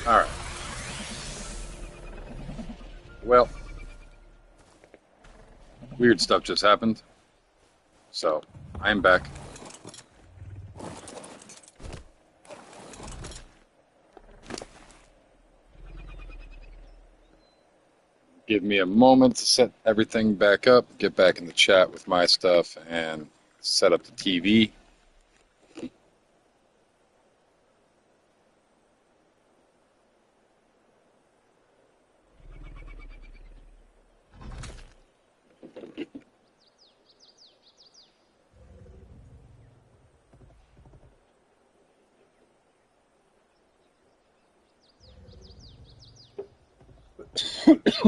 Alright. Well, weird stuff just happened. So, I'm back. Give me a moment to set everything back up, get back in the chat with my stuff, and set up the TV. Excuse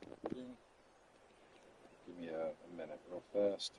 me. Give me a minute real fast.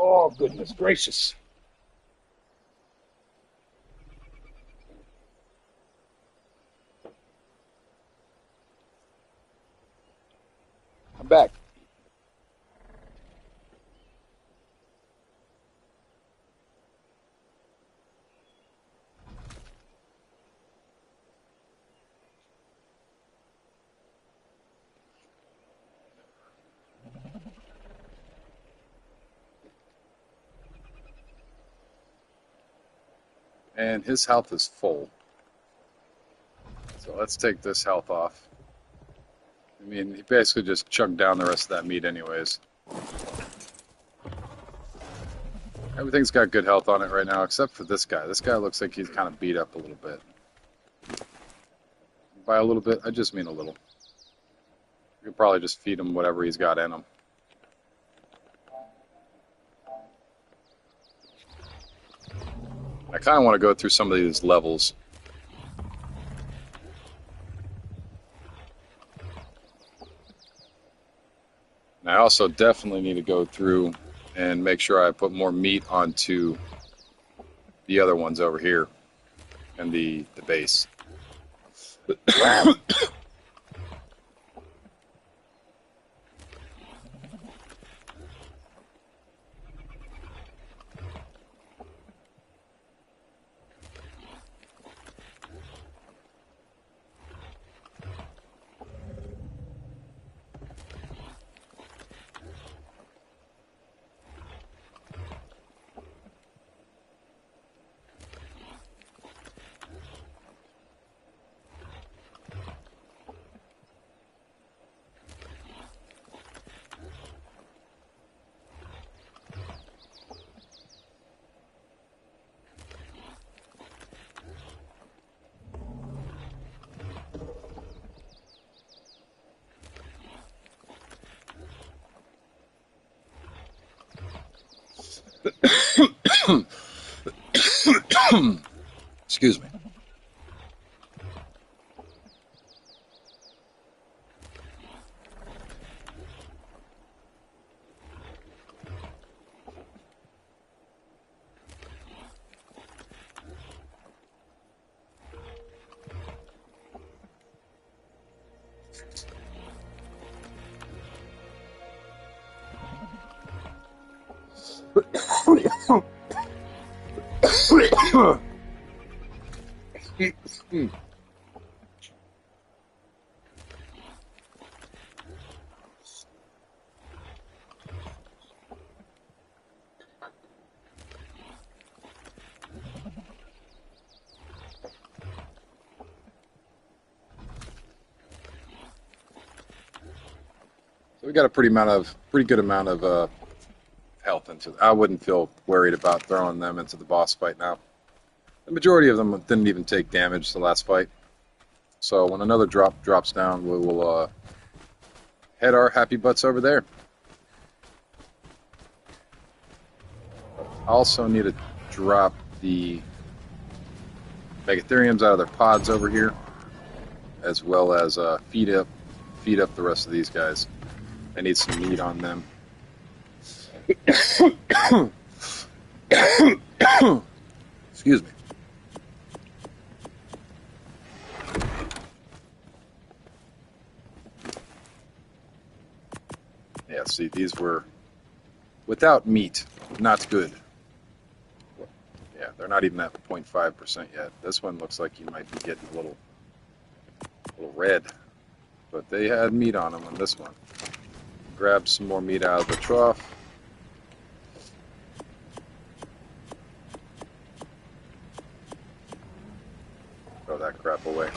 Oh, goodness gracious. I'm back. And his health is full. So let's take this health off. I mean, he basically just chugged down the rest of that meat anyways. Everything's got good health on it right now, except for this guy. This guy looks like he's kind of beat up a little bit. By a little bit, I just mean a little. You could probably just feed him whatever he's got in him. I kind of want to go through some of these levels. And I also definitely need to go through and make sure I put more meat onto the other ones over here and the base. Excuse me. So we got a pretty good amount of health into it. I wouldn't feel worried about throwing them into the boss fight now. The majority of them didn't even take damage the last fight. So when another drop drops down, we will head our happy butts over there. I also need to drop the Megatheriums out of their pods over here, as well as feed up the rest of these guys. I need some meat on them. Excuse me. Yeah, see, these were without meat, not good. Yeah, they're not even at 0.5% yet. This one looks like you might be getting a little red, but they had meat on them on this one. Grab some more meat out of the trough. Throw that crap away.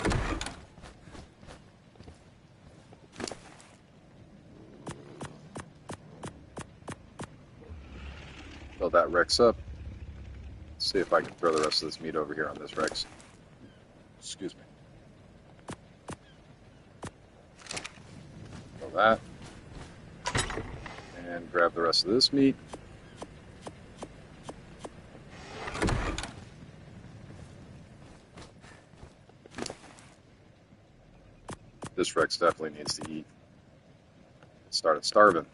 Fill that Rex up. See if I can throw the rest of this meat over here on this Rex. Excuse me. Fill that. And grab the rest of this meat. This Rex definitely needs to eat. Started starving.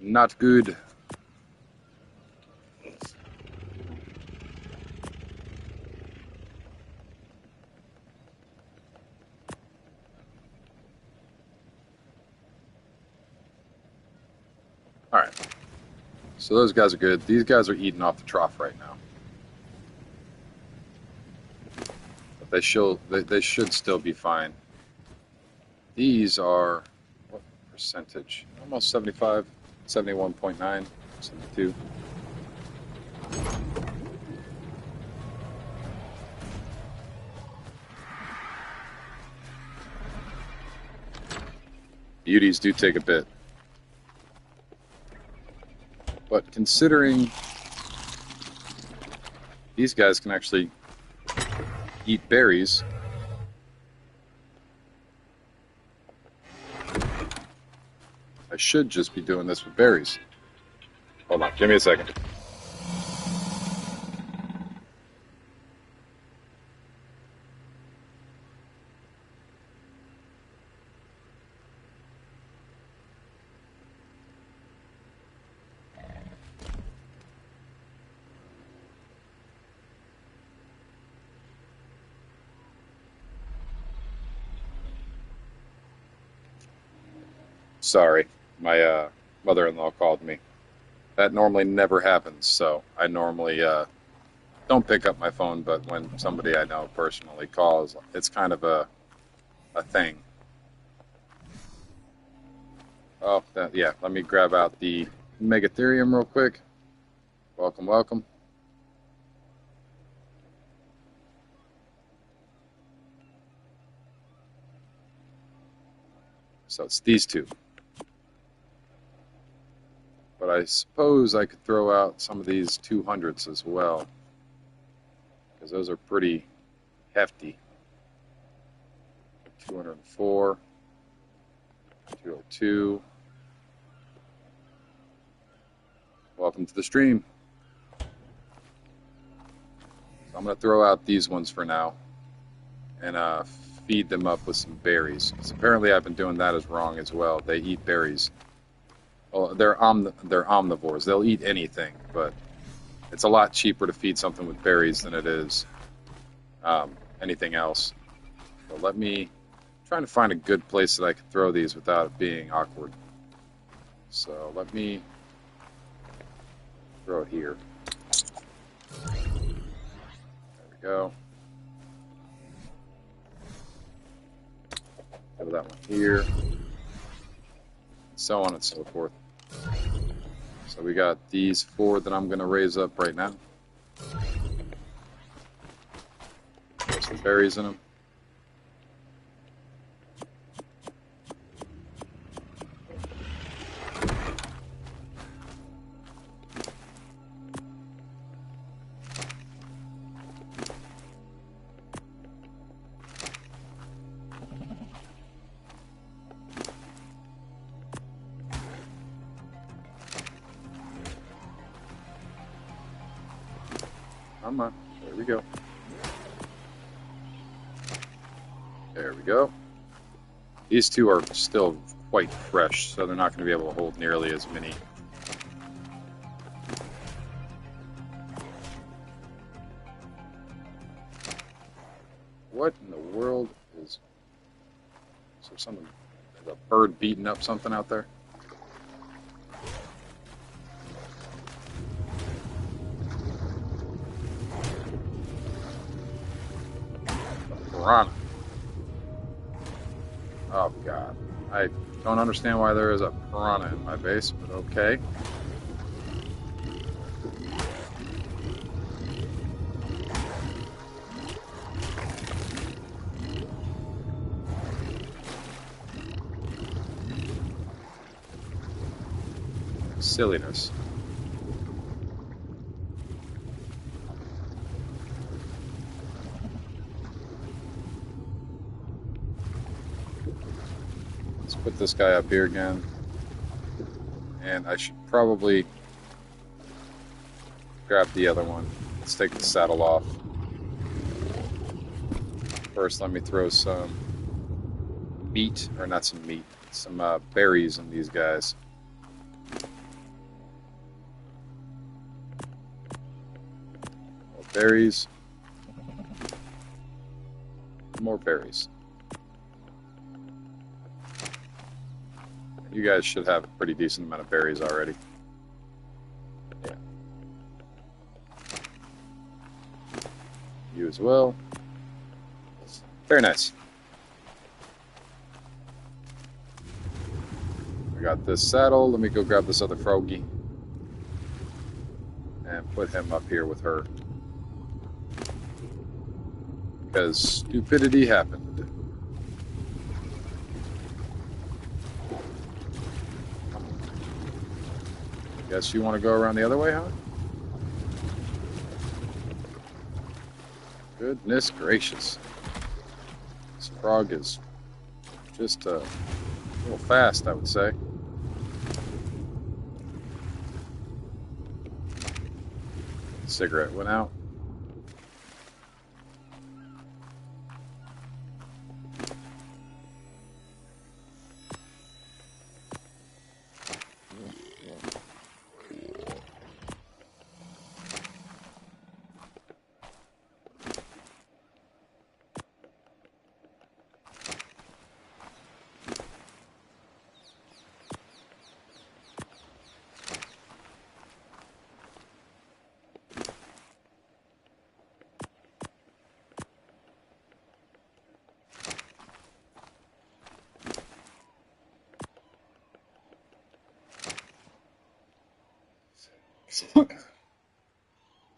Not good. Alright. So those guys are good. These guys are eating off the trough right now. But they should still be fine. These are, what percentage? Almost 75, 71.9, 72. Beauties do take a bit. But considering these guys can actually eat berries, I should just be doing this with berries. Hold on, give me a second. Sorry, my mother-in-law called me. That normally never happens, so I normally don't pick up my phone, but when somebody I know personally calls, it's kind of a thing. Oh, yeah, let me grab out the Megatherium real quick. Welcome, welcome. So it's these two. But I suppose I could throw out some of these 200s as well, because those are pretty hefty. 204, 202. Welcome to the stream. So I'm going to throw out these ones for now and feed them up with some berries. Because apparently I've been doing that as wrong as well. They eat berries. Well, they're omnivores. They'll eat anything, but it's a lot cheaper to feed something with berries than it is anything else. So I'm trying to find a good place that I can throw these without it being awkward. So let me throw it here. There we go. Throw that one here. So on and so forth. So we got these 4 that I'm going to raise up right now. Put some berries in them. Come on. There we go. There we go. These 2 are still quite fresh, so they're not going to be able to hold nearly as many. What in the world is there something? Is a bird beating up something out there? Piranha. Oh god. I don't understand why there is a piranha in my base, but okay. Silliness. Put this guy up here again, and I should probably grab the other one. Let's take the saddle off. first, let me throw some meat, or not some meat, some berries in these guys. More berries. More berries. You guys should have a pretty decent amount of berries already. Yeah. You as well. Very nice. I got this saddle. Let me go grab this other froggy and put him up here with her. Because stupidity happened. Guess you want to go around the other way, huh? Goodness gracious. This frog is just a little fast, I would say. Cigarette went out.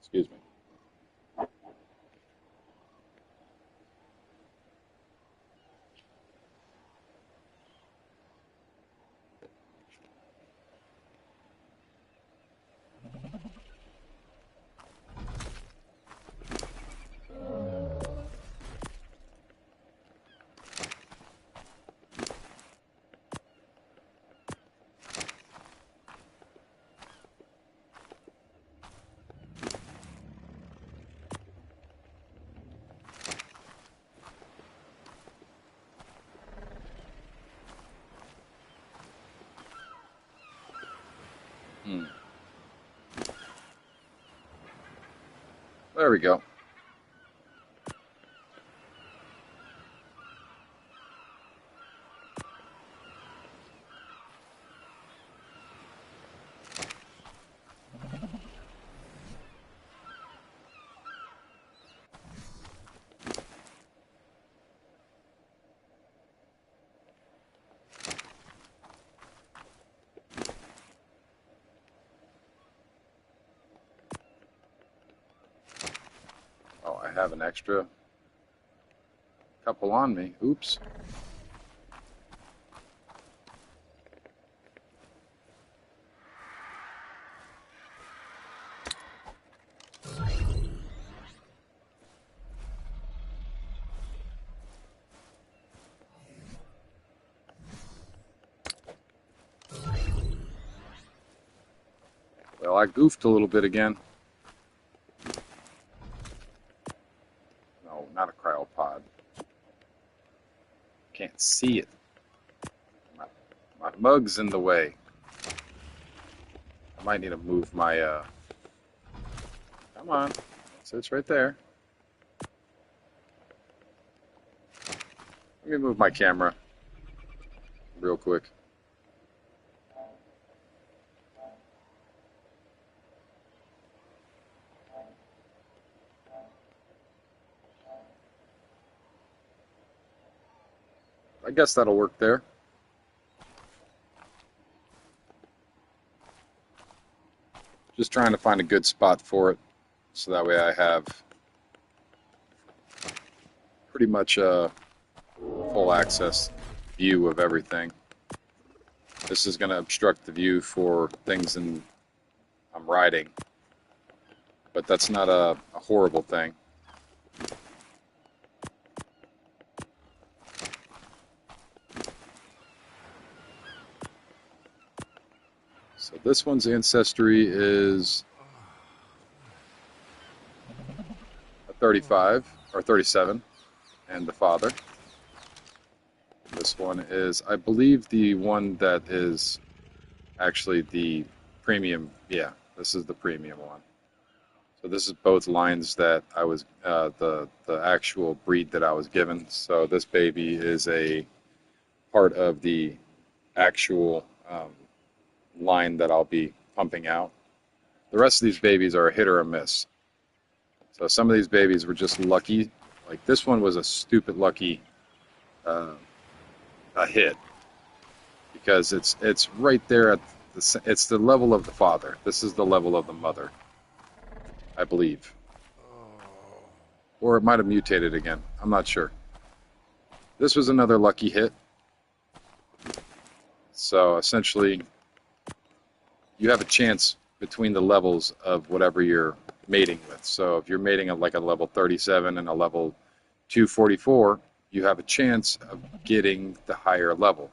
Excuse me. There we go. Oh, I have an extra couple on me. Oops. Well, I goofed a little bit again. No, not a cryopod. Can't see it. My mug's in the way. I might need to move my, Come on. So it's right there. Let me move my camera real quick. I guess that'll work there. Just trying to find a good spot for it, so that way I have pretty much a full access view of everything. This is going to obstruct the view for things I'm riding, but that's not a horrible thing. So this one's ancestry is a 35 or 37, and the father. This one is, I believe, the one that is actually the premium. Yeah, this is the premium one. So this is both lines that I was, the actual breed that I was given. So this baby is a part of the actual line that I'll be pumping out. The rest of these babies are a hit or a miss. So some of these babies were just lucky. Like this one was a stupid lucky a hit because it's right there at it's the level of the father. This is the level of the mother, I believe. Or it might have mutated again. I'm not sure. This was another lucky hit. So essentially, you have a chance between the levels of whatever you're mating with. So if you're mating at like a level 37 and a level 244, you have a chance of getting the higher level.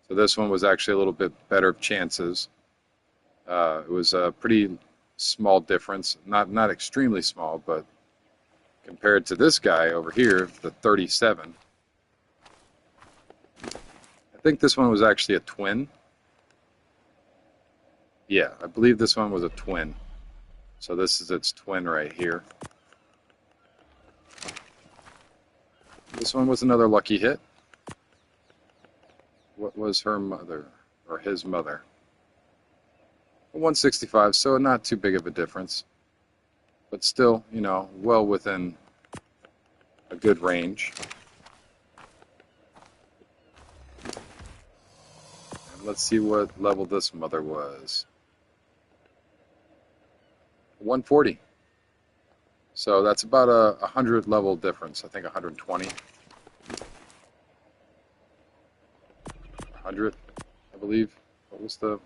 So this one was actually a little bit better chances. It was a pretty small difference, not extremely small, but compared to this guy over here, the 37, I think this one was actually a twin. Yeah, I believe this one was a twin. So this is its twin right here. This one was another lucky hit. What was her mother, or his mother? 165, so not too big of a difference. But still, you know, well within a good range. And let's see what level this mother was. 140. So that's about a 100 level difference. I think 120. 100, I believe. What was the...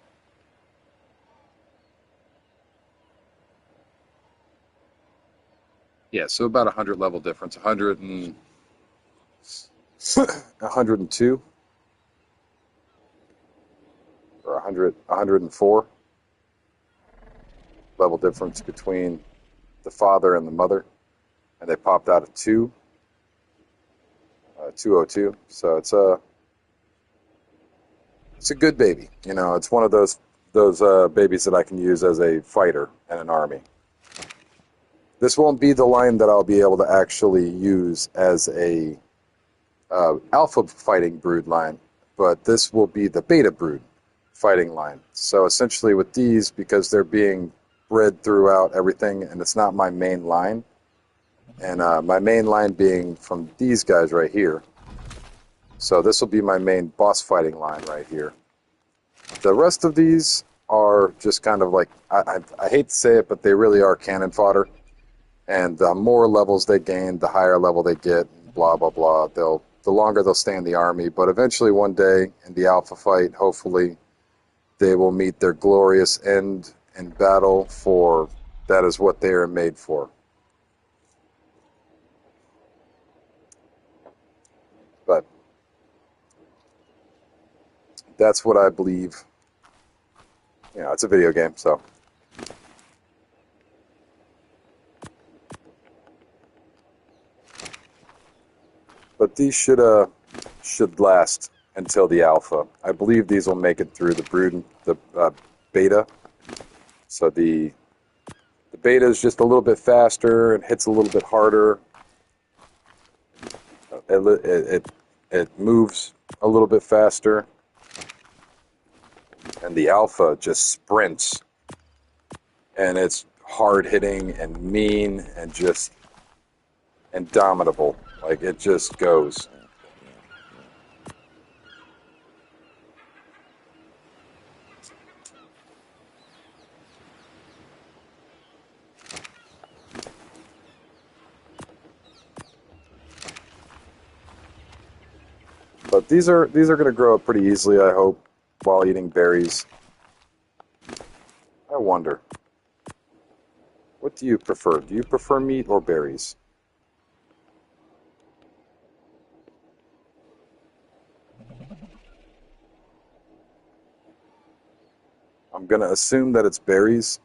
Yeah, so about 100 level difference. 100 and... 102. Or 100, 104 level difference between the father and the mother. And they popped out a 202. So it's a good baby. You know, it's one of those babies that I can use as a fighter in an army. This won't be the line that I'll be able to actually use as a alpha fighting brood line, but this will be the beta brood fighting line. So essentially with these, because they're being bred throughout everything, and it's not my main line, and my main line being from these guys right here. So this will be my main boss fighting line right here. The rest of these are just kind of like, I hate to say it, but they really are cannon fodder. And the more levels they gain, the higher level they get, blah, blah, blah. The longer they'll stay in the army. But eventually one day in the alpha fight, hopefully, they will meet their glorious end in battle, for that is what they are made for. But that's what I believe. You know, it's a video game, so. But these should last until the alpha. I believe these will make it through the brood, the beta. So the beta is just a little bit faster and hits a little bit harder. It moves a little bit faster, and the alpha just sprints, and it's hard hitting and mean and just indomitable. Like, it just goes. But these are going to grow up pretty easily, I hope, while eating berries. I wonder, what do you prefer? Do you prefer meat or berries? I'm going to assume that it's berries.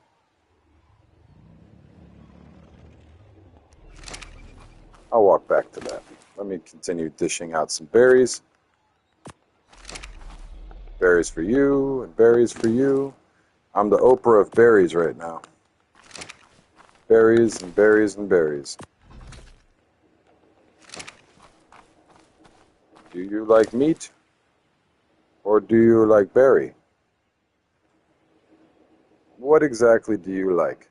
I'll walk back to that. Let me continue dishing out some berries. Berries for you, and berries for you. I'm the Oprah of berries right now. Berries and berries and berries. Do you like meat? Or do you like berry? What exactly do you like?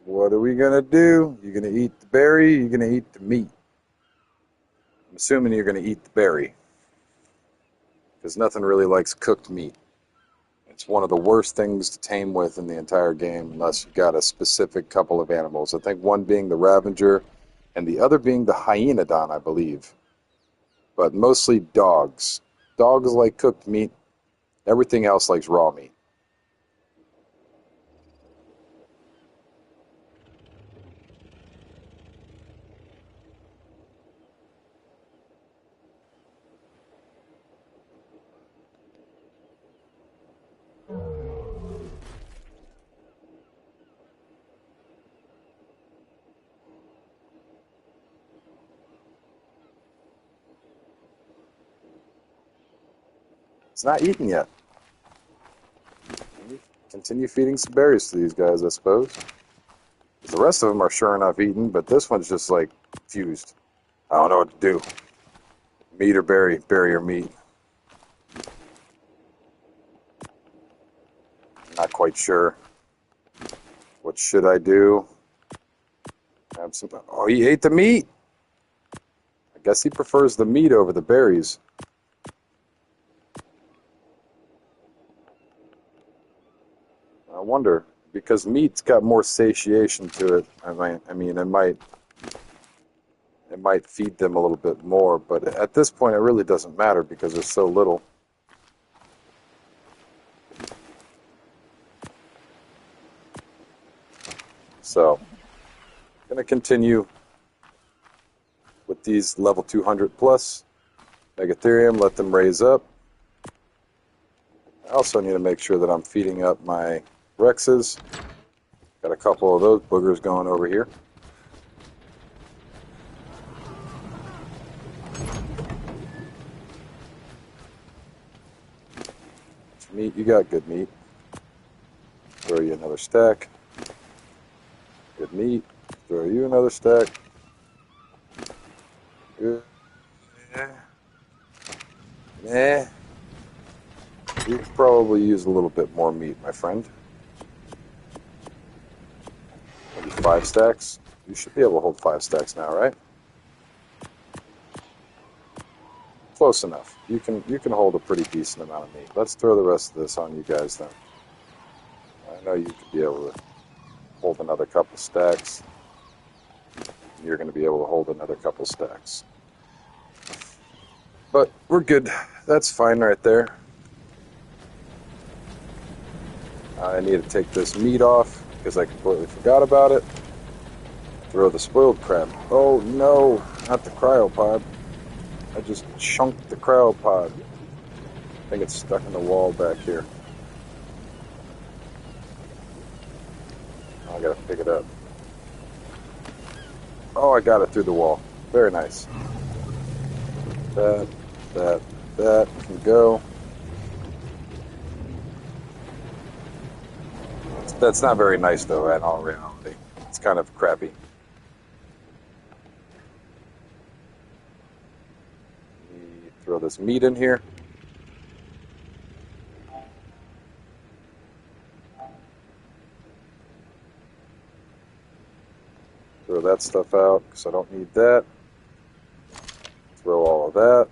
What are we gonna do? You gonna eat the berry? You gonna eat the meat? I'm assuming you're gonna eat the berry, because nothing really likes cooked meat. It's one of the worst things to tame with in the entire game, unless you've got a specific couple of animals. I think one being the Ravager, and the other being the Hyenodon, I believe. But mostly dogs. Dogs like cooked meat. Everything else likes raw meat. It's not eaten yet. Continue feeding some berries to these guys, I suppose. The rest of them are sure enough eaten, but this one's just like fused. I don't know what to do. Meat or berry, berry or meat. Not quite sure. What should I do? Have some. Oh, he ate the meat. I guess he prefers the meat over the berries. I wonder, because meat's got more satiation to it. I mean, it might feed them a little bit more, but at this point, it really doesn't matter because there's so little. So, I'm going to continue with these level 200 plus Megatherium, let them raise up. I also need to make sure that I'm feeding up my Rexes. Got a couple of those boogers going over here. Meat, you got good meat. Throw you another stack. Good meat. Throw you another stack. Good. Yeah. You could probably use a little bit more meat, my friend. Maybe 5 stacks. You should be able to hold 5 stacks now, right? Close enough. You can hold a pretty decent amount of meat. Let's throw the rest of this on you guys then. I know you could be able to hold another couple stacks. You're going to be able to hold another couple stacks. But we're good. That's fine right there. I need to take this meat off because I completely forgot about it. Throw the spoiled crab. Oh no, not the cryopod. I just chunked the cryopod. I think it's stuck in the wall back here. I gotta pick it up. Oh, I got it through the wall. Very nice. That can go. That's not very nice, though, in all reality. It's kind of crappy. Throw this meat in here. Throw that stuff out because I don't need that. Throw all of that.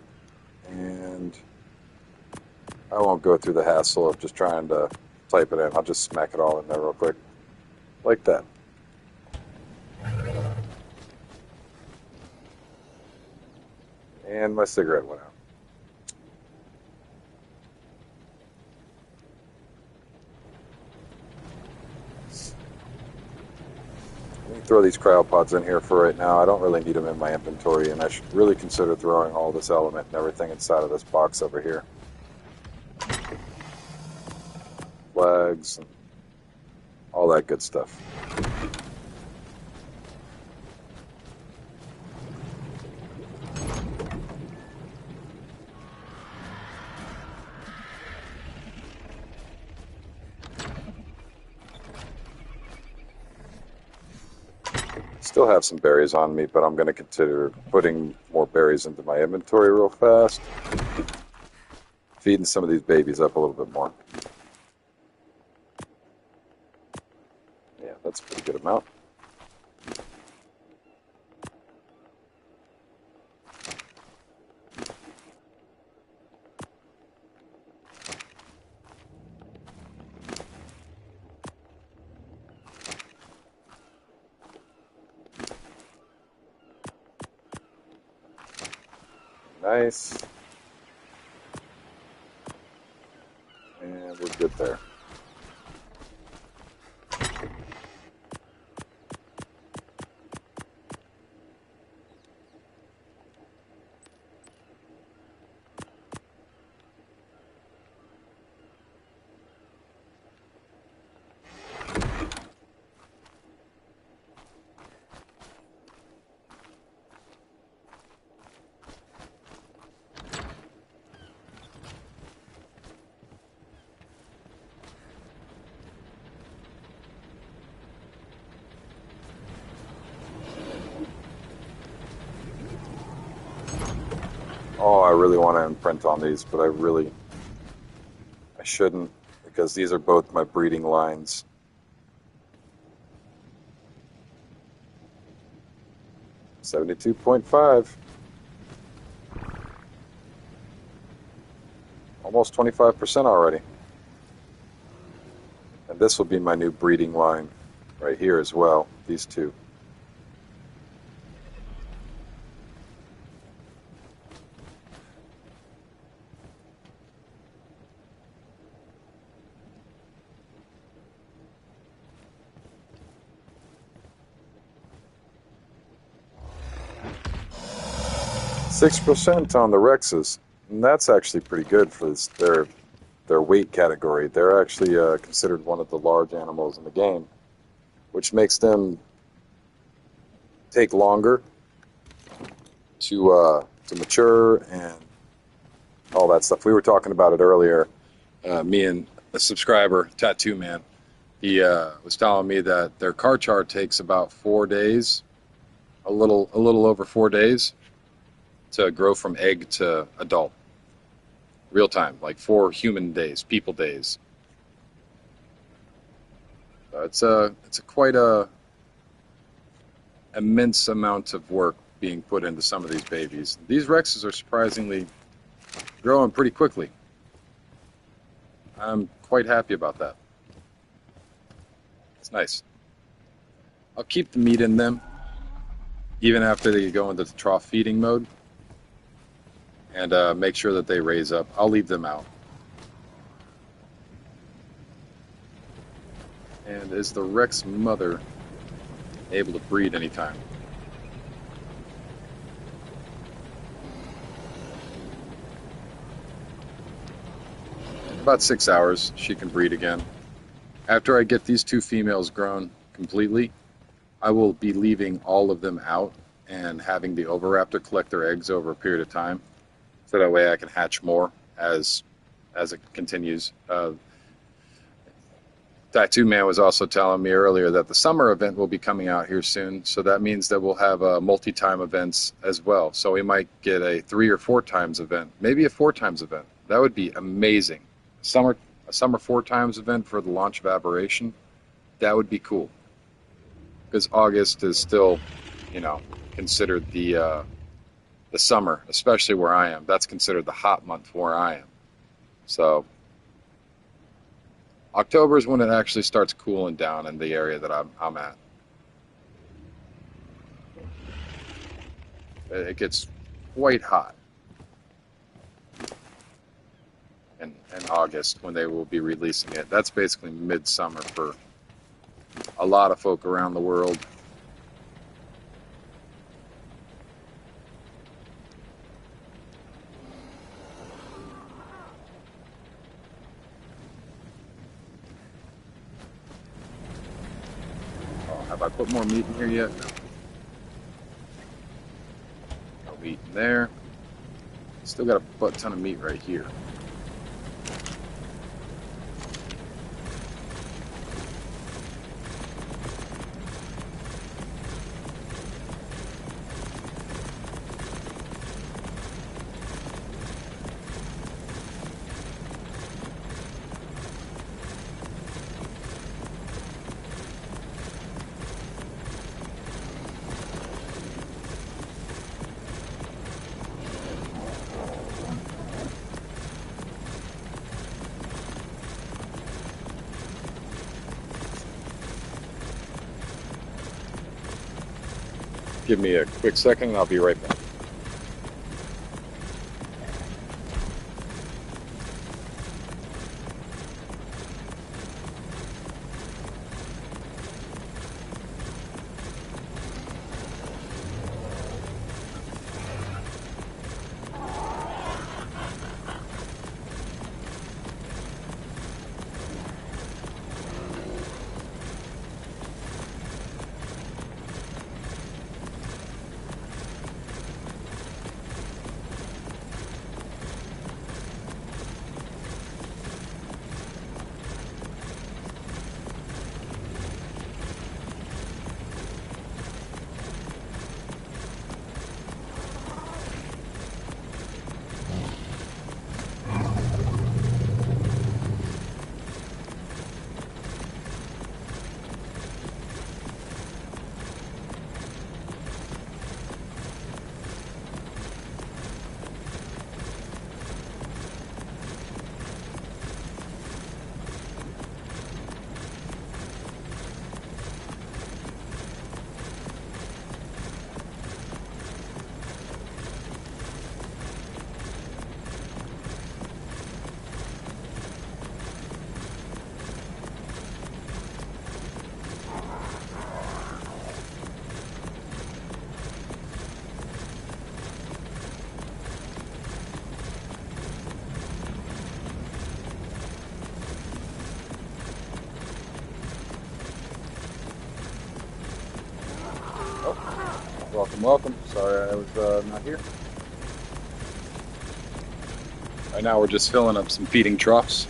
And I won't go through the hassle of just trying to type it in. I'll just smack it all in there real quick. Like that. And my cigarette went out. Let me throw these cryopods in here for right now. I don't really need them in my inventory, and I should really consider throwing all this element and everything inside of this box over here. flags, and all that good stuff. Still have some berries on me, but I'm going to consider putting more berries into my inventory real fast. Feeding some of these babies up a little bit more. Yeah, that's a pretty good amount. Nice. And we're good there. Oh, I really want to imprint on these, but I shouldn't, because these are both my breeding lines. $72.5. Almost 25% already. And this will be my new breeding line right here as well, these two. $6% on the Rexes, and that's actually pretty good for their weight category. They're actually considered one of the large animals in the game, which makes them take longer to mature and all that stuff. We were talking about it earlier. Me and a subscriber, Tattoo Man, he was telling me that their car chart takes about 4 days, a little over 4 days, to grow from egg to adult. Real time, like 4 human days, people days. So it's a quite a immense amount of work being put into some of these babies. These Rexes are surprisingly growing pretty quickly. I'm quite happy about that. It's nice. I'll keep the meat in them, even after they go into the trough feeding mode, and make sure that they raise up. I'll leave them out. And is the Rex mother able to breed anytime? In about 6 hours, she can breed again. After I get these 2 females grown completely, I will be leaving all of them out and having the Oviraptor collect their eggs over a period of time, so that way I can hatch more as it continues. Tattoo Man was also telling me earlier that the summer event will be coming out here soon, so that means that we'll have multi-time events as well. So we might get a 3 or 4 times event, maybe a 4 times event. That would be amazing. A summer 4 times event for the launch of Aberration, that would be cool. Because August is still, considered the summer, especially where I am. That's considered the hot month where I am. So October is when it actually starts cooling down in the area that I'm at. It gets quite hot in August when they will be releasing it. That's basically midsummer for a lot of folk around the world. I put more meat in here yet? No meat in there. Still got a butt ton of meat right here. Give me a quick second and I'll be right back. Welcome, welcome. Sorry I was not here. Right now we're just filling up some feeding troughs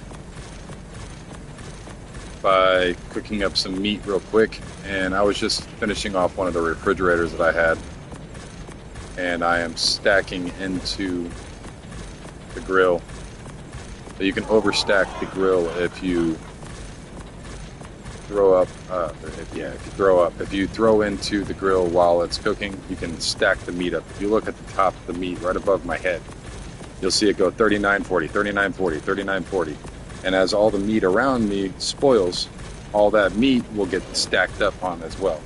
by cooking up some meat real quick. And I was just finishing off one of the refrigerators that I had. And I am stacking into the grill. So you can overstack the grill if you throw up, if you throw into the grill while it's cooking, you can stack the meat up. If you look at the top of the meat right above my head, you'll see it go 39.40, 39.40, 39.40. And as all the meat around me spoils, all that meat will get stacked up on as well.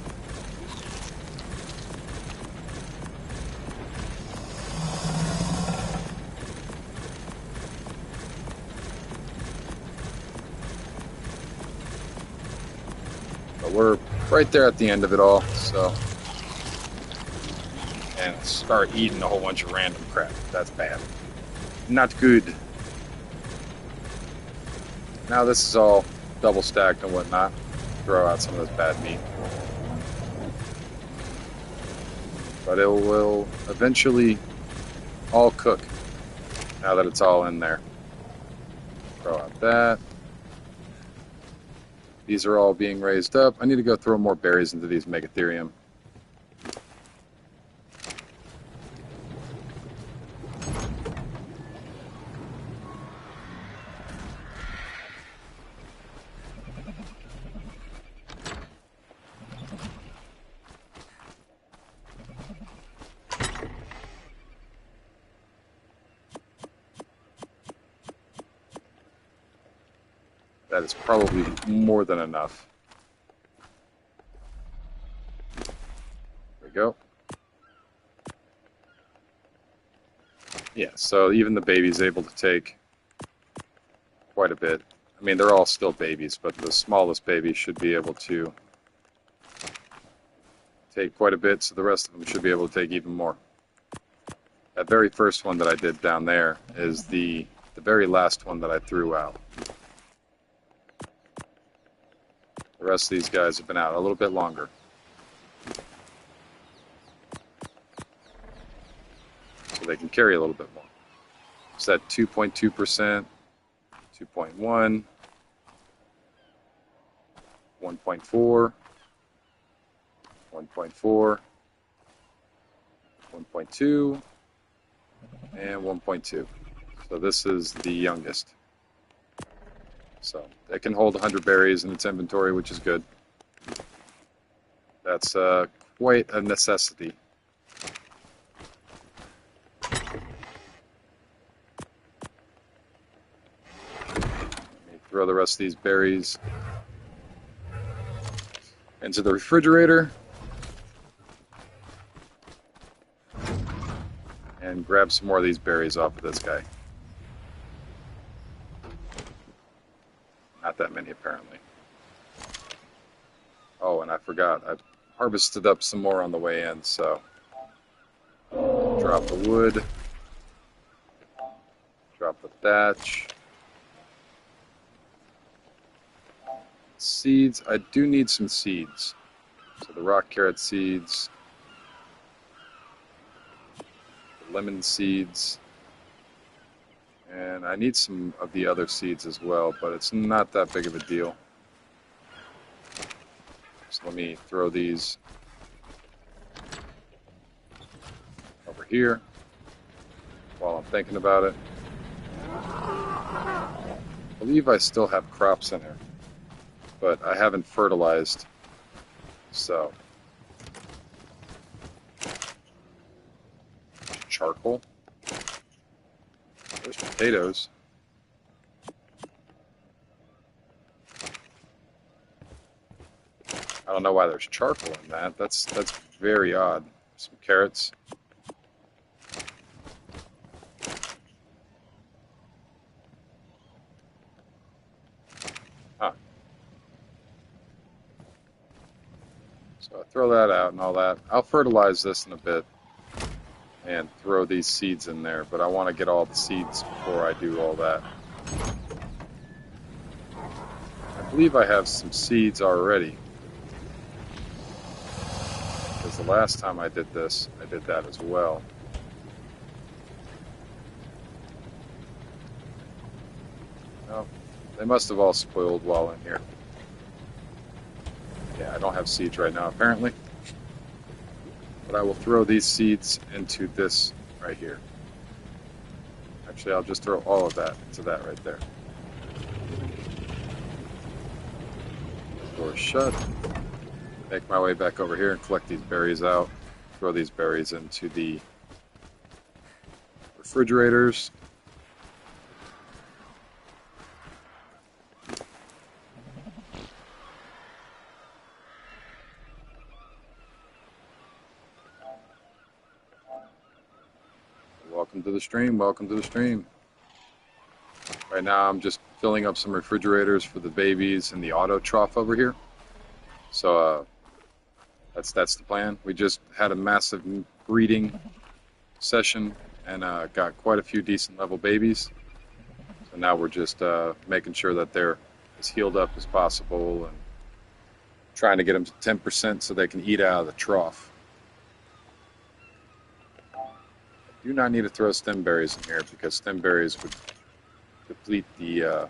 We're right there at the end of it all, so. And start eating a whole bunch of random crap. That's bad. Not good. Now this is all double stacked and whatnot. Throw out some of this bad meat. But it will eventually all cook now that it's all in there. Throw out that. These are all being raised up. I need to go throw more berries into these Megatherium. That is probably more than enough. There we go. Yeah, so even the baby's able to take quite a bit. I mean, they're all still babies, but the smallest baby should be able to take quite a bit, so the rest of them should be able to take even more. That very first one that I did down there is the very last one that I threw out. The rest of these guys have been out a little bit longer. so they can carry a little bit more. So that 2.2%, 2.1, 1.4, 1.4, 1.2, and 1.2. So this is the youngest. So it can hold 100 berries in its inventory, which is good. That's quite a necessity. Let me throw the rest of these berries into the refrigerator and grab some more of these berries off of this guy. Not that many, apparently. Oh, and I forgot. I harvested up some more on the way in, so drop the wood, drop the thatch. Seeds. I do need some seeds. So the rock carrot seeds, the lemon seeds, and I need some of the other seeds as well, but it's not that big of a deal. So let me throw these over here while I'm thinking about it. I believe I still have crops in here, but I haven't fertilized, so charcoal. There's potatoes. I don't know why there's charcoal in that. That's very odd. Some carrots. Huh. So I throw that out and all that. I'll fertilize this in a bit and throw these seeds in there, but I want to get all the seeds before I do all that. I believe I have some seeds already, because the last time I did this, I did that as well. No, they must have all spoiled while in here. Yeah, I don't have seeds right now, apparently. But I will throw these seeds into this right here. Actually, I'll just throw all of that into that right there. Door shut. Make my way back over here and collect these berries out. Throw these berries into the refrigerators. Welcome to the stream, welcome to the stream. Right now I'm just filling up some refrigerators for the babies in the auto trough over here. So that's the plan. We just had a massive breeding session and got quite a few decent level babies. So now we're just making sure that they're as healed up as possible and trying to get them to 10% so they can eat out of the trough. Do not need to throw stem berries in here because stem berries would deplete the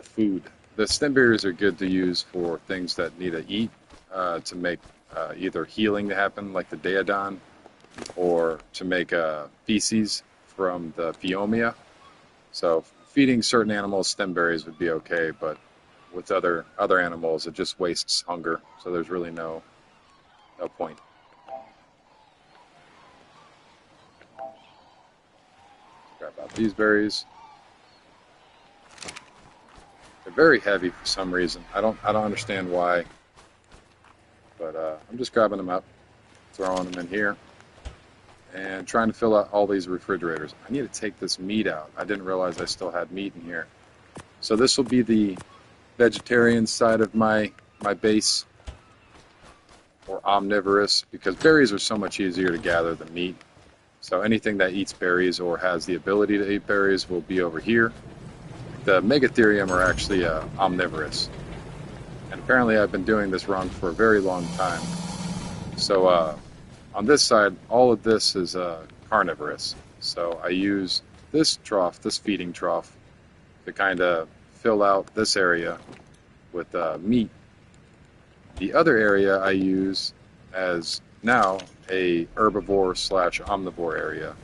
food. The stem berries are good to use for things that need to eat to make either healing to happen, like the Daedon, or to make feces from the Phiomia. So feeding certain animals stem berries would be okay, but with other animals it just wastes hunger. So there's really no point. About these berries. They're very heavy for some reason. I don't understand why. But I'm just grabbing them up, throwing them in here, and trying to fill out all these refrigerators. I need to take this meat out. I didn't realize I still had meat in here. So this will be the vegetarian side of my base, or omnivorous, because berries are so much easier to gather than meat. So anything that eats berries or has the ability to eat berries will be over here. The Megatherium are actually omnivorous. And apparently I've been doing this wrong for a very long time. So on this side, all of this is carnivorous. So I use this trough, this feeding trough, to kind of fill out this area with meat. The other area I use as now a herbivore slash omnivore area.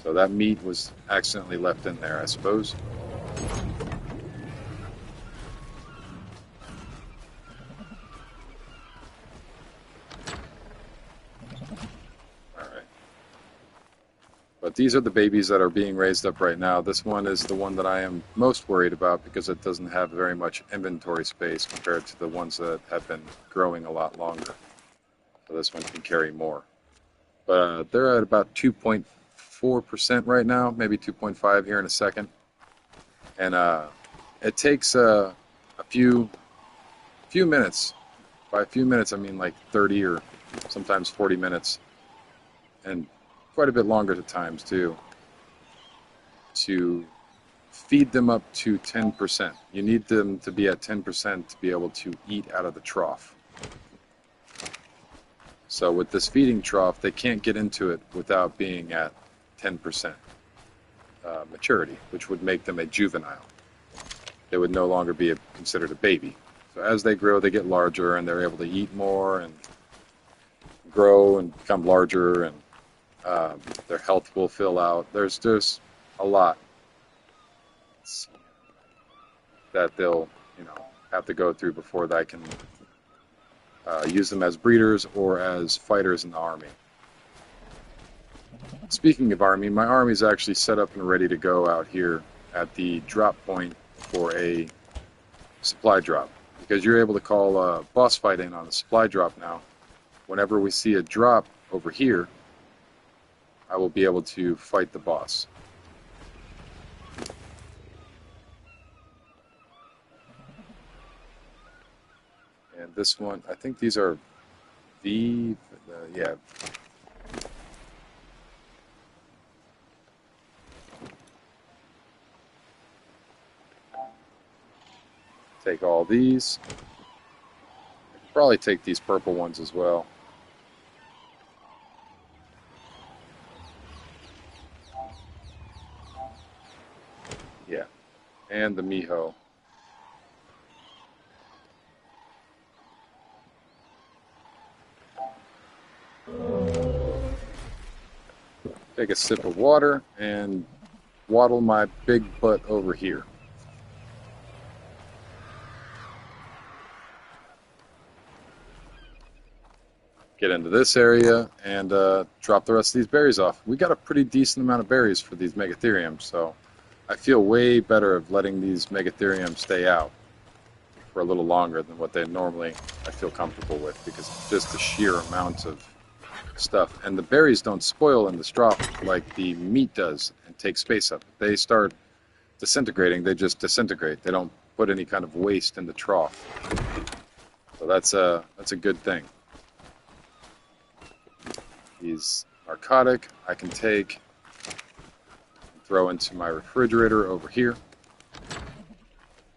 So that meat was accidentally left in there, I suppose. Alright. But these are the babies that are being raised up right now. This one is the one that I am most worried about because it doesn't have very much inventory space compared to the ones that have been growing a lot longer. So this one can carry more. But they're at about 2.4% right now, maybe 2.5 here in a second. And it takes a few minutes. By a few minutes, I mean like 30 or sometimes 40 minutes, and quite a bit longer at times too, to feed them up to 10%. You need them to be at 10% to be able to eat out of the trough. So with this feeding trough, they can't get into it without being at 10% maturity, which would make them a juvenile. They would no longer be considered a baby. So as they grow, they get larger, and they're able to eat more and grow and become larger, and their health will fill out. There's a lot that they'll have to go through before I can use them as breeders or as fighters in the army. Speaking of army, my army is actually set up and ready to go out here at the drop point for a supply drop, because you're able to call a boss fight in on a supply drop now. Whenever we see a drop over here, I will be able to fight the boss. And this one, I think these are yeah. Take all these. I could probably take these purple ones as well. Yeah. And the Miho. Take a sip of water and waddle my big butt over here. Get into this area and drop the rest of these berries off. We got a pretty decent amount of berries for these megatheriums, so I feel way better of letting these megatheriums stay out for a little longer than what they normally I feel comfortable with, because just the sheer amount of stuff. And the berries don't spoil in the straw like the meat does and take space up. If they start disintegrating, they just disintegrate. They don't put any kind of waste in the trough. So that's a good thing. These narcotic I can take and throw into my refrigerator over here.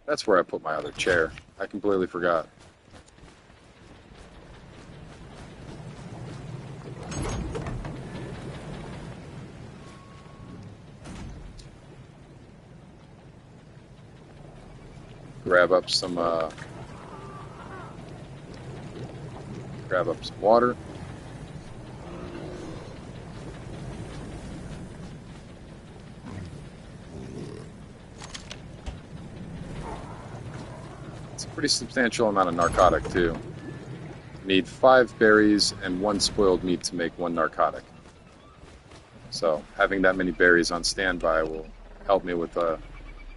That's where I put my other chair. I completely forgot. Grab up some water. It's a pretty substantial amount of narcotic too. Need 5 berries and 1 spoiled meat to make 1 narcotic. So having that many berries on standby will help me with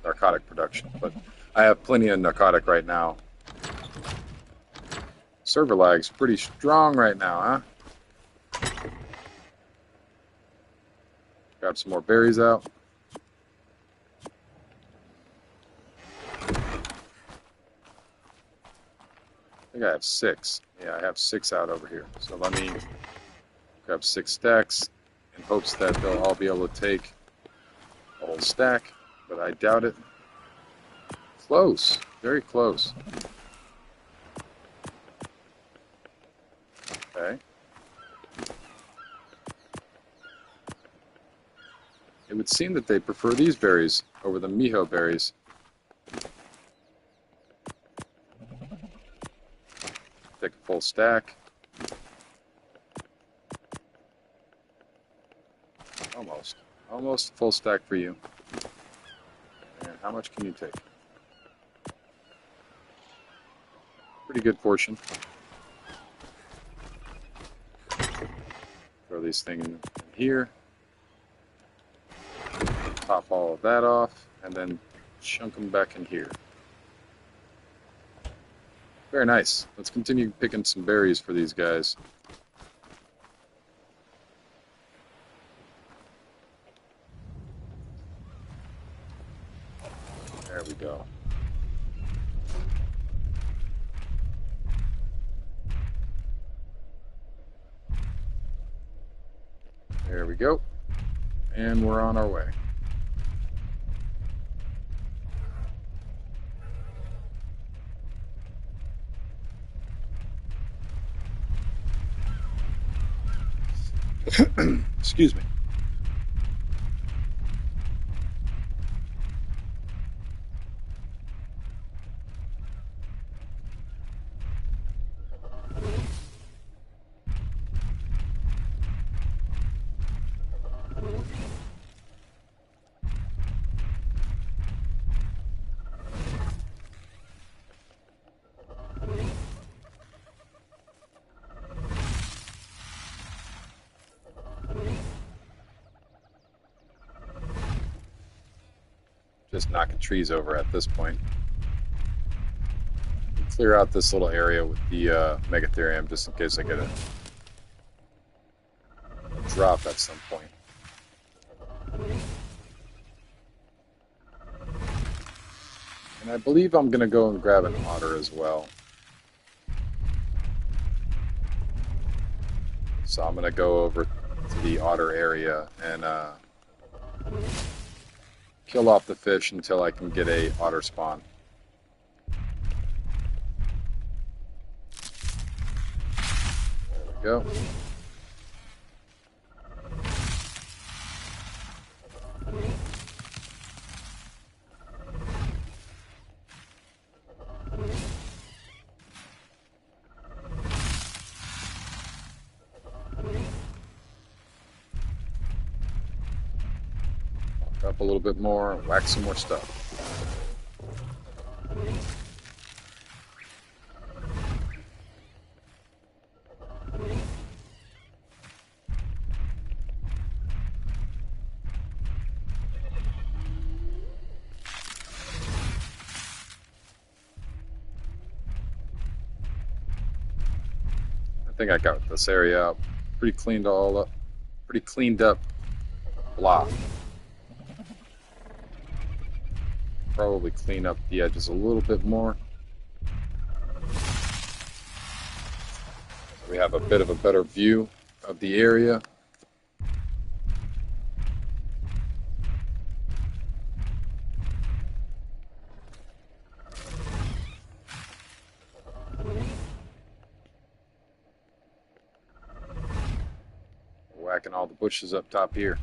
narcotic production. But I have plenty of narcotic right now. Server lag's pretty strong right now, huh? Grab some more berries out. I think I have 6. Yeah, I have 6 out over here. So let me grab 6 stacks in hopes that they'll all be able to take a whole stack, but I doubt it. Close. Very close. Okay. It would seem that they prefer these berries over the miho berries. Take a full stack. Almost. Almost full stack for you. And how much can you take? Pretty good portion. Throw these things in here. Top all of that off, and then chunk them back in here. Very nice. Let's continue picking some berries for these guys. There we go. There we go. And we're on our way. Excuse me. Just knocking trees over at this point. Clear out this little area with the Megatherium just in case I get a drop at some point. And I believe I'm going to go and grab an otter as well. So I'm going to go over to the otter area and kill off the fish until I can get a otter spawn. There we go. Up a little bit more, whack some more stuff. I think I got this area up pretty cleaned up. Pretty cleaned up block. Probably clean up the edges a little bit more. So we have a bit of a better view of the area. Whacking all the bushes up top here.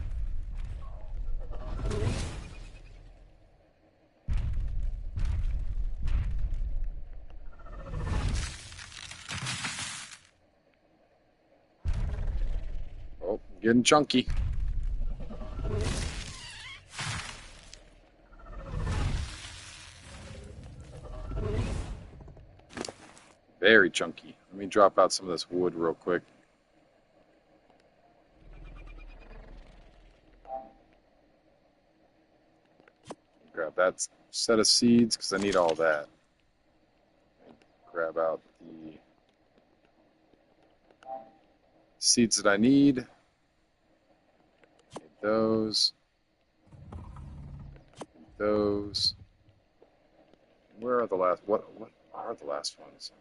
Oh, getting chunky. Very chunky. Let me drop out some of this wood real quick. Grab that set of seeds because I need all that. Grab out the seeds that I need. Those. Those. Where are the last? What are the last ones?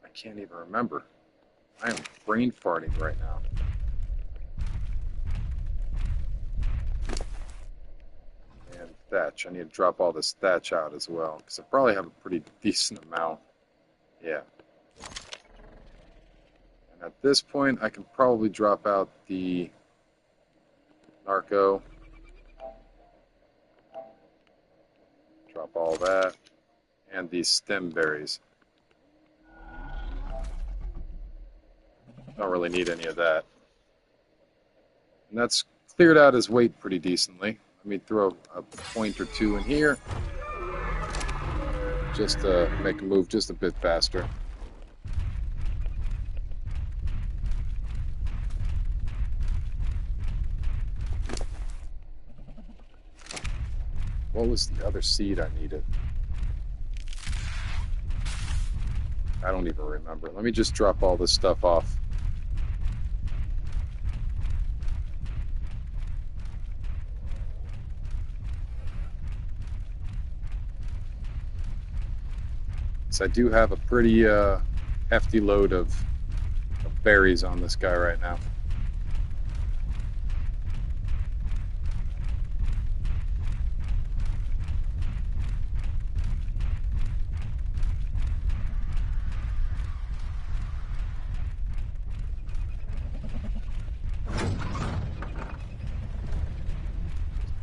I can't even remember. I am brain farting right now. thatch. I need to drop all this thatch out as well, because I probably have a pretty decent amount. Yeah. And at this point, I can probably drop out the narco. Drop all that. And these stem berries. Don't really need any of that. And that's cleared out his weight pretty decently. Let me throw a point or two in here. Just to make him move just a bit faster. What was the other seed I needed? I don't even remember. Let me just drop all this stuff off. So I do have a pretty hefty load of berries on this guy right now.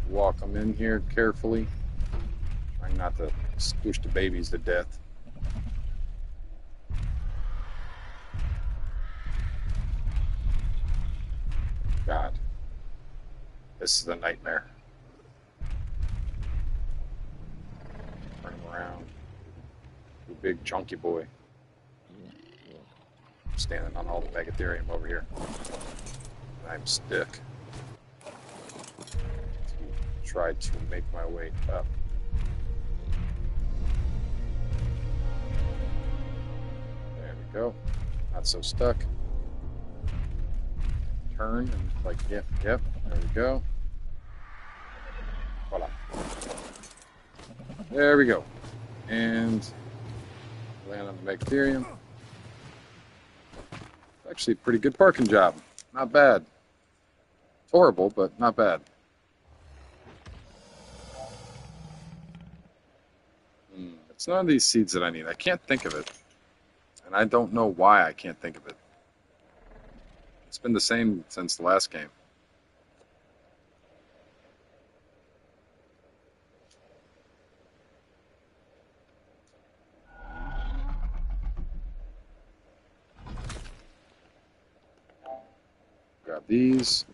Walk them in here carefully, trying not to squish the babies to death. God, this is a nightmare. Turn him around. You big chunky boy. I'm standing on all the megatherium over here. I'm stuck. Try to make my way up. There we go. Not so stuck. Turn and like, yep, there we go. Voila. There we go. And land on the megatherium. Actually a pretty good parking job. Not bad. It's horrible, but not bad. It's none of these seeds that I need. I can't think of it. And I don't know why I can't think of it. It's been the same since the last game. Grab these.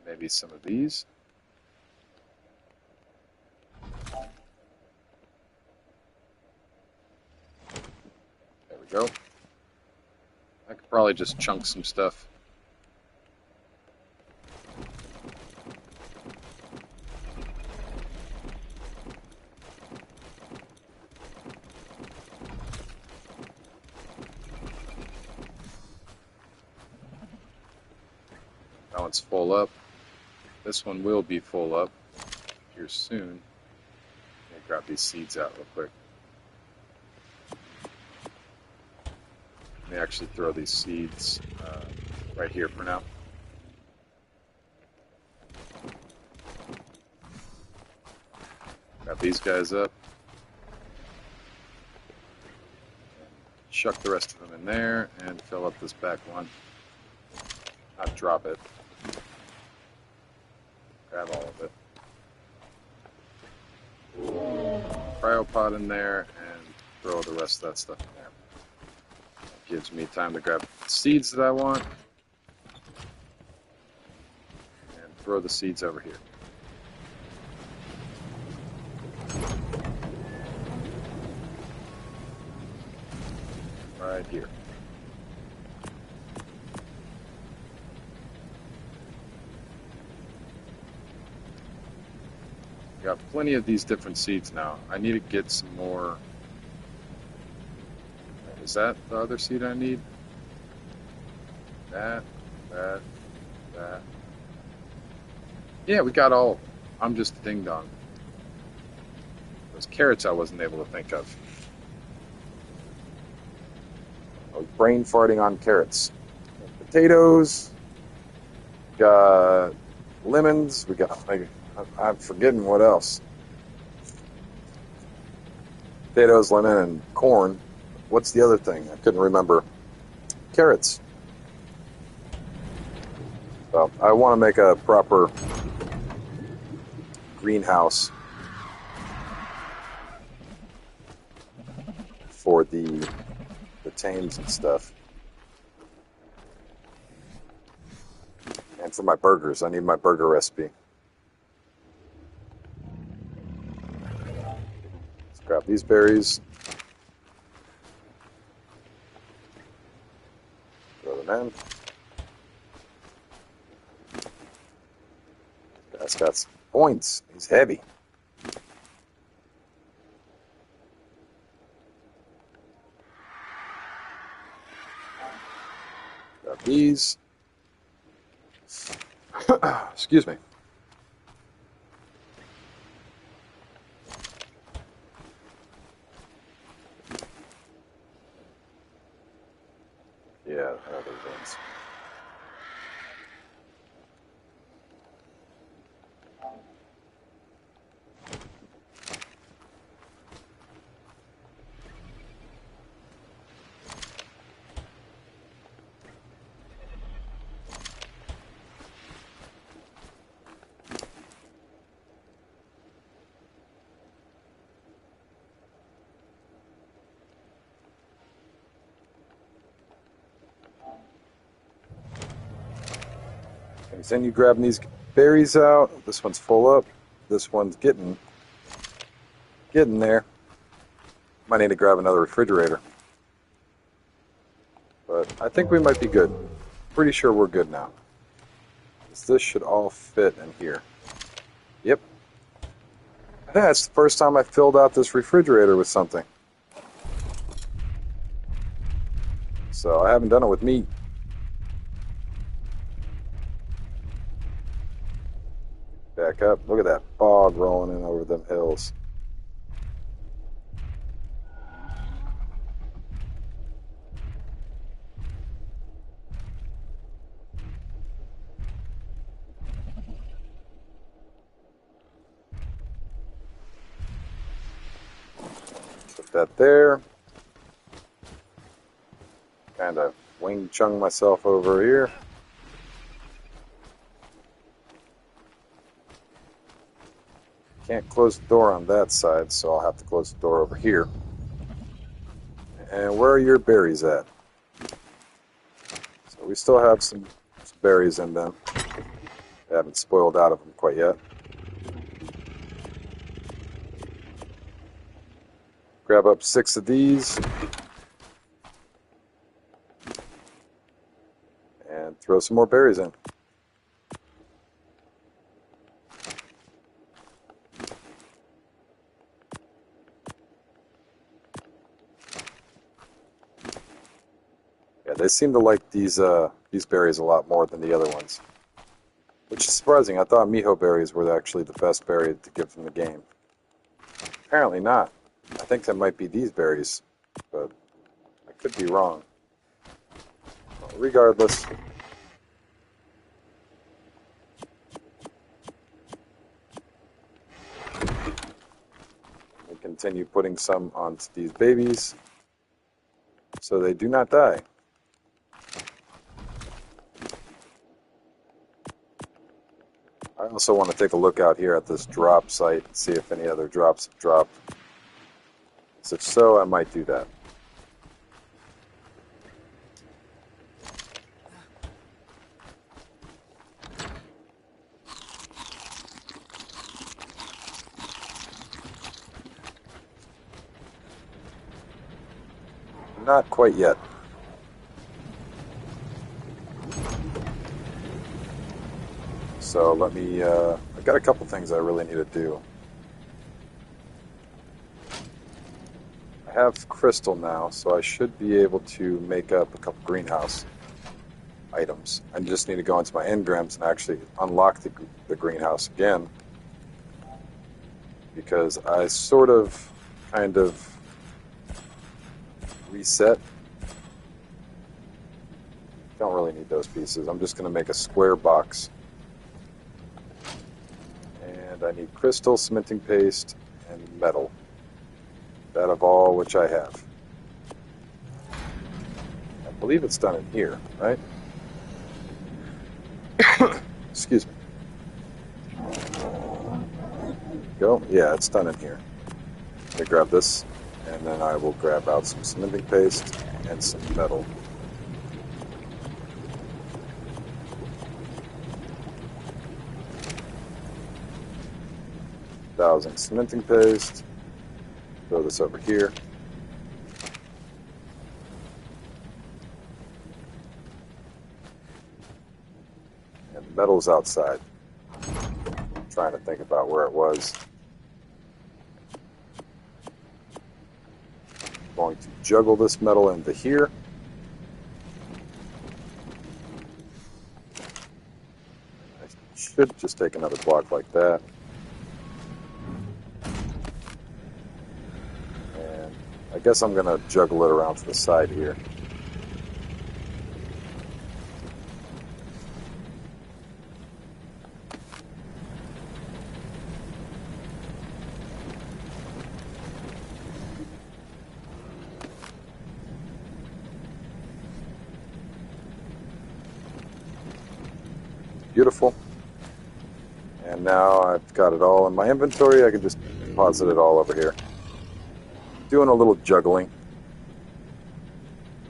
Maybe some of these. Go. I could probably just chunk some stuff. That one's full up. This one will be full up here soon. Let me grab these seeds out real quick. Let me actually throw these seeds right here for now. Grab these guys up. Chuck the rest of them in there and fill up this back one. Not drop it. Grab all of it. Cryopod in there and throw the rest of that stuff in there. Gives me time to grab the seeds that I want and throw the seeds over here. Right here. Got plenty of these different seeds now. I need to get some more. Is that the other seed I need? That. Yeah, we got all. I'm just a ding dong. Those carrots I wasn't able to think of. I was brain farting on carrots. Potatoes. Got lemons. We got, I'm forgetting what else. Potatoes, lemon, and corn. What's the other thing? I couldn't remember. Carrots. So I want to make a proper greenhouse for the tames and stuff. And for my burgers, I need my burger recipe. Let's grab these berries. Throw them in. Guy's got some points. He's heavy. Grab these. Excuse me. Yeah, other things. Continue grabbing these berries out. This one's full up. This one's getting there. Might need to grab another refrigerator. But I think we might be good. Pretty sure we're good now. This should all fit in here. Yep. I think that's the first time I filled out this refrigerator with something. So I haven't done it with meat. Back up. Look at that fog rolling in over them hills. Put that there. Kind of Wing Chun myself over here. Can't close the door on that side, so I'll have to close the door over here. And where are your berries at? So we still have some berries in them. I haven't spoiled out of them quite yet. Grab up 6 of these. And throw some more berries in. Yeah, they seem to like these berries a lot more than the other ones. Which is surprising. I thought miho berries were actually the best berry to give them the game. Apparently not. I think that might be these berries, but I could be wrong. Well, regardless. We continue putting some onto these babies so they do not die. I also want to take a look out here at this drop site and see if any other drops have dropped. If so, I might do that. Not quite yet. So let me, I've got a couple things I really need to do. I have crystal now, so I should be able to make up a couple greenhouse items. I just need to go into my engrams and actually unlock the greenhouse again. Because I sort of, kind of, reset. Don't really need those pieces. I'm just going to make a square box. And I need crystal, cementing paste, and metal. That of all which I have. I believe it's done in here, right? Excuse me. Go. Yeah, it's done in here. Let me grab this, and then I will grab out some cementing paste and some metal. Thousand cementing paste. Throw this over here. And metal's outside. I'm trying to think about where it was. I'm going to juggle this metal into here. I should just take another block like that. And I guess I'm going to juggle it around to the side here. Beautiful. And now I've got it all in my inventory. I can just deposit it all over here. Doing a little juggling.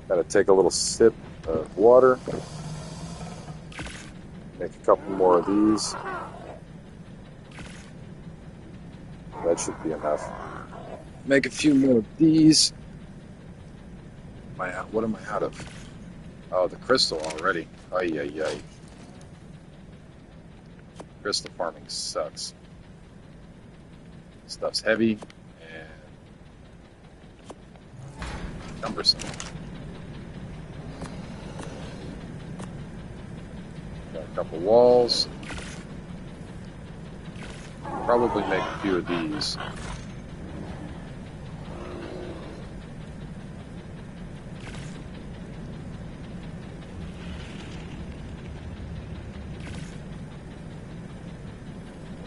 Got to take a little sip of water. Make a couple more of these. That should be enough. Make a few more of these. What am I out of? Oh, the crystal already. Ay, ay, ay. Crystal farming sucks. Stuff's heavy and cumbersome. Got a couple walls. Probably make a few of these.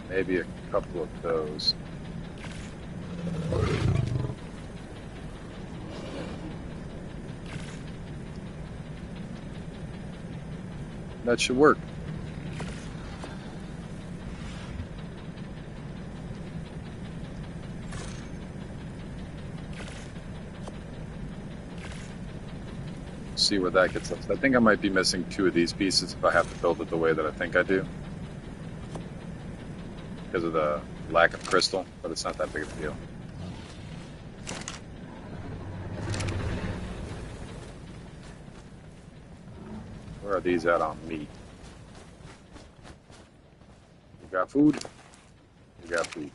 Maybe a couple of those. That should work. See where that gets us. I think I might be missing two of these pieces if I have to build it the way that I think I do. Because of the lack of crystal, but it's not that big of a deal. Where are these at on meat? You got food? You got food.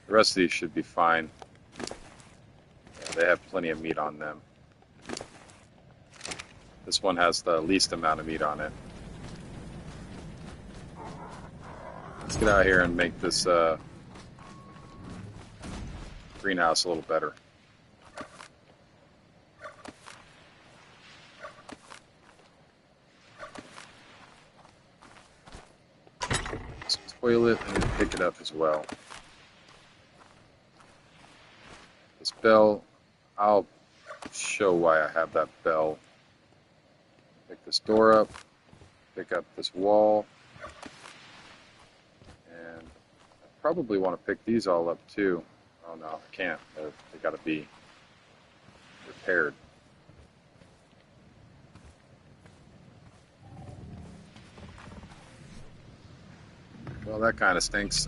The rest of these should be fine. Yeah, they have plenty of meat on them. This one has the least amount of meat on it. Let's get out here and make this greenhouse a little better. Let's spoil it and pick it up as well. This bell, I'll show why I have that bell. Pick this door up, pick up this wall. Probably want to pick these all up too. Oh no, I can't. They got to be repaired. Well, that kind of stinks.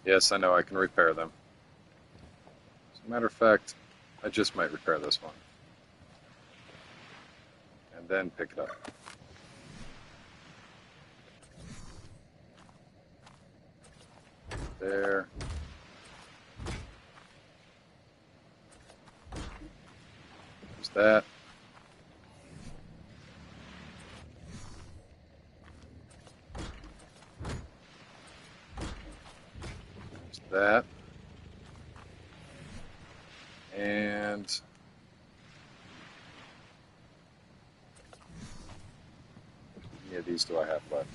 Yes, I know I can repair them. As a matter of fact, I just might repair this one. And then pick it up. There. There's that. that. And how many of these do I have left?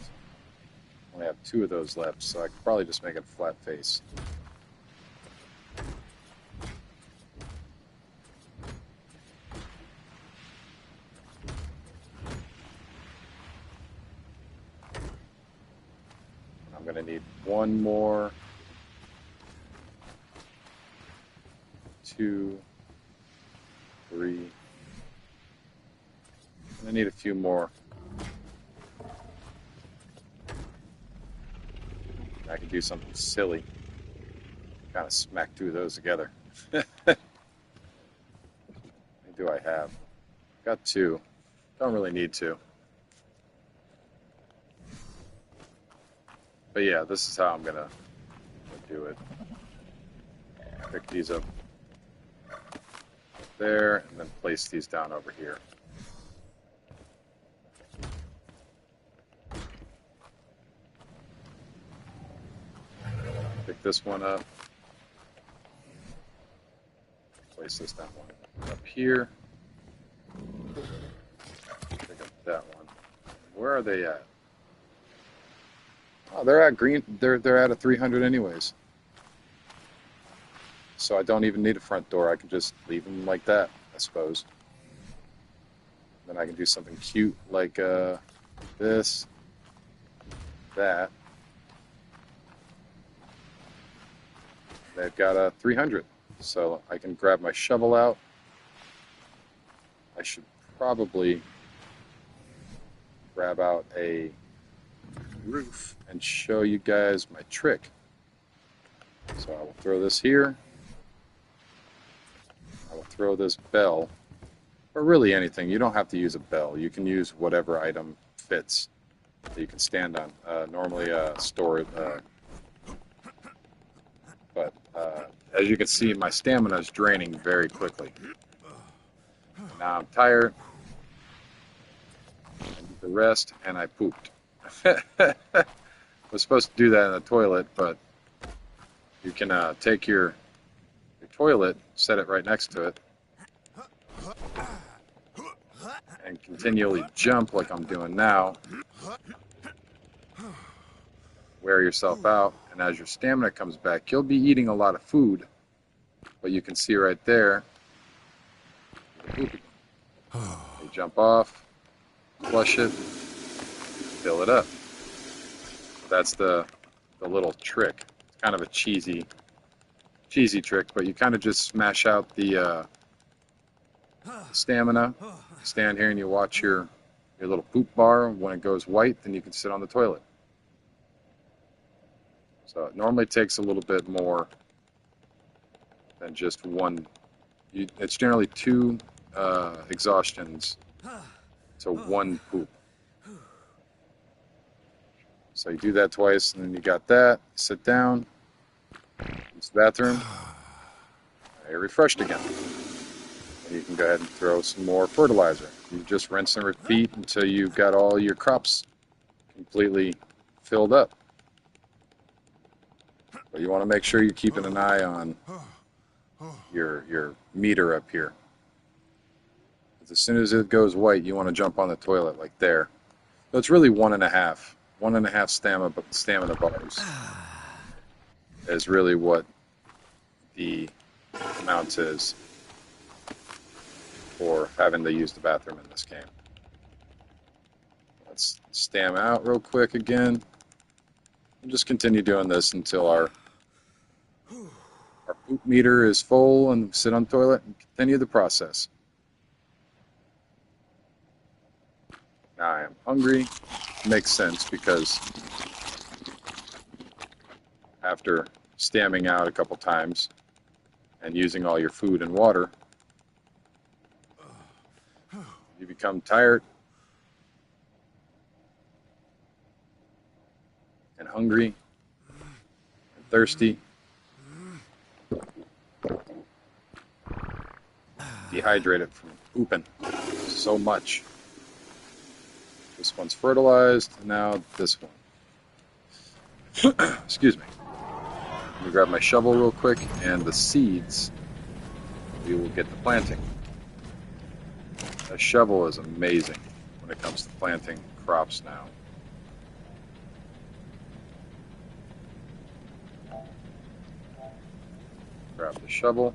I only have 2 of those left, so I could probably just make it a flat face. I'm going to need 1 more, 2, 3. I need a few more. I can do something silly. Kind of smack 2 of those together. What do I have? Got 2. Don't really need to. But yeah, this is how I'm gonna do it. Pick these up there, and then place these down over here. Pick this one up. Place this down one up here. Pick up that one. Where are they at? Oh, they're at green. They're at a 300 anyways. So I don't even need a front door. I can just leave them like that, I suppose. Then I can do something cute like this, that. They've got a 300. So I can grab my shovel out. I should probably grab out a roof and show you guys my trick. So I will throw this here. I will throw this bell, or really anything. You don't have to use a bell. You can use whatever item fits that you can stand on. Normally store it, but as you can see, my stamina is draining very quickly. Now I'm tired. I need the rest, and I pooped. I was supposed to do that in the toilet, but you can take your toilet, set it right next to it, and continually jump like I'm doing now. Wear yourself out, and as your stamina comes back, you'll be eating a lot of food, but you can see right there, you jump off, flush it, fill it up. That's the little trick. It's kind of a cheesy trick, but you kind of just smash out the stamina. Stand here and you watch your little poop bar. When it goes white, then you can sit on the toilet. So it normally takes a little bit more than just one. It's generally 2 exhaustions to 1 poop. So you do that twice, and then you got that. Sit down. Use the bathroom. Now you're refreshed again. And you can go ahead and throw some more fertilizer. You just rinse and repeat until you've got all your crops completely filled up. But you want to make sure you're keeping an eye on your meter up here. Because as soon as it goes white, you want to jump on the toilet like there. So it's really 1.5. 1.5 stamina bars is really what the amount is for having to use the bathroom in this game. Let's stam out real quick again. We'll just continue doing this until our poop meter is full and sit on the toilet and continue the process. Now I am hungry. Makes sense because after stamming out a couple times and using all your food and water, you become tired and hungry and thirsty, dehydrated from pooping so much. This one's fertilized, and now this one. Excuse me. Let me grab my shovel real quick, and the seeds, we will get the planting. A shovel is amazing when it comes to planting crops now. Grab the shovel.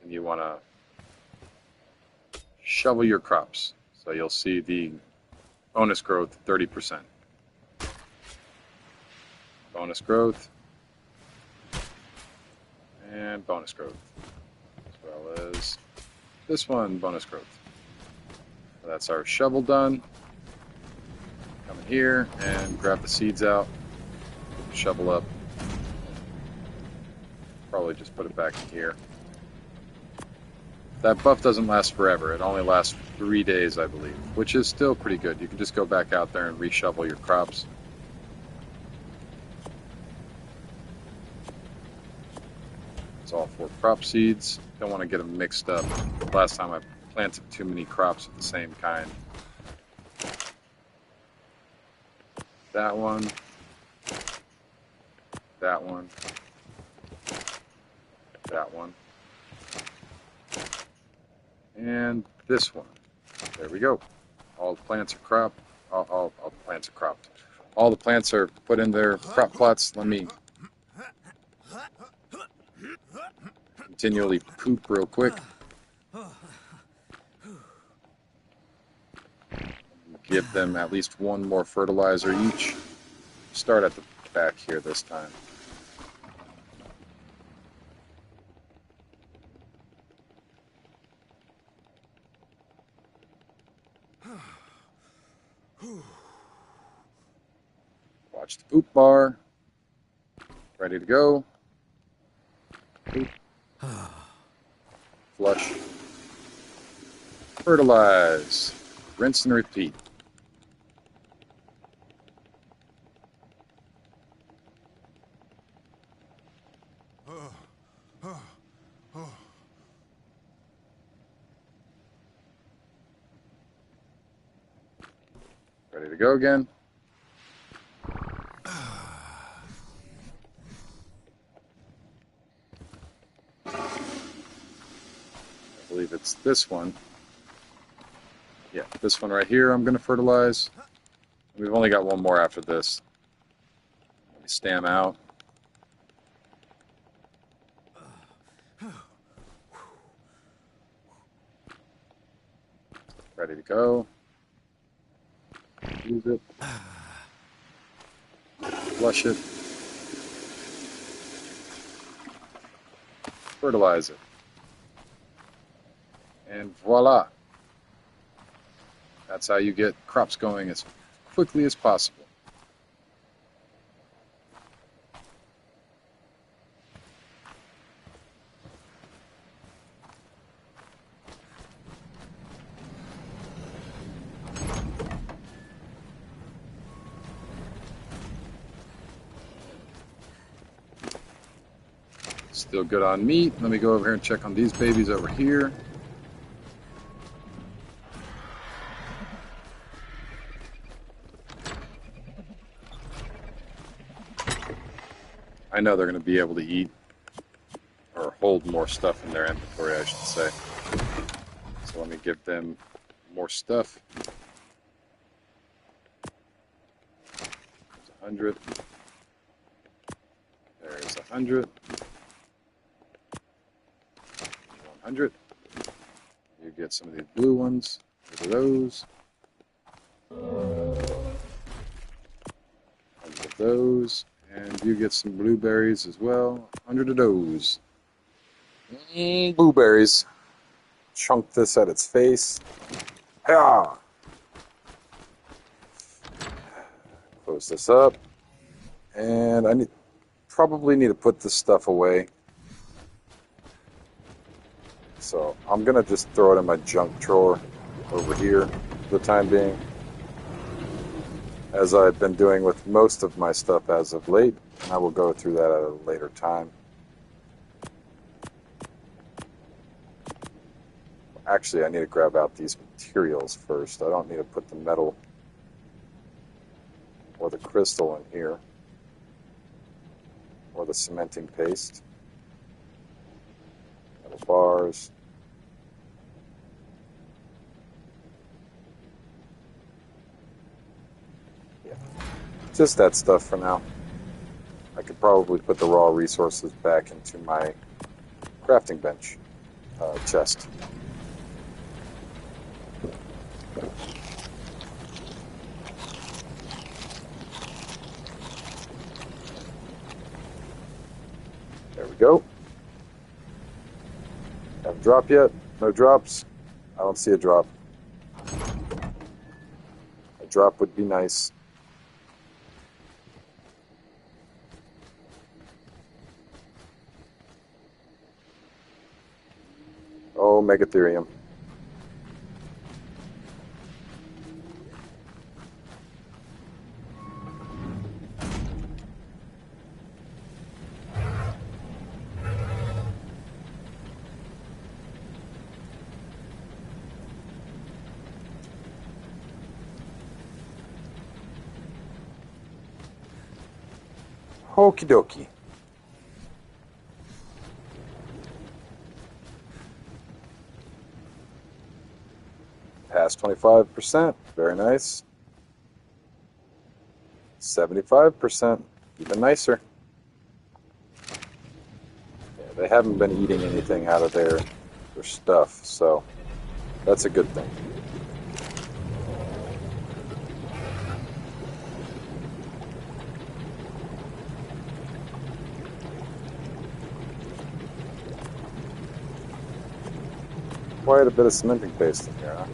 And you want to shovel your crops. So you'll see the bonus growth 30%. Bonus growth. And bonus growth. As well as this one, bonus growth. So that's our shovel done. Come in here and grab the seeds out. Shovel up. Probably just put it back in here. That buff doesn't last forever. It only lasts 3 days, I believe, which is still pretty good. You can just go back out there and reshovel your crops. It's all 4 crop seeds. Don't want to get them mixed up. Last time I planted too many crops of the same kind. That one. That one. That one. And this one. There we go. All the plants are cropped. All the plants are cropped. All the plants are put in their crop plots. Let me continually poop real quick. Give them at least one more fertilizer each. Start at the back here this time. Watch the poop bar. Ready to go. Poop. Flush. Fertilize. Rinse and repeat. Ready to go again. I believe it's this one. Yeah, this one right here I'm going to fertilize. We've only got one more after this. Let me stam out. Ready to go. Use it. Flush it. Fertilize it. And voila. That's how you get crops going as quickly as possible. Still good on meat. Let me go over here and check on these babies over here. I know they're going to be able to eat or hold more stuff in their inventory, I should say. So let me give them more stuff. There's 100. There's 100. 100. You get some of these blue ones. Look at those. 100 of those. And you get some blueberries as well. 100 of those. Blueberries. Chunk this at its face. Ah! Close this up. And I probably need to put this stuff away. So I'm going to just throw it in my junk drawer over here for the time being. as I've been doing with most of my stuff as of late, and I will go through that at a later time. Actually, I need to grab out these materials first. I don't need to put the metal or the crystal in here, or the cementing paste. Metal bars. Yeah, just that stuff for now. I could probably put the raw resources back into my crafting bench chest. There we go. Have a drop yet? No drops? I don't see a drop. A drop would be nice. Oh, Megatherium. Okie dokie. Past 25%. Very nice. 75%. Even nicer. Yeah, they haven't been eating anything out of their stuff, so that's a good thing. Quite a bit of cementing paste in here, huh?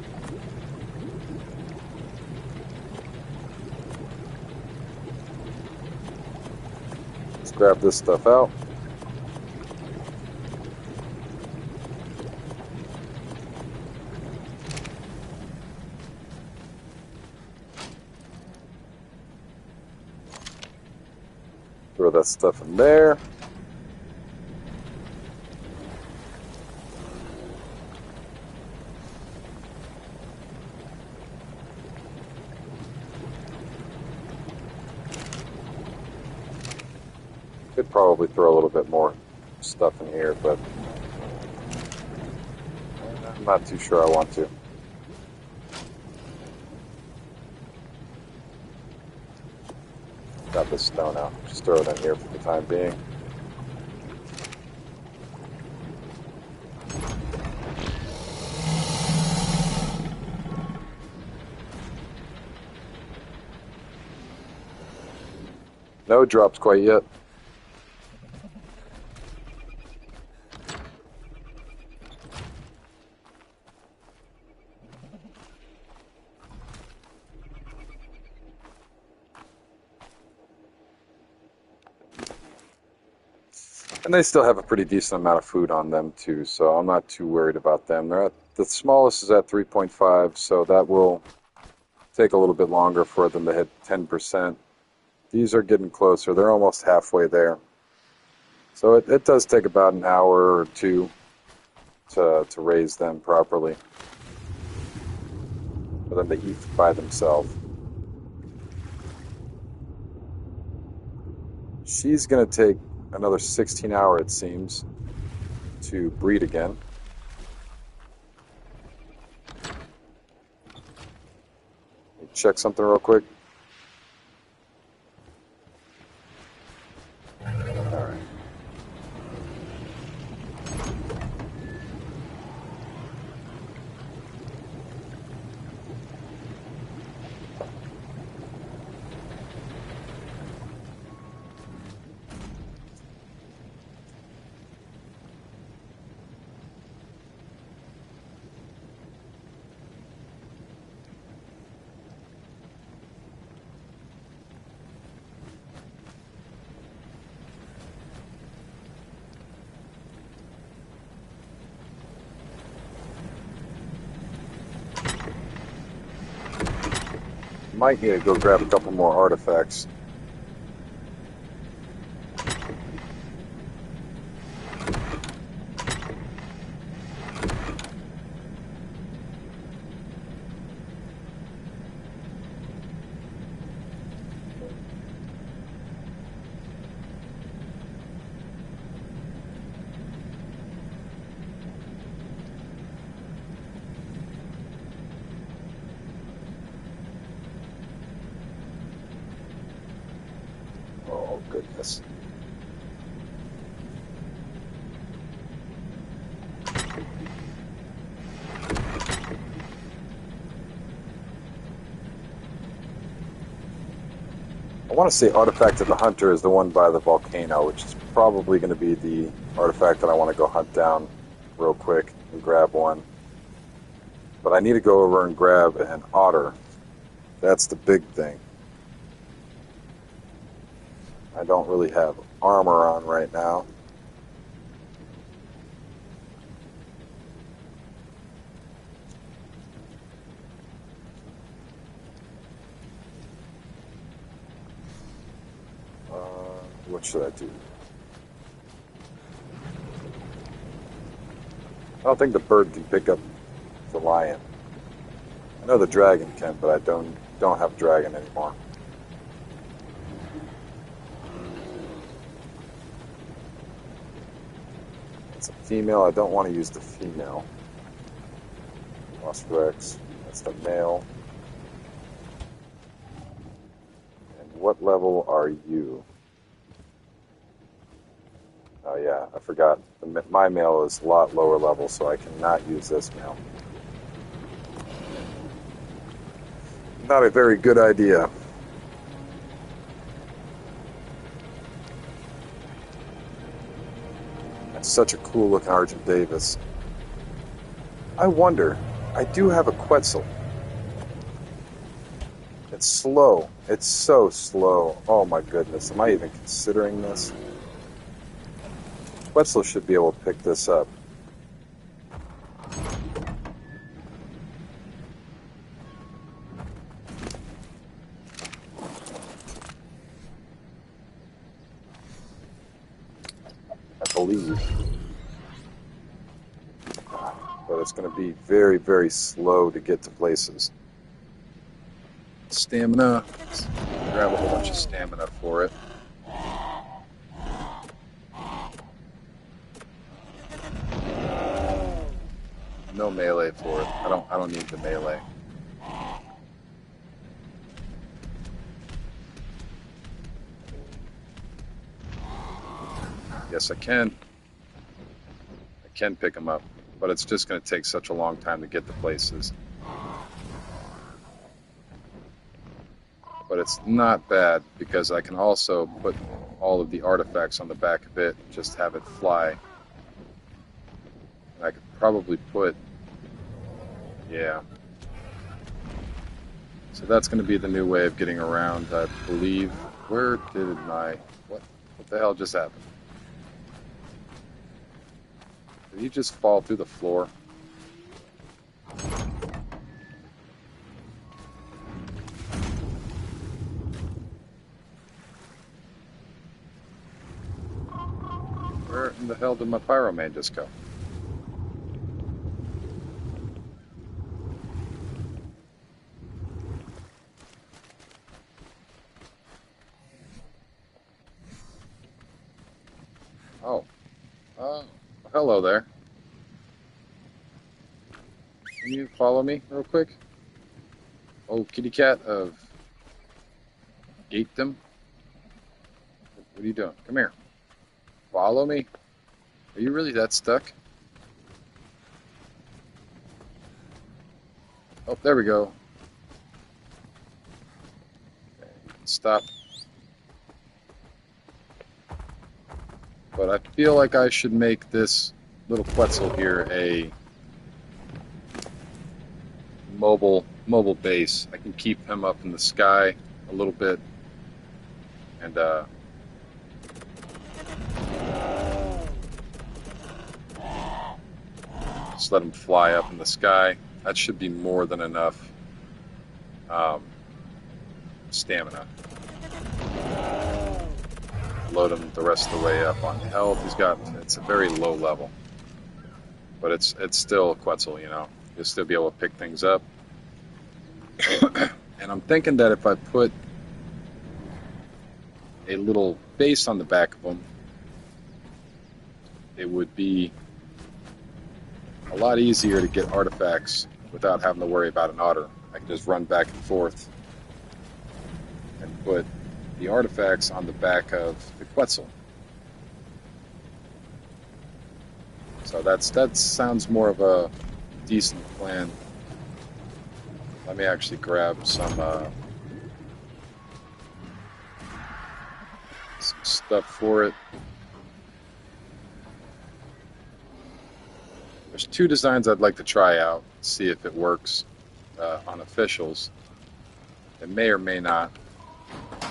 Let's grab this stuff out. Throw that stuff in there. Could probably throw a little bit more stuff in here, but I'm not too sure I want to. Got this stone out. Just throw it in here for the time being. No drops quite yet. And they still have a pretty decent amount of food on them too, so I'm not too worried about them. The smallest is at 3.5, so that will take a little bit longer for them to hit 10%. These are getting closer. They're almost halfway there. So it does take about an hour or two to raise them properly, for them to eat by themselves. She's going to take another 16 hours, it seems, to breed again. Check something real quick. All right. Might need to go grab a couple more artifacts. Oh, goodness. I want to say Artifact of the Hunter is the one by the volcano, which is probably going to be the artifact that I want to go hunt down real quick and grab one. But I need to go over and grab an otter. That's the big thing. I don't really have armor on right now. What should I do? I don't think the bird can pick up the lion. I know the dragon can, but I don't have dragon anymore. It's a female. I don't want to use the female. Lost Rex. That's the male. And what level are you? Oh yeah, I forgot. My male is a lot lower level, so I cannot use this male. Not a very good idea. That's such a cool looking Argent Davis. I wonder, I do have a Quetzal. It's slow. It's so slow. Oh my goodness, am I even considering this? Quetzal should be able to pick this up. I believe. But it's going to be very, very slow to get to places. Stamina. Let's grab a whole bunch of stamina for it. No melee for it. I don't need the melee. Yes, I can. I can pick them up, but it's just going to take such a long time to get to places. But it's not bad because I can also put all of the artifacts on the back of it, just have it fly. And I could probably put, yeah. So that's going to be the new way of getting around, I believe. Where did what the hell just happened? Did he just fall through the floor? Where in the hell did my Pyroman just go? Oh, hello there. Can you follow me real quick? Oh, kitty cat of Gatetum. What are you doing? Come here. Follow me. Are you really that stuck? Oh, there we go. Okay, stop. But I feel like I should make this little Quetzal here a mobile base. I can keep him up in the sky a little bit and just let him fly up in the sky. That should be more than enough. stamina. Load him the rest of the way up on health. It's a very low level, but it's still Quetzal, you know. You'll still be able to pick things up. And I'm thinking that if I put a little base on the back of them, it would be a lot easier to get artifacts without having to worry about an otter. I can just run back and forth and put the artifacts on the back of the Quetzal. So that sounds more of a decent plan. Let me actually grab some stuff for it. There's two designs I'd like to try out, see if it works on officials. It may or may not,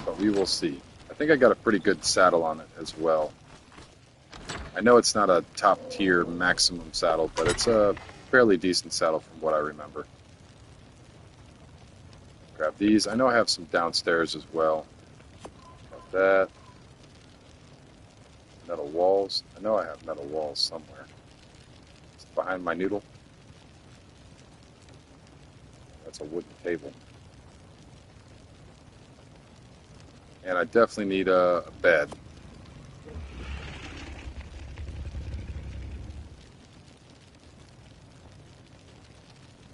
but we will see. I think I got a pretty good saddle on it as well. I know it's not a top tier maximum saddle, but it's a fairly decent saddle from what I remember. Grab these. I know I have some downstairs as well. Got that. Metal walls. I know I have metal walls somewhere. It's behind my noodle. That's a wooden table. And I definitely need a bed.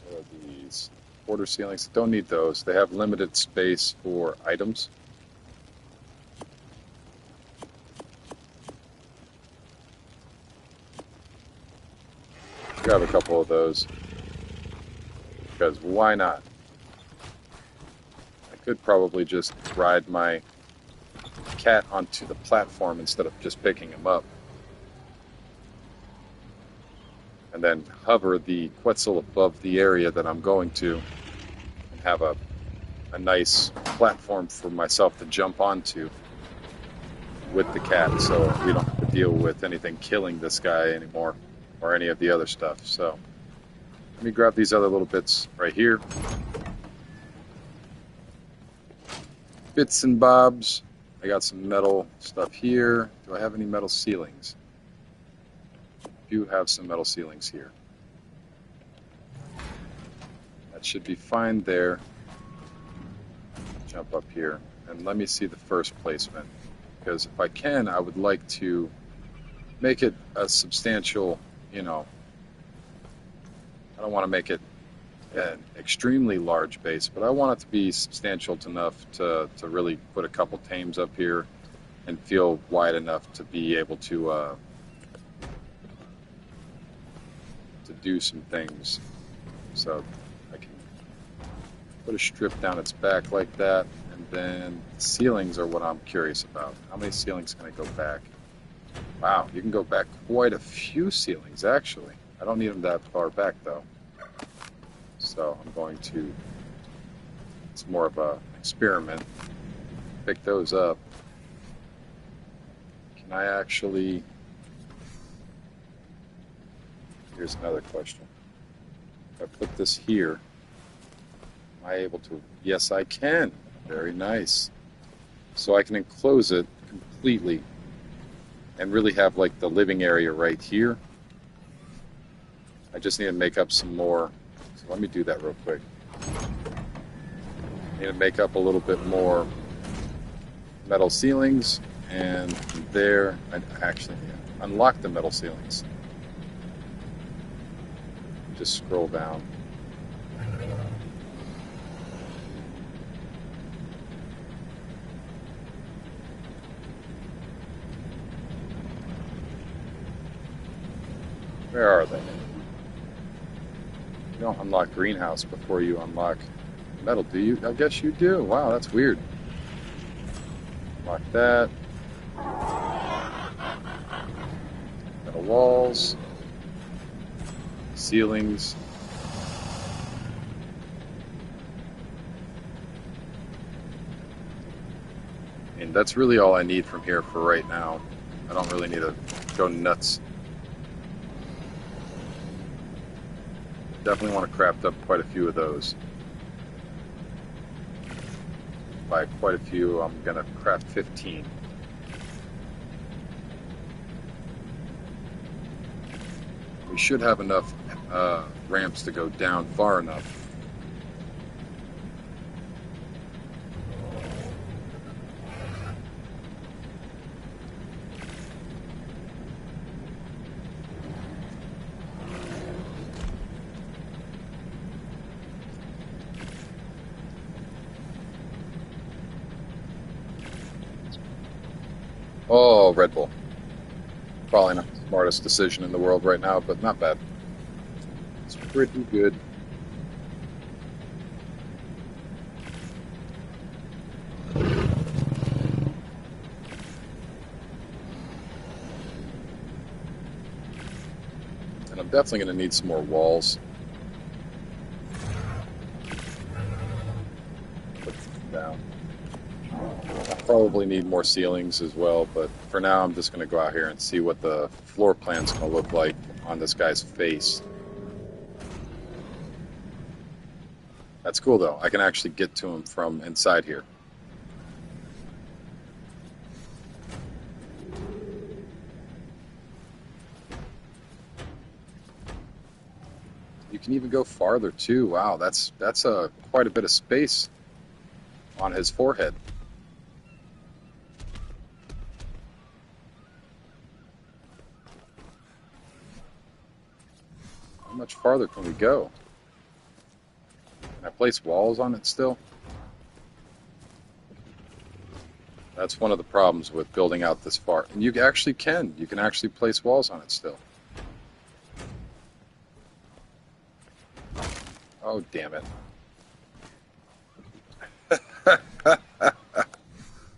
What are these? Quarter ceilings. Don't need those. They have limited space for items. Grab a couple of those. Because why not? I could probably just ride my cat onto the platform instead of just picking him up. And then hover the Quetzal above the area that I'm going to and have a nice platform for myself to jump onto with the cat, so we don't have to deal with anything killing this guy anymore or any of the other stuff. So let me grab these other little bits right here. Bits and bobs. I got some metal stuff here. Do I have any metal ceilings? Do have some metal ceilings here. That should be fine there. Jump up here and let me see the first placement, because if I can, I would like to make it a substantial, you know, I don't want to make it an extremely large base, but I want it to be substantial enough to really put a couple tames up here and feel wide enough to be able to do some things. So I can put a strip down its back like that, and then ceilings are what I'm curious about. How many ceilings can I go back? Wow, you can go back quite a few ceilings actually. I don't need them that far back though. So I'm going to, it's more of an experiment, pick those up. Can I actually, here's another question. If I put this here, am I able to? Yes, I can. Very nice. So I can enclose it completely and really have like the living area right here. I just need to make up some more. So let me do that real quick. Need to make up a little bit more metal ceilings, and there, I actually unlock the metal ceilings. Just scroll down. Where are they? You don't unlock greenhouse before you unlock metal, do you? I guess you do. Wow, that's weird. Lock that. Metal walls. Ceilings. And that's really all I need from here for right now. I don't really need to go nuts. Definitely want to craft up quite a few of those. by quite a few. I'm going to craft 15. We should have enough ramps to go down far enough. Oh, Red Bull. Probably not the smartest decision in the world right now, but not bad. It's pretty good. And I'm definitely going to need some more walls. Put them down. Probably need more ceilings as well, but for now I'm just going to go out here and see what the floor plan's going to look like on this guy's face. That's cool though. I can actually get to him from inside here. You can even go farther too. Wow, that's quite a bit of space on his forehead. How much farther can we go? Can I place walls on it still? That's one of the problems with building out this far. And you actually can. You can actually place walls on it still. Oh, damn it.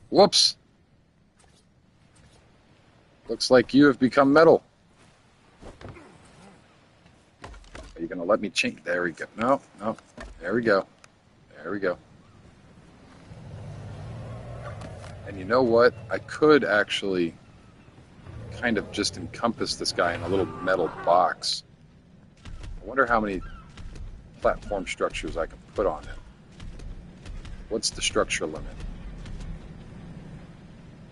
Whoops. Looks like you have become metal. Are you going to let me change? There we go. No, no. There we go. There we go. And you know what? I could actually kind of just encompass this guy in a little metal box. I wonder how many platform structures I can put on it. What's the structure limit?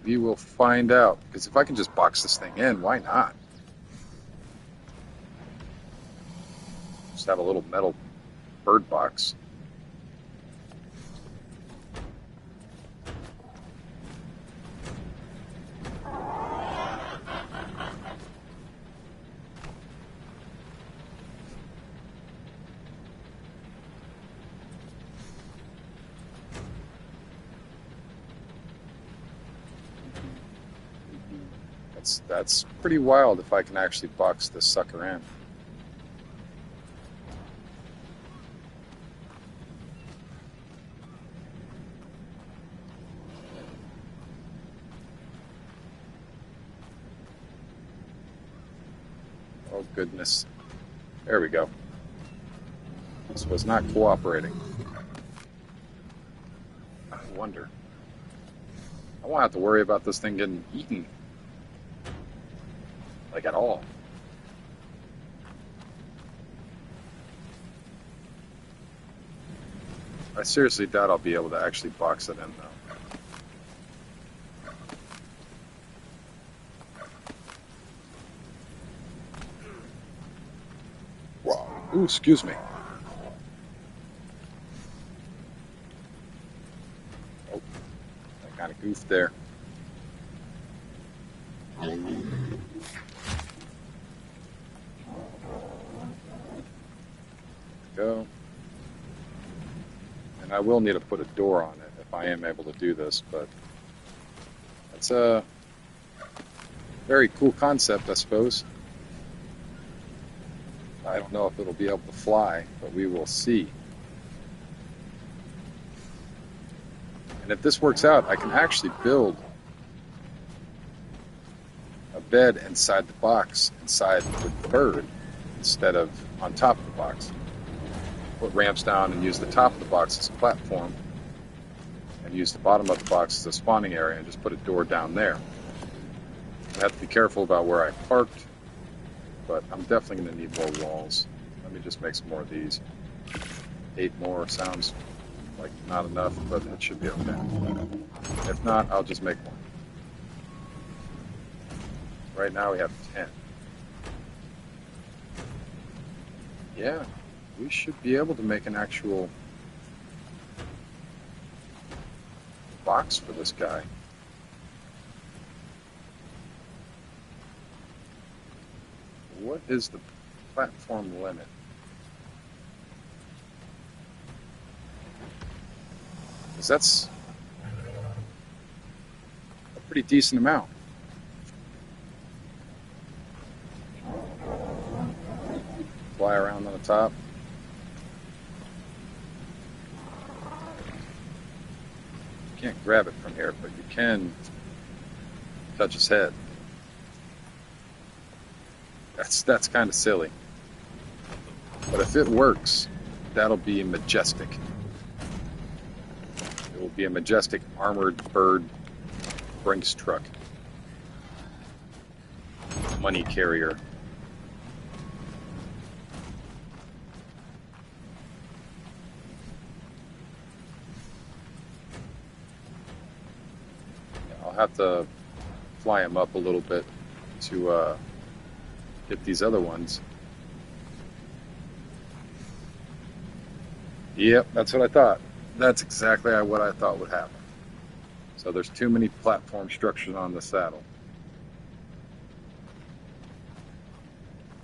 We will find out. Because if I can just box this thing in, why not? Just have a little metal bird box. That's pretty wild if I can actually box this sucker in. Oh goodness. There we go. This was not cooperating. I wonder. I won't have to worry about this thing getting eaten. Like at all. I seriously doubt I'll be able to actually box it in though. Wow. Ooh, excuse me. Oh, I kind of goofed there. Go. And I will need to put a door on it if I am able to do this, but it's a very cool concept, I suppose. I don't know if it'll be able to fly, but we will see. And if this works out, I can actually build a bed inside the box, inside the bird, instead of on top of the box. Put ramps down and use the top of the box as a platform, and use the bottom of the box as a spawning area, and just put a door down there. I have to be careful about where I parked, but I'm definitely going to need more walls. Let me just make some more of these. 8 more sounds like like not enough, but it should be okay. If not, I'll just make one. Right now we have 10. Yeah, we should be able to make an actual box for this guy. What is the platform limit? Because that's a pretty decent amount. Fly around on the top. You can't grab it from here, but you can touch his head. That's kind of silly. But if it works, that'll be majestic. It will be a majestic armored bird Brinks truck. Money carrier. I'll have to fly him up a little bit to get these other ones. Yep, that's what I thought. That's exactly what I thought would happen. So there's too many platform structures on the saddle.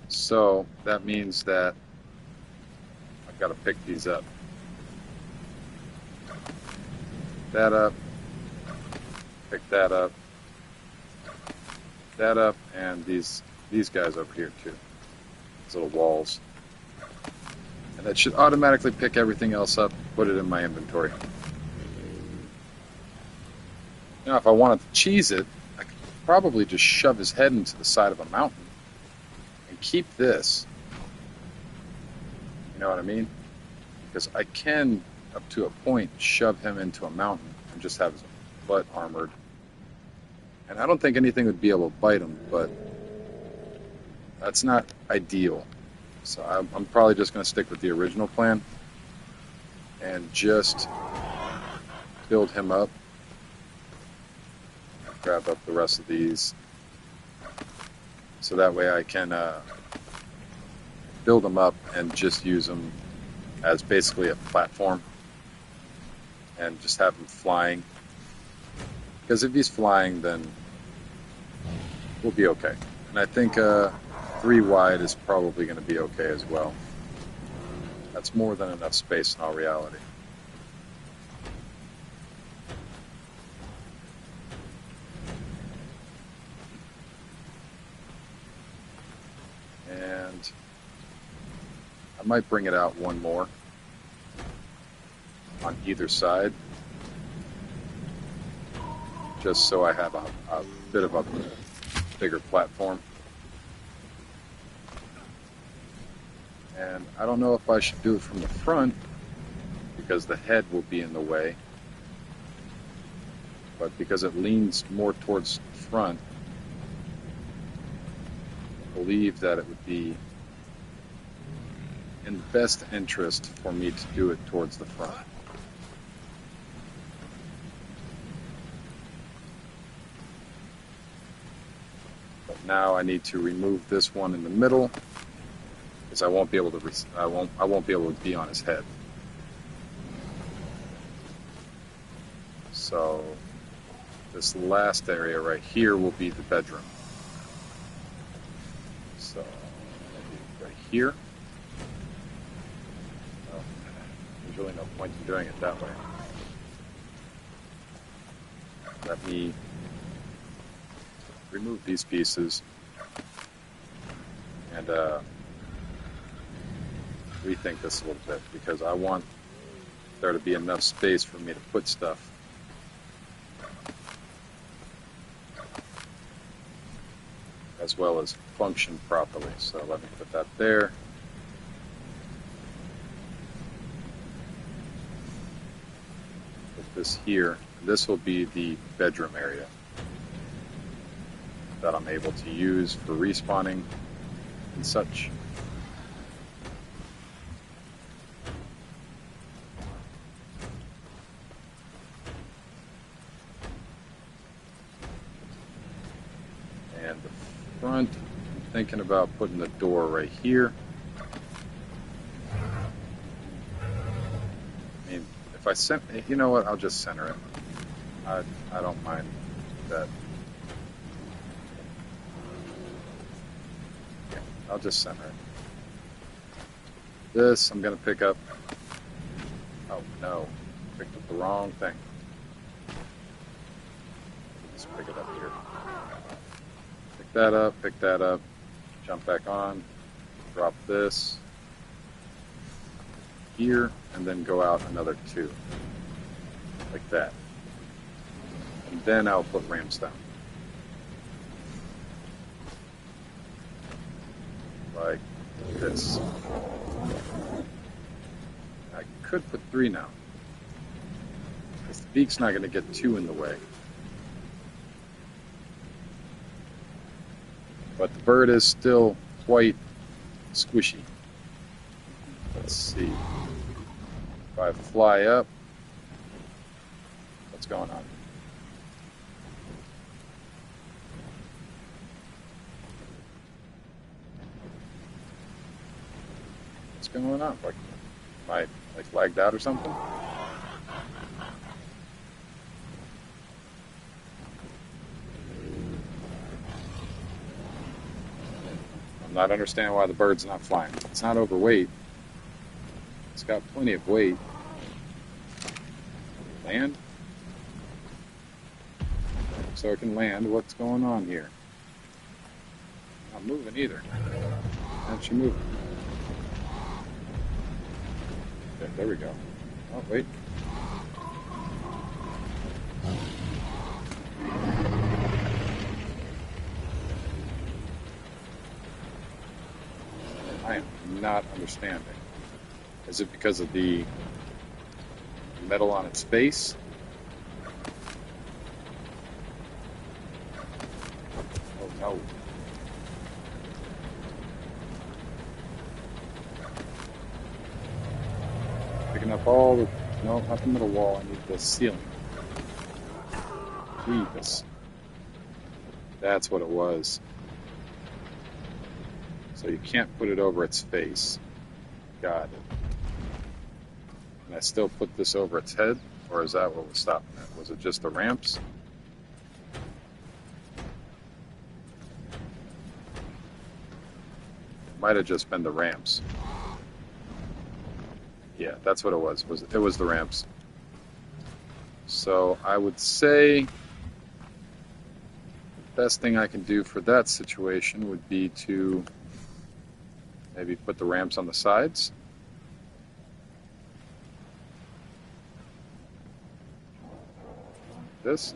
So that means that I've got to pick these up. That up. Pick that up. That up, and these guys over here too. These little walls. And that should automatically pick everything else up, put it in my inventory. Now, if I wanted to cheese it, I could probably just shove his head into the side of a mountain and keep this. You know what I mean? Because I can, up to a point, shove him into a mountain and just have his butt armored. And I don't think anything would be able to bite him, but that's not ideal. So I'm probably just going to stick with the original plan and just build him up. Grab up the rest of these so that way I can build them up and just use them as basically a platform and just have him flying. Because if he's flying, then we'll be okay. And I think 3 wide is probably going to be okay as well. That's more than enough space in all reality. And I might bring it out one more on either side, just so I have a bit of a bigger platform. And I don't know if I should do it from the front because the head will be in the way, but because it leans more towards the front, I believe that it would be in the best interest for me to do it towards the front. But now I need to remove this one in the middle, because I won't be able to I won't be able to be on his head. So this last area right here will be the bedroom. So maybe right here. There's really no point in doing it that way. Let me remove these pieces and rethink this a little bit, because I want there to be enough space for me to put stuff. As well as function properly. So let me put that there. Put this here. This will be the bedroom area that I'm able to use for respawning and such. front. I'm thinking about putting the door right here. I mean, if I you know what? I'll just center it. I don't mind that. Yeah, I'll just center it. This I'm gonna pick up. Oh no, picked up the wrong thing. Let's pick it up here. Pick that up, jump back on, drop this here, and then go out another 2. Like that. And then I'll put ramps down. Like this. I could put 3 now. Because the beak's not going to get 2 in the way. But the bird is still quite squishy. Let's see. If I fly up, what's going on? What's going on? Like, am I lagged out or something? I'm not understanding why the bird's not flying. It's not overweight. It's got plenty of weight. Land? So it can land. What's going on here? Not moving either. Not you moving. Okay, there we go. Oh, wait. I am not understanding. Is it because of the metal on its face? Oh no. Picking up all the... No, not the middle wall. I need the ceiling. Jesus. That's what it was. So you can't put it over its face. Got it. And I still put this over its head? Or is that what was stopping it? Was it just the ramps? It might have just been the ramps. Yeah, that's what it was. It was the ramps. So I would say the best thing I can do for that situation would be to maybe put the ramps on the sides. This.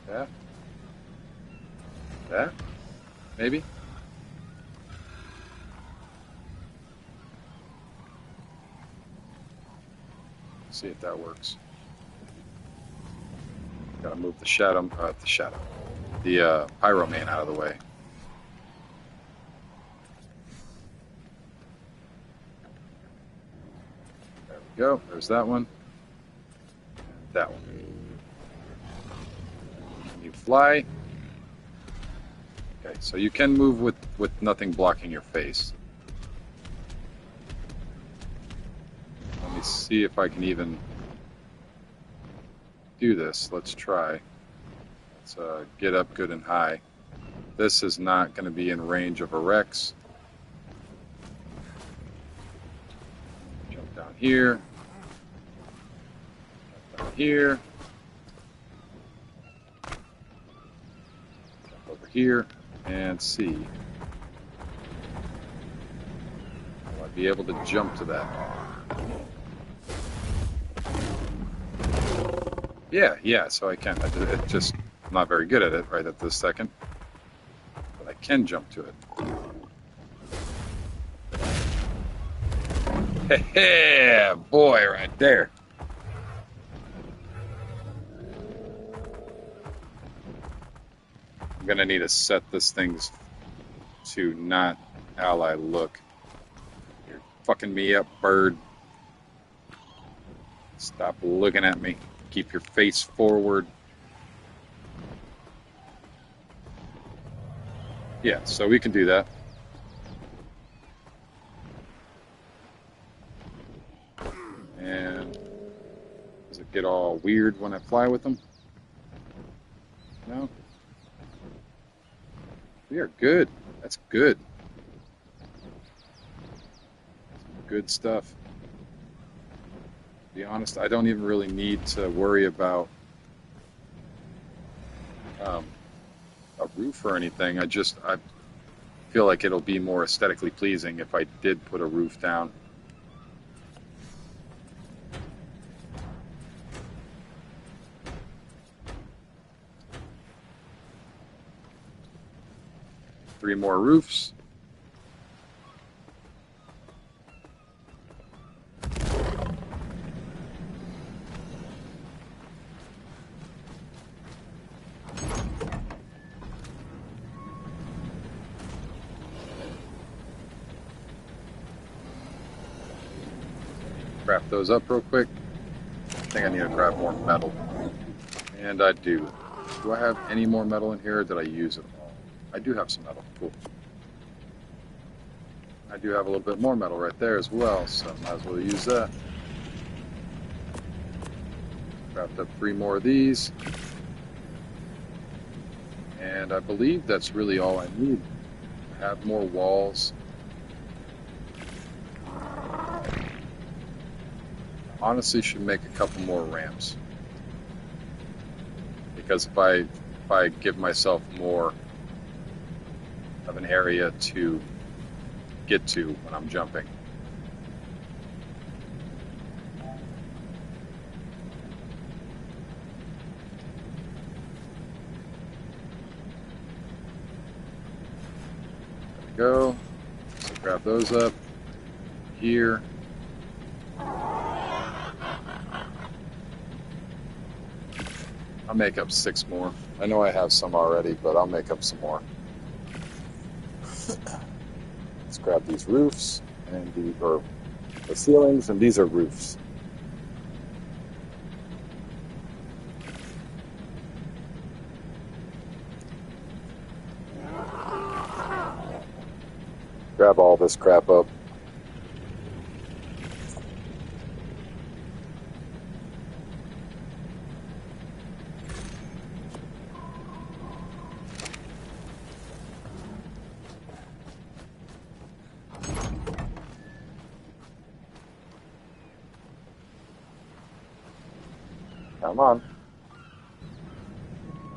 That. That. Maybe. See if that works. Gotta move the the pyro man out of the way. There we go. There's that one. And that one. Can you fly? Okay, so you can move with nothing blocking your face. Let me see if I can even do this. Let's try. Let's get up good and high. This is not going to be in range of a Rex. Jump down here. Jump down here. Jump over here and see. Will I be able to jump to that? Yeah, so I can. It just, I'm not very good at it right at this second. But I can jump to it. Hey, boy, right there. I'm going to need to set this thing to not ally look. You're fucking me up, bird. Stop looking at me. Keep your face forward. Yeah, so we can do that. And does it get all weird when I fly with them? No? We are good. That's good. Good stuff. To be honest, I don't even really need to worry about um, a roof or anything. I feel like it'll be more aesthetically pleasing if I did put a roof down. Three more roofs. Wrap those up real quick. I think I need to grab more metal. And I do. Do I have any more metal in here, or did I use it all? I do have some metal. Cool. I do have a little bit more metal right there as well, so might as well use that. Wrapped up three more of these. And I believe that's really all I need. I have more walls. Honestly, should make a couple more ramps. Because if I give myself more of an area to get to when I'm jumping. There we go. So grab those up here. I'll make up 6 more. I know I have some already, but I'll make up some more. Let's grab these roofs and the ceilings, and these are roofs. Grab all this crap up. Come on.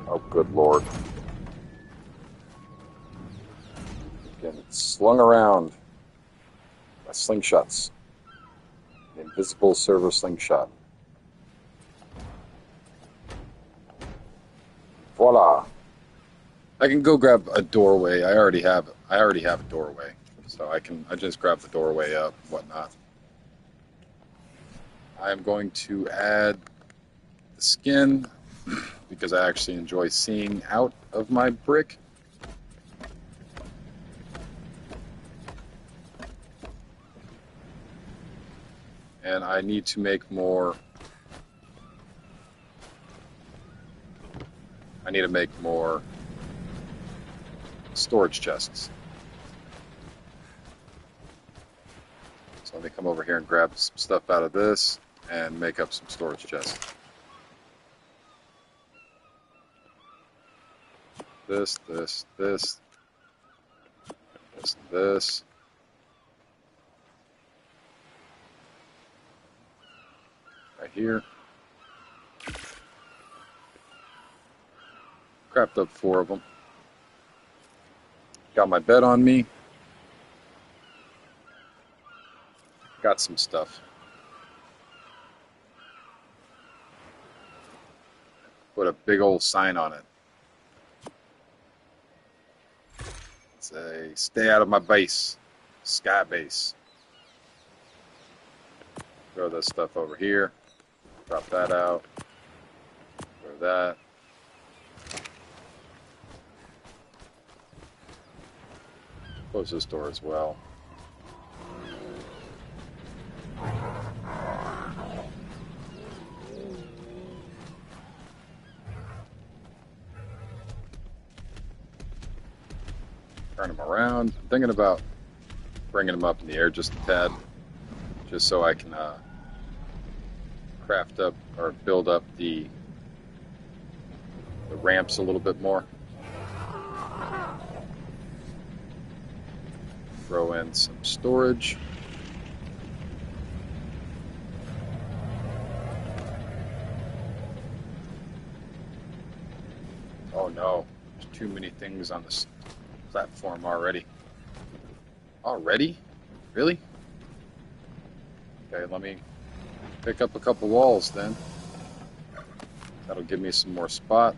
Oh, good Lord. Getting slung around by slingshots. The invisible server slingshot. Voila. I can go grab a doorway. I already have a doorway. So I just grab the doorway up, whatnot. I am going to add the skin because I actually enjoy seeing out of my brick. And I need to make more. I need to make more storage chests. So let me come over here and grab some stuff out of this and make up some storage chests. This. Right here. Crapped up 4 of them. Got my bed on me. Got some stuff. Put a big old sign on it. Say, stay out of my base. Sky base. Throw this stuff over here. Drop that out. Throw that. Close this door as well. turn them around. I'm thinking about bringing them up in the air just a tad, just so I can craft up or build up the ramps a little bit more. Throw in some storage. Oh no, there's too many things on this platform already. Already? Really? Okay, let me pick up a couple walls then. That'll give me some more spot.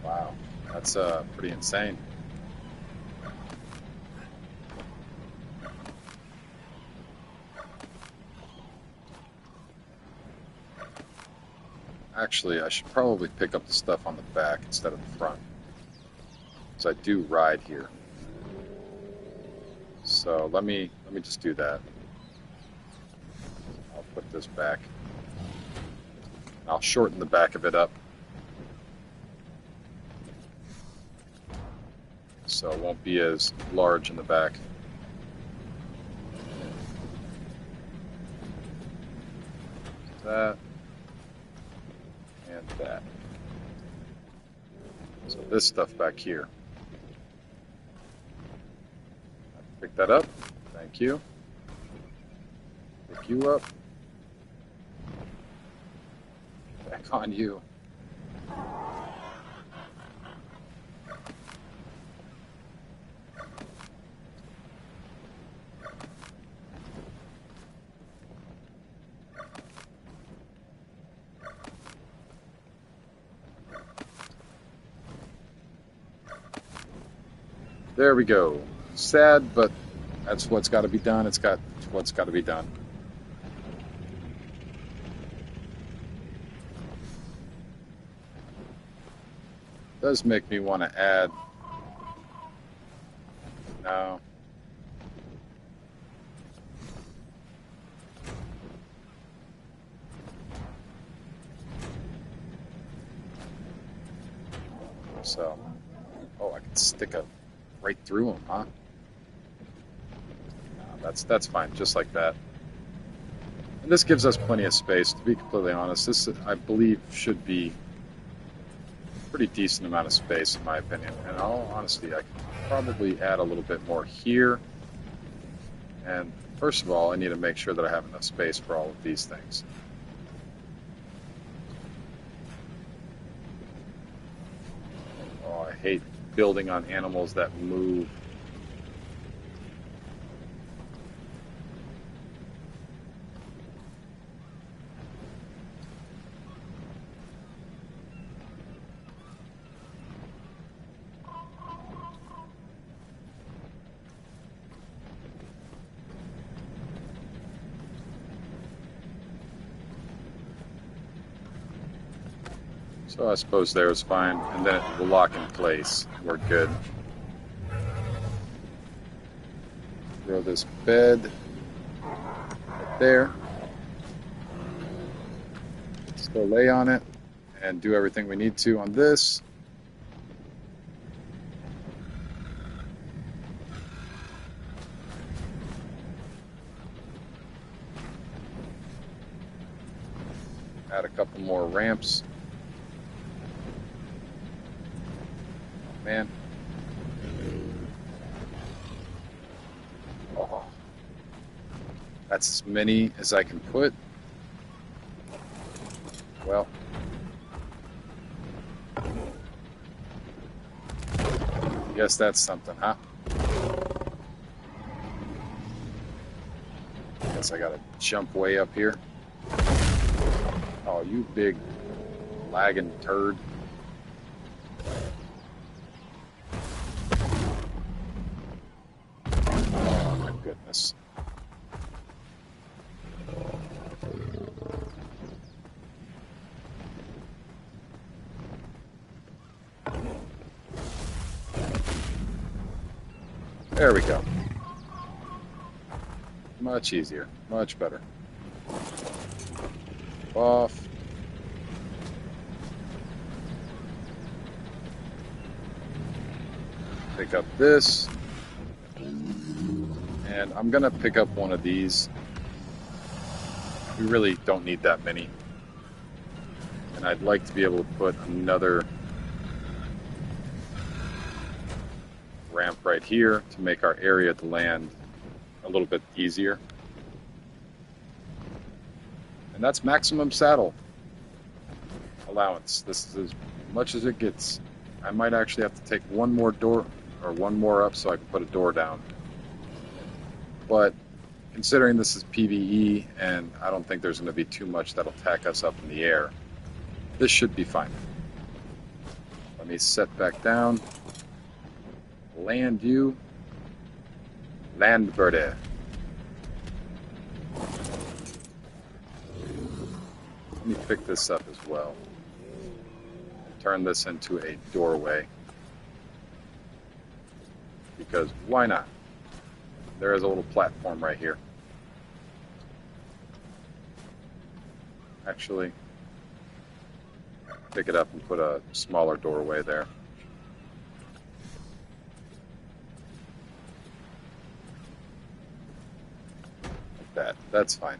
Wow, that's pretty insane. Actually, I should probably pick up the stuff on the back instead of the front, because I do ride here. So let me just do that. I'll put this back. I'll shorten the back of it up, so it won't be as large in the back. That. And that. So this stuff back here. Pick that up. Thank you. Pick you up. Back on you. There we go. Sad, but that's what's got to be done. It's what's got to be done. Does make me want to add. No. So, oh, I can stick a right through them, huh? No, that's fine, just like that. And this gives us plenty of space. To be completely honest, this I believe should be a pretty decent amount of space, in my opinion. And in all honesty, I could probably add a little bit more here. And first of all, I need to make sure that I have enough space for all of these things. Oh, I hate building on animals that move. So I suppose there is fine, and then it will lock in place. We're good. Throw this bed right there. Let's go lay on it and do everything we need to on this. Add a couple more ramps. Man. Oh. That's as many as I can put. Well. I guess that's something, huh? Guess I gotta jump way up here. Oh, you big lagging turd. Goodness. There we go. Much easier, much better. Off. Pick up this. And I'm going to pick up one of these. We really don't need that many. And I'd like to be able to put another ramp right here to make our area to land a little bit easier. And that's maximum saddle allowance. This is as much as it gets. I might actually have to take one more door or one more up so I can put a door down. But considering this is PvE and I don't think there's going to be too much that'll tack us up in the air, this should be fine. Let me set back down. Land you. Land birdie. Let me pick this up as well. Turn this into a doorway. Because why not? There is a little platform right here. Actually, pick it up and put a smaller doorway there. Like that. That's fine.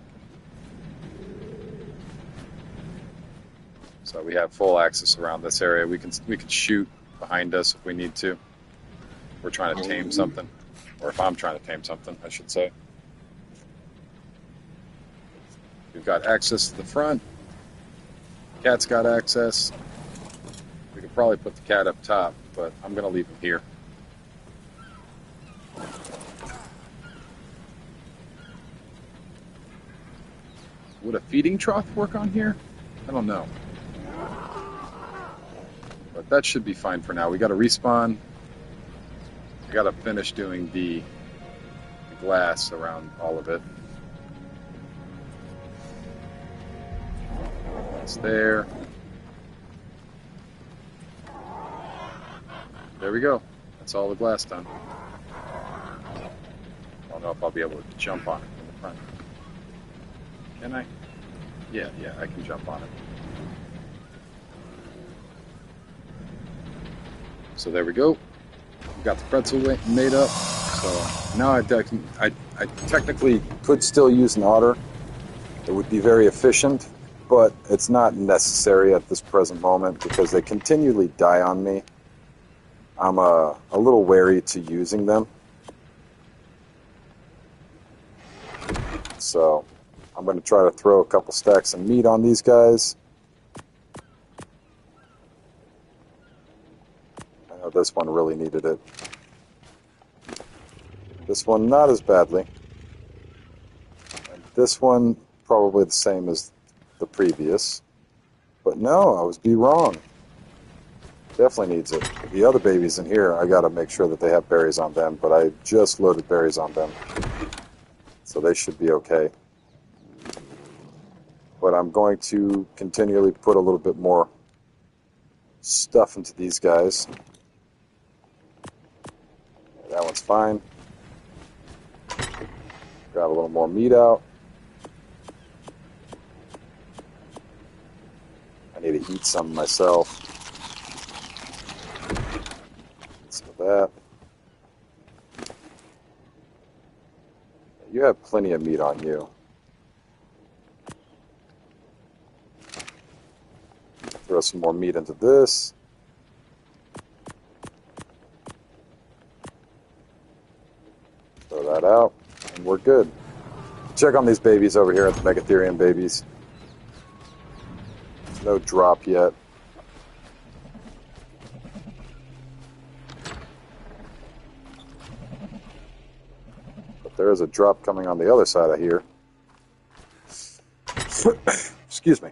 So we have full access around this area. We can shoot behind us if we need to. We're trying to tame something. Or if I'm trying to tame something, I should say. We've got access to the front. Cat's got access. We could probably put the cat up top, but I'm going to leave him here. Would a feeding trough work on here? I don't know. But that should be fine for now. We got to respawn. We got to finish doing the glass around all of it. That's there. There we go. That's all the glass done. I don't know if I'll be able to jump on it in the front. Can I? Yeah, I can jump on it. So there we go. We got the pretzel made up. So now I technically could still use an otter. It would be very efficient, but it's not necessary at this present moment because they continually die on me. I'm a little wary to using them. So I'm going to try to throw a couple stacks of meat on these guys. I know this one really needed it. This one not as badly. And this one probably the same as the previous. But no, I was wrong. Definitely needs it. The other babies in here, I got to make sure that they have berries on them, but I just loaded berries on them. So they should be okay. But I'm going to continually put a little bit more stuff into these guys. That one's fine. Grab a little more meat out. I need to eat some myself. Some of that. You have plenty of meat on you. Throw some more meat into this. Throw that out, and we're good. Check on these babies over here at the Megatherium babies. No drop yet. But there is a drop coming on the other side of here. Excuse me.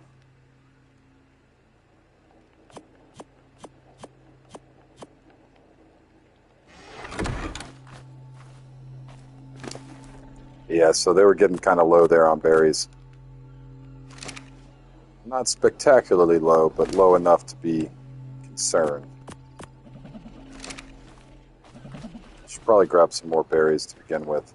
Yeah, so they were getting kind of low there on berries. Not spectacularly low, but low enough to be concerned. Should probably grab some more berries to begin with.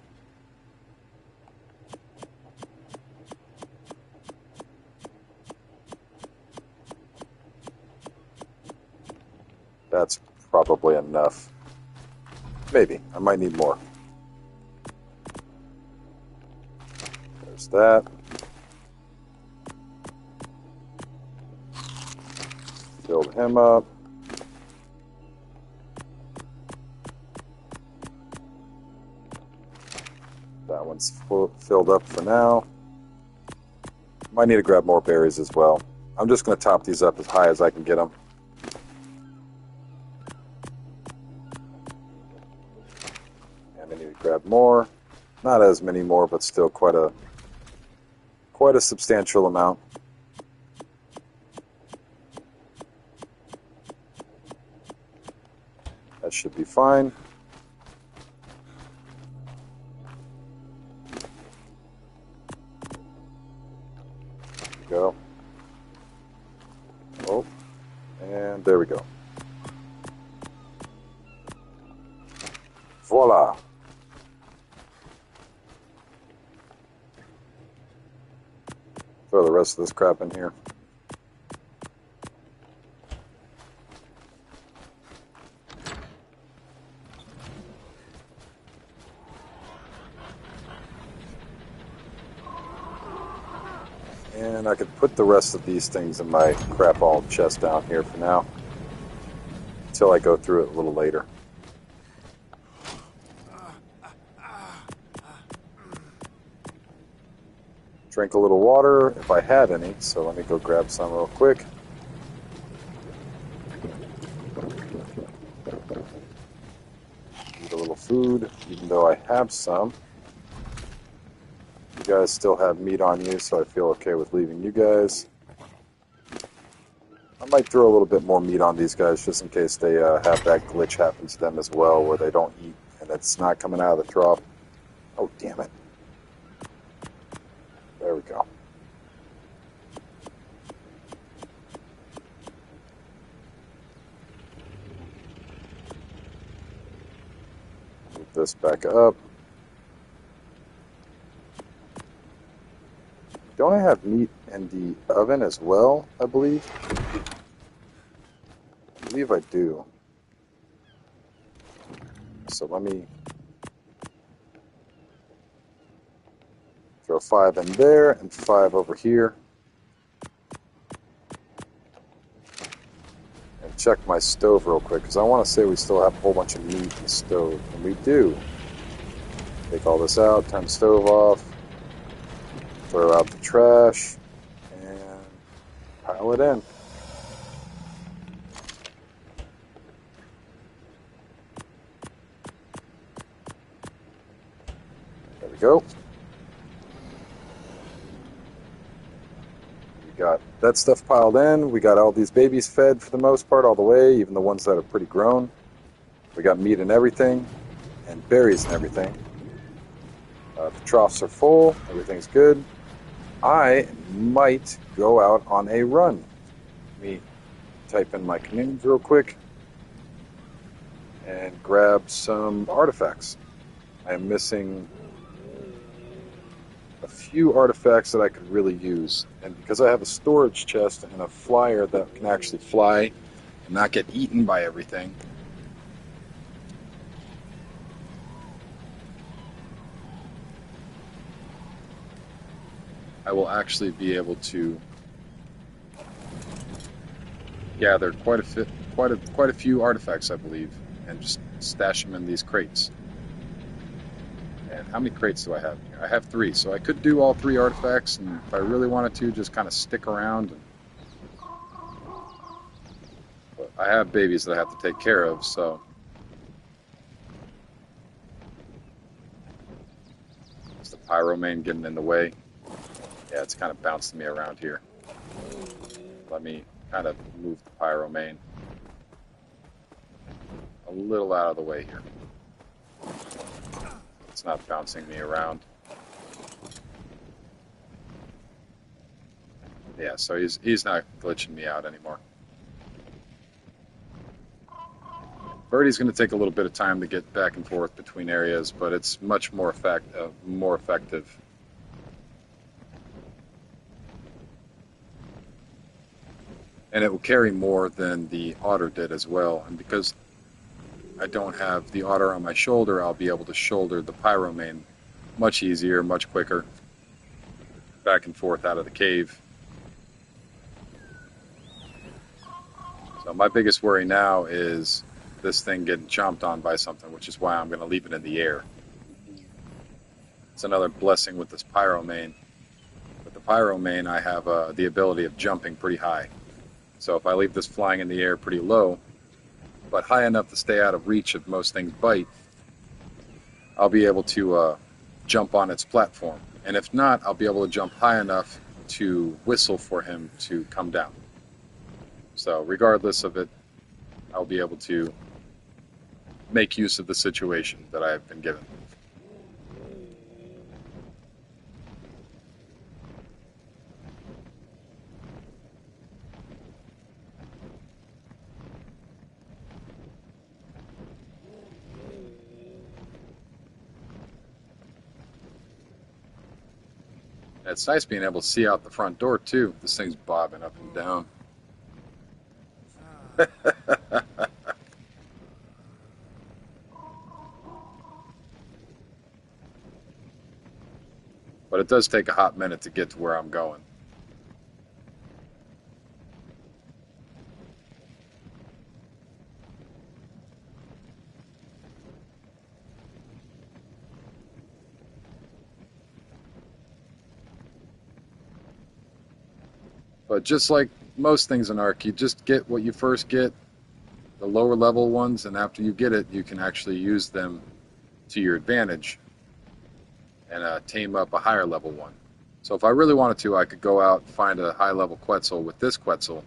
That's probably enough. Maybe. I might need more. There's that. Filled him up. That one's filled up for now. Might need to grab more berries as well. I'm just going to top these up as high as I can get them. And I need to grab more. Not as many more, but still quite a substantial amount. That should be fine. Go. Oh, and there we go. Voila. Throw the rest of this crap in here. And I could put the rest of these things in my crap all chest down here for now, until I go through it a little later. Drink a little water if I had any, so let me go grab some real quick. Eat a little food, even though I have some. You guys still have meat on you, so I feel okay with leaving you guys. I might throw a little bit more meat on these guys just in case they have that glitch happen to them as well, where they don't eat and it's not coming out of the trough. Oh, damn it. There we go. Move this back up. Don't I have meat in the oven as well, I believe? I believe I do. So let me throw 5 in there and 5 over here. And check my stove real quick, because I want to say we still have a whole bunch of meat in the stove. And we do. Take all this out, turn the stove off. Throw out the trash, and pile it in. There we go. We got that stuff piled in. We got all these babies fed for the most part all the way, even the ones that are pretty grown. We got meat and everything, and berries and everything. The troughs are full. Everything's good. I might go out on a run. Let me type in my commands real quick and grab some artifacts. I am missing a few artifacts that I could really use. And because I have a storage chest and a flyer that can actually fly and not get eaten by everything, I will actually be able to gather quite a few artifacts, I believe, and just stash them in these crates. And how many crates do I have here? I have 3, so I could do all 3 artifacts, and if I really wanted to, just kind of stick around. But I have babies that I have to take care of, so is the pyromane getting in the way? Yeah, it's kind of bouncing me around here. Let me kind of move the pyromane a little out of the way here. It's not bouncing me around. Yeah, so he's not glitching me out anymore. Birdie's going to take a little bit of time to get back and forth between areas, but it's much more effective. And it will carry more than the otter did as well. And because I don't have the otter on my shoulder, I'll be able to shoulder the pyromane much easier, much quicker, back and forth out of the cave. So my biggest worry now is this thing getting chomped on by something, which is why I'm going to leave it in the air. It's another blessing with this pyromane. With the pyromane, I have the ability of jumping pretty high. So if I leave this flying in the air pretty low, but high enough to stay out of reach of most things' bite, I'll be able to jump on its platform. And if not, I'll be able to jump high enough to whistle for him to come down. So regardless of it, I'll be able to make use of the situation that I have been given. It's nice being able to see out the front door too. This thing's bobbing up and down. But it does take a hot minute to get to where I'm going. But just like most things in Ark, you just get what you first get, the lower level ones, and after you get it, you can actually use them to your advantage and tame up a higher level one. So if I really wanted to, I could go out and find a high level Quetzal with this Quetzal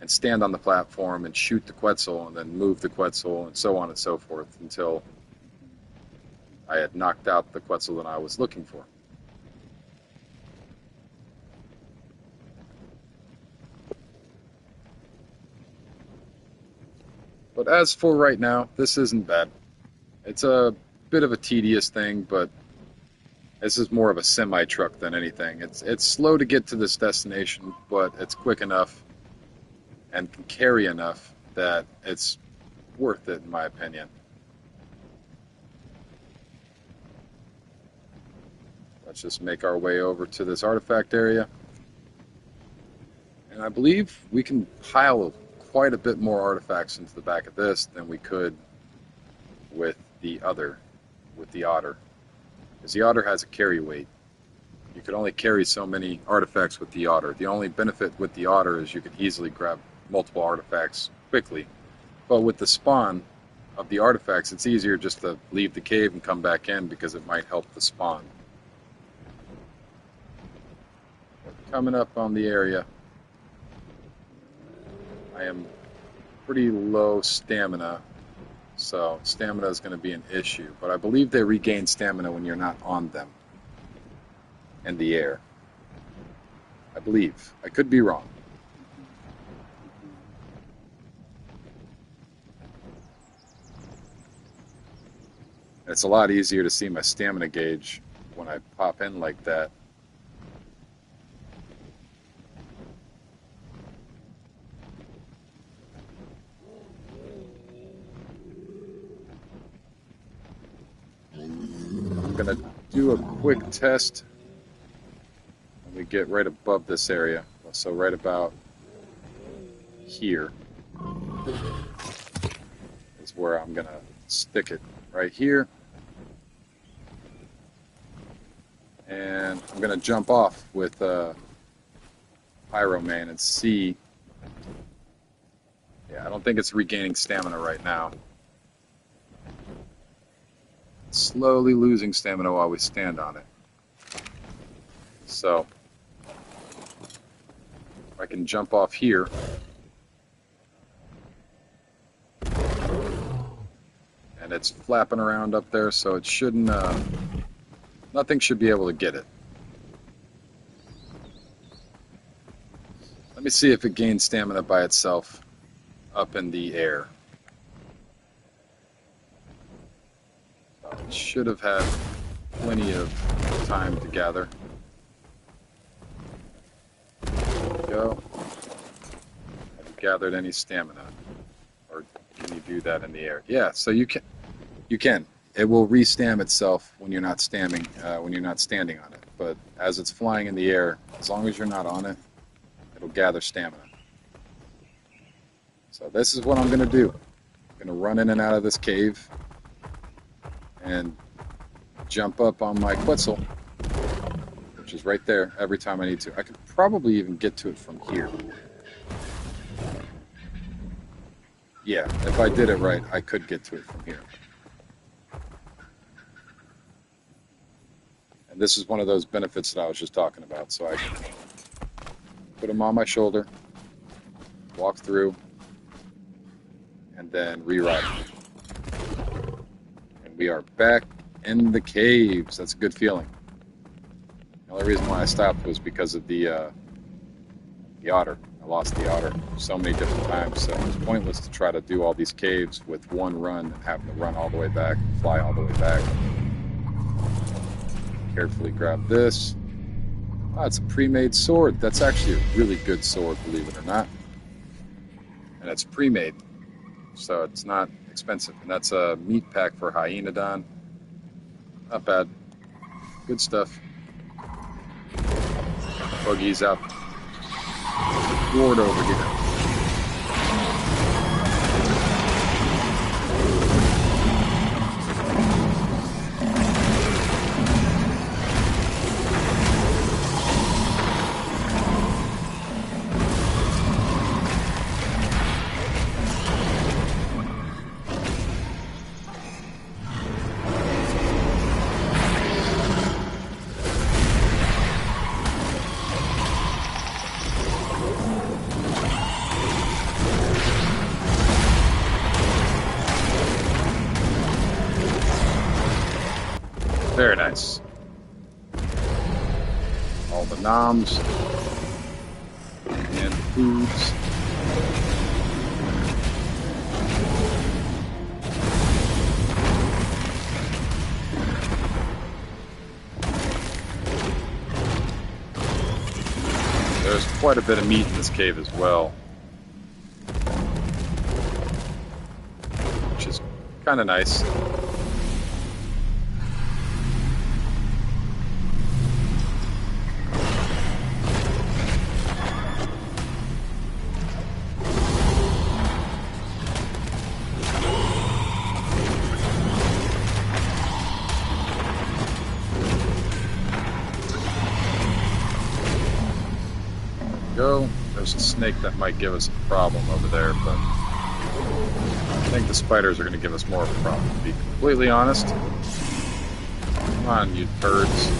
and stand on the platform and shoot the Quetzal and then move the Quetzal and so on and so forth until I had knocked out the Quetzal that I was looking for. But as for right now, this isn't bad. It's a bit of a tedious thing, but this is more of a semi-truck than anything. It's slow to get to this destination, but it's quick enough and can carry enough that it's worth it, in my opinion. Let's just make our way over to this artifact area. And I believe we can pile quite a bit more artifacts into the back of this than we could with the otter. Because the otter has a carry weight. You could only carry so many artifacts with the otter. The only benefit with the otter is you could easily grab multiple artifacts quickly. But with the spawn of the artifacts, it's easier just to leave the cave and come back in because it might help the spawn. Coming up on the area, I am pretty low stamina, so stamina is going to be an issue. But I believe they regain stamina when you're not on them in the air. I believe. I could be wrong. It's a lot easier to see my stamina gauge when I pop in like that. I'm going to do a quick test when we get right above this area. So right about here is where I'm going to stick it, right here. And I'm going to jump off with Pyromane and see. Yeah, I don't think it's regaining stamina right now. Slowly losing stamina while we stand on it. So I can jump off here. And it's flapping around up there, so it shouldn't, nothing should be able to get it. Let me see if it gains stamina by itself up in the air. It should have had plenty of time to gather. There we go. Have you gathered any stamina? Or can Can you do that in the air? Yeah, so you can. You can. It will re-stam itself when you're not standing on it. But as it's flying in the air, as long as you're not on it, it'll gather stamina. So this is what I'm going to do. I'm going to run in and out of this cave and jump up on my Quetzal, which is right there every time I need to. I could probably even get to it from here. Yeah, if I did it right, I could get to it from here. And this is one of those benefits that I was just talking about. So I can put them on my shoulder, walk through, and then re-ride. And we are back in the caves. That's a good feeling. The only reason why I stopped was because of the otter. I lost the otter so many different times, so it was pointless to try to do all these caves with one run and having to run all the way back, fly all the way back. Carefully grab this. Oh, it's a pre-made sword. That's actually a really good sword, believe it or not. And it's pre-made, so it's not expensive. And that's a meat pack for Hyenodon. Not bad. Good stuff. Buggy's out. Ward over here. Very nice. All the noms and foods. There's quite a bit of meat in this cave as well, which is kind of nice. Go. There's a snake that might give us a problem over there, but I think the spiders are going to give us more of a problem, to be completely honest. Come on, you birds.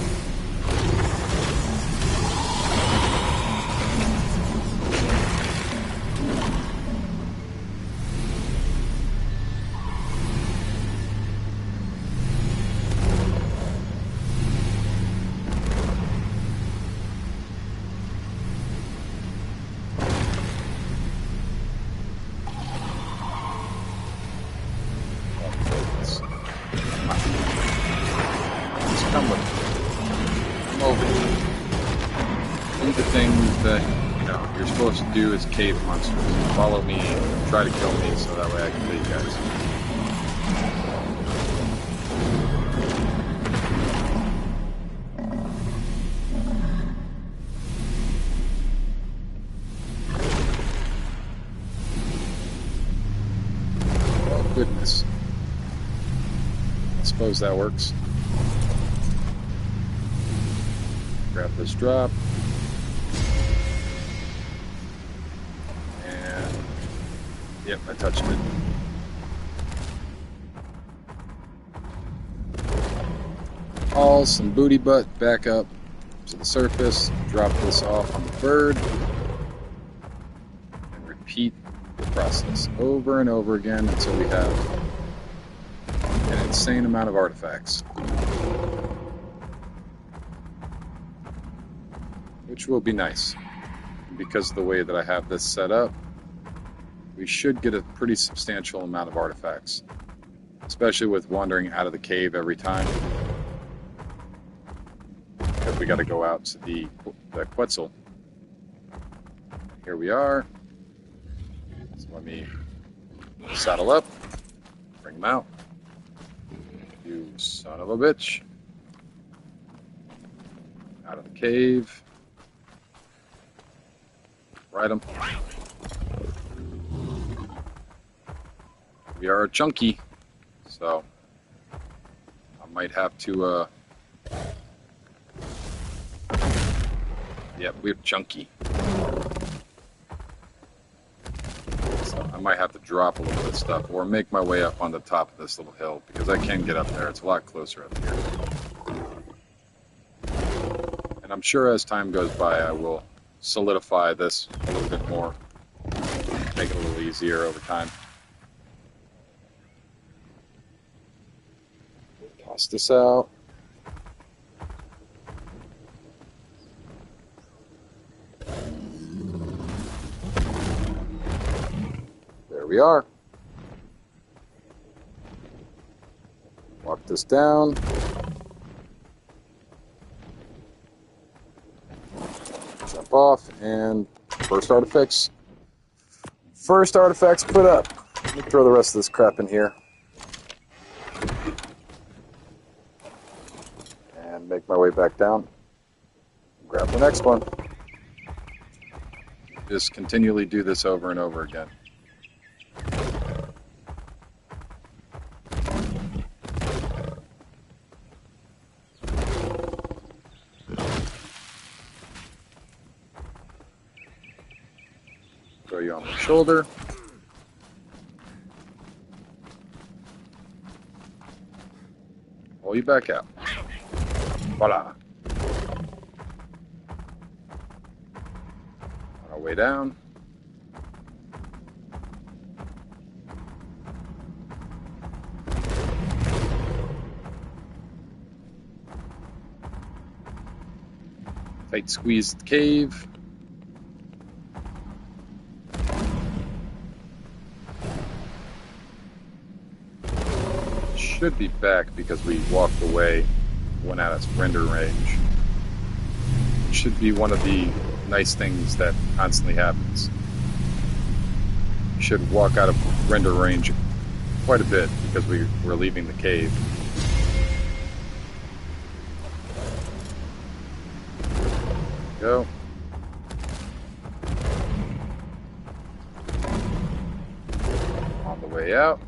Come with me. Come over here. Do the things that, you're supposed to do as cave monsters. Follow me, try to kill me so that way I can kill you guys. Oh, goodness. I suppose that works. Grab this drop. And, yep, I touched it. Haul some booty butt back up to the surface. Drop this off on the bird. And repeat the process over and over again until we have an insane amount of artifacts. Which will be nice. And because of the way that I have this set up, we should get a pretty substantial amount of artifacts. Especially with wandering out of the cave every time. Because we got to go out to the Quetzal. Here we are. So let me Saddle up. Bring him out. You son of a bitch. Out of the cave. Ride him. We are chunky, so I might have to, yep, we're chunky. So I might have to drop a little bit of stuff or make my way up on the top of this little hill because I can get up there. It's a lot closer up here. And I'm sure as time goes by, I will solidify this a little bit more, make it a little easier over time. Toss this out. There we are. Walk this down. Jump off, and first artifacts put up. Let me throw the rest of this crap in here. And make my way back down. Grab the next one. Just continually do this over and over again. Throw you on the shoulder. Pull you back out. Voila. On our way down. Tight squeezed cave. Should be back because we walked away when out of render range. It should be one of the nice things that constantly happens. You should walk out of render range quite a bit because we're leaving the cave. Go. On the way out.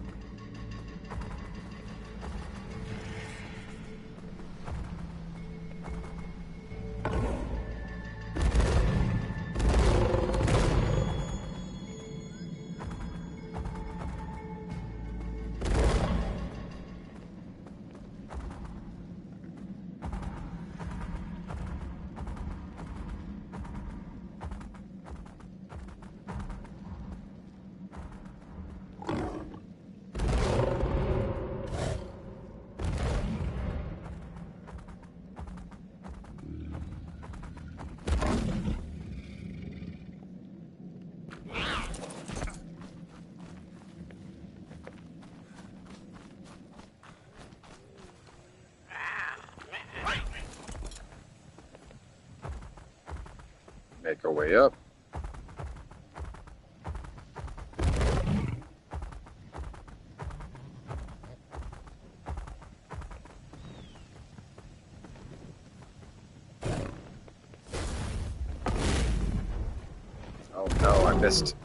Make our way up. Oh no, I missed.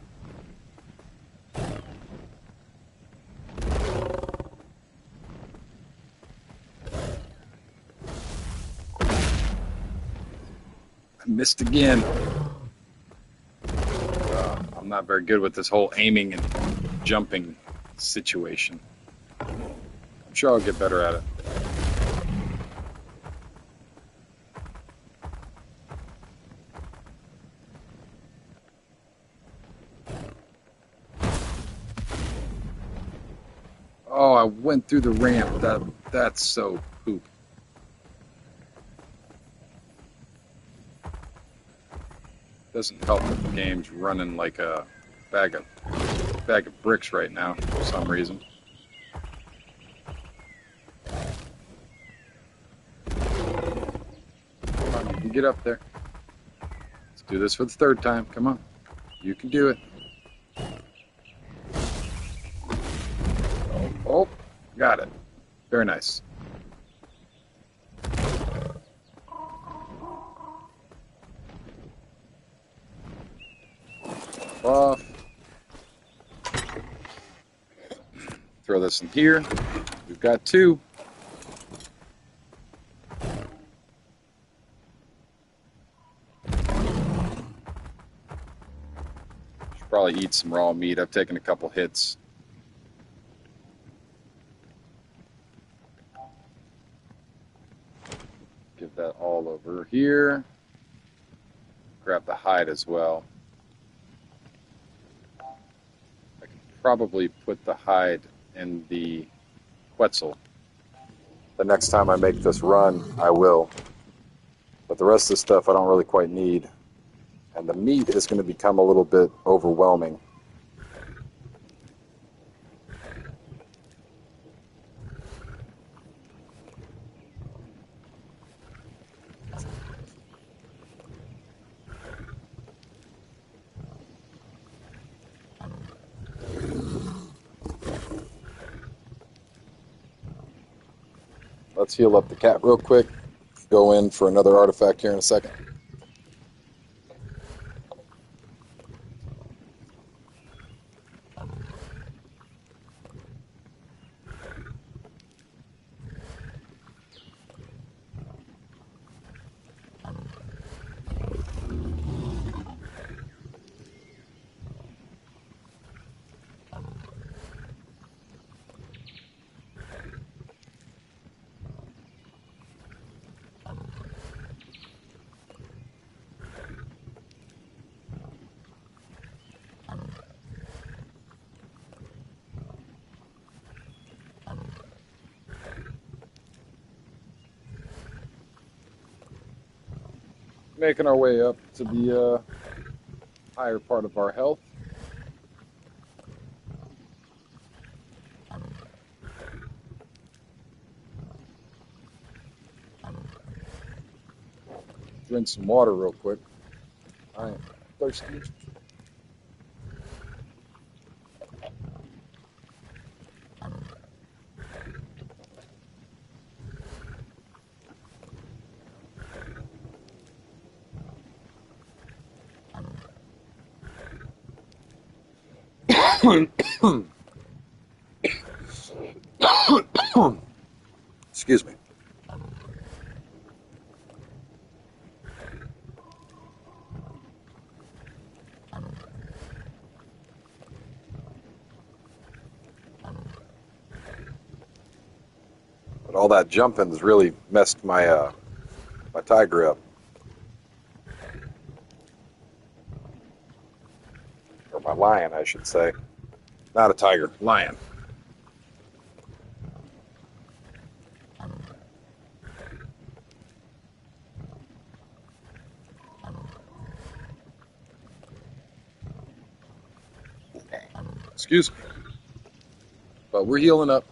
Missed again. I'm not very good with this whole aiming and jumping situation. I'm sure I'll get better at it. Oh, I went through the ramp. That's so poop. Doesn't help that the game's running like a bag of bricks right now for some reason. Come on, you can get up there. Let's do this for the third time. Come on. You can do it. Very nice. Off. Throw this in here. We've got two. Should probably eat some raw meat. I've taken a couple hits. Give that all over here. Grab the hide as well. I could probably put the hide in the Quetzal. The next time I make this run, I will. But the rest of the stuff I don't really quite need. And the meat is going to become a little bit overwhelming. Let's heal up the cat real quick. Go in for another artifact here in a second. Making our way up to the higher part of our health. Drink some water real quick. I am thirsty. Excuse me. But all that jumping has really messed my my tiger up. Or my lion, I should say. Not a tiger, lion. Excuse me. But we're healing up.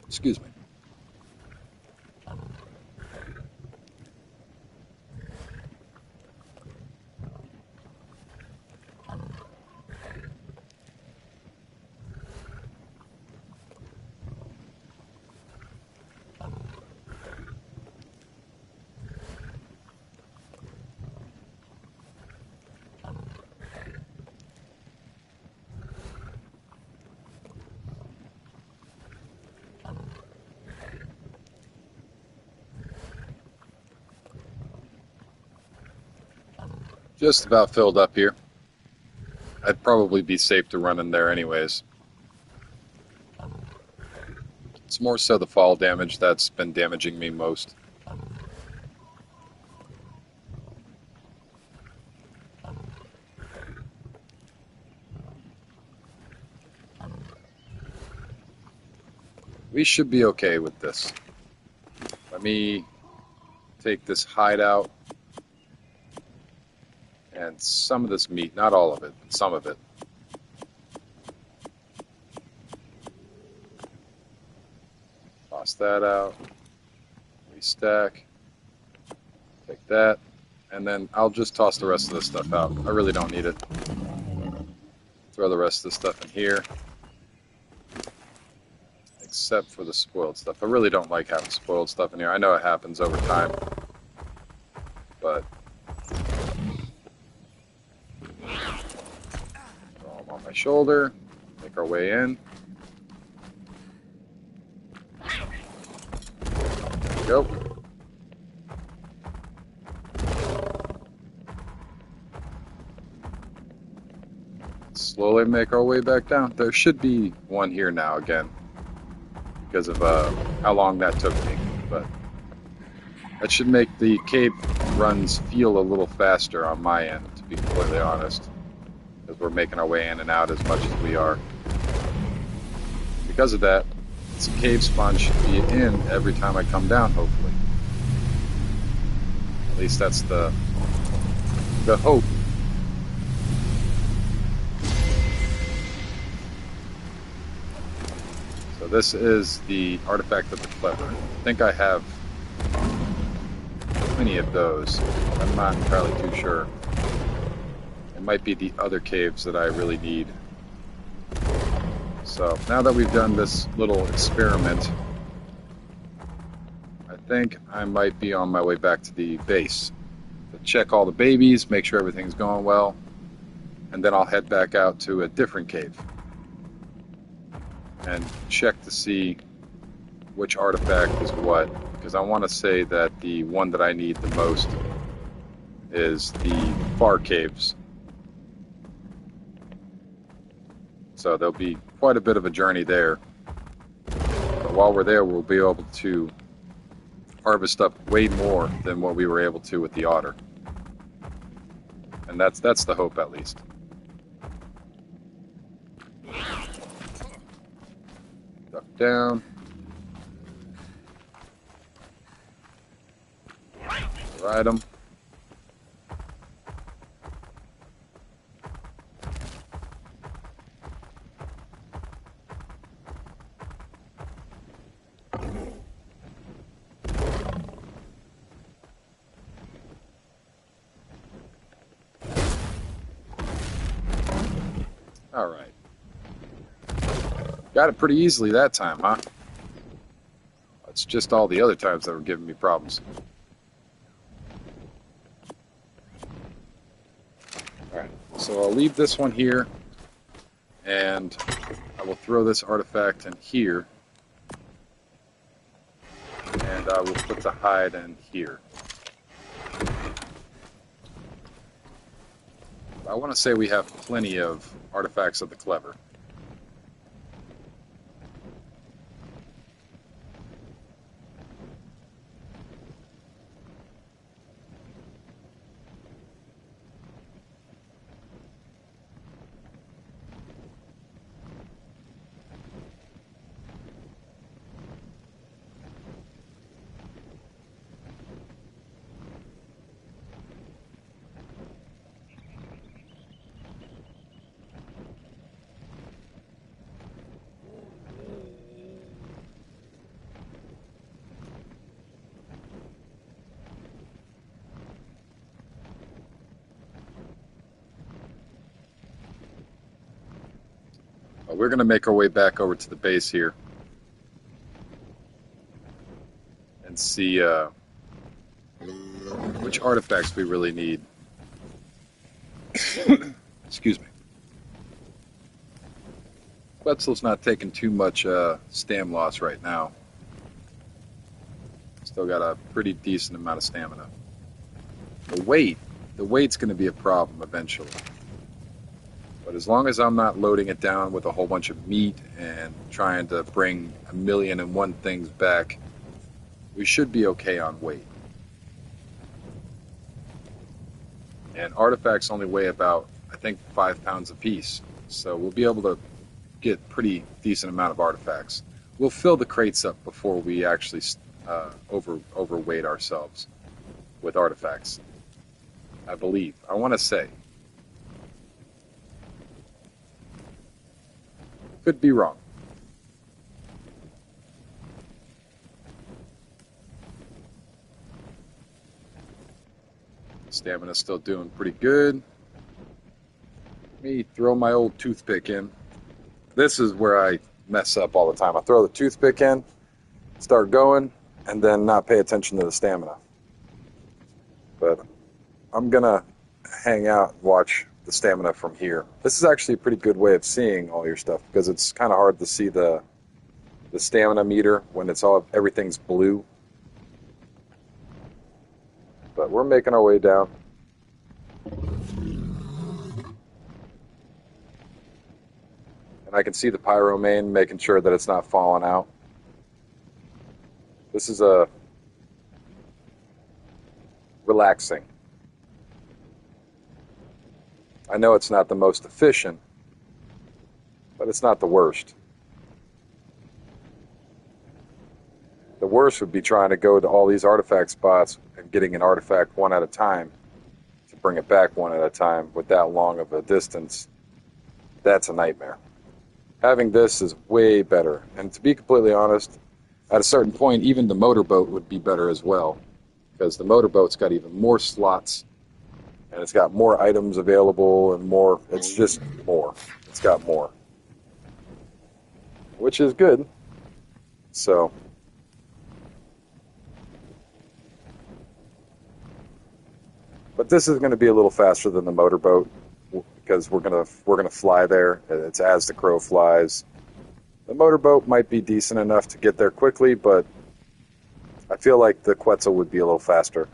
Excuse me. Just about filled up here. I'd probably be safe to run in there anyways. It's more so the fall damage that's been damaging me most. We should be okay with this. Let me take this hide out and some of this meat, not all of it, but some of it. Toss that out, restack, take that, and then I'll just toss the rest of this stuff out. I really don't need it. Throw the rest of the stuff in here, except for the spoiled stuff. I really don't like having spoiled stuff in here. I know it happens over time, but throw them on my shoulder, make our way in. There we go. Slowly make our way back down. There should be one here now again because of how long that took me, but that should make the cave runs feel a little faster on my end, to be completely honest, because we're making our way in and out as much as we are. Because of that, this cave spawn should be in every time I come down, hopefully. At least that's the hope. So this is the artifact of the clever. I think I have plenty of those. I'm not entirely too sure. It might be the other caves that I really need. So now that we've done this little experiment, I think I might be on my way back to the base to check all the babies, make sure everything's going well, and then I'll head back out to a different cave and check to see which artifact is what, because I want to say that the one that I need the most is the far caves. So there'll be quite a bit of a journey there. But while we're there, we'll be able to harvest up way more than what we were able to with the otter. And that's the hope, at least. Duck down. Ride them. All right. Got it pretty easily that time, huh? It's just all the other times that were giving me problems. All right, so I'll leave this one here, and I will throw this artifact in here, and I will put the hide in here. I want to say we have plenty of artifacts of the clever. We're going to make our way back over to the base here and see which artifacts we really need. Excuse me. Quetzal's not taking too much stam loss right now. Still got a pretty decent amount of stamina. The weight's going to be a problem eventually. But as long as I'm not loading it down with a whole bunch of meat and trying to bring 1,000,001 things back, we should be okay on weight. And artifacts only weigh about, I think, 5 pounds a piece. So we'll be able to get pretty decent amount of artifacts. we'll fill the crates up before we actually overweight ourselves with artifacts. I believe. I want to say. Could be wrong. Stamina's still doing pretty good. Let me throw my old toothpick in. This is where I mess up all the time. I throw the toothpick in, start going, and then not pay attention to the stamina. But I'm going to hang out and watch the stamina from here. This is actually a pretty good way of seeing all your stuff because it's kind of hard to see the stamina meter when everything's blue. But we're making our way down. And I can see the pyro main, making sure that it's not falling out. This is relaxing. I know it's not the most efficient, but it's not the worst. The worst would be trying to go to all these artifact spots and getting an artifact one at a time to bring it back one at a time with that long of a distance. That's a nightmare. Having this is way better. And to be completely honest, at a certain point, even the motorboat would be better as well. Because the motorboat's got even more slots, and it's got more items available and more. It's just more. It's got more. Which is good. So. But this is going to be a little faster than the motorboat because we're gonna fly there. It's as the crow flies. The motorboat might be decent enough to get there quickly, but I feel like the Quetzal would be a little faster.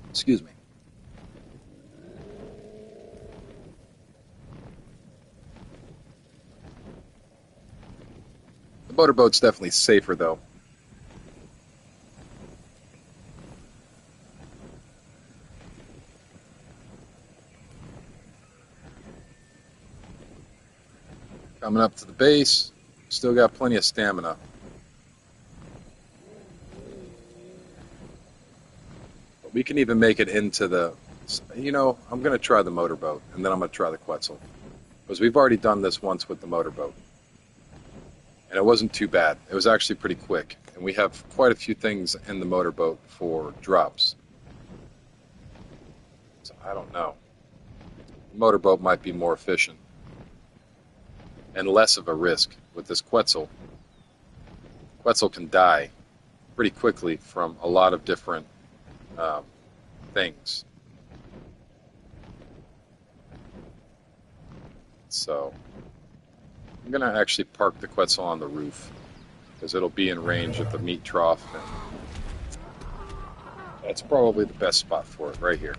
Excuse me. The motorboat's definitely safer, though. Coming up to the base, still got plenty of stamina. But we can even make it into the... You know, I'm going to try the motorboat, and then I'm going to try the Quetzal. Because we've already done this once with the motorboat. And it wasn't too bad. It was actually pretty quick. And we have quite a few things in the motorboat for drops. So I don't know. The motorboat might be more efficient. And less of a risk with this Quetzal. Quetzal can die pretty quickly from a lot of different things. So I'm going to actually park the Quetzal on the roof because it'll be in range of the meat trough. And that's probably the best spot for it, right here.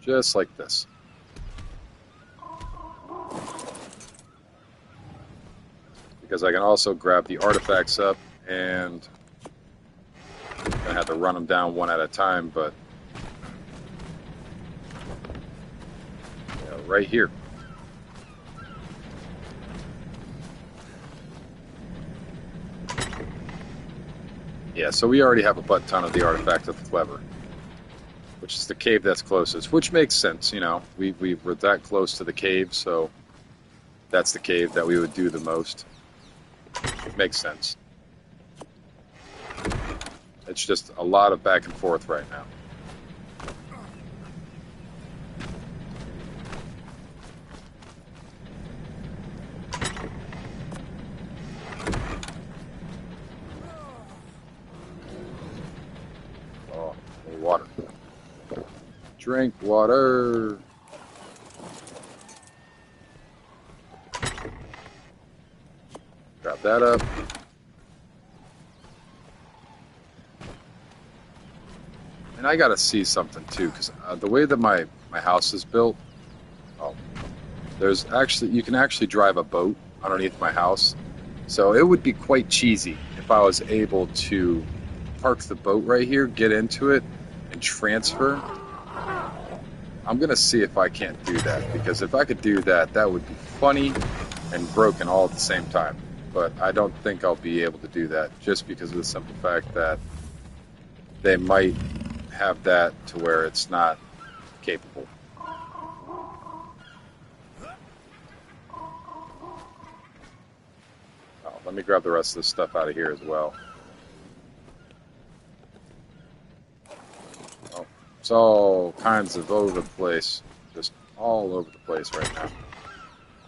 Just like this. Because I can also grab the artifacts up and I'm going to have to run them down one at a time, but right here. Yeah, so we already have a butt ton of the artifact of the Clever, which is the cave that's closest, which makes sense, you know. We were that close to the cave, so that's the cave that we would do the most. It makes sense. It's just a lot of back and forth right now. Oh, water. Drink water. Grab that up. And I gotta see something too, because the way that my house is built, you can actually drive a boat underneath my house. So it would be quite cheesy if I was able to park the boat right here, get into it, and transfer, I'm going to see if I can't do that. Because if I could do that, that would be funny and broken all at the same time. But I don't think I'll be able to do that just because of the simple fact that they might have that to where it's not capable. Oh, let me grab the rest of this stuff out of here as well. Oh, it's all kinds of over the place. Just all over the place right now.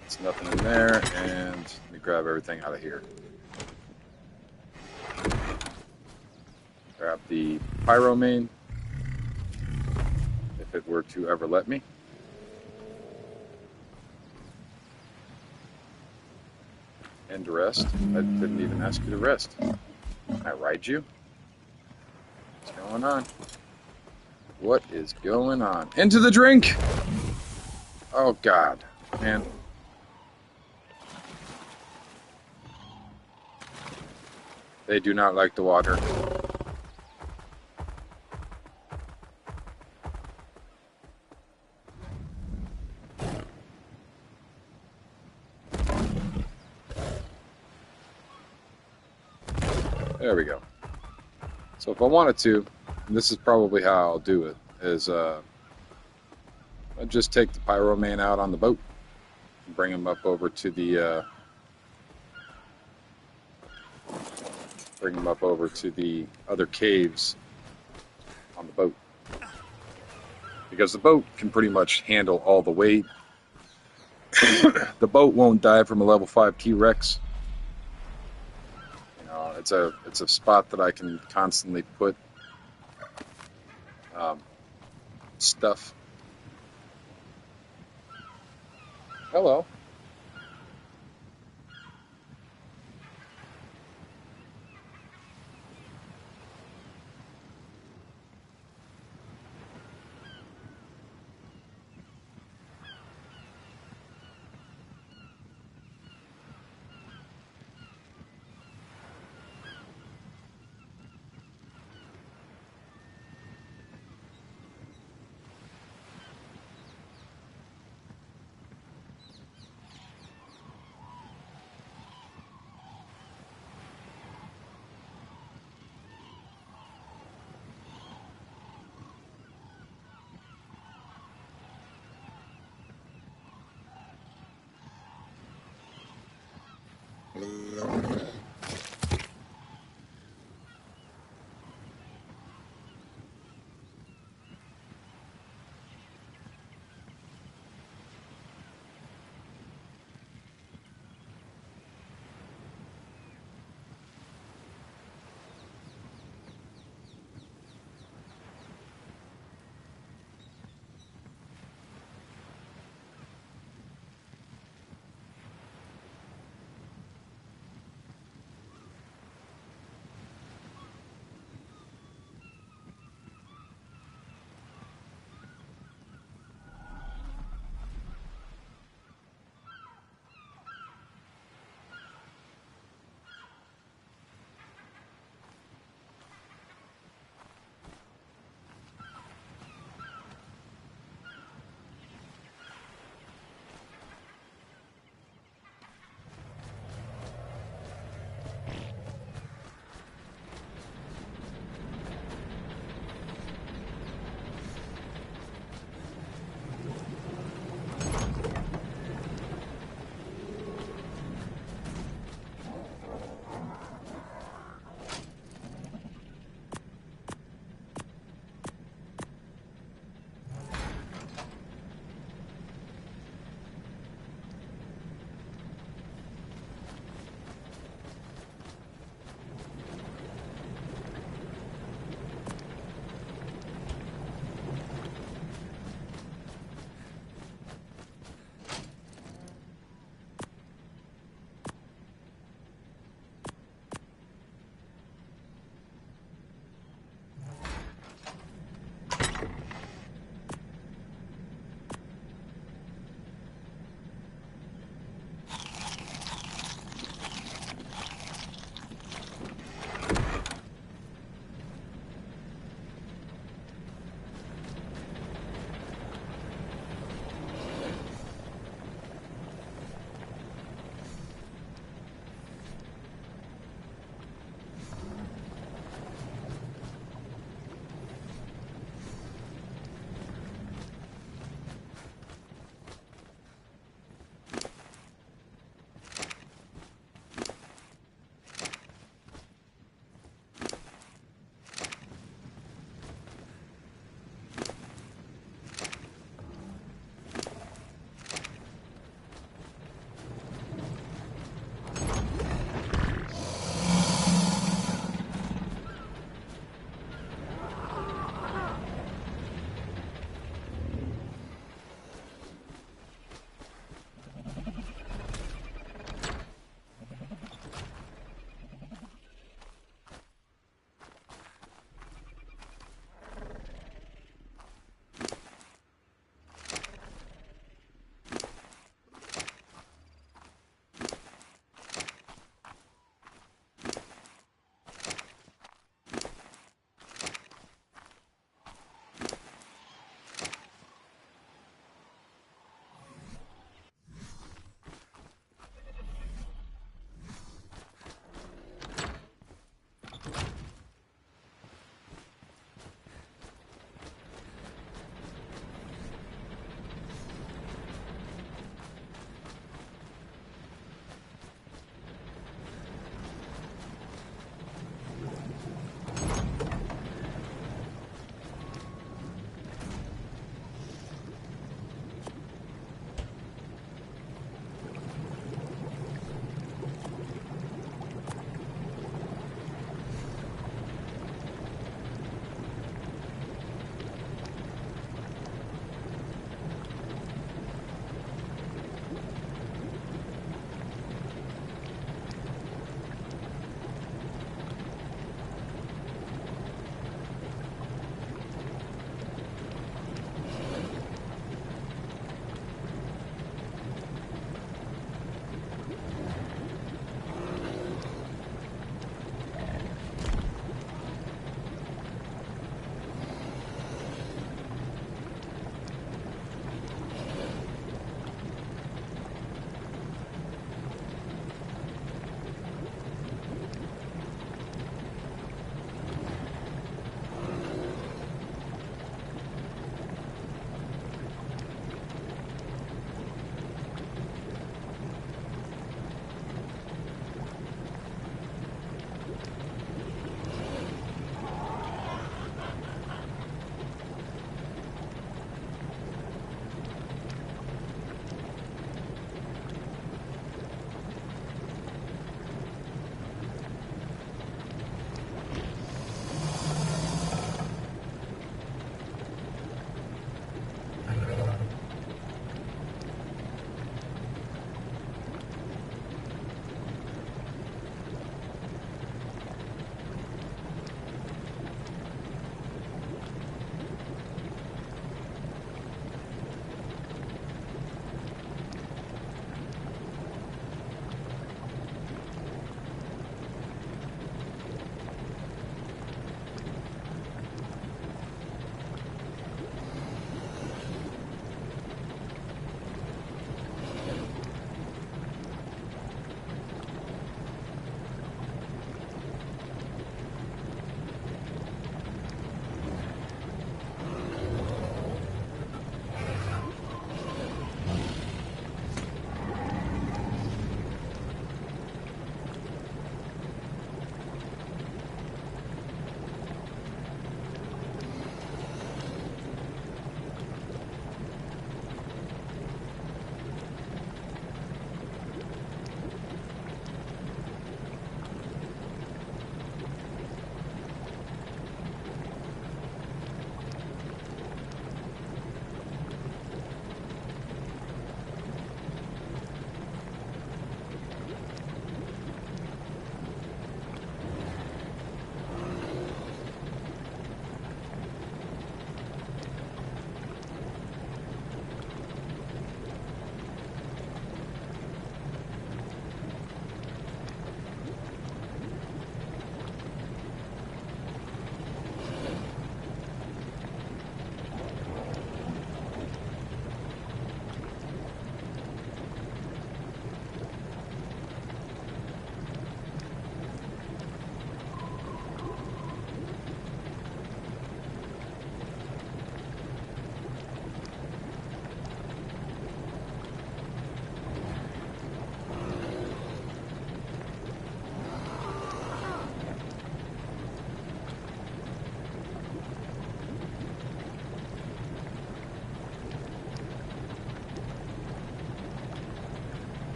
There's nothing in there, and let me grab everything out of here. Grab the pyromane, if it were to ever let me. And rest. I didn't even ask you to rest. Can I ride you? What's going on? What is going on? Into the drink! Oh, God. Man. They do not like the water. There we go. So if I wanted to, and this is probably how I'll do it, is I'd just take the pyromane out on the boat and bring him up over to the other caves on the boat. Because the boat can pretty much handle all the weight. The boat won't die from a level 5 T-Rex. It's a spot that I can constantly put stuff. Hello.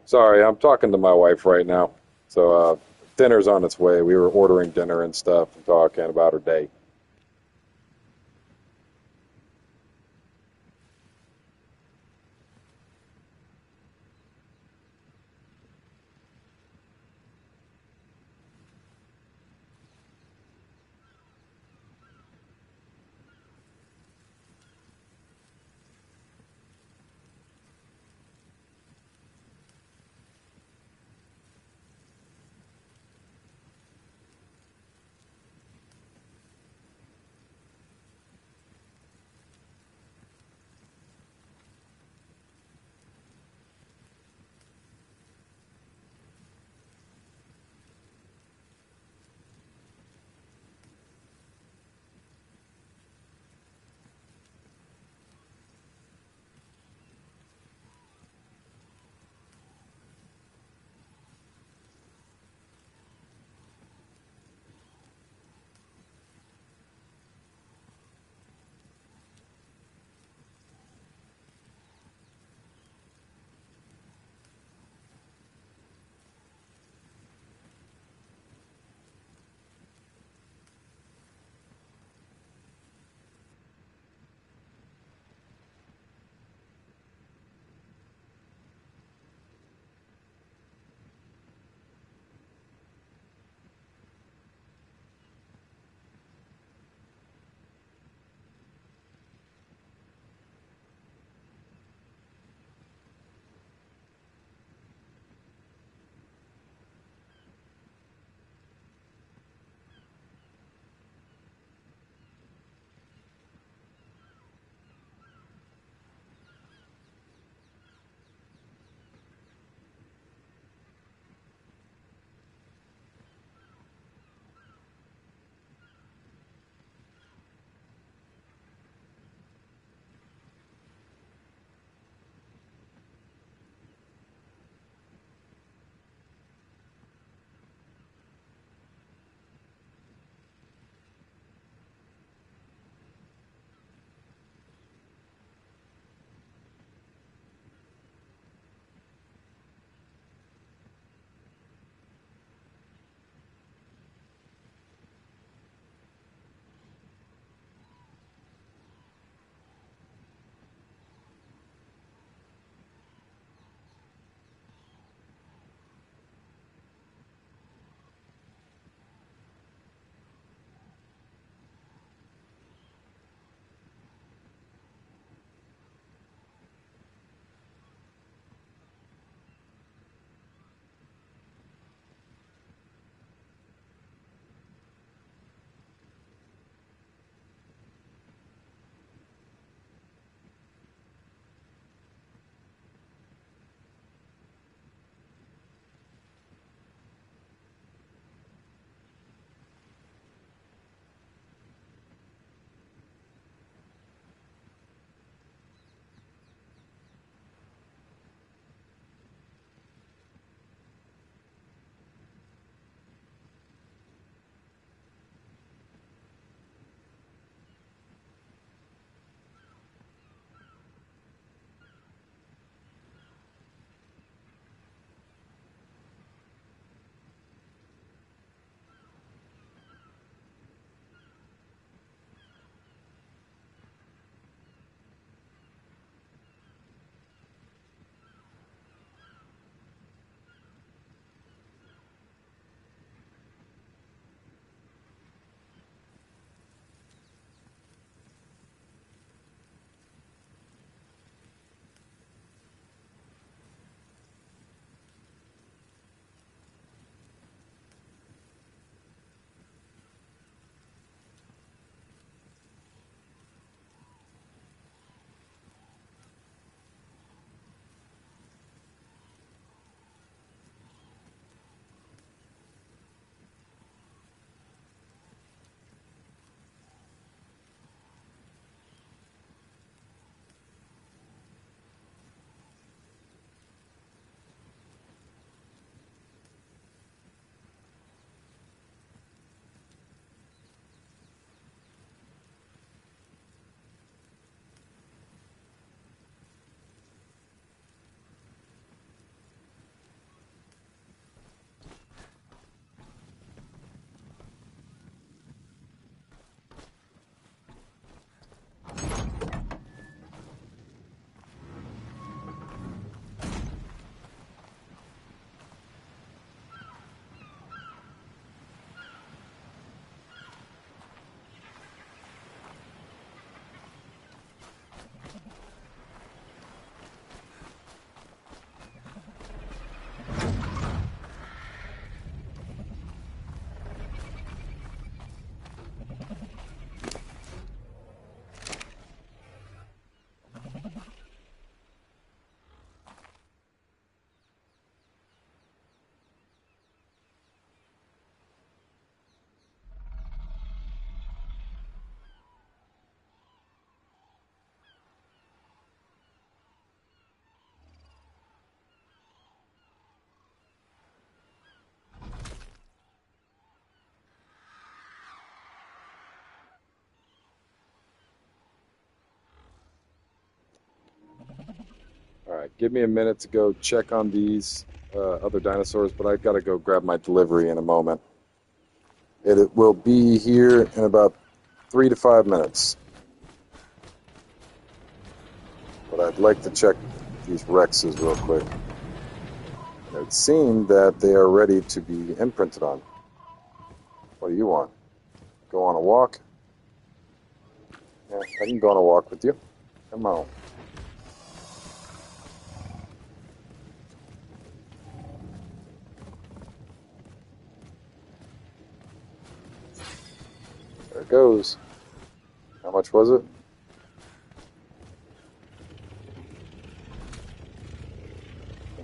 Sorry, I'm talking to my wife right now. So dinner's on its way. We were ordering dinner and stuff and talking about her day. Give me a minute to go check on these other dinosaurs, but I've got to go grab my delivery in a moment. It will be here in about 3 to 5 minutes. But I'd like to check these Rexes real quick. It would seem that they are ready to be imprinted on. What do you want? Go on a walk? Yeah, I can go on a walk with you. Come on. There it goes. How much was it?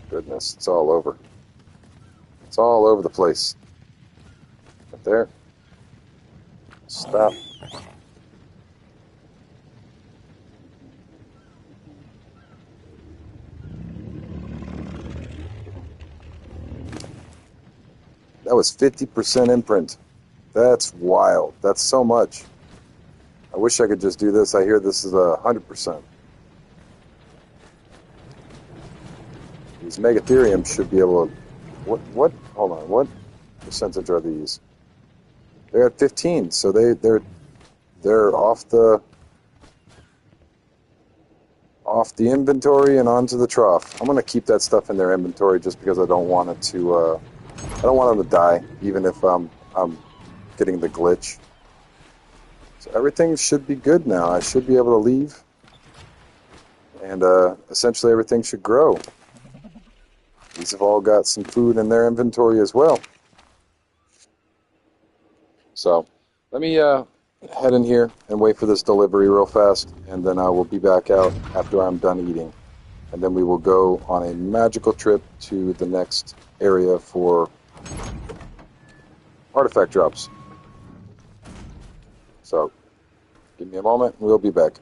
Goodness, it's all over. It's all over the place. Right there. Stop. That was 50% imprint. That's wild. That's so much. I wish I could just do this. I hear this is 100%. These Megatheriums should be able to... What? Hold on. What percentage are these? They're at 15, so they're off the inventory and onto the trough. I'm gonna keep that stuff in their inventory just because I don't want it to. I don't want them to die, even if I'm getting the glitch. So everything should be good now. I should be able to leave, and essentially everything should grow. These have all got some food in their inventory as well. So let me head in here and wait for this delivery real fast, and then I will be back out after I'm done eating. And then we will go on a magical trip to the next area for artifact drops. So give me a moment, and we'll be back.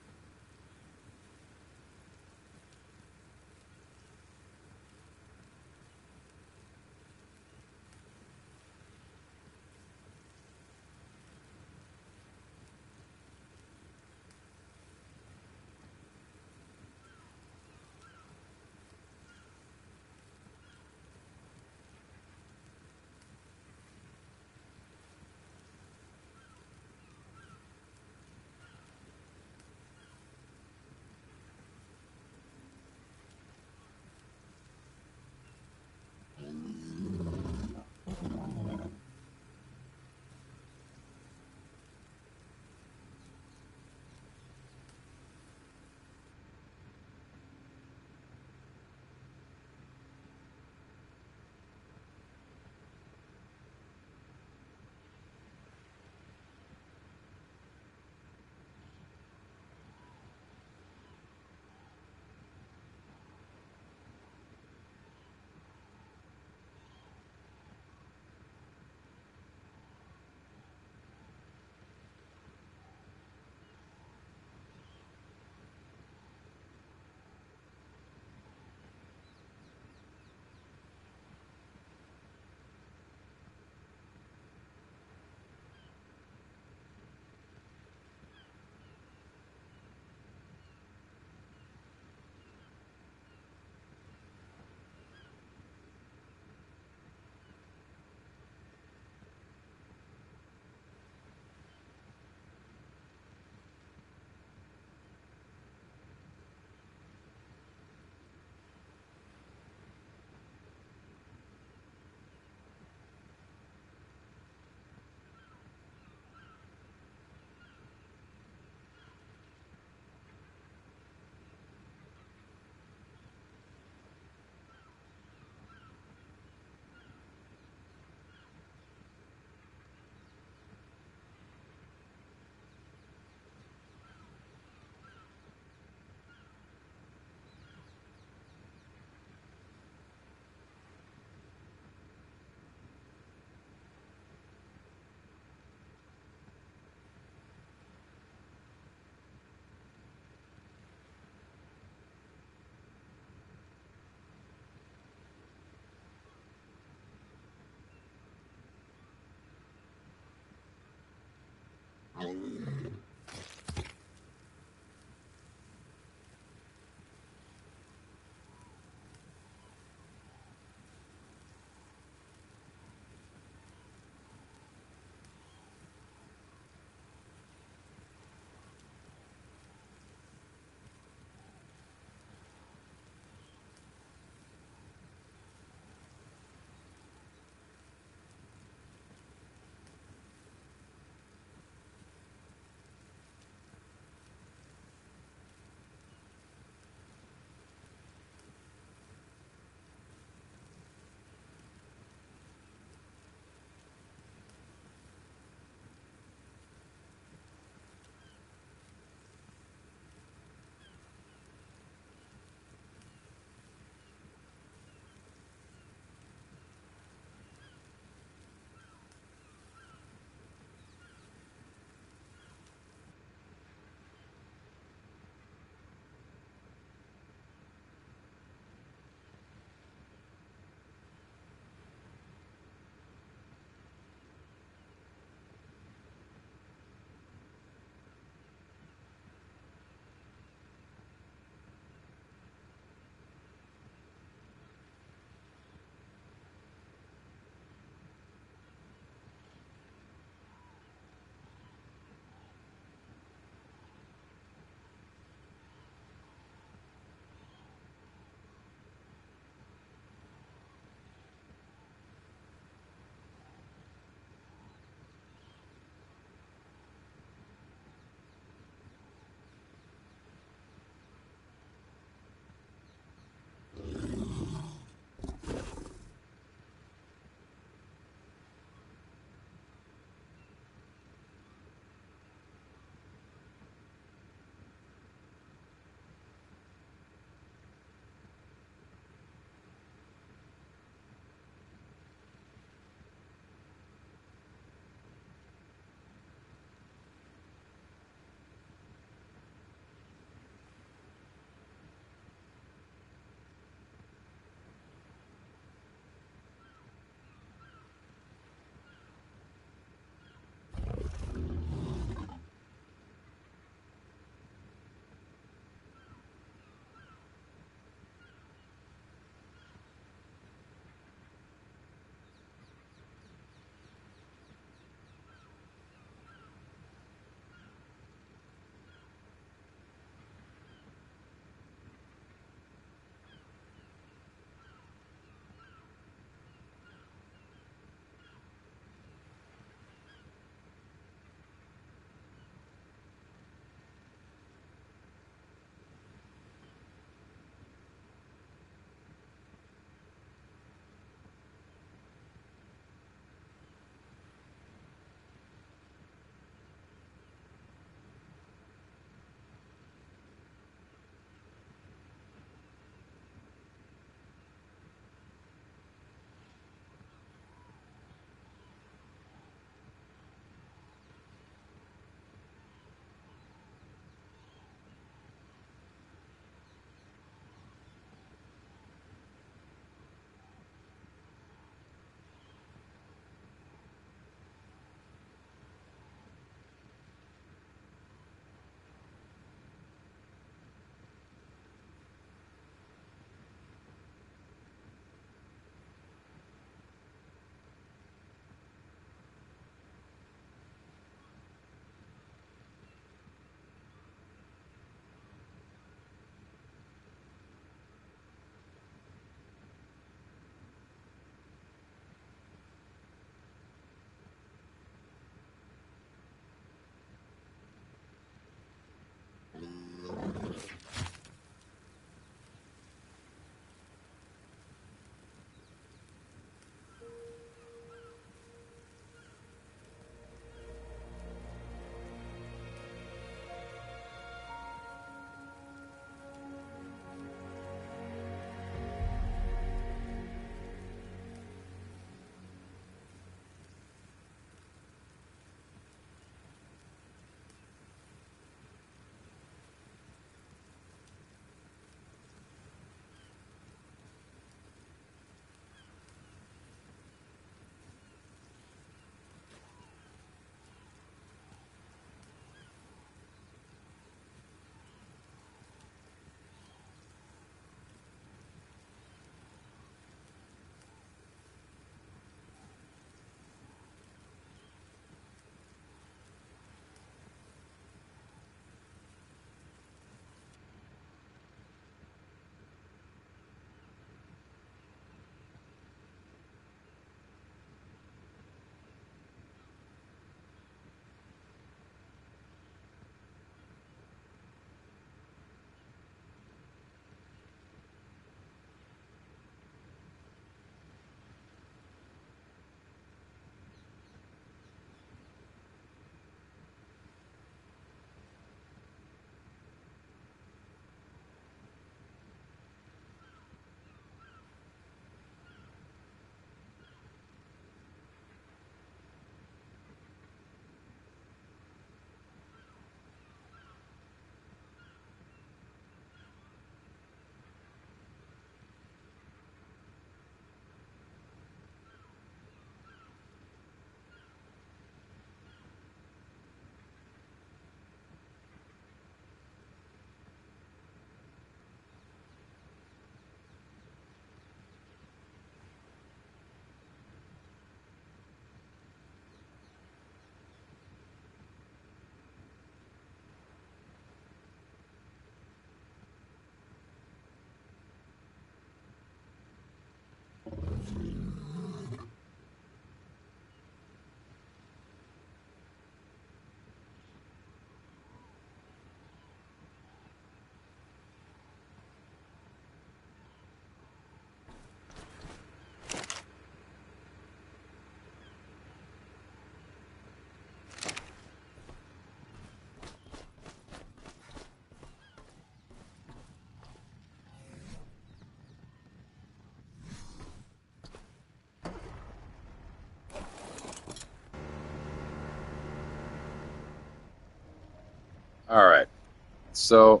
So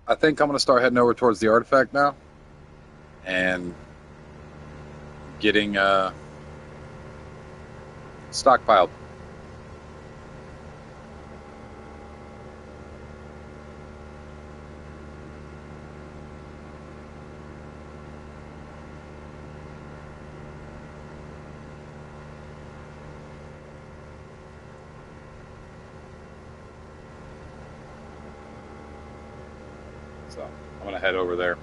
I think I'm going to start heading over towards the artifact now and getting stockpiled. So I'm going to head over there.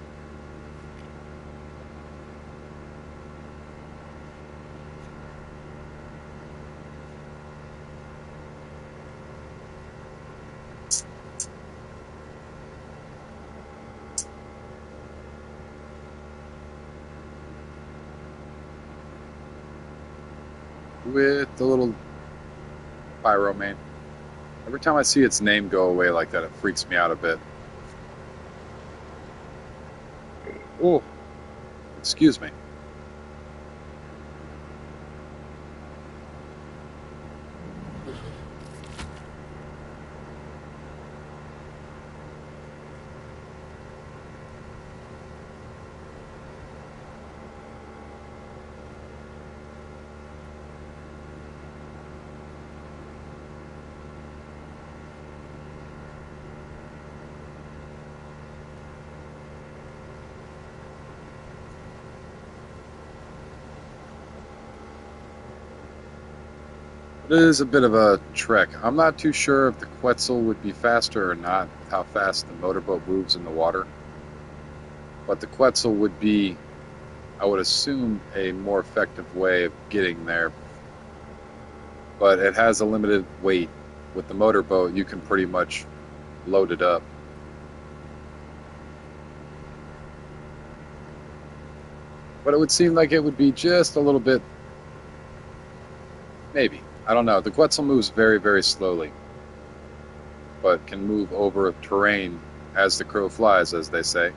With the little pyromane. Every time I see its name go away like that, it freaks me out a bit. Oh, excuse me. It is a bit of a trek. I'm not too sure if the Quetzal would be faster or not, how fast the motorboat moves in the water. But the Quetzal would be, I would assume, a more effective way of getting there. But it has a limited weight. With the motorboat, you can pretty much load it up. But it would seem like it would be just a little bit, maybe. I don't know. The Quetzal moves very, very slowly, but can move over terrain as the crow flies, as they say.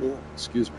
Oh, excuse me.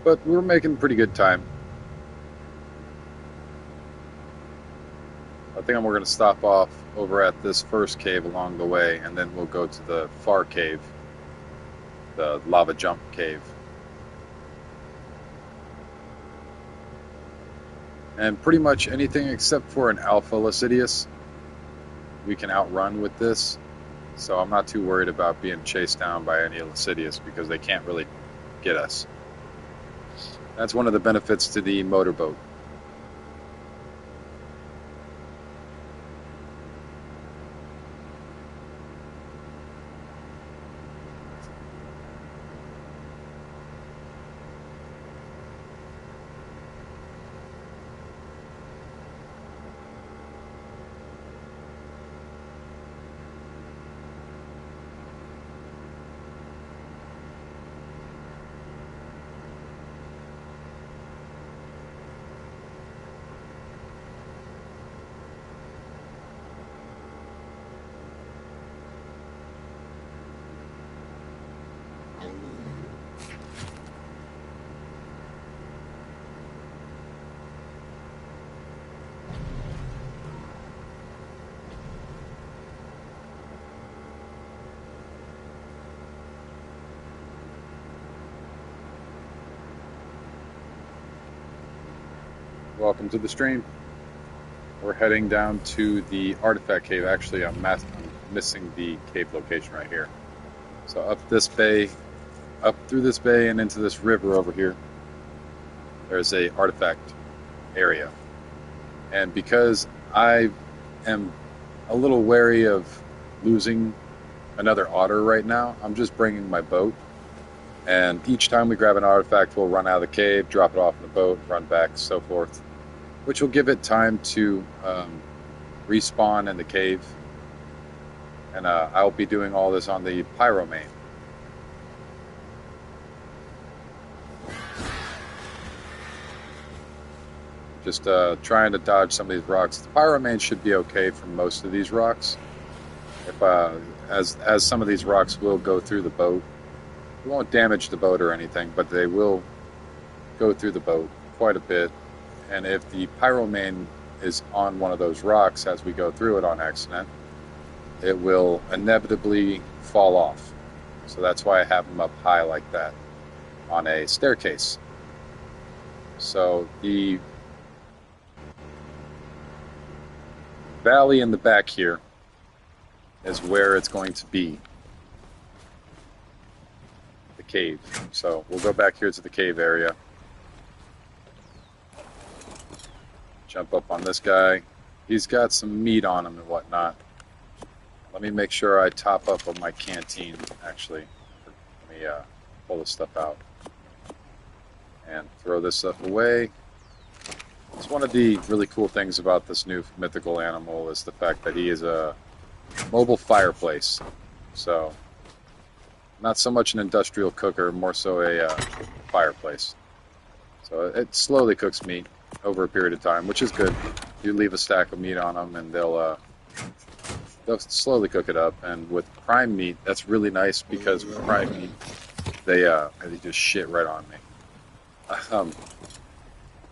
But we're making pretty good time. I think we're going to stop off over at this first cave along the way, and then we'll go to the far cave, the lava jump cave. And pretty much anything except for an alpha Lasidius, we can outrun with this. So I'm not too worried about being chased down by any Lasidius because they can't really get us. That's one of the benefits to the motorboat. Welcome to the stream. We're heading down to the artifact cave. Actually, I'm missing the cave location right here. So up this bay, up through this bay and into this river over here, there's a artifact area. And because I am a little wary of losing another otter right now, I'm just bringing my boat. And each time we grab an artifact, we'll run out of the cave, drop it off in the boat, run back, so forth, which will give it time to respawn in the cave. And I'll be doing all this on the pyromane. Just trying to dodge some of these rocks. The pyromane should be okay for most of these rocks. If as some of these rocks will go through the boat, it won't damage the boat or anything, but they will go through the boat quite a bit. And if the pyromane is on one of those rocks as we go through it on accident, it will inevitably fall off. So that's why I have them up high like that on a staircase. So the valley in the back here is where it's going to be. The cave. So we'll go back here to the cave area. Jump up on this guy. He's got some meat on him and whatnot. Let me make sure I top up on my canteen, actually. Let me pull this stuff out. And throw this stuff away. It's one of the really cool things about this new mythical animal is the fact that he is a mobile fireplace. So, not so much an industrial cooker, more so a fireplace. So it slowly cooks meat over a period of time, which is good. You leave a stack of meat on them, and they'll slowly cook it up. And with prime meat, that's really nice because with prime meat, they just shit right on me.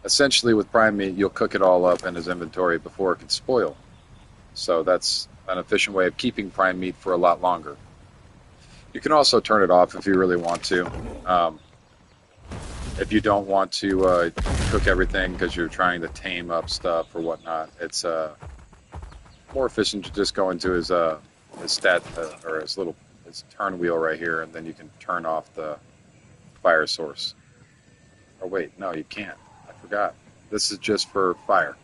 Essentially, with prime meat, you'll cook it all up in his inventory before it can spoil. So that's an efficient way of keeping prime meat for a lot longer. You can also turn it off if you really want to. If you don't want to cook everything because you're trying to tame up stuff or whatnot, it's more efficient to just go into his stat or his turn wheel right here, and then you can turn off the fire source. Oh wait, no, you can't. I forgot. This is just for fire,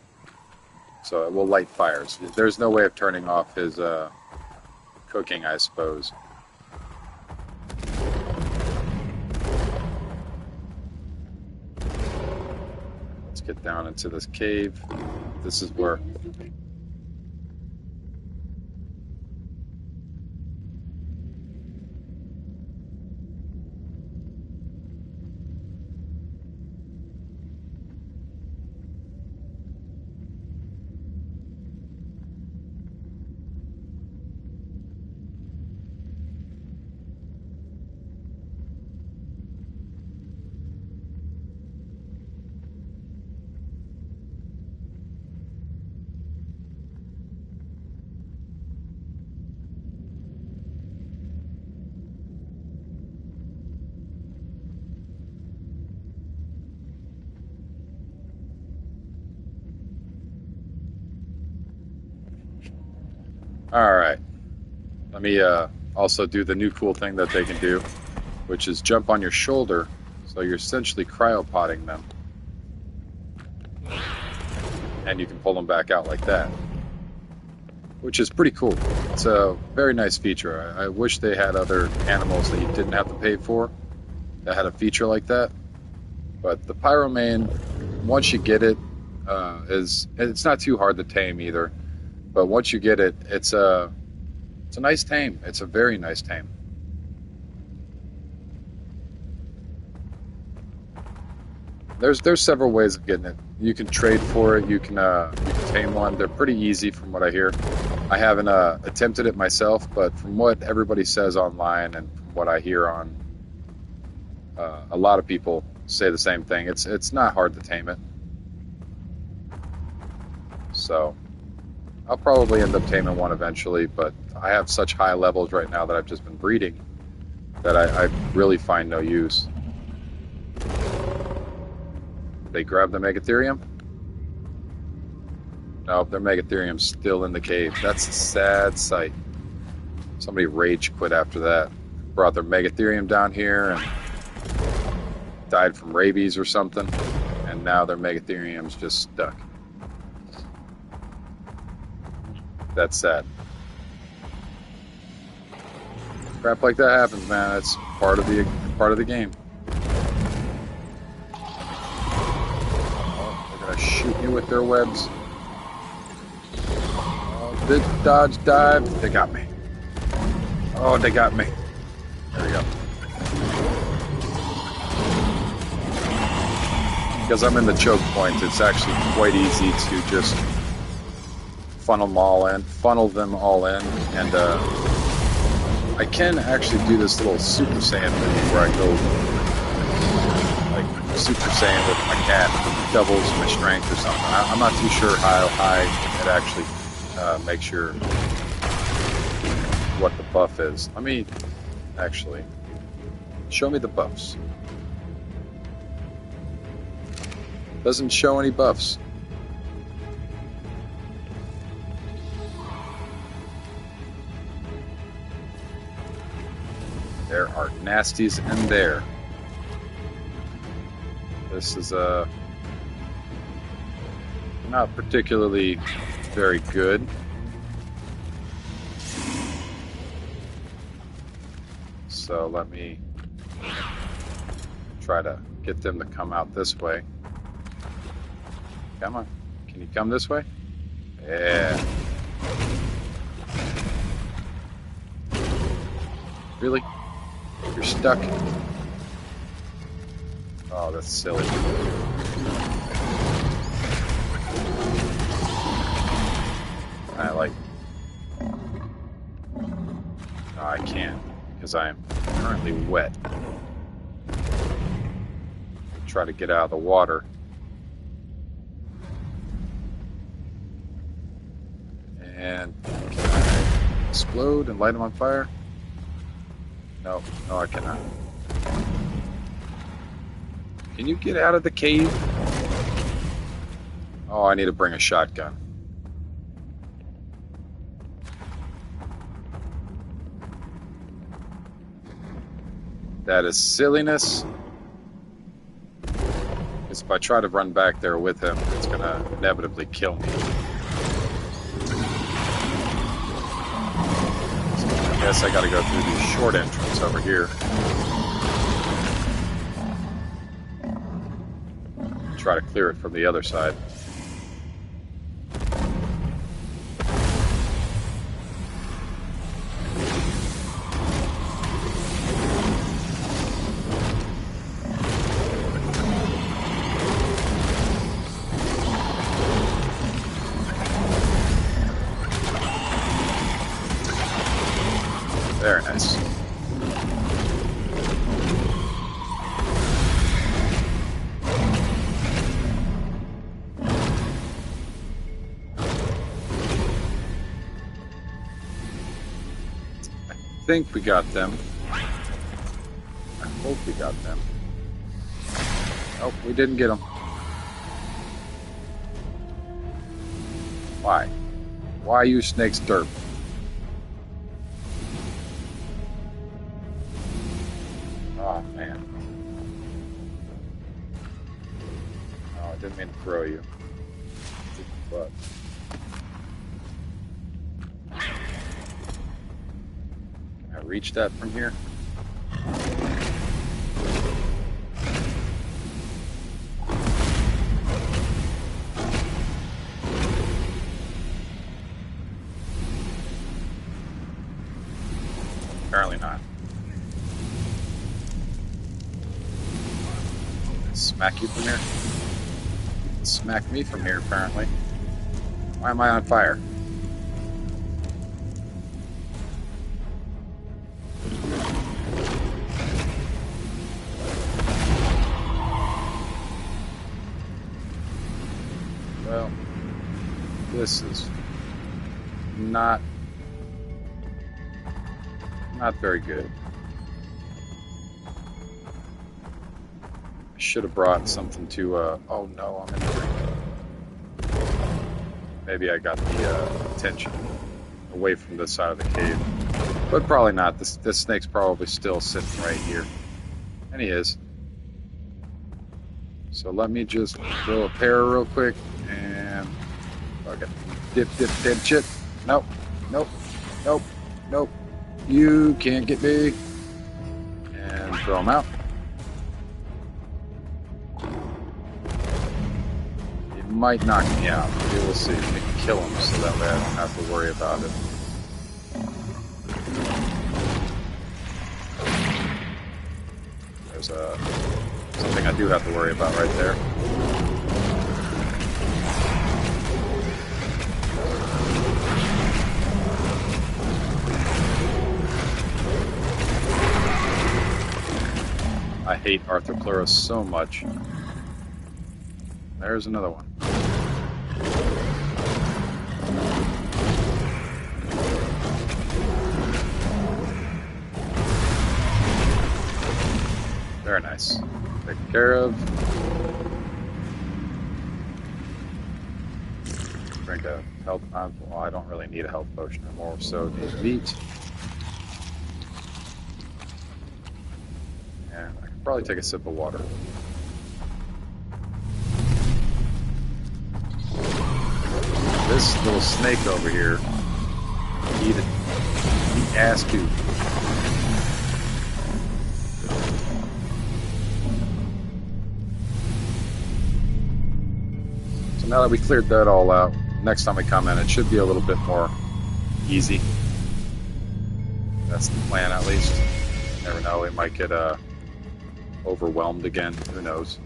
so it will light fires. There's no way of turning off his cooking, I suppose. Let's get down into this cave. This is where... All right. Let me also do the new cool thing that they can do, which is jump on your shoulder. So you're essentially cryopotting them. And you can pull them back out like that, which is pretty cool. It's a very nice feature. I wish they had other animals that you didn't have to pay for that had a feature like that. But the pyromane, once you get it, it's not too hard to tame either. But once you get it, it's a nice tame. It's a very nice tame. There's several ways of getting it. You can trade for it. You can tame one. They're pretty easy from what I hear. I haven't attempted it myself, but from what everybody says online and from what I hear on, a lot of people say the same thing. It's not hard to tame it. So I'll probably end up taming one eventually, but I have such high levels right now that I've just been breeding that I really find no use. They grab the Megatherium? Nope, their Megatherium's still in the cave. That's a sad sight. Somebody rage quit after that. brought their megatherium down here and died from rabies or something, and now their megatherium's just stuck. That's sad. Crap like that happens, man. It's part of the game. Oh, they're gonna shoot me with their webs. Oh, big dodge dive. They got me. Oh, they got me. There we go. Because I'm in the choke point, it's actually quite easy to just funnel them all in, and I can actually do this little Super Saiyan thing where I go like Super Saiyan with my cat, doubles my strength or something. I'm not too sure how high it actually makes your what the buff is. Let me actually show me the buffs. Doesn't show any buffs. There are nasties in there. This is not particularly very good. So let me try to get them to come out this way. Come on. Can you come this way? Yeah. Really? You're stuck? Oh, that's silly. I like... No, I can't, because I am currently wet. Try to get out of the water. And can I explode and light them on fire? No, I cannot. Can you get out of the cave? Oh, I need to bring a shotgun. That is silliness. Because if I try to run back there with him, it's going to inevitably kill me. I guess I gotta go through the short entrance over here. Try to clear it from the other side. Very nice. I think we got them. I hope we got them. Nope, we didn't get them. Why? Why use Snake's derp? Oh, man. Oh, I didn't mean to throw you. But can I reach that from here? Apparently not. Smack you from here? Smack me from here, apparently. Why am I on fire? Well, this is not very good. I should have brought something to, oh no, I'm in the drink. Maybe I got the attention away from this side of the cave. But probably not. This snake's probably still sitting right here. And he is. So let me just throw a pair real quick and fuck it. Dip, dip, dip, shit. Nope, nope, nope, nope. You can't get me. And throw them out. It might knock me out. We will see. Maybe kill him so that way I don't have to worry about it. There's something I do have to worry about right there. I hate Arthropleurus so much. There's another one. Very nice. Taken care of. Drink a health. Well, I don't really need a health potion anymore, so need meat. And I could probably take a sip of water. This little snake over here, eat it. Eat ass too. So now that we cleared that all out, next time we come in, it should be a little bit more easy. That's the plan, at least. You never know, we might get overwhelmed again. Who knows?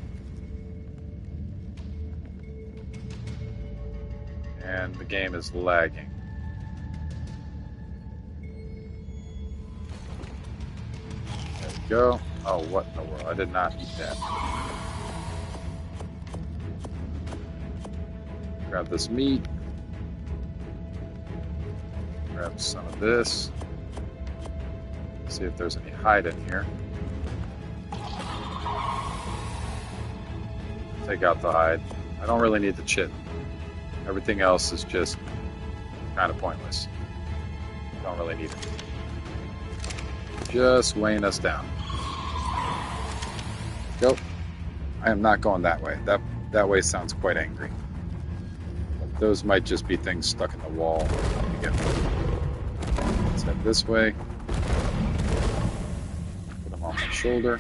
And the game is lagging. There we go. Oh, what in the world? I did not eat that. Grab this meat. Grab some of this. See if there's any hide in here. Take out the hide. I don't really need the chit. Everything else is just kind of pointless. Don't really need it. Just weighing us down. Go. I am not going that way. That way sounds quite angry. But those might just be things stuck in the wall. Let's head this way. Put them on my shoulder.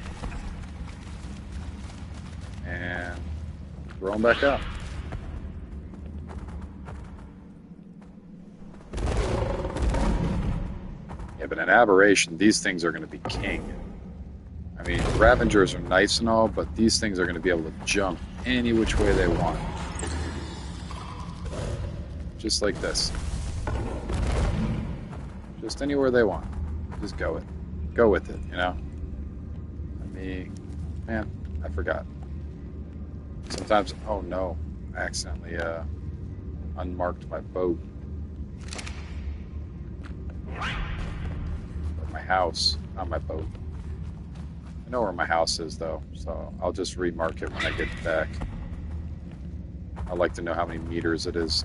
And throw them back up. But an aberration, these things are going to be king. I mean, Ravengers are nice and all, but these things are going to be able to jump any which way they want. Just like this. Just anywhere they want. Just go with it, you know? Man, I forgot. Sometimes, oh no, I accidentally unmarked my boat. My house, not my boat. I know where my house is though, so I'll just remark it when I get back. I'd like to know how many meters it is.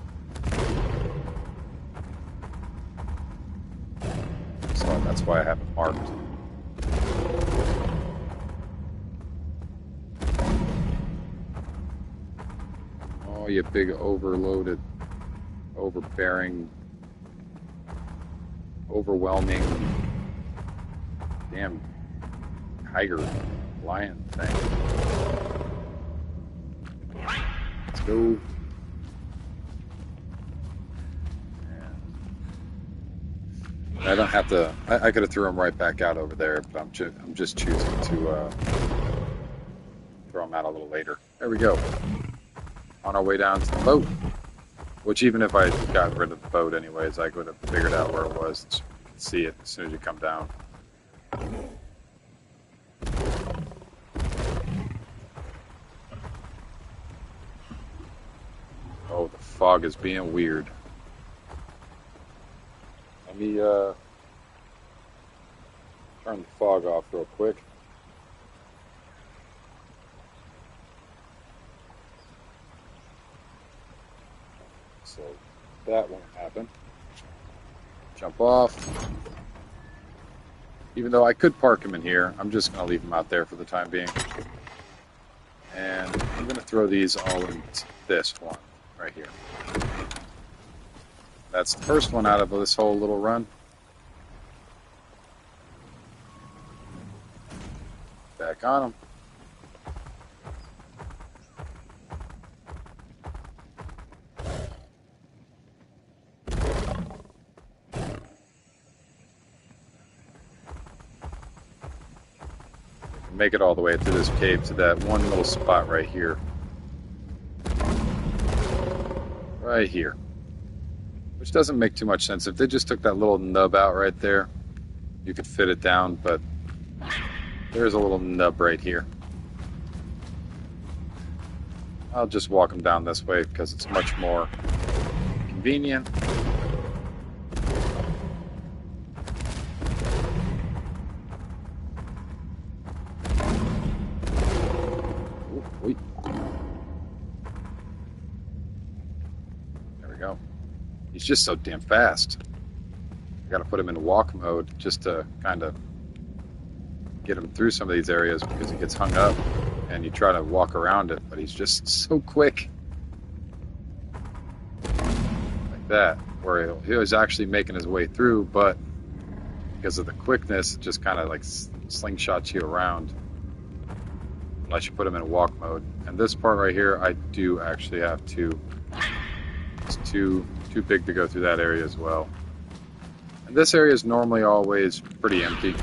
So that's why I have it marked. Oh, you big overloaded, overbearing, overwhelming damn tiger lion thing. Let's go. And I don't have to. I could have threw him right back out over there, but I'm just choosing to throw him out a little later. There we go. On our way down to the boat. Which even if I got rid of the boat anyways, I would have figured out where it was. You can see it as soon as you come down. Oh, the fog is being weird. Let me turn the fog off real quick. So that won't happen. Jump off. Even though I could park him in here, I'm just going to leave him out there for the time being. And I'm going to throw these all into this one right here. That's the first one out of this whole little run. Back on him. Make it all the way through this cave to that one little spot right here. Right here. Which doesn't make too much sense. If they just took that little nub out right there, you could fit it down, but there's a little nub right here. I'll just walk them down this way because it's much more convenient. There we go. He's just so damn fast. I gotta put him in walk mode just to kind of get him through some of these areas because he gets hung up and you try to walk around it, but he's just so quick. Like that, where he was actually making his way through, but because of the quickness, it just kind of like slingshots you around unless you put him in walk mode. And this part right here, I do actually have to. It's too big to go through that area as well. And this area is normally always pretty empty.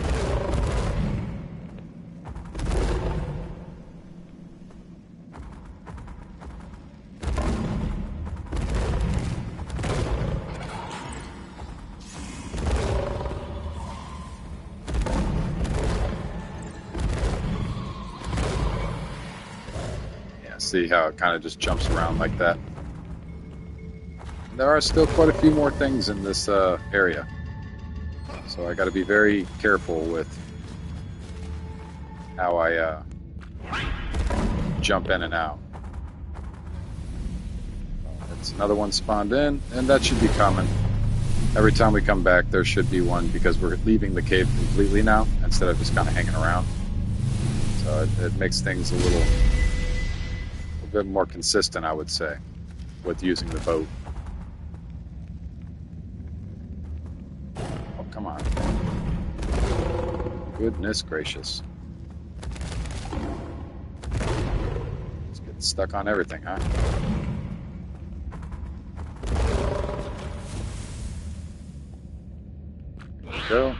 See how it kind of just jumps around like that. And there are still quite a few more things in this area, so I got to be very careful with how I jump in and out. It's another one spawned in, and that should be common. Every time we come back, there should be one because we're leaving the cave completely now instead of just kind of hanging around. So it makes things a little bit more consistent, I would say, with using the boat. Oh, come on. Goodness gracious. It's getting stuck on everything, huh? There we go.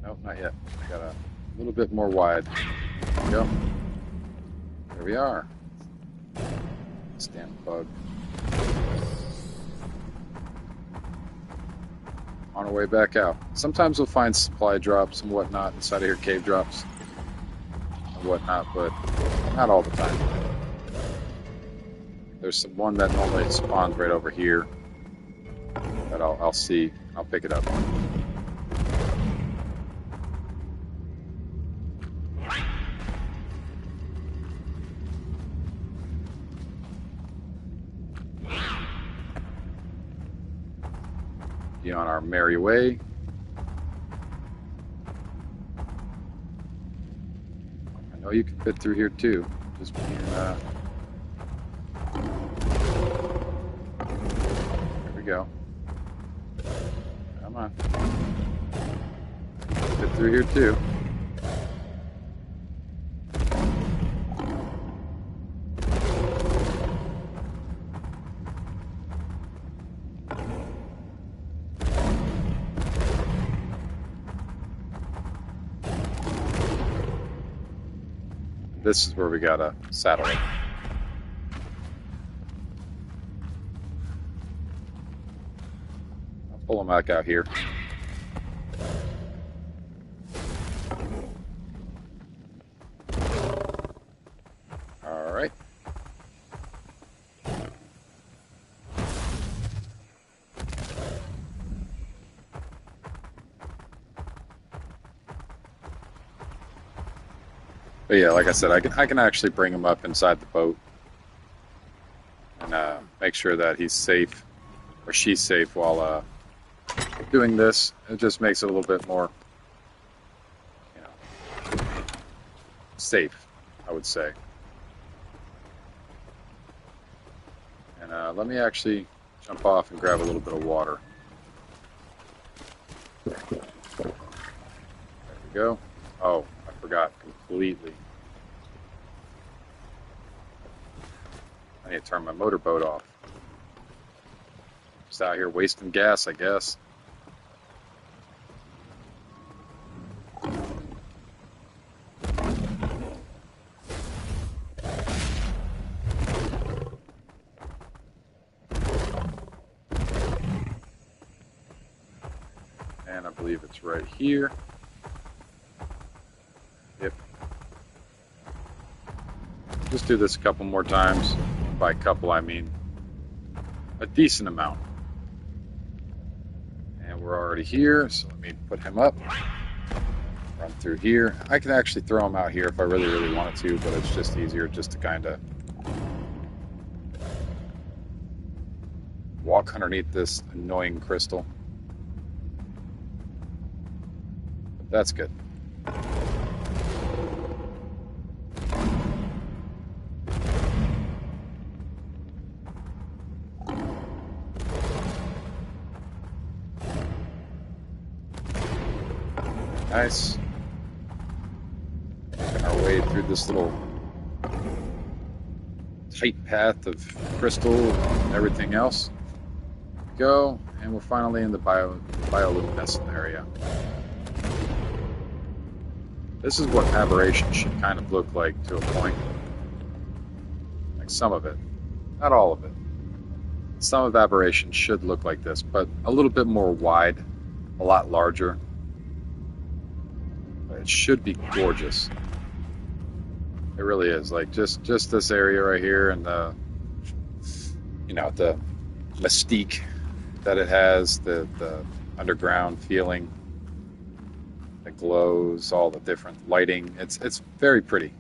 Nope, not yet. I got a little bit more wide. There we go. There we are. This damn bug. On our way back out. Sometimes we'll find supply drops and whatnot inside of here, cave drops and whatnot, but not all the time. There's one that normally spawns right over here that I'll see. I'll pick it up. Be on our merry way. I know you can fit through here too. Just being, there we go. Come on. Fit through here too. This is where we gotta saddle it. I'll pull them back out here. All right. But yeah, like I said, I can actually bring him up inside the boat and make sure that he's safe or she's safe while doing this, it just makes it a little bit more, you know, safe, I would say. And let me actually jump off and grab a little bit of water. There we go. Oh, I forgot completely. I need to turn my motorboat off. Just out here wasting gas, I guess. And I believe it's right here. Yep. Just do this a couple more times. By couple, I mean a decent amount. And we're already here, so let me put him up. Run through here. I can actually throw him out here if I really, really wanted to, but it's just easier just to kind of walk underneath this annoying crystal. But that's good. Nice. Making our way through this little tight path of crystal and everything else. Go, and we're finally in the bioluminescent area. This is what aberration should kind of look like to a point. Like some of it. Not all of it. Some of aberration should look like this, but a little bit more wide, a lot larger. It should be gorgeous. It really is. Like just this area right here, and the the mystique that it has, the underground feeling, the glows, all the different lighting. It's very pretty.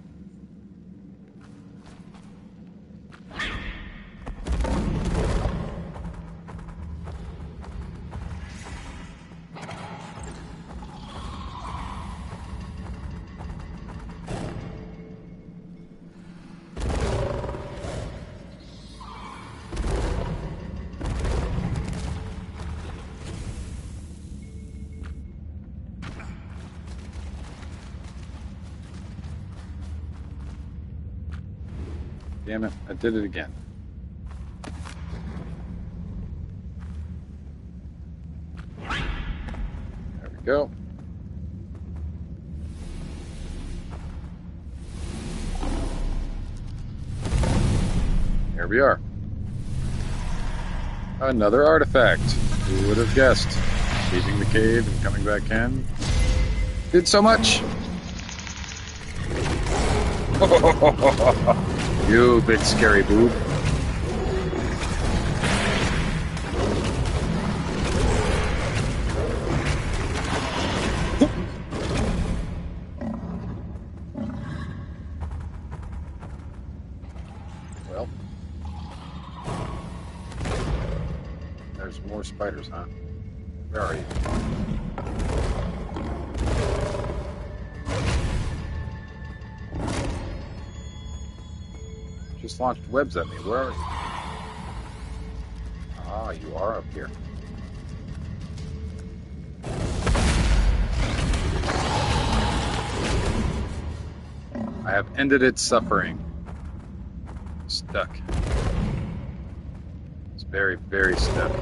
Damn it, I did it again. There we go. Here we are. Another artifact. Who would have guessed? Leaving the cave and coming back in. Did so much. You big scary boob. Well, there's more spiders, huh? Where are you? Just launched webs at me. Where are you? Ah, you are up here. I have ended its suffering. Stuck. It's very, very stuck.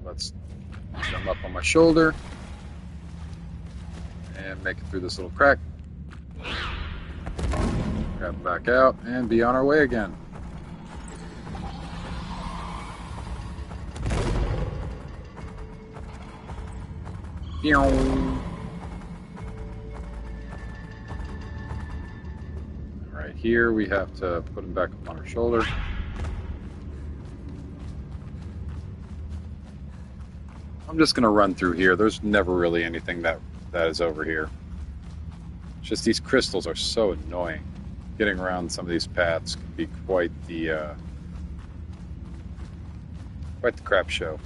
Let's jump up on my shoulder. And make it through this little crack. Grab it back out and be on our way again. Right here we have to put him back up on our shoulder. I'm just going to run through here. There's never really anything that is over here. It's just these crystals are so annoying. getting around some of these paths can be quite the crap show.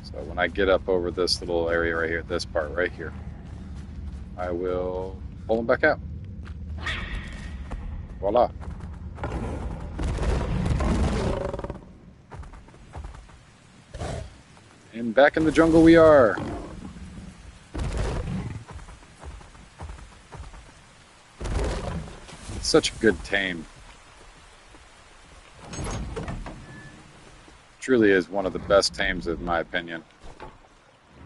So when I get up over this little area right here, this part right here, I will pull them back out. Voila. And back in the jungle we are. It's such a good tame. Truly is one of the best tames in my opinion.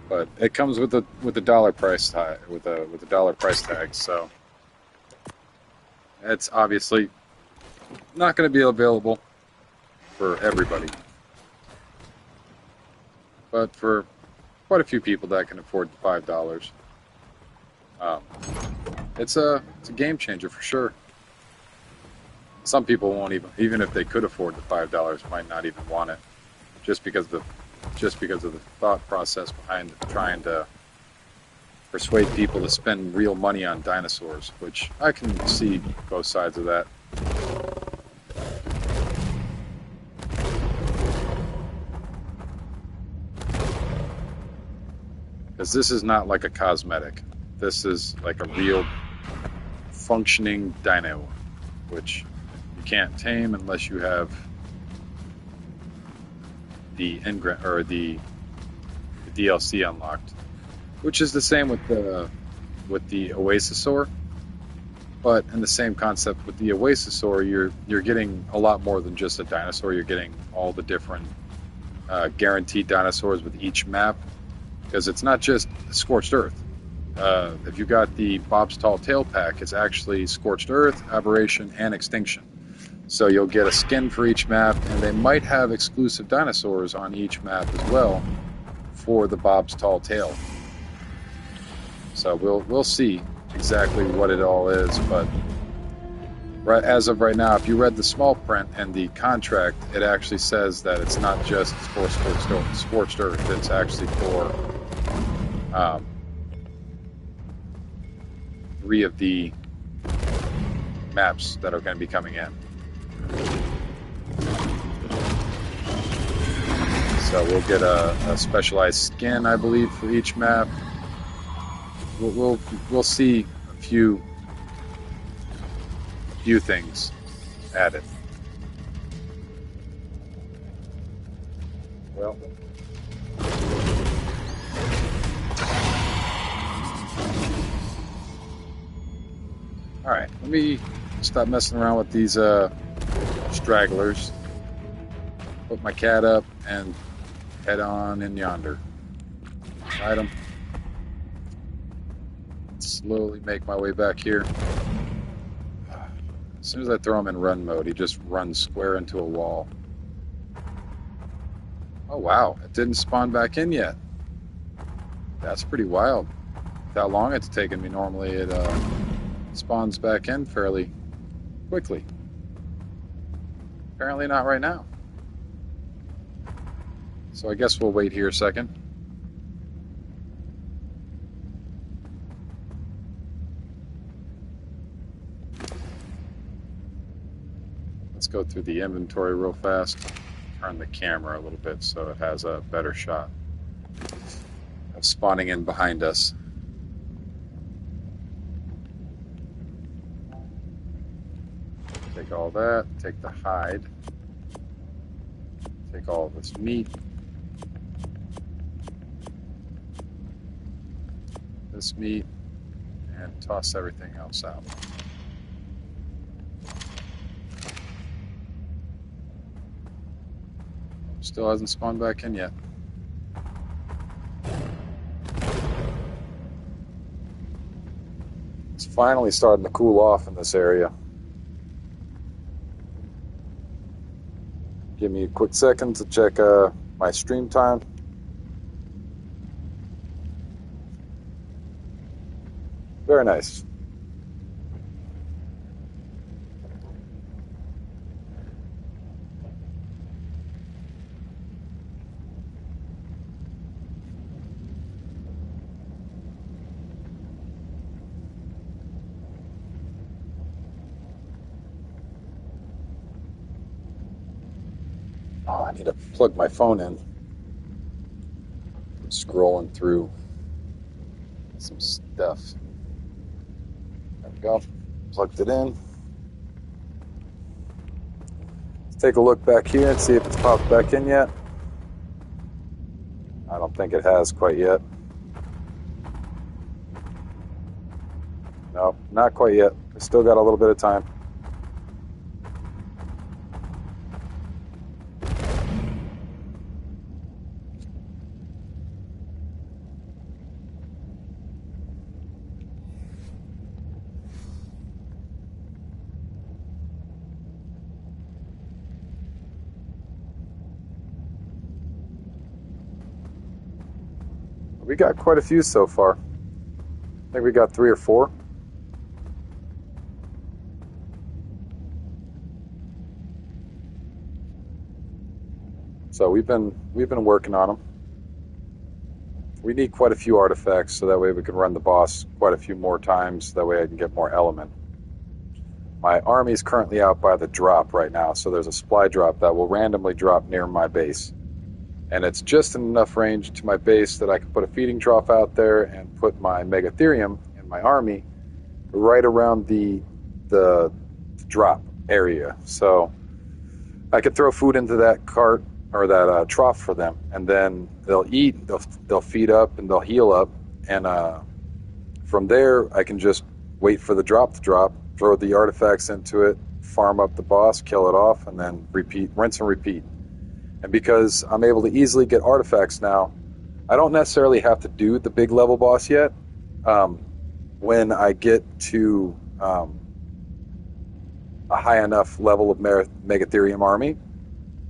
But it comes with a dollar price tag, with a dollar price tag, so it's obviously not going to be available for everybody. But for quite a few people that can afford $5, it's a game changer for sure. Some people won't even if they could afford the $5, might not even want it, just because of the thought process behind trying to persuade people to spend real money on dinosaurs, which I can see both sides of that. Because this is not like a cosmetic. This is like a real functioning dino, which you can't tame unless you have the DLC unlocked, which is the same with the Oasisaur. But in the same concept with the Oasisaur, you're getting a lot more than just a dinosaur. You're getting all the different guaranteed dinosaurs with each map, because it's not just Scorched Earth. If you got the Bob's Tall Tale pack, it's actually Scorched Earth, Aberration, and Extinction. So you'll get a skin for each map, and they might have exclusive dinosaurs on each map as well for the Bob's Tall Tale. So we'll see exactly what it all is, but as of right now, if you read the small print and the contract, it actually says that it's not just for Scorched Earth. It's actually for 3 of the maps that are going to be coming in. So we'll get a specialized skin, I believe, for each map. We'll see a few things added. Well, all right. Let me stop messing around with these stragglers. Put my cat up and head on in yonder. Hide them. Slowly make my way back here. As soon as I throw him in run mode, he just runs square into a wall. Oh wow, it didn't spawn back in yet. That's pretty wild. How long it's taken me. Normally it spawns back in fairly quickly. Apparently not right now. So I guess we'll wait here a second. Let's go through the inventory real fast. Turn the camera a little bit so it has a better shot of spawning in behind us. Take all that, take the hide, take all of this meat, this meat, and toss everything else out. Still hasn't spawned back in yet. It's finally starting to cool off in this area. Give me a quick second to check my stream time. Very nice. Oh, I need to plug my phone in. I'm scrolling through some stuff. There we go. Plugged it in. Let's take a look back here and see if it's popped back in yet. I don't think it has quite yet. No, not quite yet. We still got a little bit of time. We got quite a few so far. I think we got 3 or 4. So we've been working on them. We need quite a few artifacts so that way we can run the boss quite a few more times. That way I can get more element. My army is currently out by the drop right now, so there's a supply drop that will randomly drop near my base. And it's just in enough range to my base that I can put a feeding trough out there and put my Megatherium in my army right around the drop area. So I could throw food into that cart or that trough for them, and then they'll eat, they'll feed up, and they'll heal up. And from there, I can just wait for the drop to drop, throw the artifacts into it, farm up the boss, kill it off, and then repeat, rinse and repeat. And because I'm able to easily get artifacts now, I don't necessarily have to do the big level boss yet. When I get to a high enough level of Megatherium army,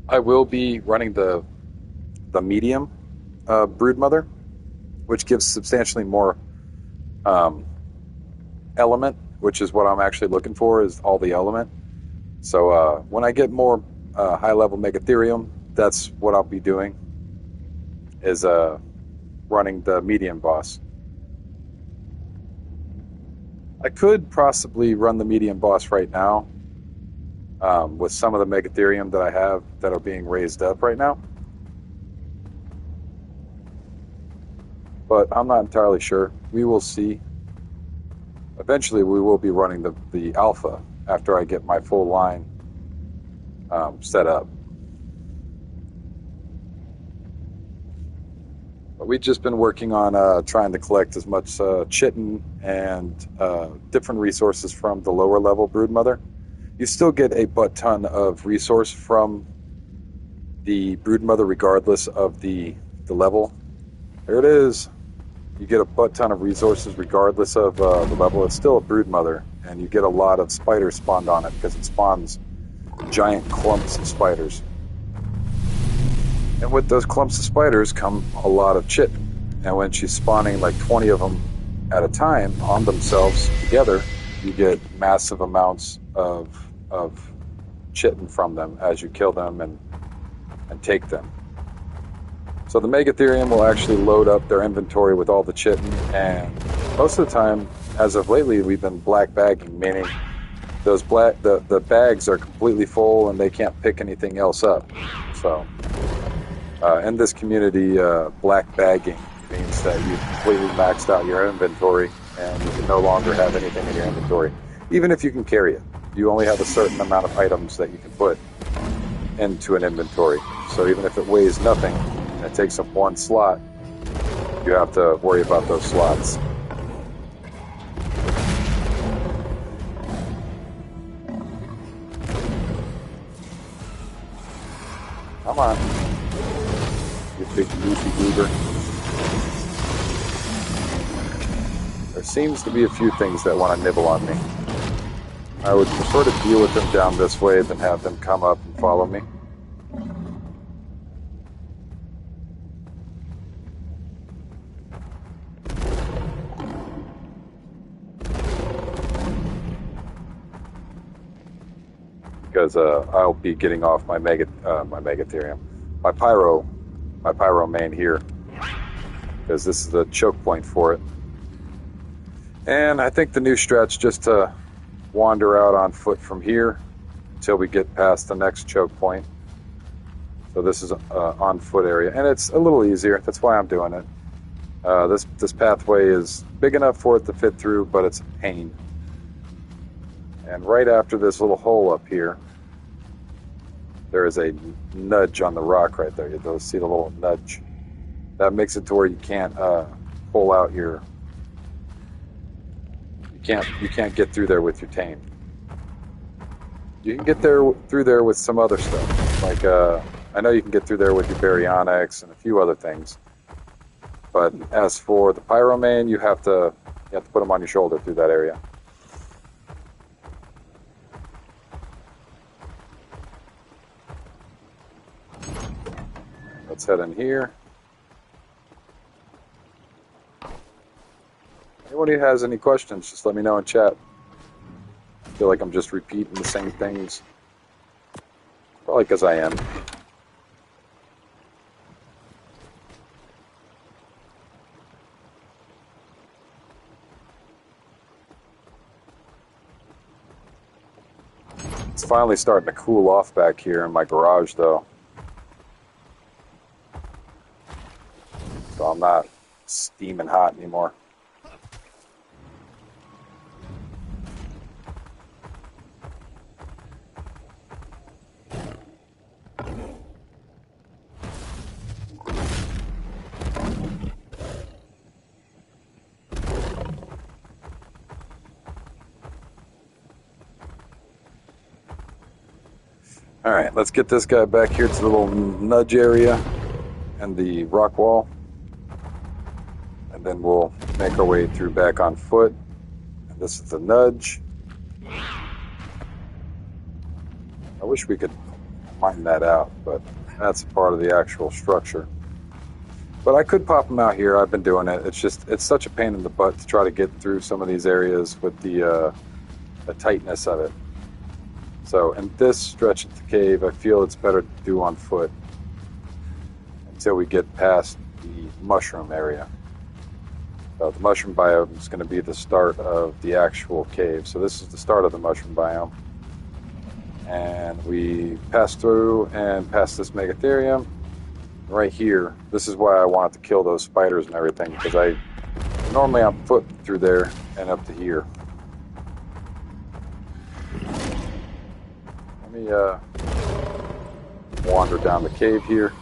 I will be running the medium broodmother, which gives substantially more element, which is what I'm actually looking for, is all the element. So when I get more high level Megatherium, that's what I'll be doing, is running the medium boss. I could possibly run the medium boss right now with some of the Megatherium that I have that are being raised up right now. But I'm not entirely sure. We will see. Eventually we will be running the alpha after I get my full line set up. But we've just been working on trying to collect as much chitin and different resources from the lower level broodmother. You still get a butt ton of resource from the broodmother regardless of the level. There it is. You get a butt ton of resources regardless of the level. It's still a broodmother, and you get a lot of spiders spawned on it because it spawns giant clumps of spiders. And with those clumps of spiders come a lot of chitin. And when she's spawning like 20 of them at a time on themselves together, you get massive amounts of chitin from them as you kill them and take them. So the Megatherium will actually load up their inventory with all the chitin, and most of the time, as of lately, we've been black bagging, meaning those the bags are completely full and they can't pick anything else up. So in this community, black bagging means that you've completely maxed out your inventory and you can no longer have anything in your inventory, even if you can carry it. You only have a certain amount of items that you can put into an inventory. So even if it weighs nothing and it takes up one slot, you have to worry about those slots. Come on, you big goofy goober. There seems to be a few things that want to nibble on me. I would prefer to deal with them down this way than have them come up and follow me. Because I'll be getting off my Megatherium, my pyro main here, because this is the choke point for it. And I think the new strat's just to wander out on foot from here until we get past the next choke point. So this is on foot area, and it's a little easier. That's why I'm doing it. This pathway is big enough for it to fit through, but it's a pain. And right after this little hole up here, there is a nudge on the rock right there. You'll see the little nudge. That makes it to where you can't pull out your. You can't get through there with your tame. You can get through there with some other stuff. Like I know you can get through there with your baryonyx and a few other things. But as for the pyromane, you have to put them on your shoulder through that area. Let's head in here. Anybody has any questions, just let me know in chat. I feel like I'm just repeating the same things. Probably because I am. It's finally starting to cool off back here in my garage, though. So I'm not steaming hot anymore. Alright, let's get this guy back here to the little nudge area and the rock wall. And then we'll make our way through back on foot. And this is the nudge. I wish we could mine that out, but that's part of the actual structure. But I could pop them out here. I've been doing it. It's such a pain in the butt to try to get through some of these areas with the tightness of it. So in this stretch of the cave, I feel it's better to do on foot until we get past the mushroom area. So the mushroom biome is going to be the start of the actual cave. So this is the start of the mushroom biome. And we pass through and past this megatherium. Right here, this is why I wanted to kill those spiders and everything, because normally I'm foot through there and up to here. Let me wander down the cave here.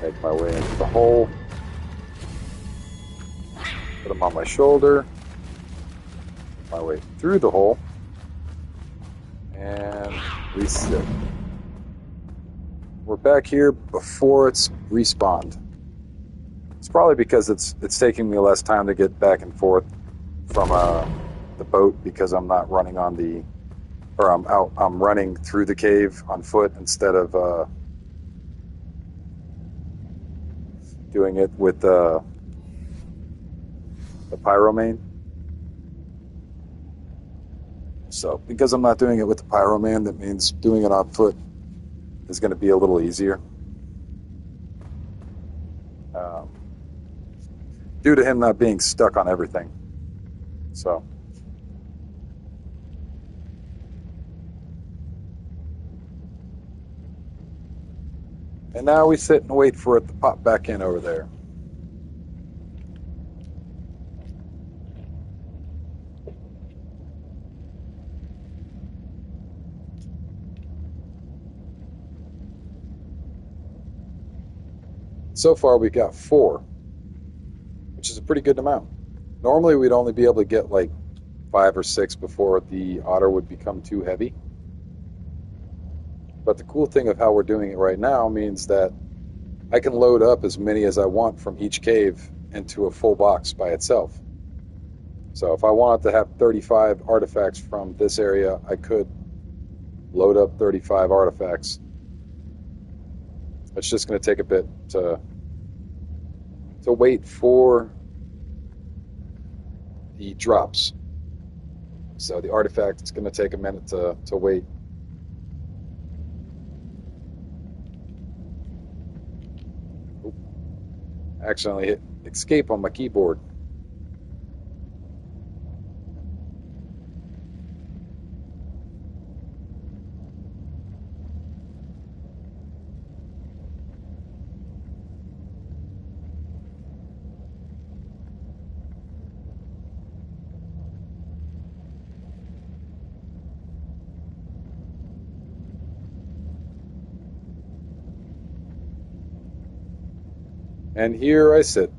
Make my way into the hole. Put them on my shoulder. Make my way through the hole. And reset. We're back here before it's respawned. It's probably because it's taking me less time to get back and forth from the boat, because I'm not running on the, or I'm running through the cave on foot instead of doing it with the pyromane. So because I'm not doing it with the pyromane, that means doing it on foot is going to be a little easier. Due to him not being stuck on everything. So. And now we sit and wait for it to pop back in over there. So far we got 4, which is a pretty good amount. Normally we'd only be able to get like 5 or 6 before the otter would become too heavy. But the cool thing of how we're doing it right now means that I can load up as many as I want from each cave into a full box by itself. So if I wanted to have 35 artifacts from this area, I could load up 35 artifacts. It's just going to take a bit to wait for the drops. So the artifact, it's going to take a minute to wait. Oop. Accidentally hit escape on my keyboard. And here I sit.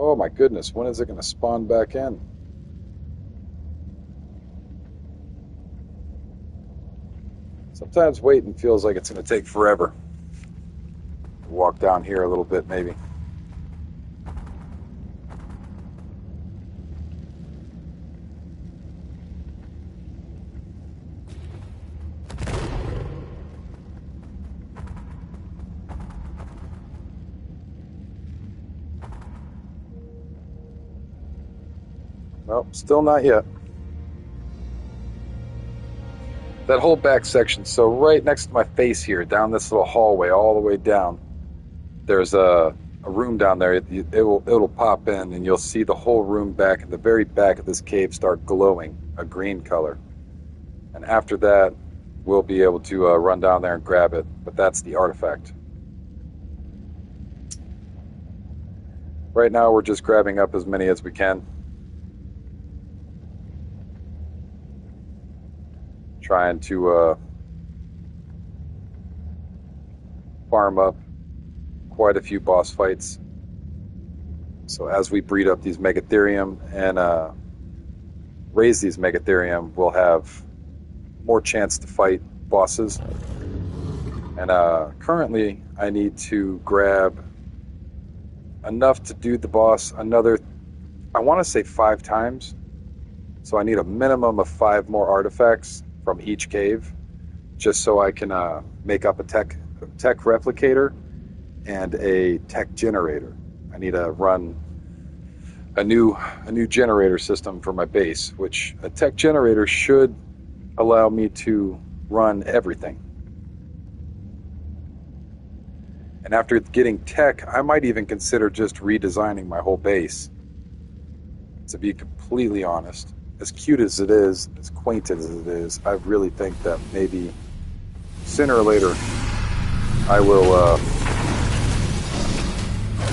Oh my goodness, when is it going to spawn back in? Sometimes waiting feels like it's going to take forever. Walk down here a little bit, maybe. Nope, still not yet. That whole back section, so right next to my face here, down this little hallway, all the way down, there's a room down there. It'll pop in, and you'll see the whole room back in the very back of this cave start glowing a green color. And after that, we'll be able to run down there and grab it. But that's the artifact. Right now, we're just grabbing up as many as we can. Trying to farm up quite a few boss fights. So as we breed up these Megatherium and raise these Megatherium, we'll have more chance to fight bosses. And currently, I need to grab enough to do the boss another, I want to say 5 times. So I need a minimum of 5 more artifacts from each cave, just so I can make up a tech replicator and a tech generator. I need to run a new generator system for my base, which a tech generator should allow me to run everything. And after getting tech, I might even consider just redesigning my whole base, to be completely honest. As cute as it is, as quaint as it is, I really think that maybe sooner or later I will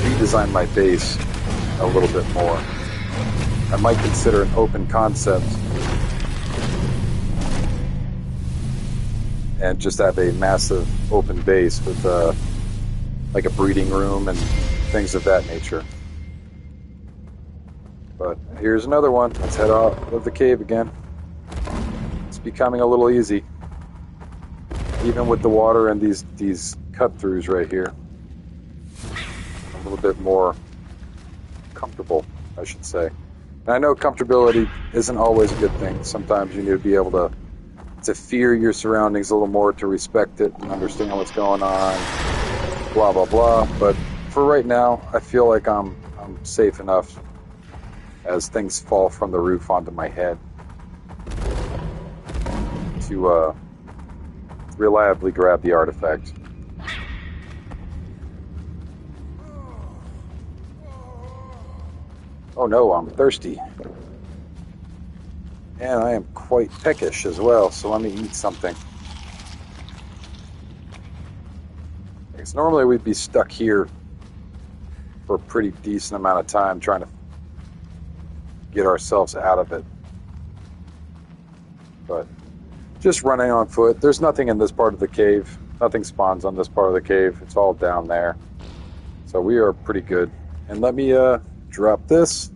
redesign my base a little bit more. I might consider an open concept and just have a massive open base with like a breeding room and things of that nature. But here's another one. Let's head out of the cave again. It's becoming a little easy, even with the water and these cut-throughs right here. A little bit more comfortable, I should say. And I know comfortability isn't always a good thing. Sometimes you need to be able to fear your surroundings a little more, to respect it and understand what's going on, blah, blah, blah. But for right now, I feel like I'm safe enough as things fall from the roof onto my head to reliably grab the artifact. Oh no, I'm thirsty. And I am quite peckish as well, so let me eat something. Because normally we'd be stuck here for a pretty decent amount of time trying to get ourselves out of it. But just running on foot. There's nothing in this part of the cave. Nothing spawns on this part of the cave. It's all down there. So we are pretty good. And let me drop this.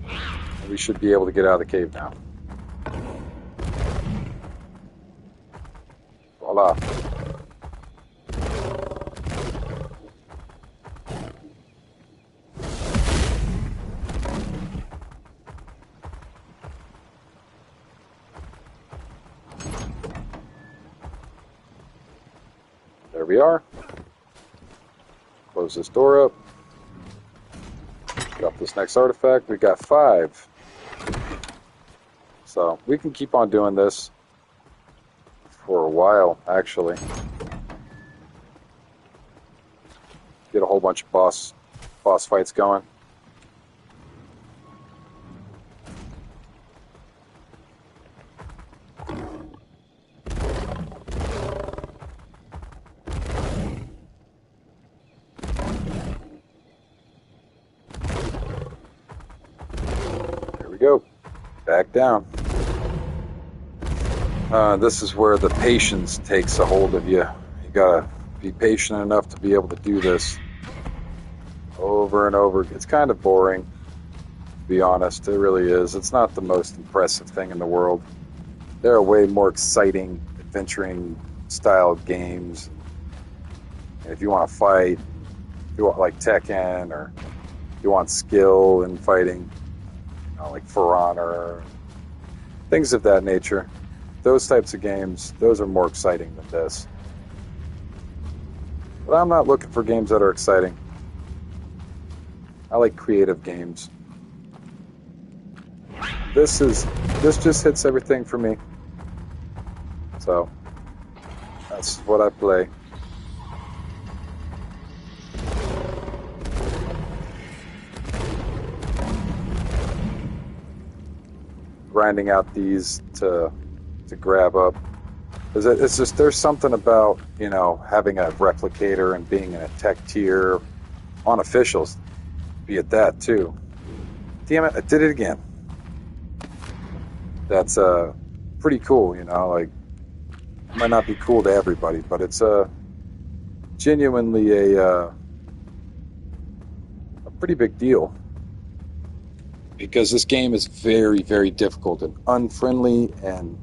And we should be able to get out of the cave now. Voila. There we are. Close this door up. Drop this next artifact. We got 5. So we can keep on doing this for a while, actually. Get a whole bunch of boss fights going. There we go. Back down. This is where the patience takes a hold of you. You gotta be patient enough to be able to do this over and over. It's kind of boring, to be honest. It really is. It's not the most impressive thing in the world. There are way more exciting, adventuring style games. And if you want to fight, if you want like Tekken, or if you want skill in fighting, like For Honor, things of that nature. Those types of games, those are more exciting than this. But I'm not looking for games that are exciting. I like creative games. This just hits everything for me. So that's what I play. Grinding out these to grab up. It's just, there's something about, having a replicator and being in a tech tier on officials, be it that too. Damn it, I did it again. That's pretty cool, like, it might not be cool to everybody, but it's genuinely a pretty big deal. Because this game is very, very difficult and unfriendly and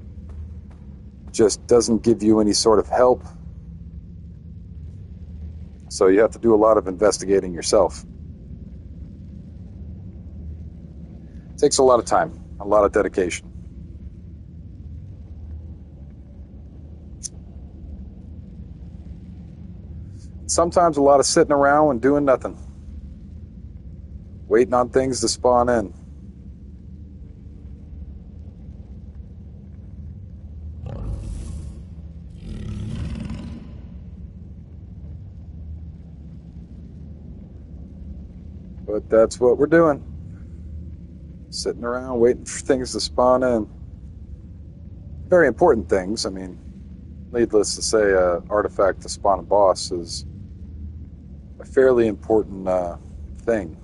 just doesn't give you any sort of help. So you have to do a lot of investigating yourself. It takes a lot of time, a lot of dedication. Sometimes a lot of sitting around and doing nothing. Waiting on things to spawn in. But that's what we're doing. Sitting around waiting for things to spawn in. Very important things. I mean, needless to say, an artifact to spawn a boss is a fairly important thing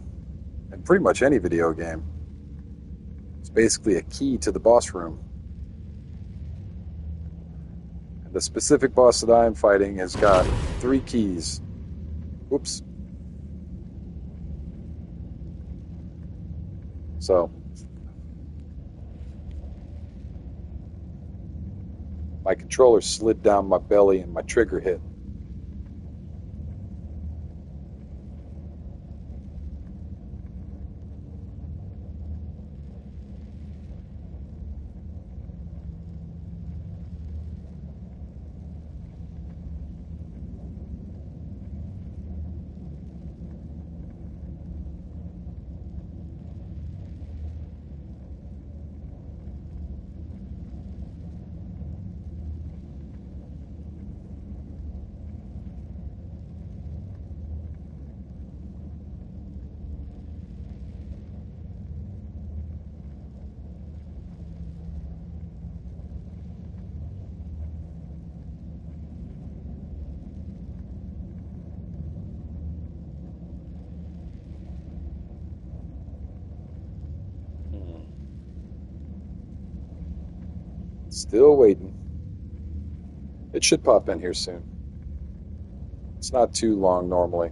in pretty much any video game. It's basically a key to the boss room. And the specific boss that I am fighting has got 3 keys. Oops. So, my controller slid down my belly and my trigger hit. Still waiting. It should pop in here soon. It's not too long normally.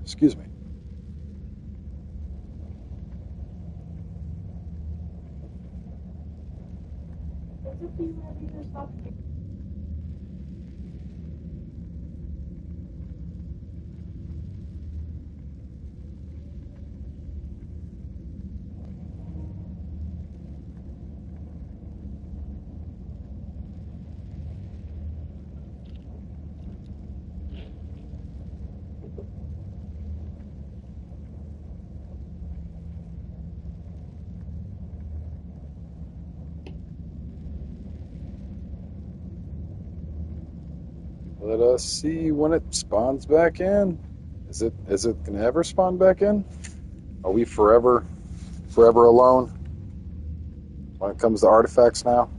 Excuse me. Let us see when it spawns back in. Is it gonna ever spawn back in? Are we forever alone when it comes to artifacts now?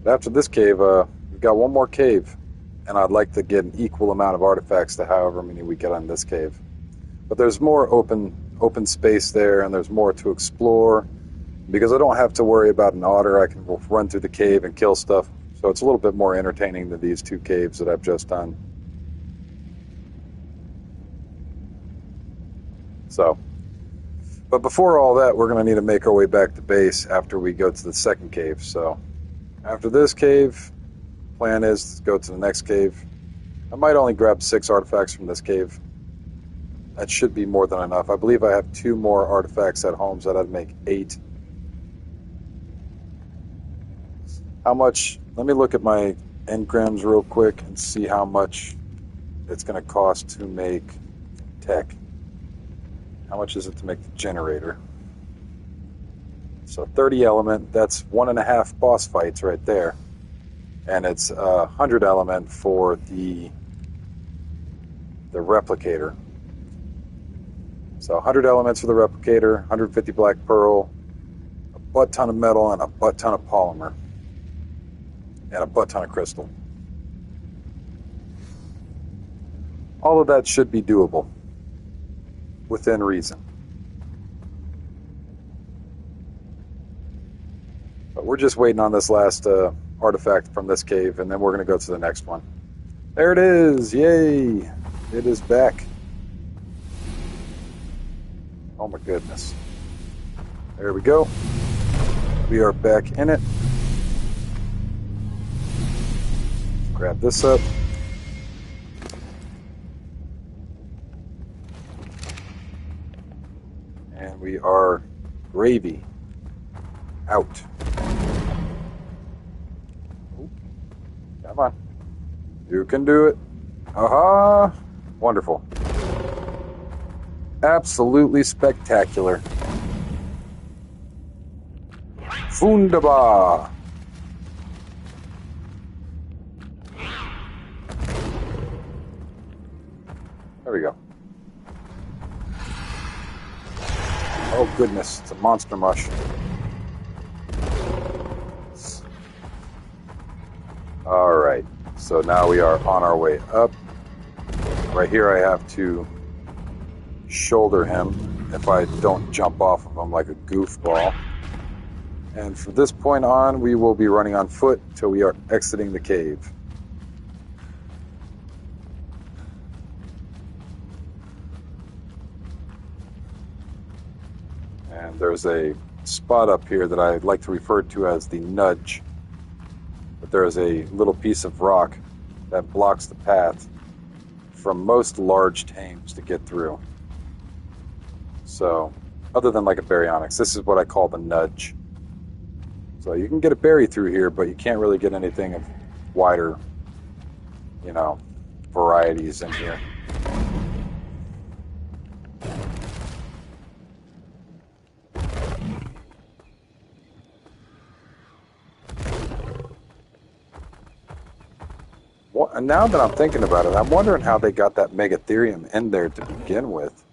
But after this cave, we've got one more cave, and I'd like to get an equal amount of artifacts to however many we get on this cave. But there's more open space there, and there's more to explore. Because I don't have to worry about an otter, I can run through the cave and kill stuff. So it's a little bit more entertaining than these two caves that I've just done. So, but before all that, we're going to need to make our way back to base after we go to the second cave. So, after this cave, plan is to go to the next cave. I might only grab 6 artifacts from this cave. That should be more than enough. I believe I have 2 more artifacts at home, so that'd make 8. How much? Let me look at my engrams real quick and see how much it's going to cost to make tech. How much is it to make the generator? So 30 element, that's 1.5 boss fights right there. And it's 100 element for the replicator. So 100 elements for the replicator, 150 black pearl, a butt ton of metal, and a butt ton of polymer. And a butt ton of crystal. All of that should be doable. Within reason. But we're just waiting on this last artifact from this cave, and then we're going to go to the next one. There it is! Yay! It is back. Oh my goodness. There we go. We are back in it. Grab this up. And we are gravy out. Ooh, come on. You can do it. Aha! Wonderful. Absolutely spectacular. Wunderbar. There we go. Oh goodness, it's a monster mush. Alright, so now we are on our way up. Right here I have to shoulder him if I don't jump off of him like a goofball. And from this point on, we will be running on foot till we are exiting the cave. And there's a spot up here that I like to refer to as the nudge. But there is a little piece of rock that blocks the path from most large tames to get through. So, other than like a baryonyx, this is what I call the nudge. So you can get a berry through here, but you can't really get anything of wider, varieties in here. And now that I'm thinking about it, I'm wondering how they got that megatherium in there to begin with.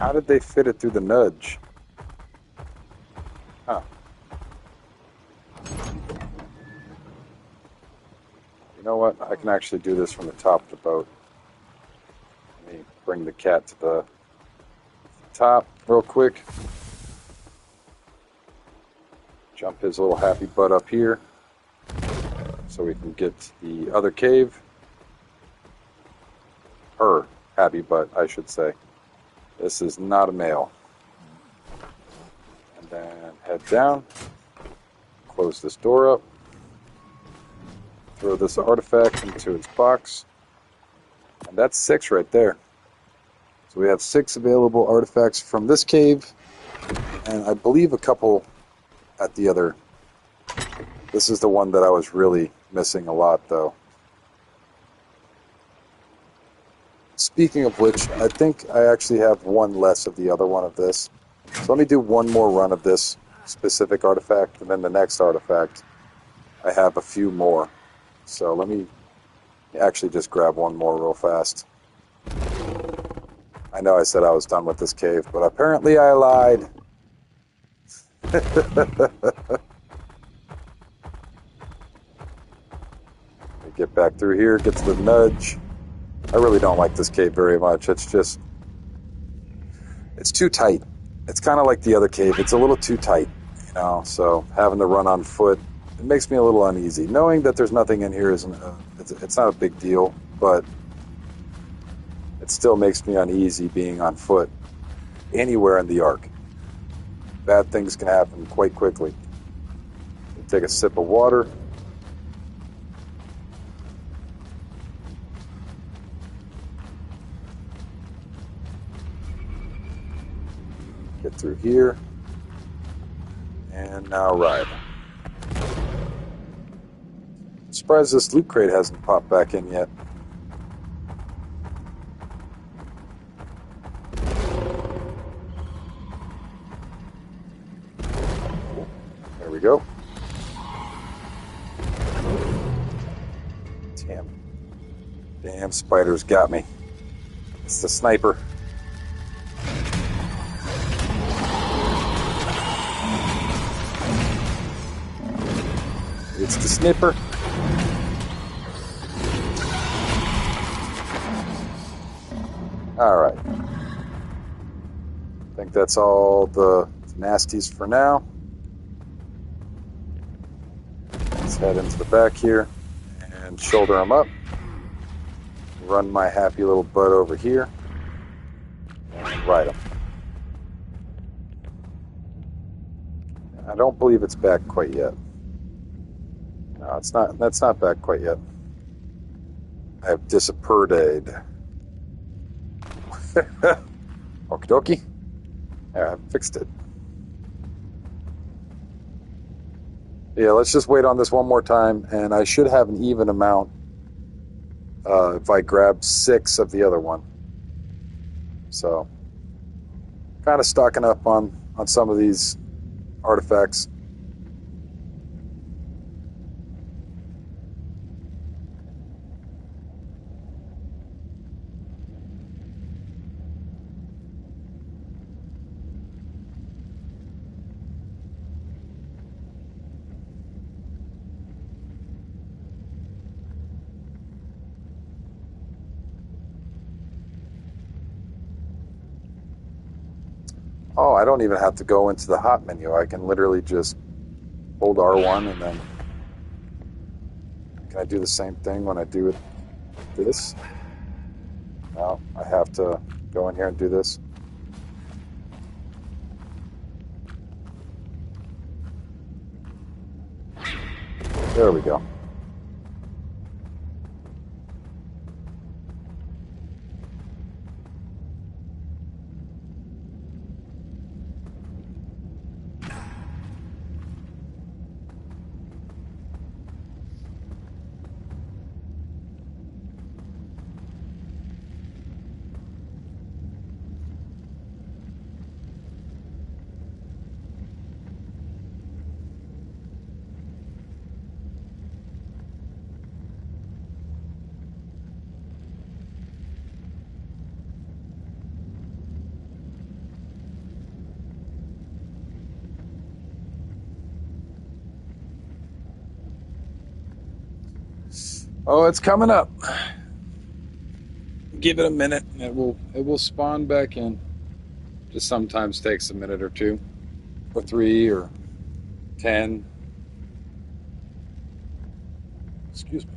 How did they fit it through the nudge? Huh. You know what? I can actually do this from the top of the boat. Let me bring the cat to the top real quick. Jump his little happy butt up here so we can get to the other cave. Her happy butt, I should say. This is not a male. And then head down. close this door up. Throw this artifact into its box. And that's 6 right there. So we have 6 available artifacts from this cave. And I believe a couple at the other. This is the one that I was really missing a lot, though. Speaking of which, I think I actually have one less of the other one of this. So let me do one more run of this specific artifact, and then the next artifact, I have a few more. So let me actually just grab one more real fast. I know I said I was done with this cave, but apparently I lied. Get back through here, get to the nudge. I really don't like this cave very much. It's too tight. It's kind of like the other cave. It's a little too tight, you know, so having to run on foot, it makes me a little uneasy. Knowing that there's nothing in here isn't, it's not a big deal, but it still makes me uneasy being on foot anywhere in the Ark. Bad things can happen quite quickly. Take a sip of water. Get through here. And now ride. I'm surprised this loot crate hasn't popped back in yet. There we go. Damn spiders got me. It's the sniper. It's the snipper. Alright. I think that's all the nasties for now. Let's head into the back here and shoulder them up. Run my happy little butt over here and ride them. I don't believe it's back quite yet. No, it's not. That's not back quite yet. I have disappeared. Okie dokie. Yeah, I fixed it. Yeah, let's just wait on this one more time, and I should have an even amount if I grab 6 of the other one. So, kind of stocking up on some of these artifacts. Oh, I don't even have to go into the hot menu. I can literally just hold R1 and then... Can I do the same thing when I do it this? No, I have to go in here and do this. There we go. Oh, it's coming up. Give it a minute, and it will spawn back in. Just sometimes takes a minute or 2, or 3, or 10. Excuse me.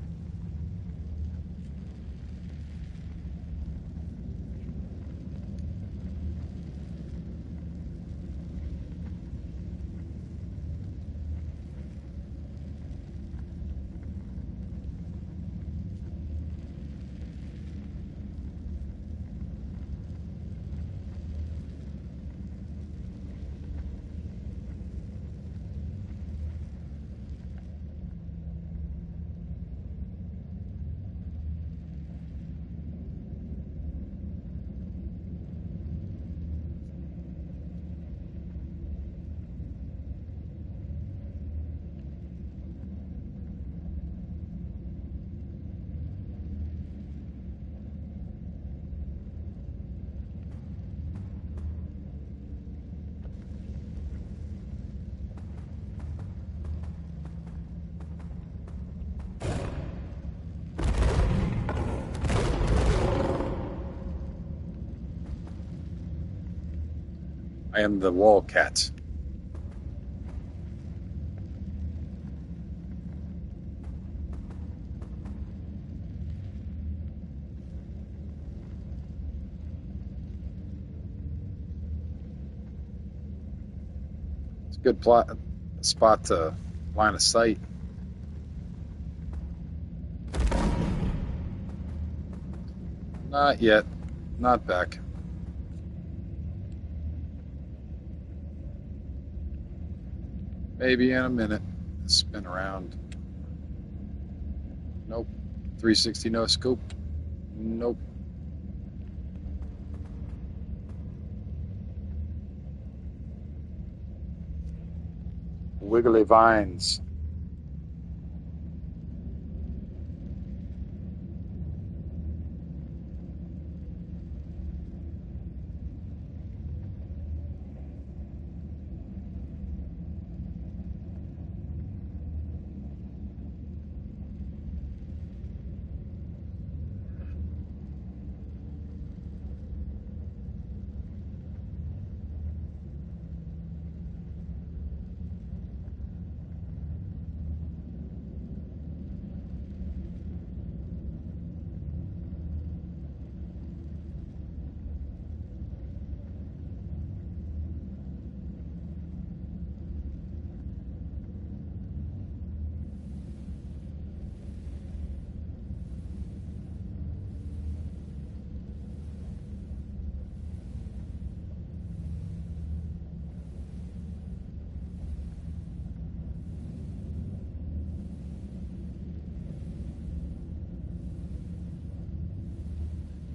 I am the wall cat. It's a good spot to line of sight. Not yet. Not back. Maybe in a minute. Spin around. Nope. 360 no scope. Nope. Wiggly vines.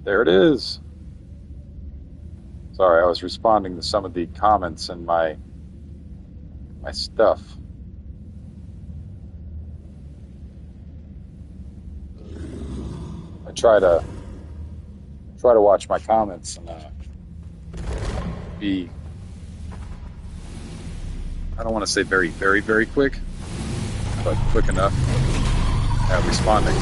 There it is. Sorry, I was responding to some of the comments in my stuff. I try to watch my comments and be, I don't want to say very, very, very quick, but quick enough at responding.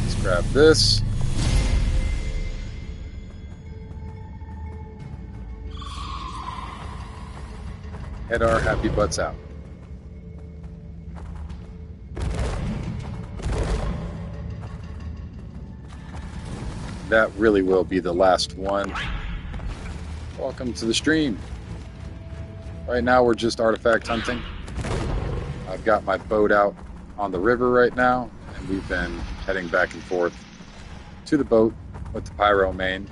Let's grab this. Head our happy butts out. That really will be the last one. Welcome to the stream. Right now we're just artifact hunting. I've got my boat out on the river right now, and we've been heading back and forth to the boat with the pyro main,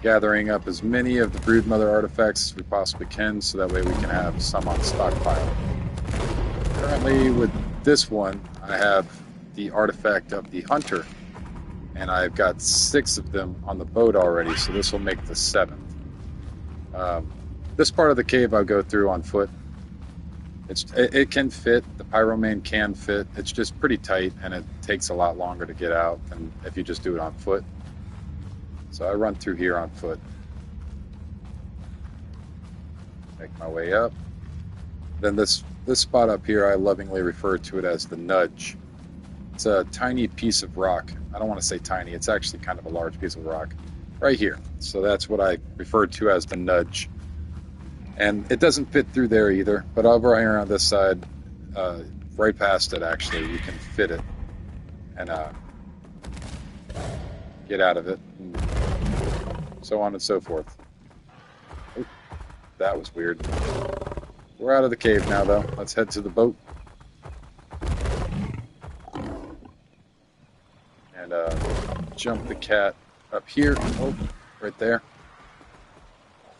gathering up as many of the broodmother artifacts as we possibly can, so that way we can have some on stockpile. Currently with this one, I have the artifact of the hunter, and I've got 6 of them on the boat already, so this will make the 7th. This part of the cave I'll go through on foot. It can fit, the pyromane can fit, it's just pretty tight, and it takes a lot longer to get out than if you just do it on foot. So I run through here on foot. Make my way up. Then this spot up here, I lovingly refer to it as the nudge. It's a tiny piece of rock. I don't want to say tiny, it's actually kind of a large piece of rock. Right here. So that's what I refer to as the nudge. And it doesn't fit through there either, but over here on this side, right past it actually, you can fit it and get out of it, and so on and so forth. Oop, that was weird. We're out of the cave now though. Let's head to the boat. And jump the cat up here. Oh, right there.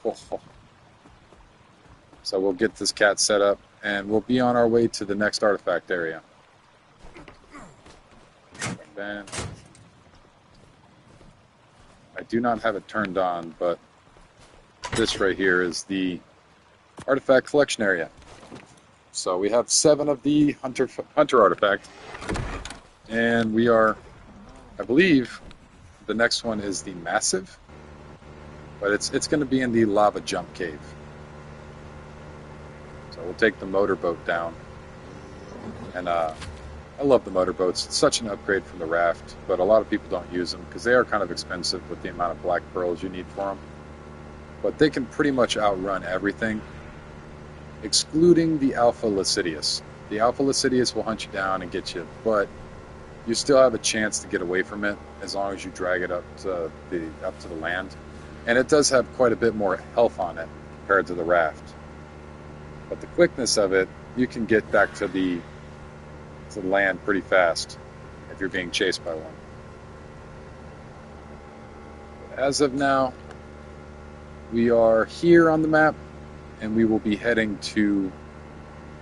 Oh. So we'll get this cat set up, and we'll be on our way to the next artifact area. Then I do not have it turned on, but this right here is the artifact collection area. So we have 7 of the hunter artifact, and we are, I believe, the next one is the massive, but it's going to be in the lava jump cave. So we'll take the motorboat down and I love the motorboats. It's such an upgrade from the raft, but a lot of people don't use them because they are kind of expensive with the amount of black pearls you need for them. But they can pretty much outrun everything, excluding the Alpha Lasidius. The Alpha Lasidius will hunt you down and get you, but you still have a chance to get away from it as long as you drag it up to the land. And it does have quite a bit more health on it compared to the raft. But the quickness of it, you can get back to the land pretty fast if you're being chased by one. As of now, we are here on the map, and we will be heading to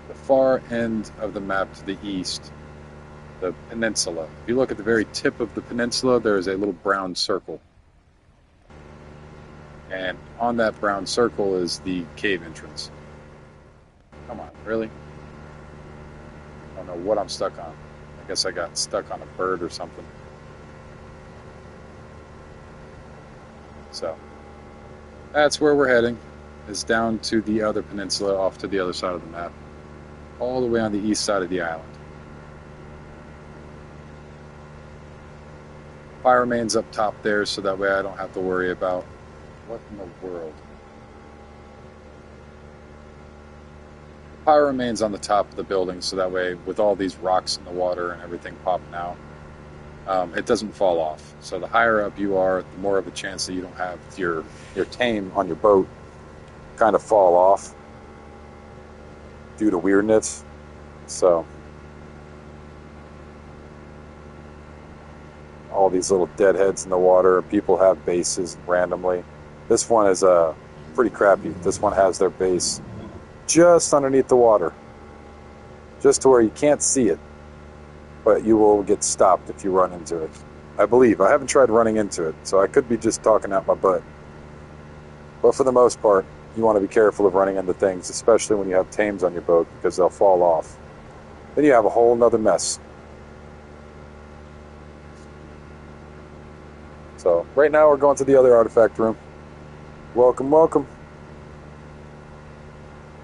the far end of the map to the east, the peninsula. If you look at the very tip of the peninsula, there is a little brown circle. And on that brown circle is the cave entrance. Come on, really? I don't know what I'm stuck on. I guess I got stuck on a bird or something. So, that's where we're heading, is down to the other peninsula off to the other side of the map. All the way on the east side of the island. Fire remains up top there, so that way I don't have to worry about what in the world. Fire remains on the top of the building, so that way with all these rocks in the water and everything popping out, it doesn't fall off. So the higher up you are, the more of a chance that you don't have your tame on your boat kind of fall off due to weirdness. So all these little deadheads in the water, people have bases randomly. This one is pretty crappy. This one has their base just underneath the water, just to where you can't see it, but you will get stopped if you run into it. I believe. I haven't tried running into it, so I could be just talking out my butt. But for the most part, you want to be careful of running into things, especially when you have tames on your boat, because they'll fall off. Then you have a whole nother mess. So right now we're going to the other artifact room. Welcome, welcome.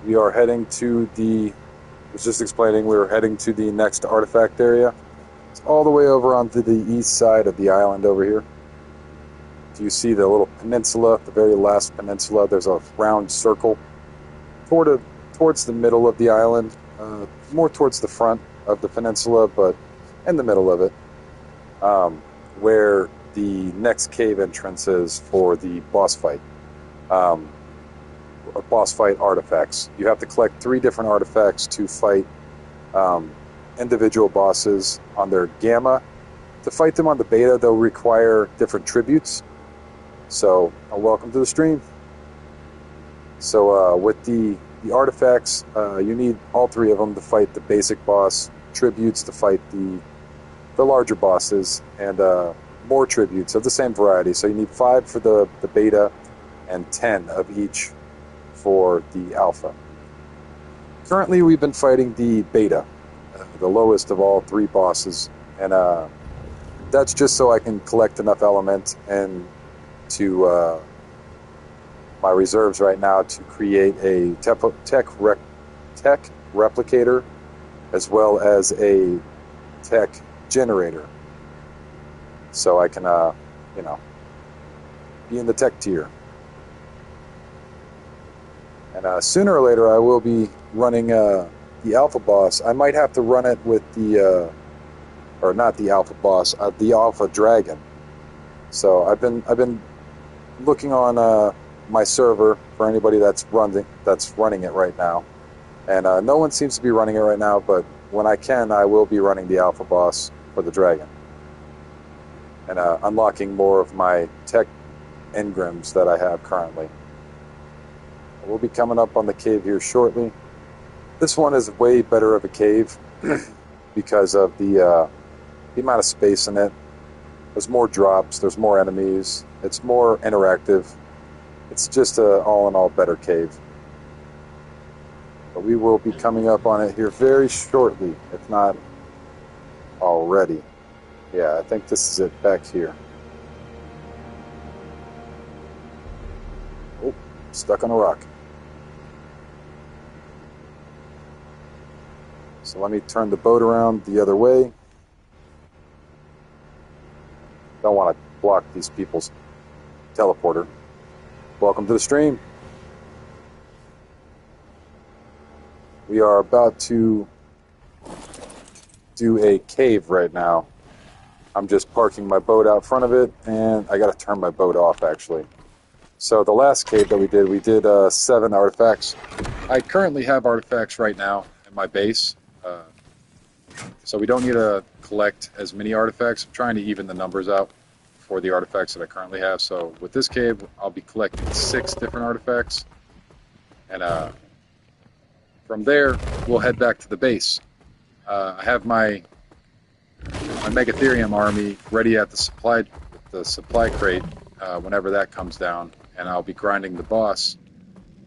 We are heading to I was just explaining, we were heading to the next artifact area. It's all the way over onto the east side of the island over here. Do you see the little peninsula, the very last peninsula? There's a round circle towards the middle of the island, more towards the front of the peninsula, but in the middle of it, where the next cave entrance is for the boss fight. Boss fight artifacts. You have to collect 3 different artifacts to fight individual bosses on their gamma. To fight them on the beta, they'll require different tributes. So, welcome to the stream. So, with the artifacts, you need all 3 of them to fight the basic boss, tributes to fight the larger bosses, and more tributes of the same variety. So you need 5 for the beta and 10 of each for the alpha. Currently, we've been fighting the beta, the lowest of all 3 bosses, and that's just so I can collect enough element and to my reserves right now to create a tech replicator as well as a tech generator, so I can be in the tech tier. And sooner or later, I will be running the alpha boss. I might have to run it with or not the alpha boss, the alpha dragon. So I've been looking on my server for anybody that's running it right now, and no one seems to be running it right now. But when I can, I will be running the alpha boss for the dragon, and unlocking more of my tech engrams that I have currently. We'll be coming up on the cave here shortly. This one is way better of a cave because of the amount of space in it. There's more drops, there's more enemies, it's more interactive. It's just a all-in-all better cave. But we will be coming up on it here very shortly, if not already. Yeah, I think this is it back here. Oh, stuck on a rock. So let me turn the boat around the other way. Don't want to block these people's teleporter. Welcome to the stream. We are about to do a cave right now. I'm just parking my boat out front of it, and I got to turn my boat off, actually. So the last cave that we did 7 artifacts. I currently have artifacts right now in my base, so we don't need to collect as many artifacts. I'm trying to even the numbers out for the artifacts that I currently have. So with this cave, I'll be collecting 6 different artifacts, and from there, we'll head back to the base. I have my Megatherium army ready at the supply crate whenever that comes down, and I'll be grinding the boss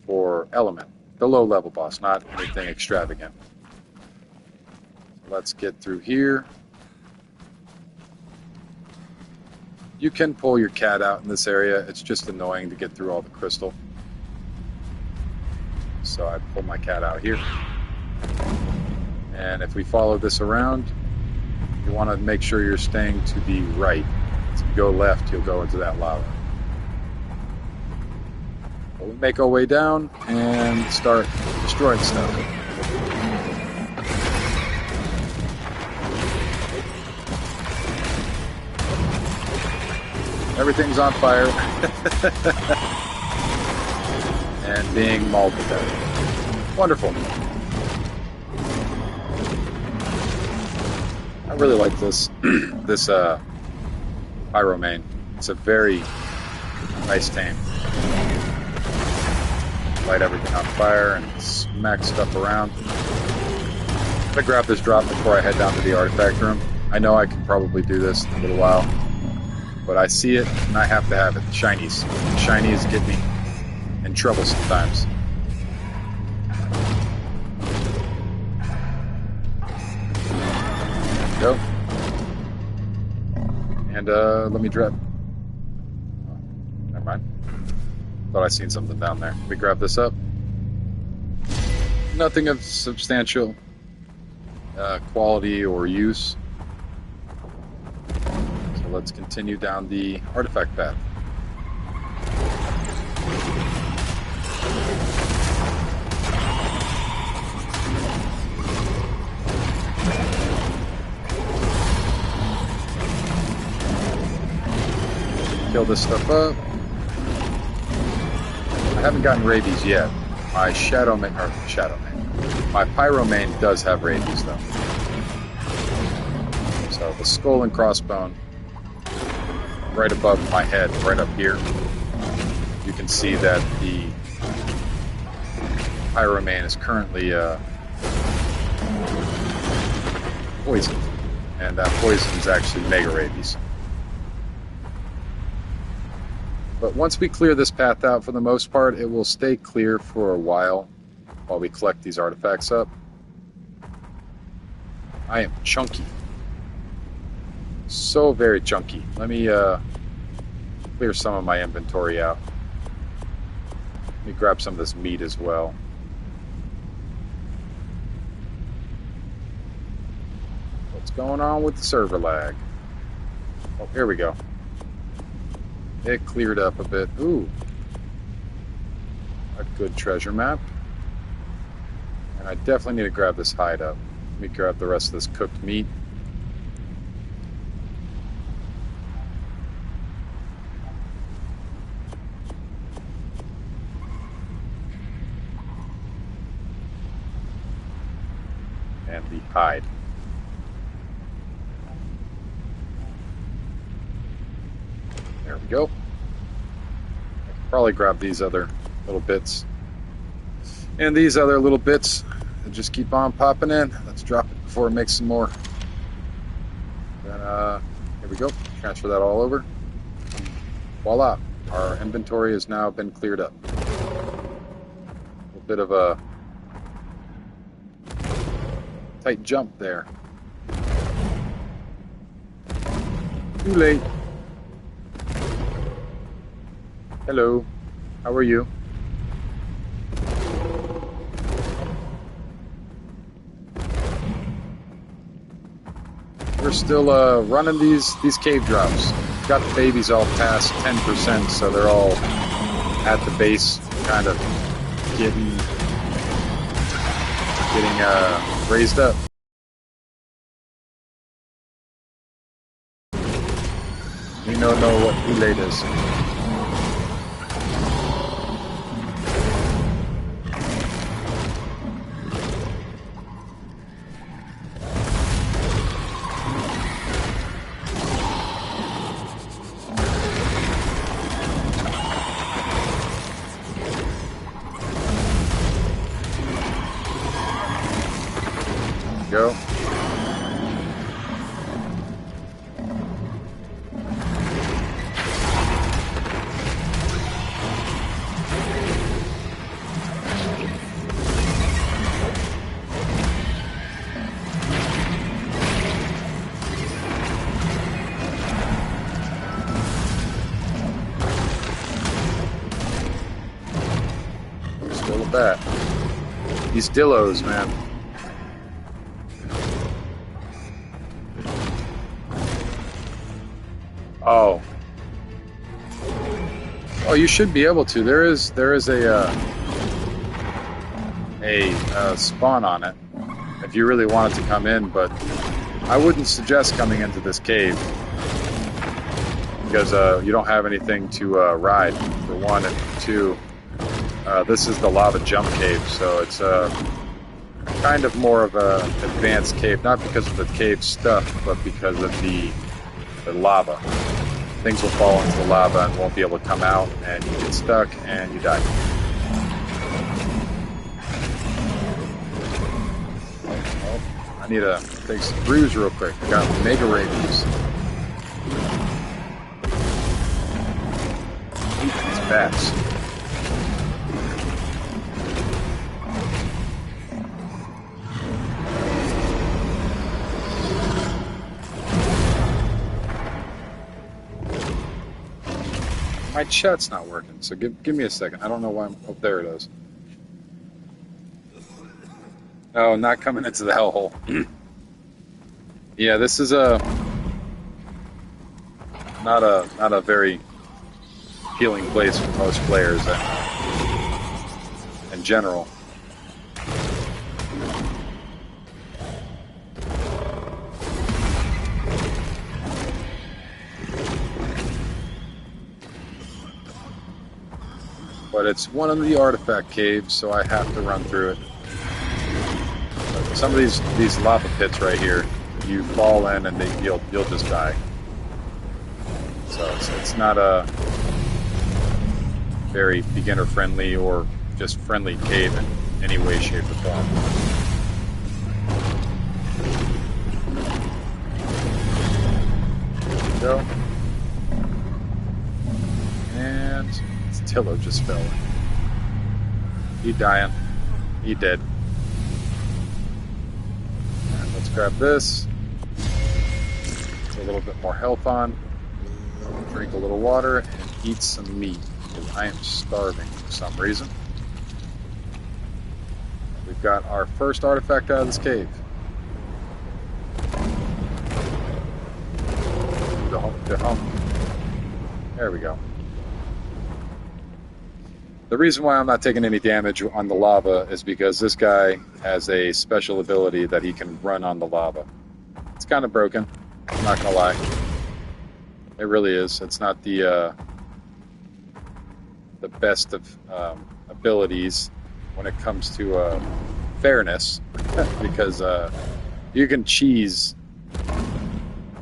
for Element, the low-level boss, not anything extravagant. Let's get through here. You can pull your cat out in this area. It's just annoying to get through all the crystal. So I pull my cat out here. And if we follow this around, you want to make sure you're staying to the right. If you go left, you'll go into that lava. But we make our way down and start destroying stuff. Everything's on fire. And being mauled to death. Wonderful. I really like this this Pyromane. It's a very nice tame. Light everything on fire and smack stuff around. I'm gonna grab this drop before I head down to the artifact room. I know I can probably do this in a little while, but I see it and I have to have it. The shinies. The shinies get me in trouble sometimes. Go. And let me grab. Oh, never mind. Thought I seen something down there. Let me grab this up. Nothing of substantial quality or use. So let's continue down the artifact path. Kill this stuff up. I haven't gotten rabies yet. My my Pyromane does have rabies though. So the skull and crossbone right above my head, right up here, you can see that the Pyromane is currently poisoned, and that poison is actually mega rabies. But once we clear this path out, for the most part, it will stay clear for a while we collect these artifacts up. I am chunky. So very chunky. Let me clear some of my inventory out. Let me grab some of this meat as well. What's going on with the server lag? Oh, here we go. It cleared up a bit. Ooh. A good treasure map. And I definitely need to grab this hide up. Let me grab the rest of this cooked meat. And the hide. There we go. I can probably grab these other little bits. And these other little bits that just keep on popping in. Let's drop it before it makes some more. Then, here we go. Transfer that all over. Voila. Our inventory has now been cleared up. A bit of a tight jump there. Too late. Hello. How are you? we're still running these cave drops. Got the babies all past 10%, so they're all at the base, kind of getting raised up. We don't know what too late is. Go. Still a bat. These dillos, man. Oh. Oh, you should be able to. There is a spawn on it if you really wanted to come in, but I wouldn't suggest coming into this cave because you don't have anything to ride, for one, and for two, this is the lava jump cave, so it's kind of more of a advanced cave, not because of the cave stuff, but because of the lava. Things will fall into the lava and won't be able to come out, and you get stuck and you die. Oh, I need to take some brews real quick. I got mega rabies. Eat these bats. My chat's not working, so give me a second. I don't know why I'm... Oh, there it is. Oh, not coming into the hellhole. Yeah, this is not a very appealing place for most players in general. But it's one of the artifact caves, so I have to run through it. Some of these lava pits right here, you fall in and you'll just die. So it's not a very beginner friendly or just friendly cave in any way, shape, or form. There we go. And Tillo just fell. He dying. He dead. And let's grab this. Put a little bit more health on. Drink a little water and eat some meat because I am starving for some reason. We've got our first artifact out of this cave. The hump. There we go. The reason why I'm not taking any damage on the lava is because this guy has a special ability that he can run on the lava. It's kind of broken, I'm not gonna lie. It really is. It's not the best of abilities when it comes to fairness, because you can cheese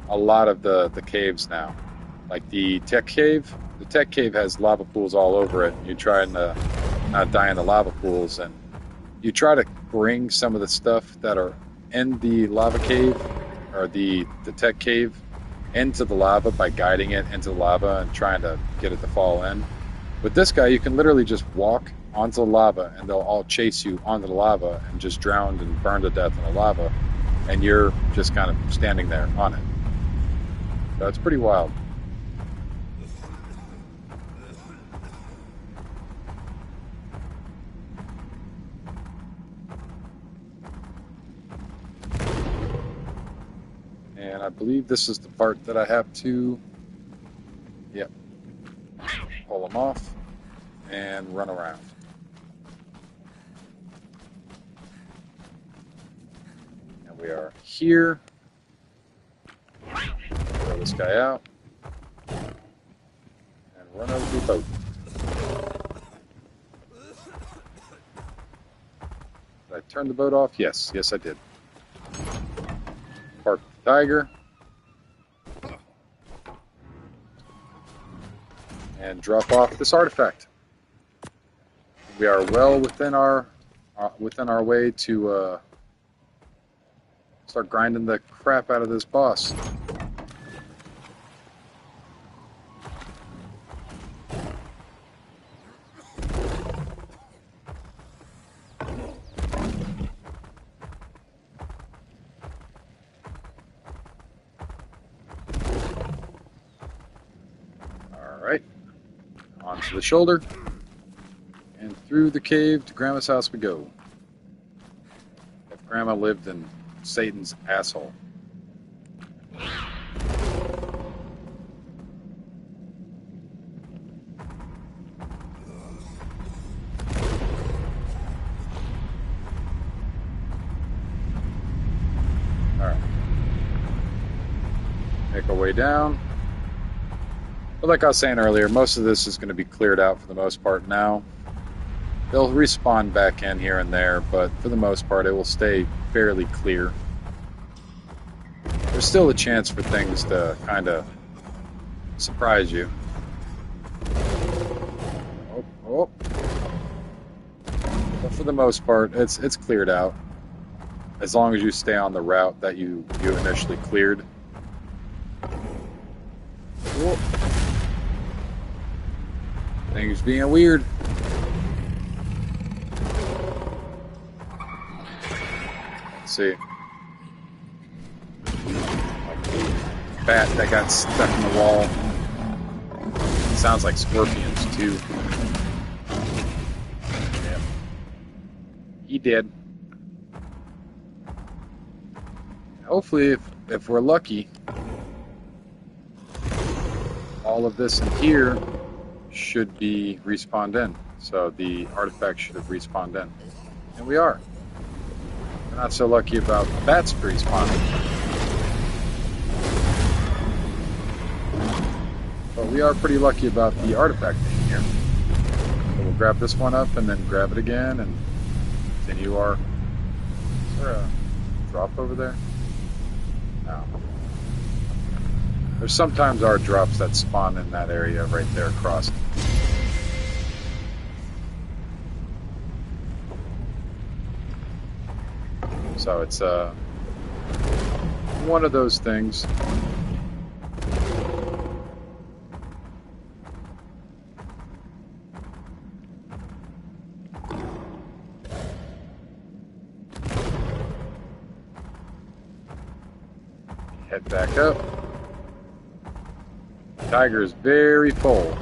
a lot of the caves now. Like the tech cave. The tech cave has lava pools all over it. You try and not die in the lava pools, and you try to bring some of the stuff that are in the lava cave or the tech cave into the lava by guiding it into the lava and trying to get it to fall in. With this guy, you can literally just walk onto the lava and they'll all chase you onto the lava and just drown and burn to death in the lava, and you're just kind of standing there on it. So it's pretty wild. And I believe this is the part that I have to, yep, pull them off and run around. And we are here. Throw this guy out. And run over the boat. Did I turn the boat off? Yes, yes I did. Park the tiger. And drop off this artifact. We are well within our way to start grinding the crap out of this boss. All right, onto the shoulder. And through the cave to Grandma's house we go. If Grandma lived in Satan's asshole. Alright. Make our way down. But like I was saying earlier, most of this is going to be cleared out for the most part now. They'll respawn back in here and there, but for the most part it will stay fairly clear. There's still a chance for things to kind of surprise you. Oh. But for the most part, it's cleared out. As long as you stay on the route that you initially cleared. Oh. Things being weird. See, bat that got stuck in the wall. It sounds like scorpions too. Yeah, he did. Hopefully, if we're lucky, all of this in here should be respawned in. So the artifact should have respawned in, and we are. We're not so lucky about the bats respawning. But we are pretty lucky about the artifact being here. So we'll grab this one up and then grab it again and continue our... Is there a drop over there? No. There's sometimes our drops that spawn in that area right there across. So it's one of those things. Head back up. The tiger is very full.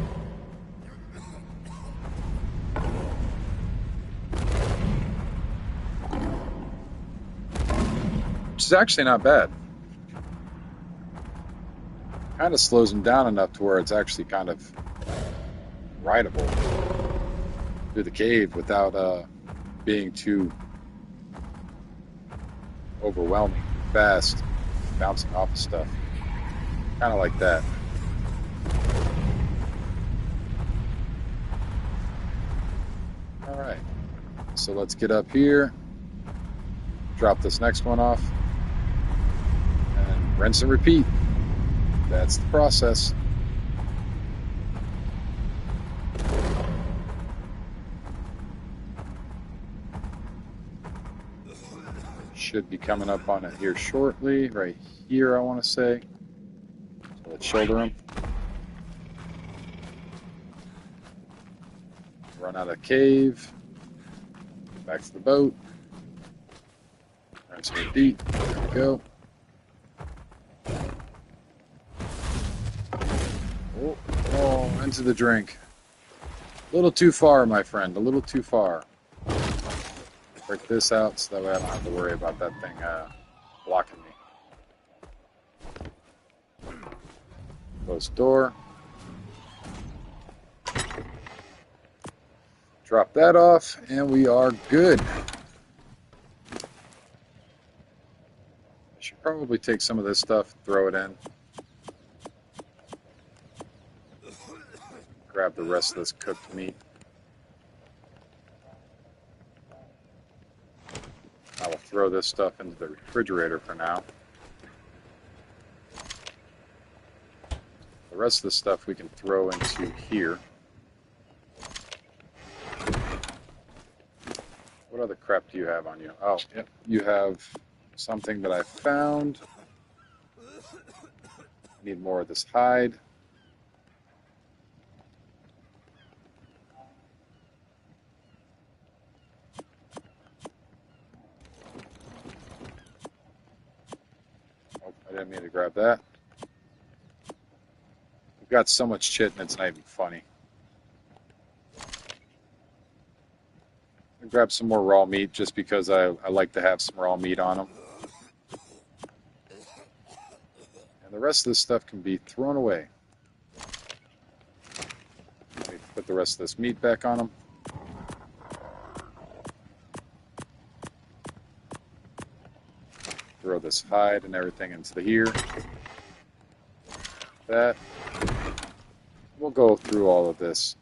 Which is actually not bad. Kind of slows him down enough to where it's actually kind of rideable through the cave without being too overwhelming, fast, bouncing off of stuff. Kind of like that. Alright, so let's get up here, drop this next one off, and rinse and repeat. That's the process. Should be coming up on it here shortly, right here I want to say. So let's shoulder him. Run out of cave. Back to the boat. Rinse and repeat. There we go. Oh, into the drink. A little too far, my friend. A little too far. Break this out so that way I don't have to worry about that thing blocking me. Close door. Drop that off, and we are good. I should probably take some of this stuff, throw it in. Grab the rest of this cooked meat. I will throw this stuff into the refrigerator for now. The rest of the stuff we can throw into here. What other crap do you have on you? Oh, yep. You have something that I found. Need more of this hide. Oh, I didn't mean to grab that. We've got so much shit and it's not even funny. I'll grab some more raw meat just because I like to have some raw meat on them. And the rest of this stuff can be thrown away. Let me put the rest of this meat back on them. Throw this hide and everything into here. That. We'll go through all of this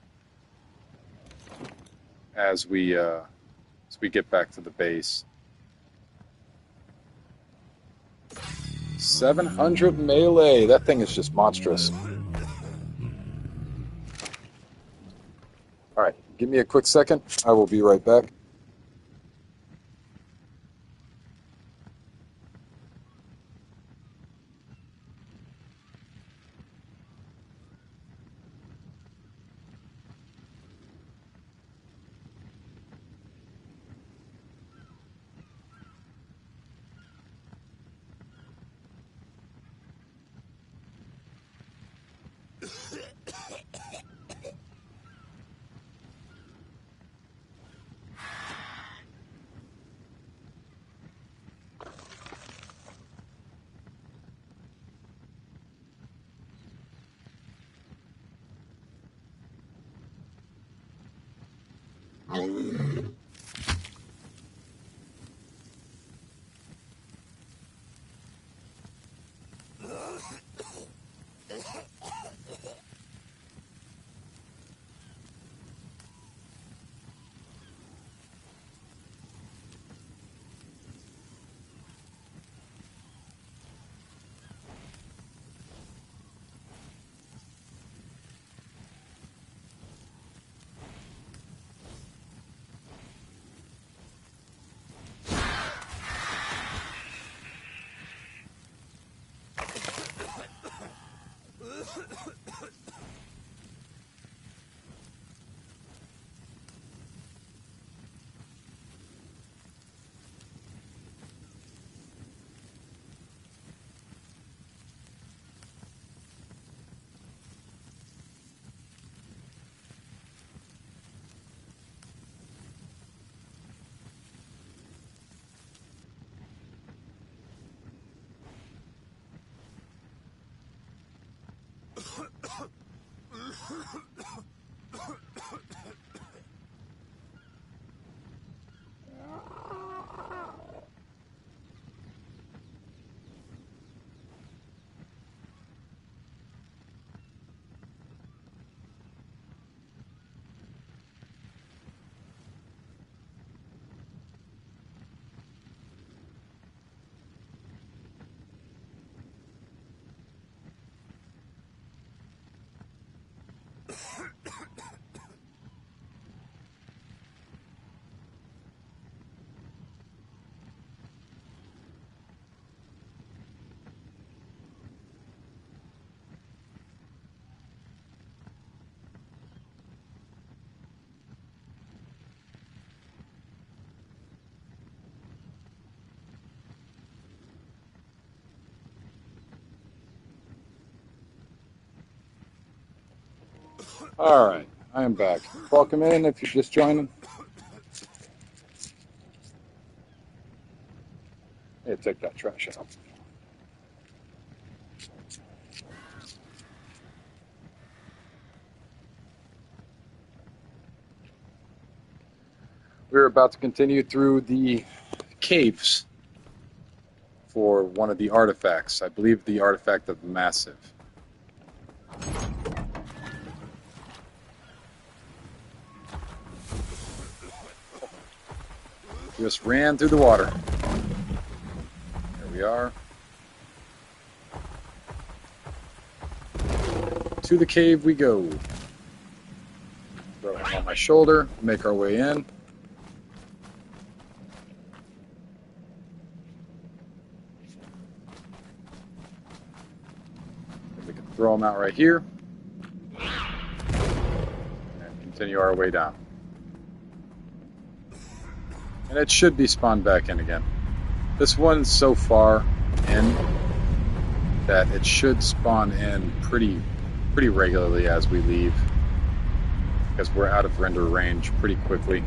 as we get back to the base. 700 melee. That thing is just monstrous. All right, give me a quick second. I will be right back. All right, I am back. Welcome in if you're just joining. Hey, take that trash out. about to continue through the caves for one of the artifacts. I believe the artifact of the Massive. Just ran through the water. There we are. To the cave we go. Throw him on my shoulder, make our way in. We can throw him out right here. And continue our way down. And it should be spawned back in again. This one's so far in that it should spawn in pretty regularly as we leave, because we're out of render range pretty quickly.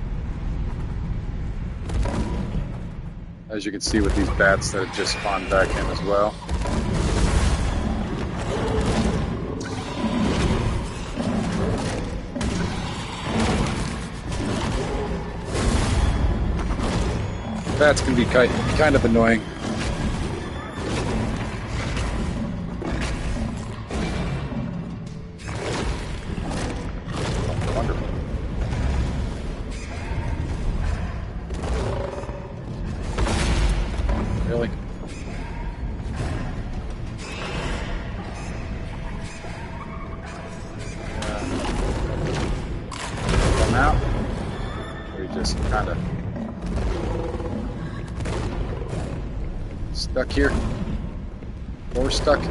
As you can see with these bats that have just spawned back in as well. Bats can be kind of annoying. Wonderful. Really? Come out. We just kind of stuck here. Or stuck.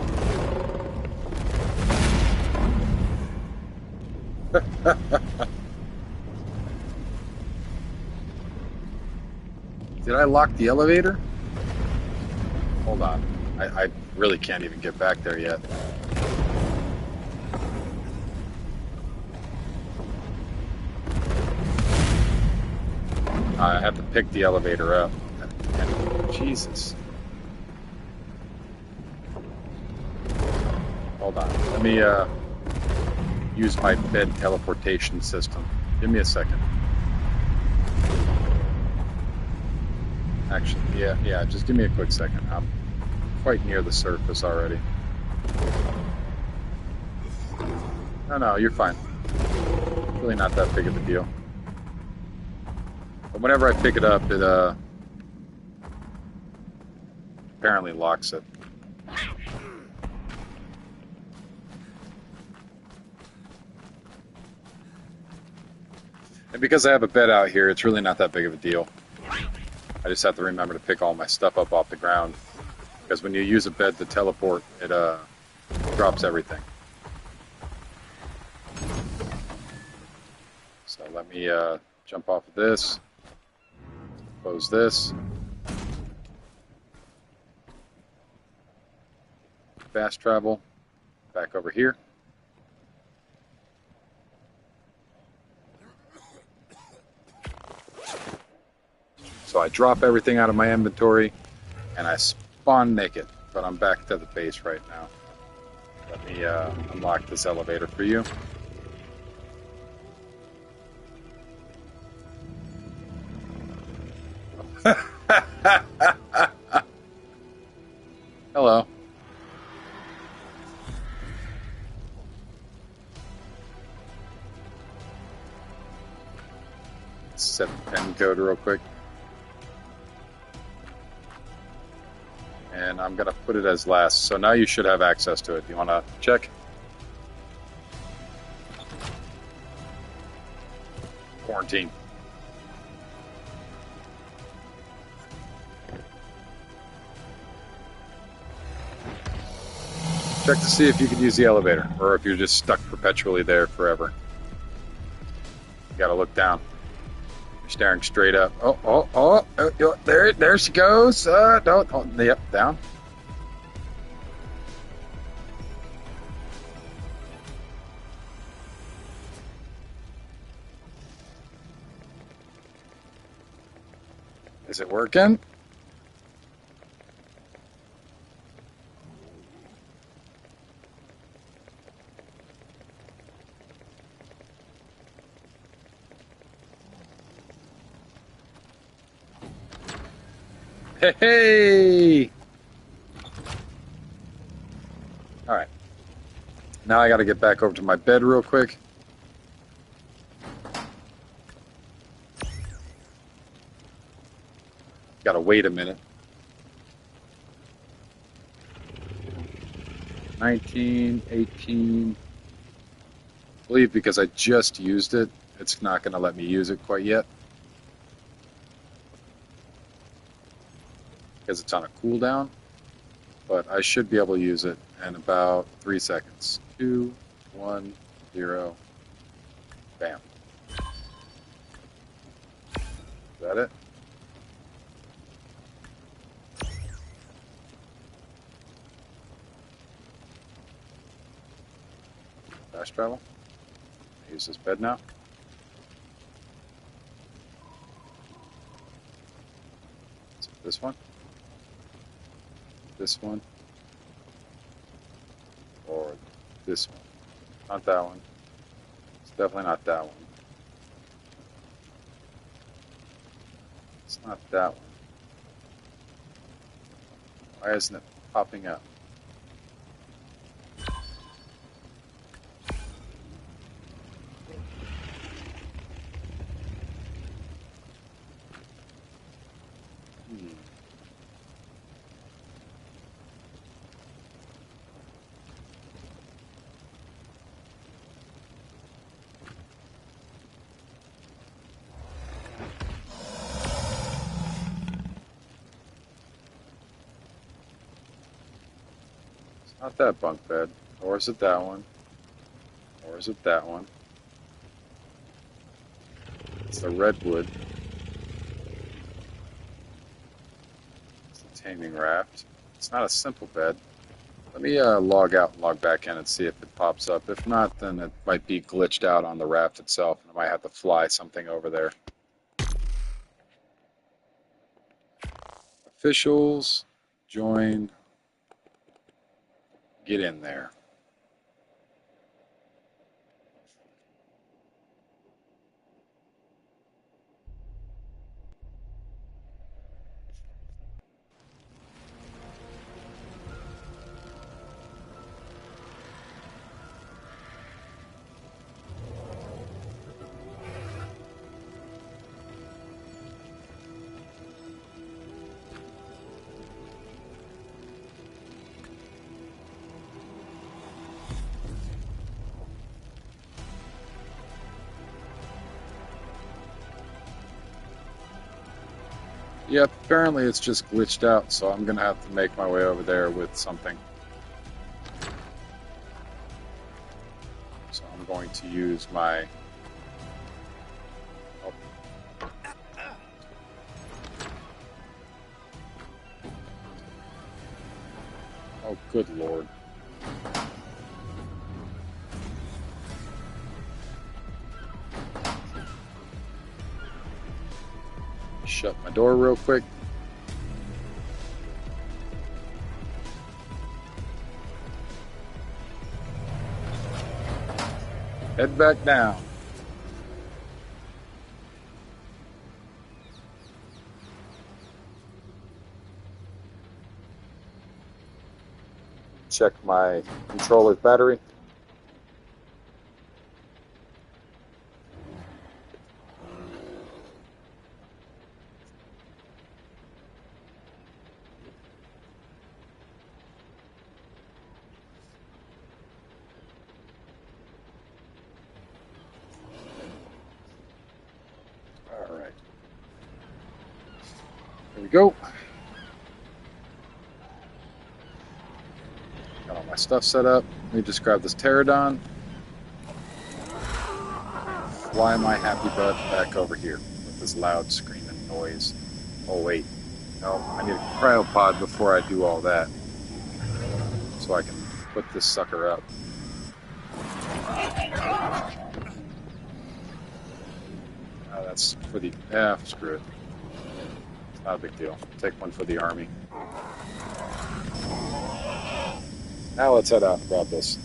Did I lock the elevator? Hold on. I really can't even get back there yet. I have to pick the elevator up. Jesus. Hold on. Let me use my bed teleportation system. Give me a second. Actually, yeah, just give me a quick second. I'm quite near the surface already. No, you're fine. Really not that big of a deal. But whenever I pick it up, it apparently locks it. And because I have a bed out here, it's really not that big of a deal. I just have to remember to pick all my stuff up off the ground. Because when you use a bed to teleport, it drops everything. So let me jump off of this. Close this. Fast travel. Back over here. So I drop everything out of my inventory, and I spawn naked, but I'm back to the base right now. Let me unlock this elevator for you. Hello. Set the pin code real quick. And I'm going to put it as last. So now you should have access to it. Do you want to check? Quarantine. Check to see if you can use the elevator, or if you're just stuck perpetually there forever. You got to look down. You're staring straight up. Oh, there she goes. Yep, down. Is it working? Hey, hey! All right. Now I got to get back over to my bed real quick. Got to wait a minute. 19, 18. I believe because I just used it, it's not going to let me use it quite yet. Because it's on a cooldown. But I should be able to use it in about 3 seconds. 2, 1, 0. Bam. Is that it? Fast travel. Use this bed now. So this one. This one. Or this one. Not that one. It's definitely not that one. It's not that one. Why isn't it popping up? Not that bunk bed. Or is it that one? Or is it that one? It's the redwood. It's the taming raft. It's not a simple bed. Let me log out and log back in and see if it pops up. If not, then it might be glitched out on the raft itself, and I might have to fly something over there. Officials, join, get in there. Yep, apparently it's just glitched out, so I'm going to have to make my way over there with something. So I'm going to use my... Oh. Oh, good Lord. Shut my door real quick. Head back down. Check my controller's battery. All right. Here we go. Got all my stuff set up. Let me just grab this pterodon. Fly my happy butt back over here with this loud screaming noise. Oh wait, no, I need a cryopod before I do all that, so I can put this sucker up. That's for the screw it. It's not a big deal. Take one for the army. Now let's head out and grab this.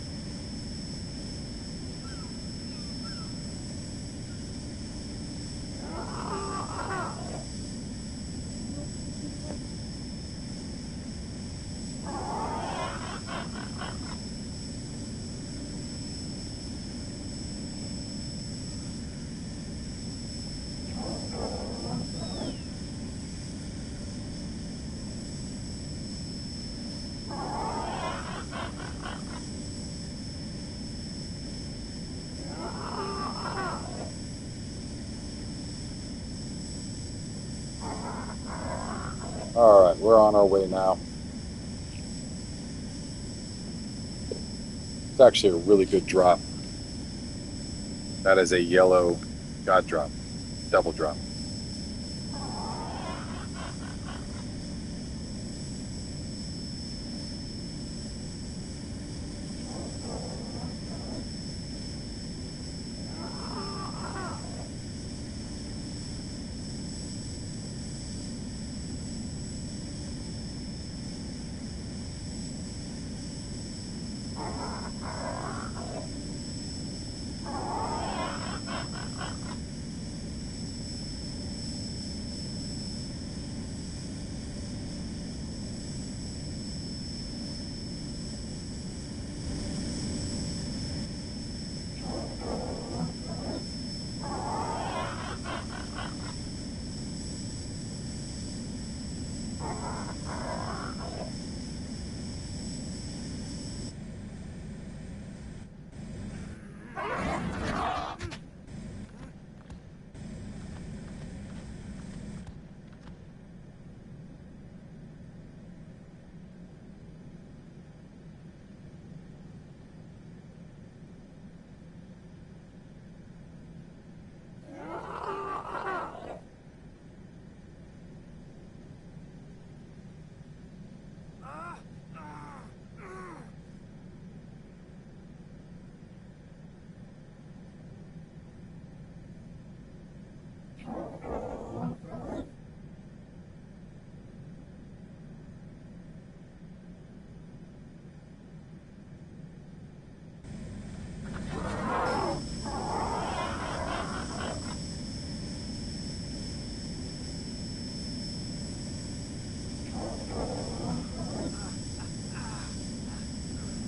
Alright, we're on our way now. It's actually a really good drop. That is a yellow god drop. Double drop.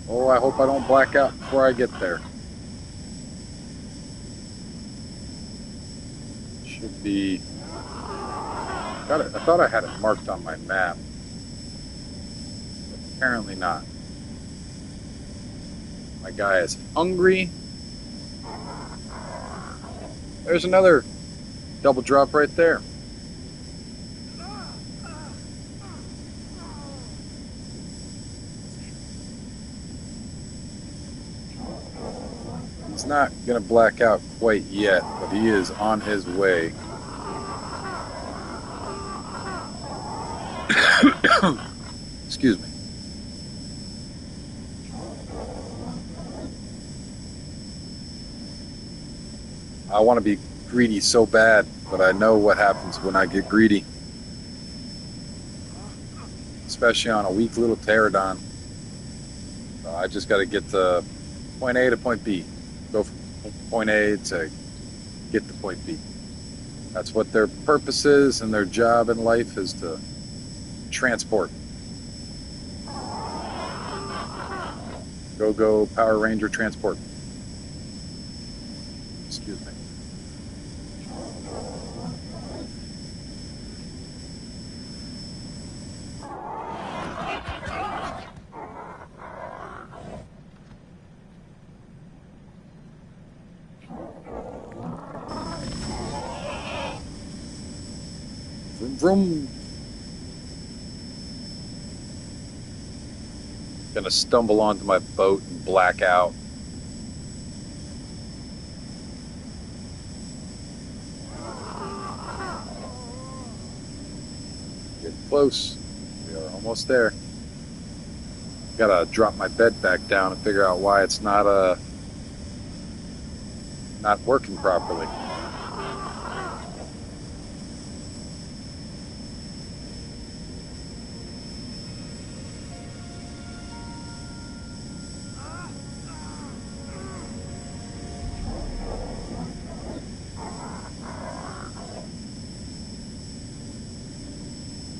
Oh, I hope I don't black out before I get there. Should be... Got it. I thought I had it marked on my map. But apparently not. My guy is hungry. There's another double drop right there. He's not going to black out quite yet, but he is on his way. Excuse me. I want to be greedy so bad, but I know what happens when I get greedy. Especially on a weak little pterodon. So I just got to get to point A to point B. Go from point A to get to point B. That's what their purpose is, and their job in life is to transport. Go, Power Ranger transport. Excuse me. Vroom, vroom. Gonna stumble onto my boat and black out. Getting close. We are almost there. Gotta drop my bed back down and figure out why it's not working properly.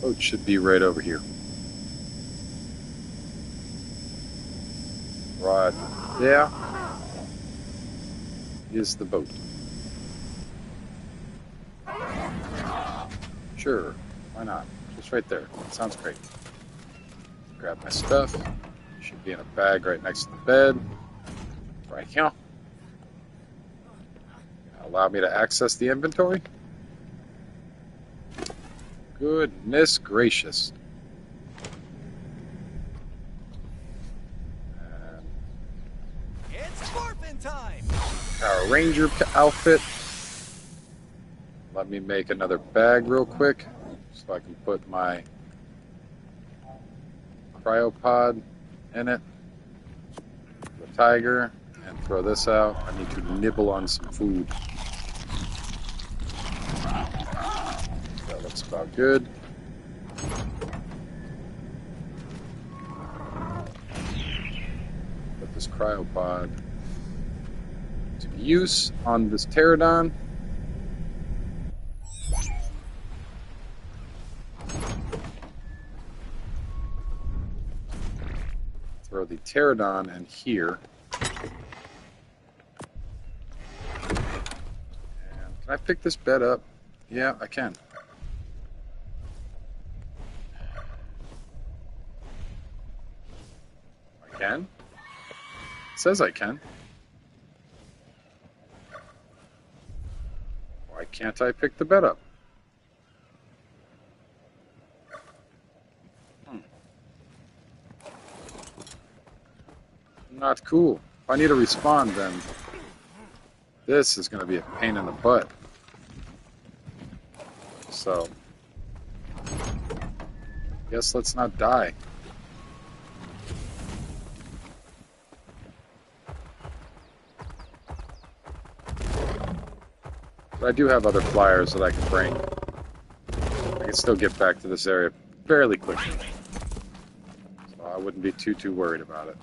Boat should be right over here. Right. Yeah. Is the boat. Sure. Why not? Just right there. Sounds great. Grab my stuff. Should be in a bag right next to the bed. Right here. Allow me to access the inventory. Goodness gracious. And It's morphin' time! Power Ranger outfit. Let me make another bag real quick so I can put my cryopod in it. The tiger. And throw this out. I need to nibble on some food. That looks about good. Put this cryopod to use on this pterodon. Throw the pterodon in here. Can I pick this bed up? Yeah, I can. I can? It says I can. Why can't I pick the bed up? Not cool. If I need to respond, then this is going to be a pain in the butt. So, guess let's not die. But I do have other flyers that I can bring. I can still get back to this area fairly quickly. So I wouldn't be too worried about it.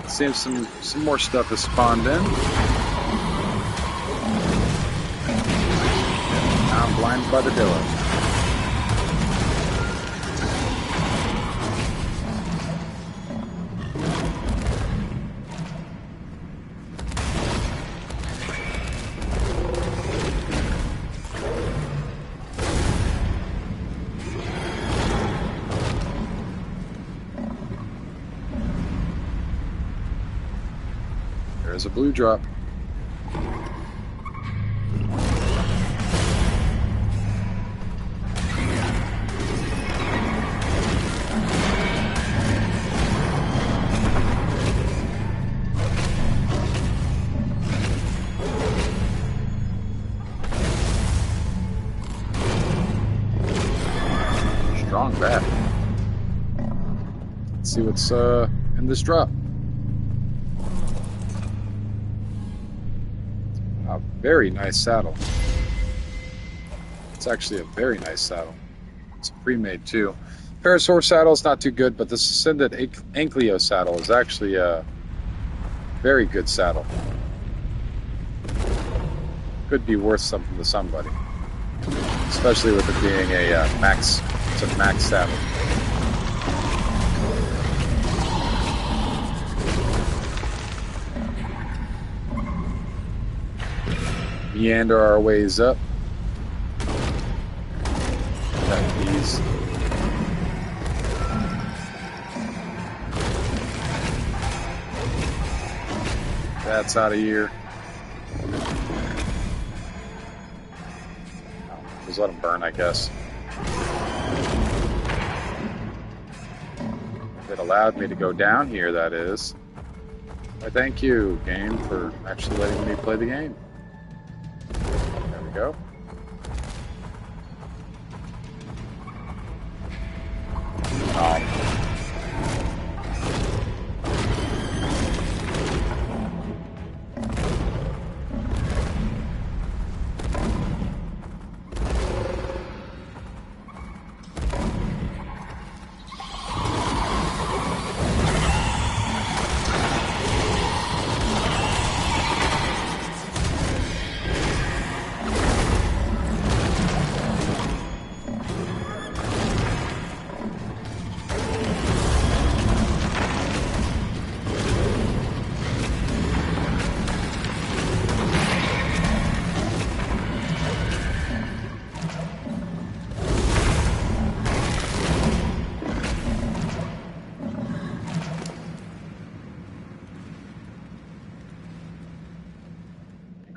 Seems some more stuff has spawned in. Now I'm blinded by the dillo. There's a blue drop. Strong bat. Let's see what's in this drop. A very nice saddle. It's actually a very nice saddle. It's pre-made too. Parasaur saddle is not too good, but the Ascended Ankylo saddle is actually a very good saddle. Could be worth something to somebody, especially with it being a max. It's a max saddle. Meander our ways up. Got these. That's out of here. Just let them burn, I guess. If it allowed me to go down here, that is. I thank you, game, for actually letting me play the game. There we go.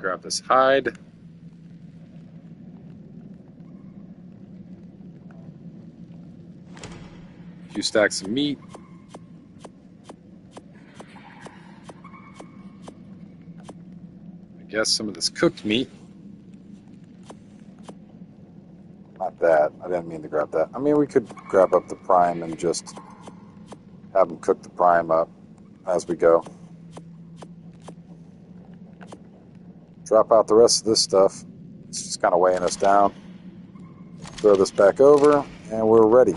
Grab this hide. A few stacks of meat. I guess some of this cooked meat. Not that. I didn't mean to grab that. I mean, we could grab up the prime and just have them cook the prime up as we go. Drop out the rest of this stuff. It's just kind of weighing us down. Throw this back over, and we're ready.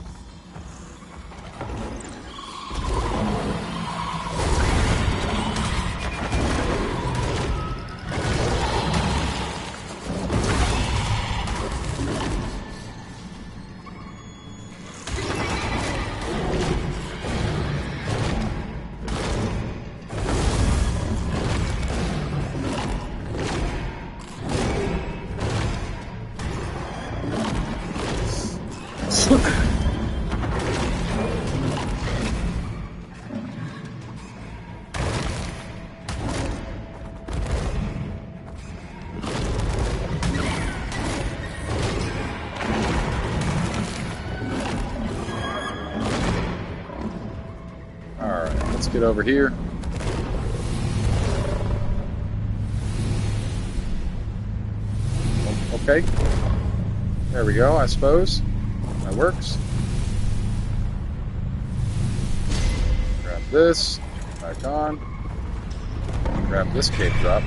Let's get over here. Okay. There we go, I suppose. That works. Grab this. Back on. Grab this cape drop.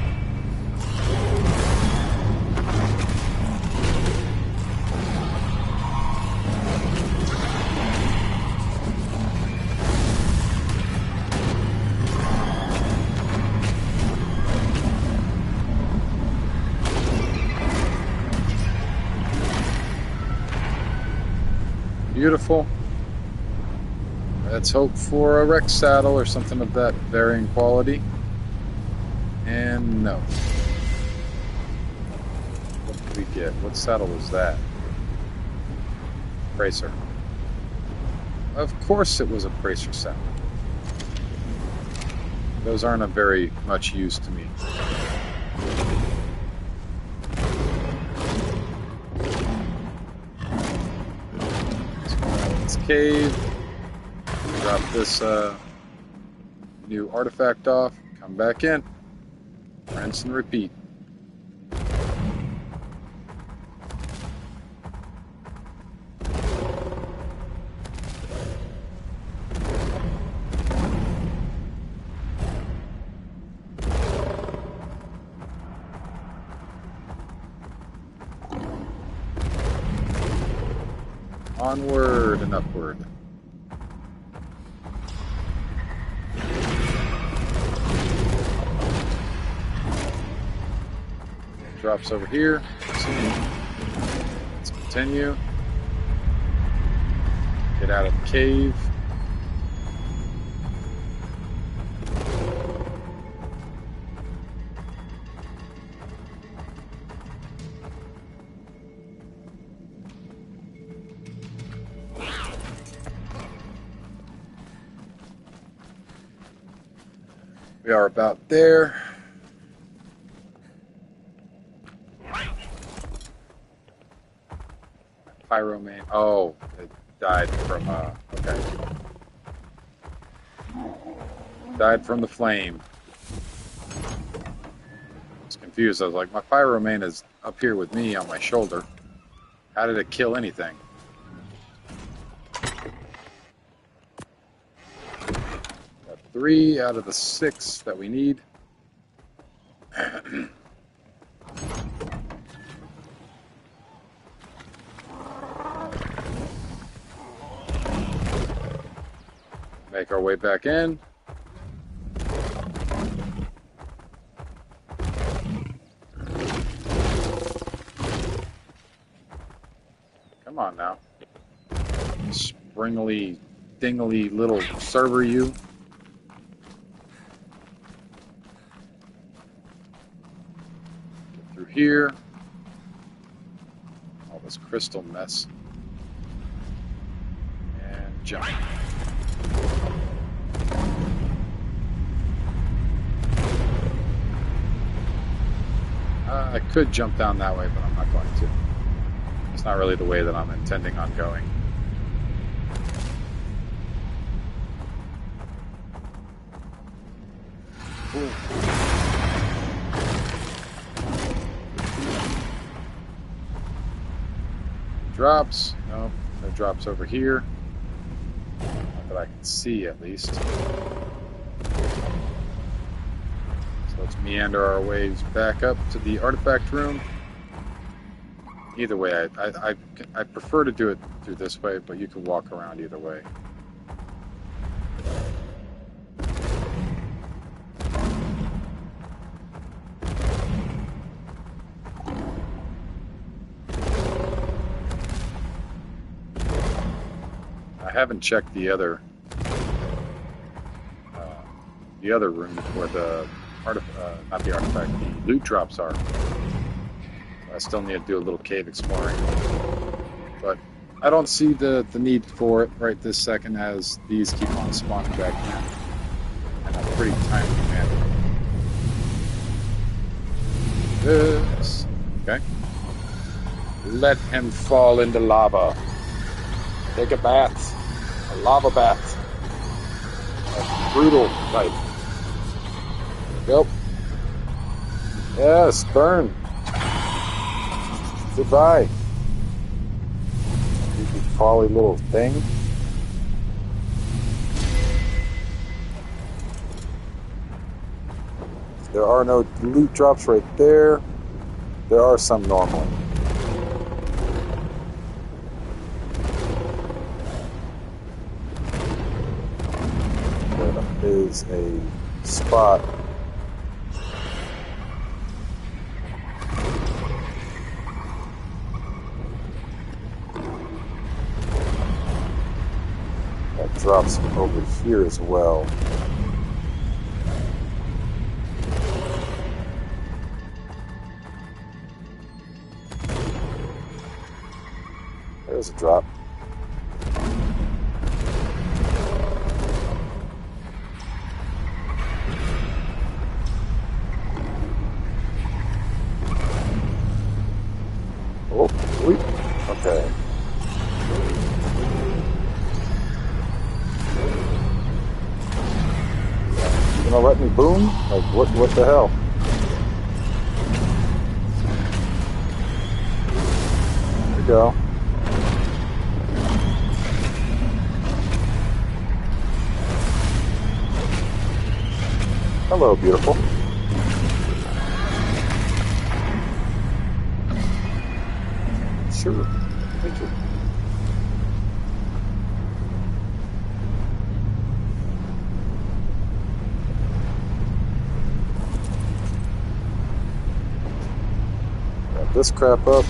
Beautiful. Let's hope for a Rex saddle or something of that varying quality. And no. What did we get? What saddle was that? Bracer. Of course it was a bracer saddle. Those aren't a very much use to me. Cave, drop this new artifact off, come back in, rinse and repeat. Onward and upward. Drops over here. Let's continue. Get out of the cave. We are about there. Pyromane. Oh, it died from, okay. Died from the flame. I was confused. I was like, my pyromane is up here with me on my shoulder. How did it kill anything? Got 3 out of the 6 that we need. Make our way back in. Come on now. Springly, dingly little server you. Get through here. All this crystal mess. And jump. I could jump down that way, but I'm not going to. It's not really the way that I'm intending on going. Ooh. Drops. No, no drops over here. Not that I can see, at least. So let's meander our ways back up to the artifact room. Either way, I prefer to do it through this way, but you can walk around either way. I haven't checked the other room where the not the artifact, the loot drops are. I still need to do a little cave exploring, but I don't see the need for it right this second, as these keep on spawning back in in a pretty timely manner. This, okay. Let him fall into lava. Take a bath, a lava bath, a brutal type. Yep. Yes, burn. Goodbye. You crawly little thing. There are no loot drops right there. There are some normally. There is a spot drops over here as well. There's a drop. Oh, wait. Okay. You gonna let me boom? Like, what the hell? There we go. Hello, beautiful. Sure. Thank you. Got this crap up.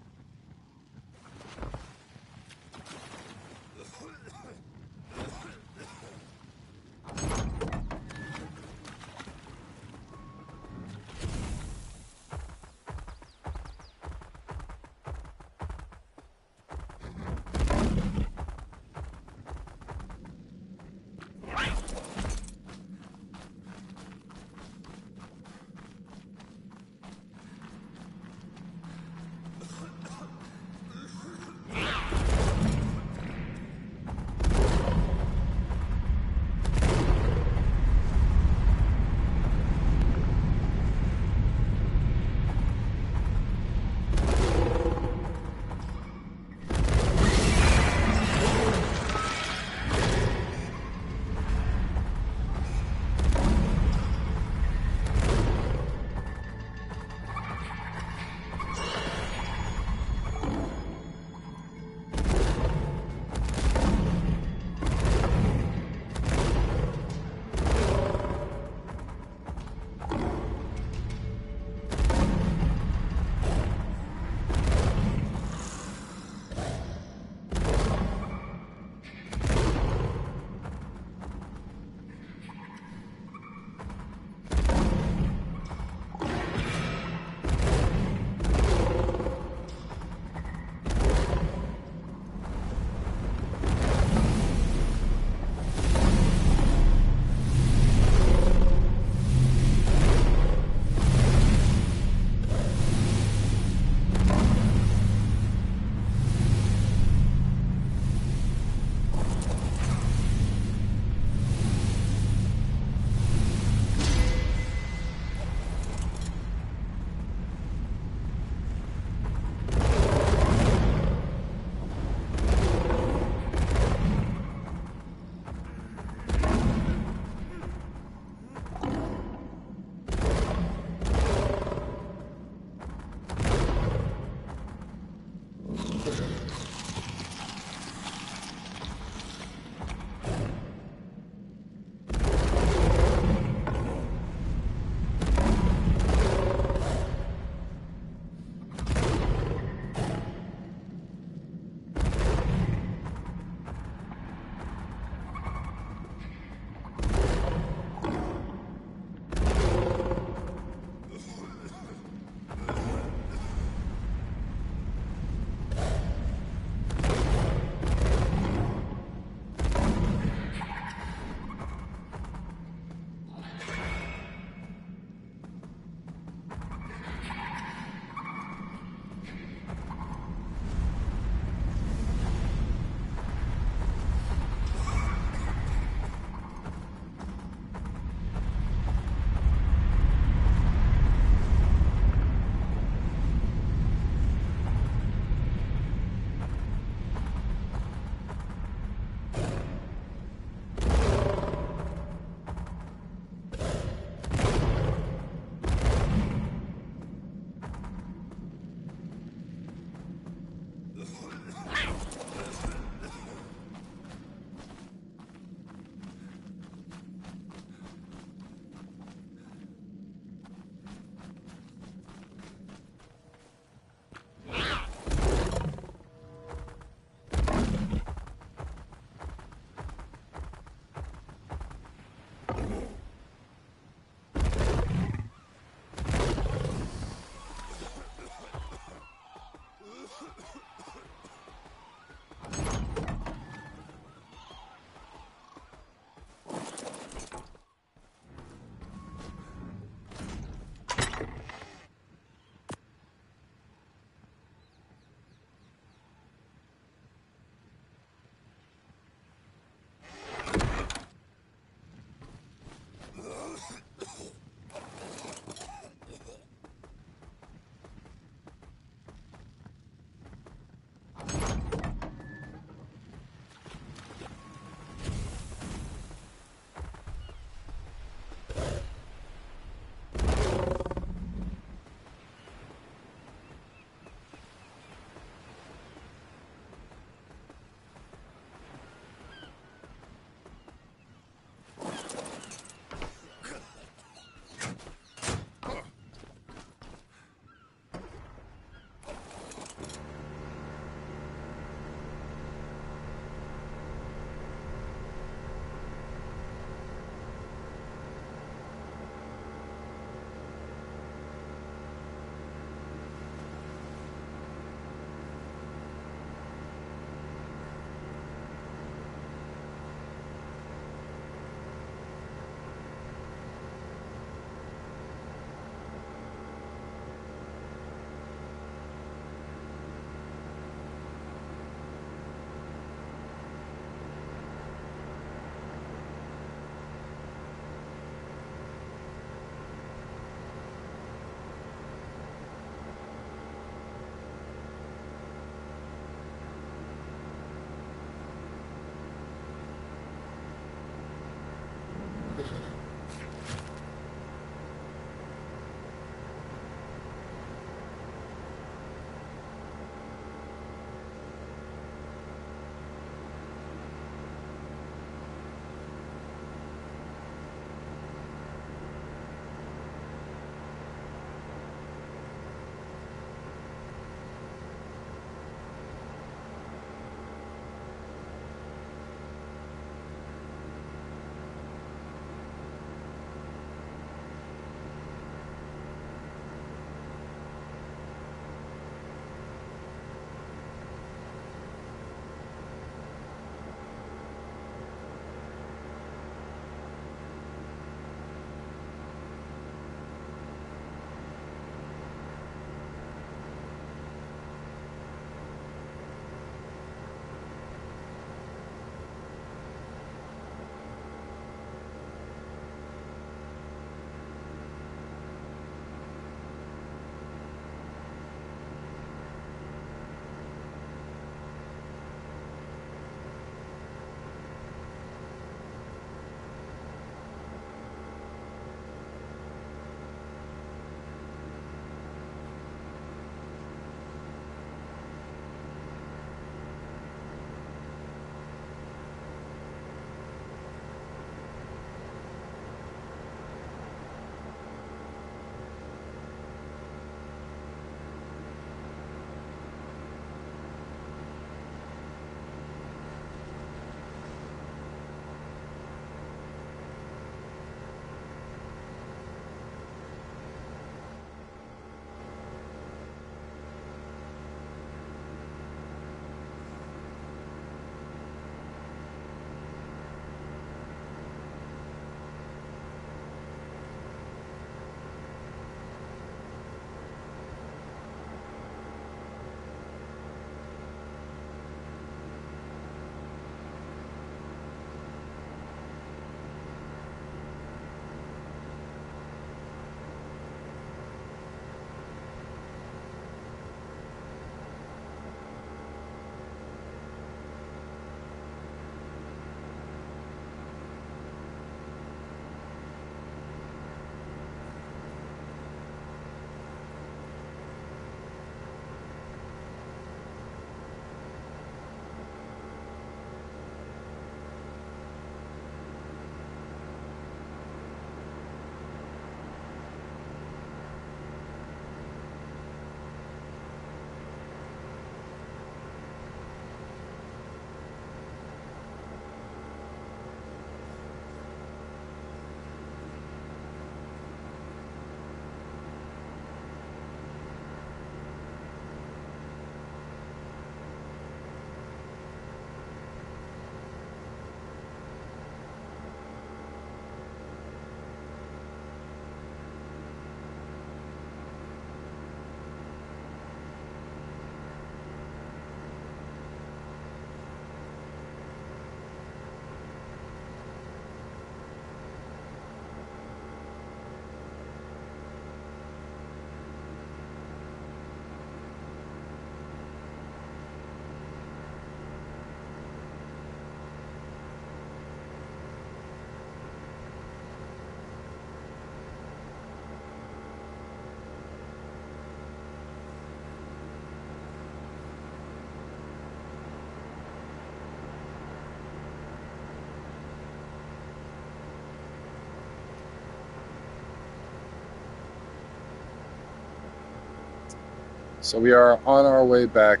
So we are on our way back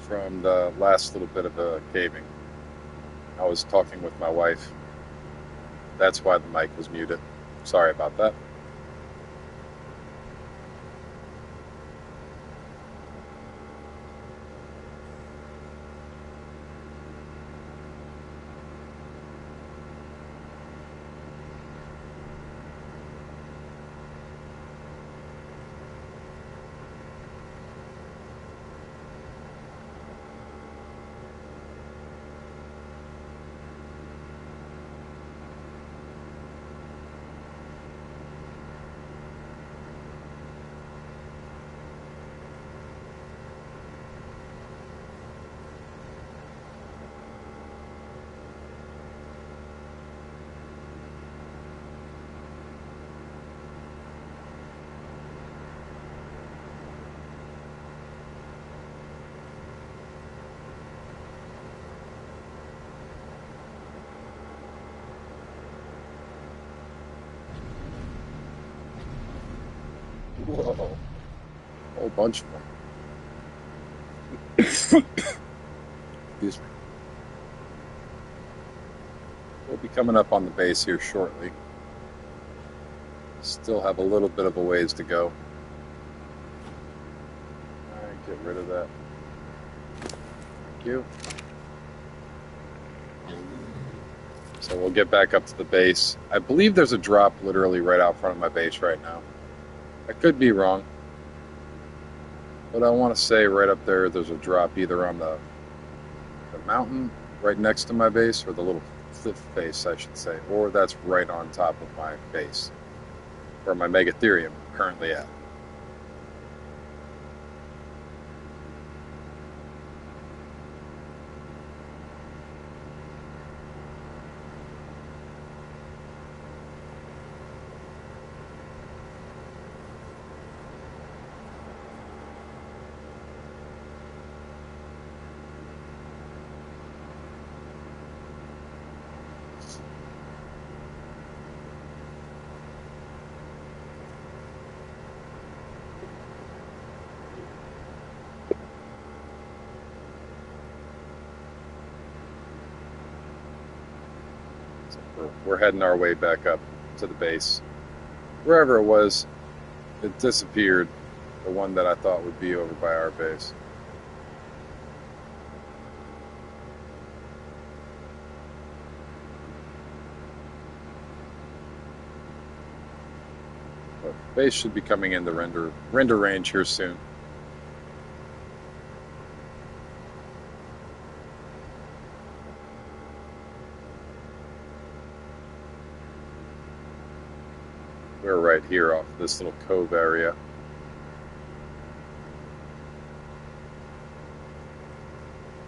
from the last little bit of a caving. I was talking with my wife. That's why the mic was muted. Sorry about that. Whoa. A whole bunch of them. Excuse me. We'll be coming up on the base here shortly. Still have a little bit of a ways to go. Alright, get rid of that. Thank you. So we'll get back up to the base. I believe there's a drop literally right out front of my base right now. I could be wrong. But I want to say right up there's a drop either on the mountain right next to my base, or the little cliff face, I should say, or that's right on top of my base, where my Megatherium currently at. So we're heading our way back up to the base. Wherever it was, it disappeared. The one that I thought would be over by our base. But base should be coming in the render range here soon. We're right here off this little cove area.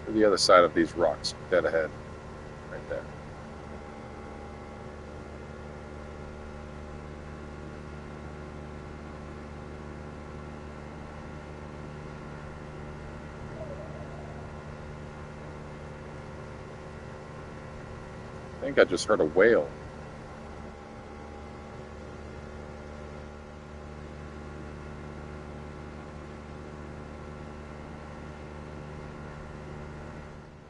To the other side of these rocks, dead ahead, right there. I think I just heard a whale.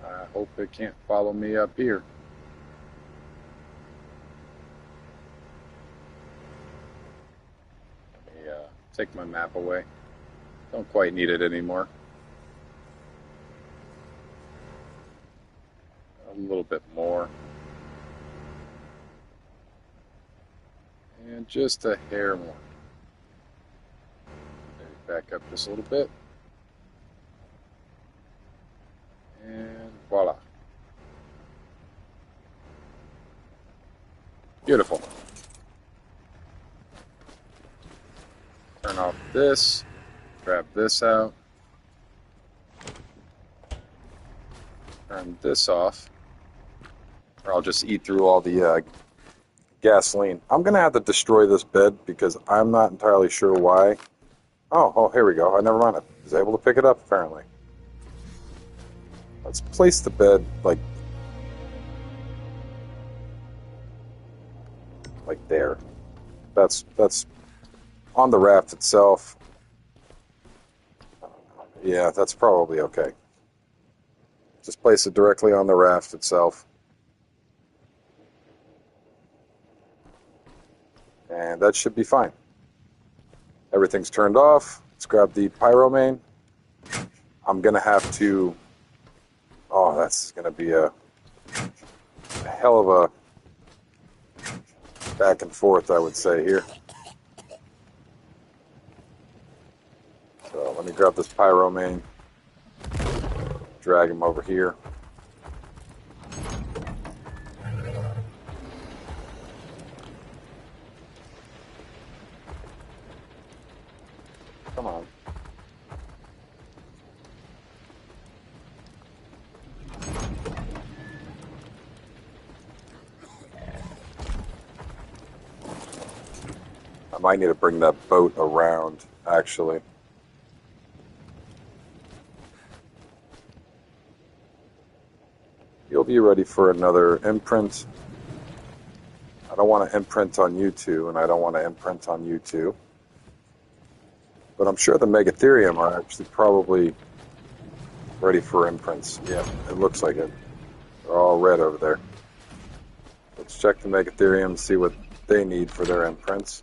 I hope it can't follow me up here. Let me take my map away. Don't quite need it anymore. A little bit more. And just a hair more. Maybe back up just a little bit. And voila. Beautiful. Turn off this. Grab this out. Turn this off. Or I'll just eat through all the gasoline. I'm going to have to destroy this bed because I'm not entirely sure why. Oh, here we go. Never mind. I was able to pick it up, apparently. Let's place the bed like there. That's on the raft itself. Yeah, that's probably okay. Just place it directly on the raft itself. And that should be fine. Everything's turned off. Let's grab the pyromane. I'm going to have to... Oh, that's going to be a hell of a back and forth, I would say, here. So let me grab this pyromane. Drag him over here. Come on. I might need to bring that boat around, actually. You'll be ready for another imprint. I don't want to imprint on you two, and I don't want to imprint on you two. But I'm sure the Megatherium are actually probably ready for imprints. Yeah, it looks like it. They're all red over there. Let's check the Megatherium and see what they need for their imprints.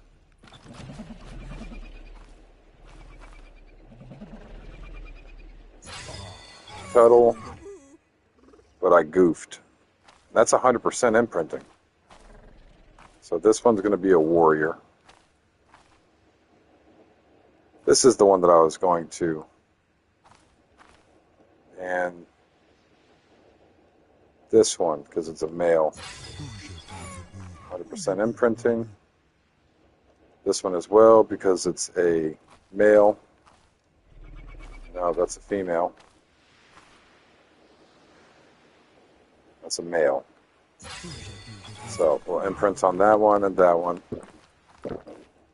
Tuttle, but I goofed. That's 100% imprinting. So this one's going to be a warrior. This is the one that I was going to. And this one, because it's a male. 100% imprinting. This one as well, because it's a male. No, that's a female. That's a male. So we'll imprint on that one and that one.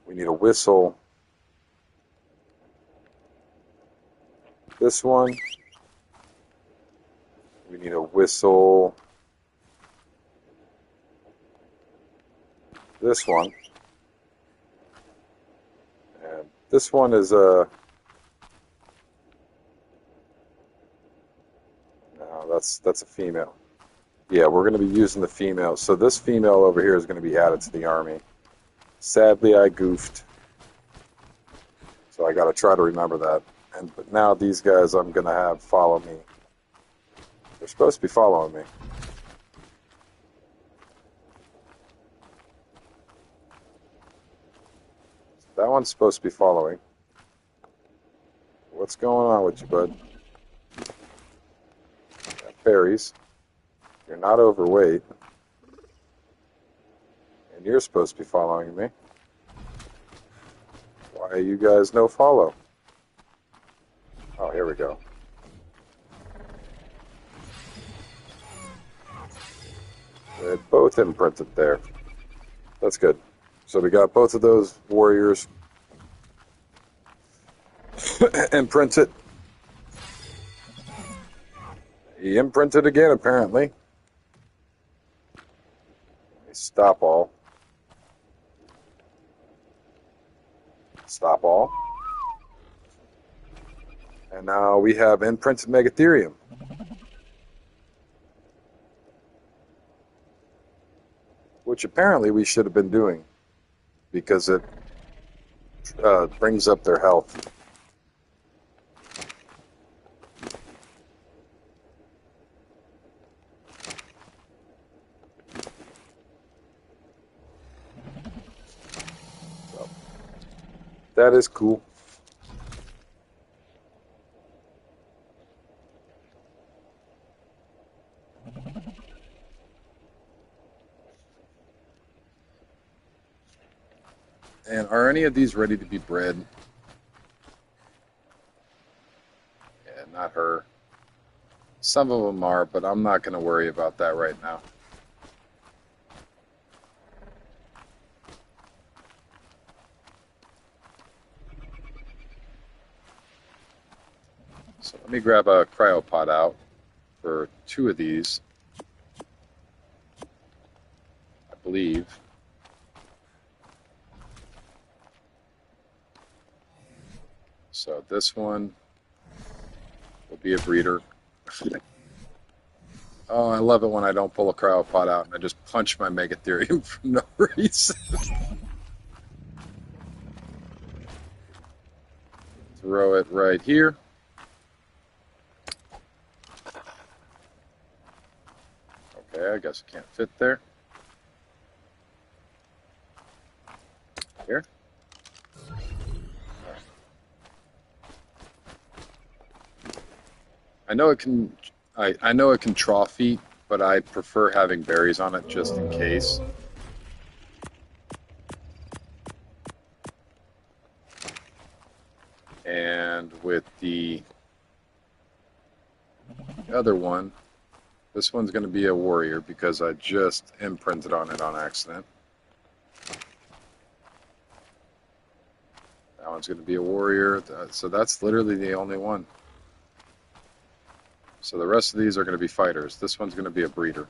We need a whistle. This one. We need a whistle. This one. And this one is a... No, that's a female. Yeah, we're going to be using the female. So this female over here is going to be added to the army. Sadly, I goofed. So I got to try to remember that. But now these guys I'm going to have follow me. They're supposed to be following me. That one's supposed to be following. What's going on with you, bud? Got berries. You're not overweight. And you're supposed to be following me. Why are you guys no follow? Oh, here we go. They're both imprinted there. That's good. So we got both of those warriors imprinted. He imprinted again, apparently. Stop all. Stop all. And now we have imprinted Megatherium. Which apparently we should have been doing. Because it brings up their health. So, that is cool. And are any of these ready to be bred? Yeah, not her. Some of them are, but I'm not going to worry about that right now. So let me grab a cryopod out for 2 of these, I believe. So this one be a breeder. Oh, I love it when I don't pull a cryopod out and I just punch my Megatherium for no reason. Throw it right here. Okay, I guess it can't fit there. Here. I know it can. I know it can trough feet, but I prefer having berries on it just in case. And with the other one, this one's going to be a warrior because I just imprinted on it on accident. That one's going to be a warrior. So that's literally the only one. So the rest of these are going to be fighters. This one's going to be a breeder.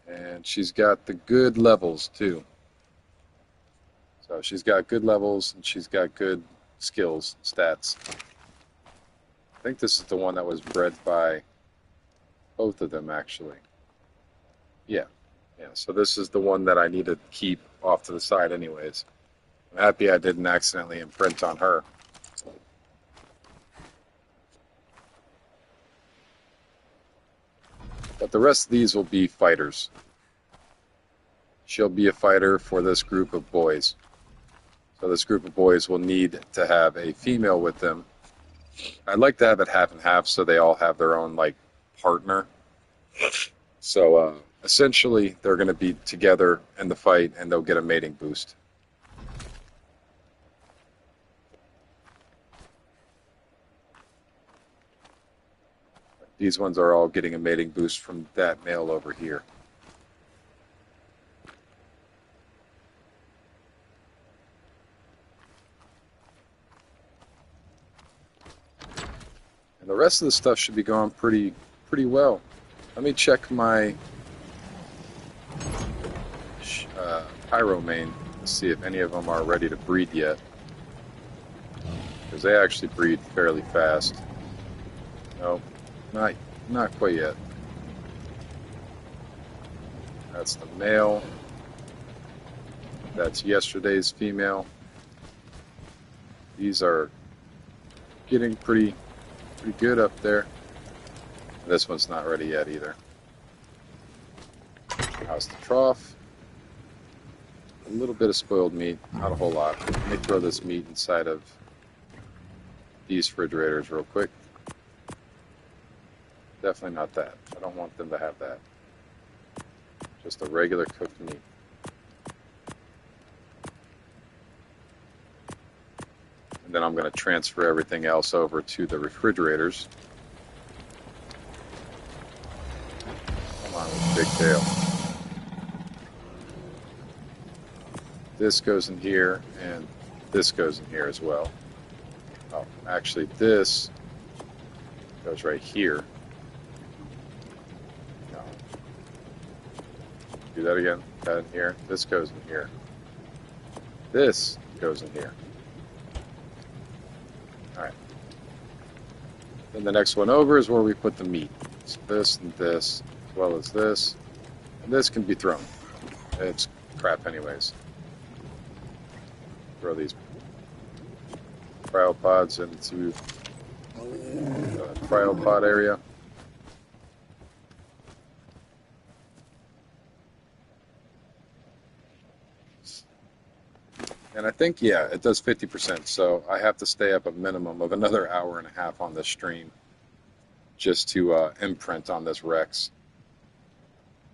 And she's got the good levels too. So she's got good levels and she's got good skills, stats. I think this is the one that was bred by both of them actually. Yeah. Yeah, so this is the one that I need to keep off to the side anyways. I'm happy I didn't accidentally imprint on her. But the rest of these will be fighters. She'll be a fighter for this group of boys. So this group of boys will need to have a female with them. I'd like to have it half and half so they all have their own like partner. So essentially they're going to be together in the fight and they'll get a mating boost. These ones are all getting a mating boost from that male over here. And the rest of the stuff should be going pretty well. Let me check my Pyro main to see if any of them are ready to breed yet. Because they actually breed fairly fast. Nope. Not quite yet. That's the male. That's yesterday's female. These are getting pretty good up there. This one's not ready yet either. How's the trough? A little bit of spoiled meat, not a whole lot. Let me throw this meat inside of these refrigerators real quick. Definitely not that. I don't want them to have that. Just a regular cooked meat. And then I'm going to transfer everything else over to the refrigerators. Come on, big tail. This goes in here, and this goes in here as well. Oh, actually, this goes right here. Do that again. That in here. This goes in here. This goes in here. Alright. Then the next one over is where we put the meat. So this and this, as well as this. And this can be thrown. It's crap anyways. Throw these cryopods into the cryopod area. And I think, yeah, it does 50%, so I have to stay up a minimum of another hour and a half on this stream just to imprint on this Rex.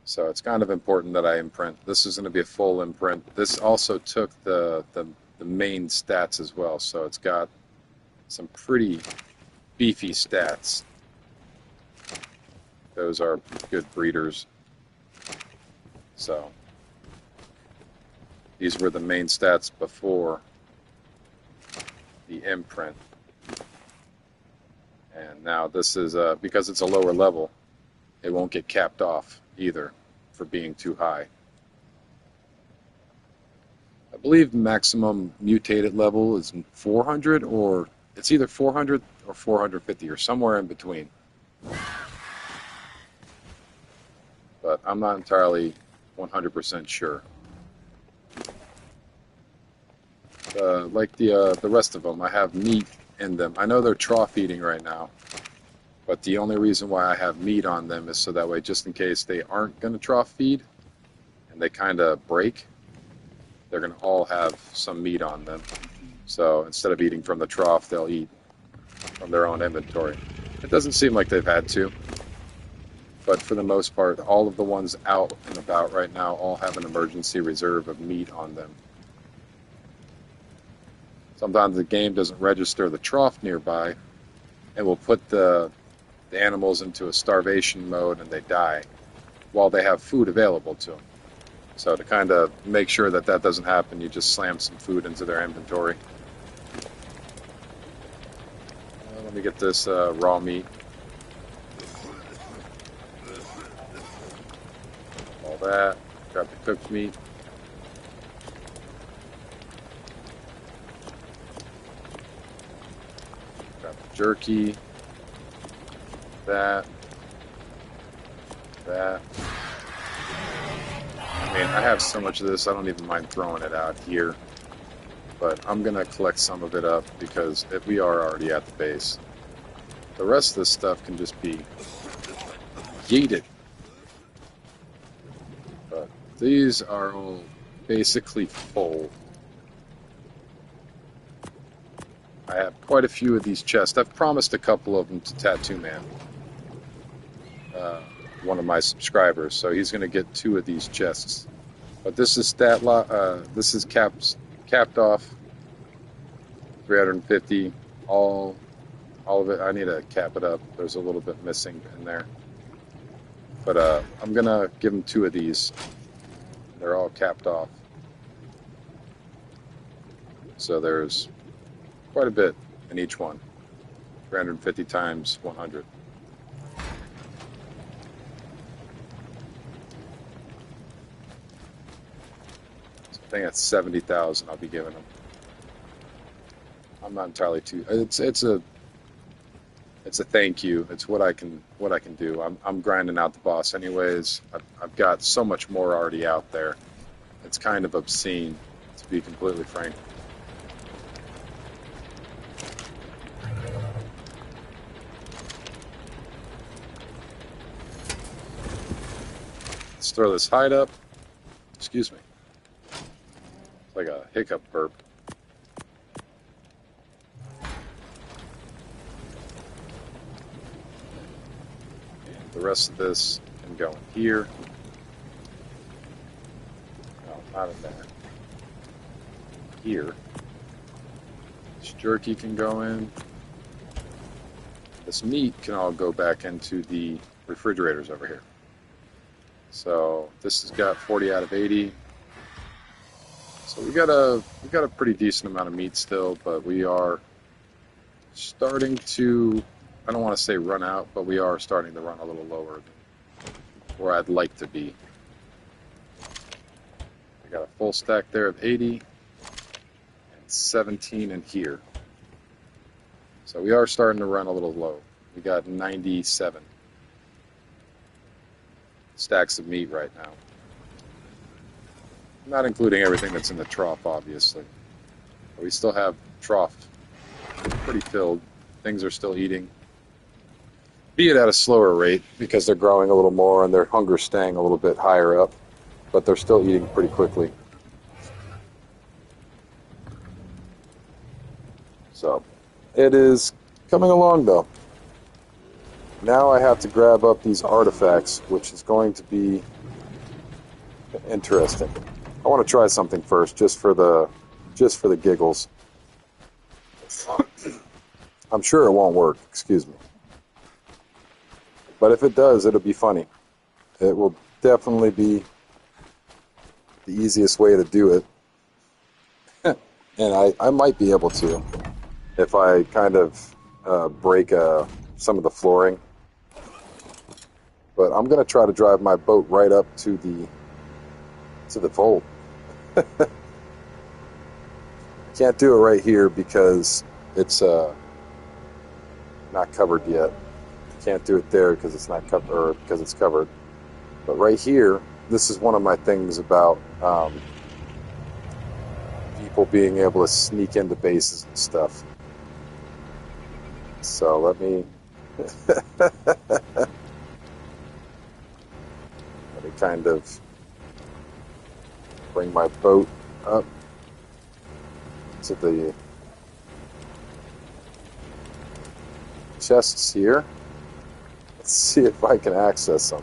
So it's kind of important that I imprint. This is going to be a full imprint. This also took the main stats as well, so it's got some pretty beefy stats. Those are good breeders. So these were the main stats before the imprint. And now this is, because it's a lower level, it won't get capped off either for being too high. I believe maximum mutated level is 400, or it's either 400 or 450 or somewhere in between. But I'm not entirely 100% sure. Like the rest of them, I have meat in them. I know they're trough feeding right now, but the only reason why I have meat on them is so that way, just in case they aren't going to trough feed and they kind of break, they're going to all have some meat on them. So instead of eating from the trough, they'll eat from their own inventory. It doesn't seem like they've had to, but for the most part, all of the ones out and about right now all have an emergency reserve of meat on them. Sometimes the game doesn't register the trough nearby and will put the animals into a starvation mode and they die while they have food available to them. So to kind of make sure that that doesn't happen, you just slam some food into their inventory. Let me get this raw meat. All that. Grab the cooked meat. Grab the jerky. That. I mean, I have so much of this, I don't even mind throwing it out here. But I'm going to collect some of it up because we are already at the base. The rest of this stuff can just be yeeted. But these are all basically full. I have quite a few of these chests. I've promised a couple of them to Tattoo Man, one of my subscribers, so he's going to get 2 of these chests. But this is this is capped off 350, all of it. I need to cap it up. There's a little bit missing in there. But I'm going to give him 2 of these. They're all capped off. So there's quite a bit in each one. 350 times 100. So I think that's 70,000 I'll be giving them. I'm not entirely too. It's a thank you. It's what I can do. I'm grinding out the boss anyways. I've got so much more already out there. It's kind of obscene, to be completely frank. Let's throw this hide up. Excuse me. It's like a hiccup burp. The rest of this can go in here. No, not in there. Here. This jerky can go in. This meat can all go back into the refrigerators over here. So this has got 40 out of 80. So we got a pretty decent amount of meat still, but we are starting to, I don't want to say run out, but we are starting to run a little lower than where I'd like to be. I got a full stack there of 80 and 17 in here. So we are starting to run a little low. We got 97 stacks of meat right now. Not including everything that's in the trough, obviously. But we still have trough pretty filled. Things are still eating. Be it at a slower rate because they're growing a little more and their hunger's staying a little bit higher up. But they're still eating pretty quickly. So, it is coming along though. Now I have to grab up these artifacts, which is going to be interesting. I want to try something first, just for the giggles. I'm sure it won't work, excuse me. But if it does, it'll be funny. It will definitely be the easiest way to do it. And I might be able to, if I kind of break some of the flooring. But I'm going to try to drive my boat right up to the fold. Can't do it right here because it's not covered yet. Can't do it there because it's not covered, or because it's covered. But right here, this is one of my things about people being able to sneak into bases and stuff. So let me let me kind of bring my boat up to the chests here. Let's see if I can access them.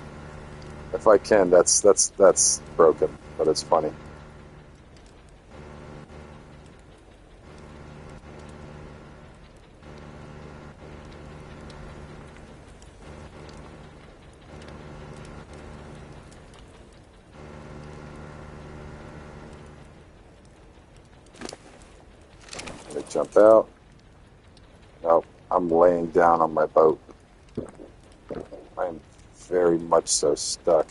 If I can, that's broken, but it's funny. Let me jump out. Nope, I'm laying down on my boat. I'm very much so stuck.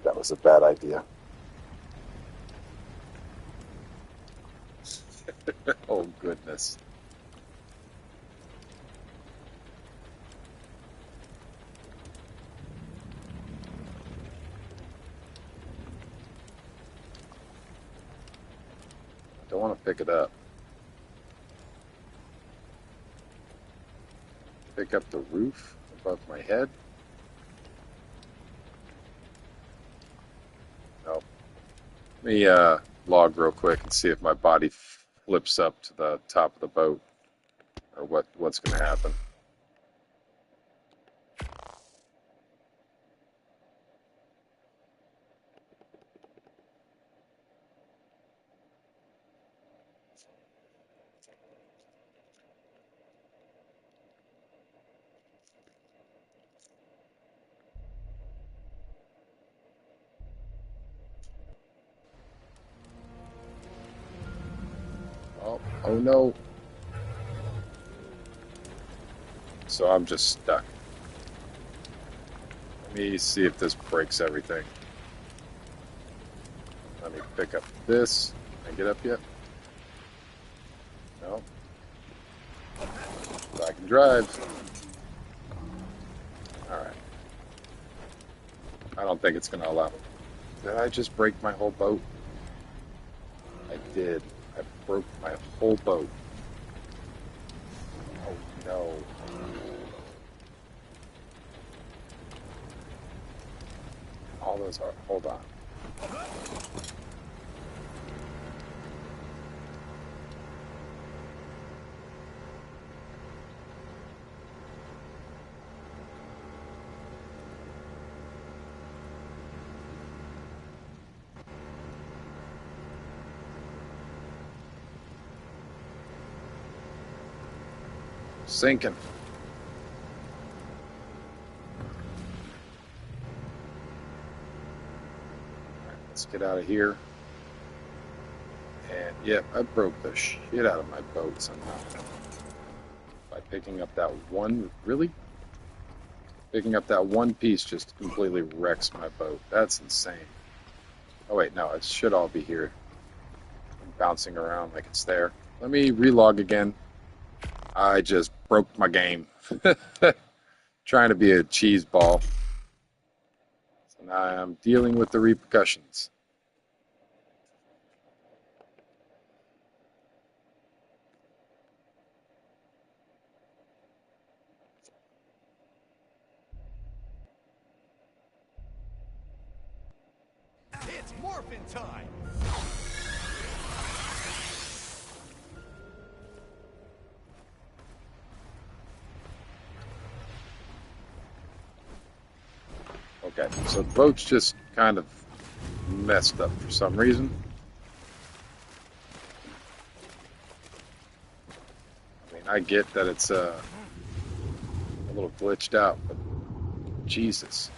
That was a bad idea. Oh, goodness. Don't want to pick it up. Pick up the roof above my head. Nope. Let me log real quick and see if my body flips up to the top of the boat, or what's going to happen. Oh no. So I'm just stuck. Let me see if this breaks everything. Let me pick up this. Can I get up yet? No. But I can drive. Alright. I don't think it's going to allow me. Did I just break my whole boat? I did. I broke my whole boat. Oh no. All those are. Hold on. Sinking. Alright, let's get out of here. And yep, I broke the shit out of my boat somehow. By picking up that one, really? Picking up that one piece just completely wrecks my boat. That's insane. Oh wait, no, it should all be here. I'm bouncing around like it's there. Let me relog again. I just broke my game. Trying to be a cheese ball. So now I'm dealing with the repercussions. It's morphin' time! Okay, so the boat's just kind of messed up for some reason. I mean, I get that it's a little glitched out, but Jesus.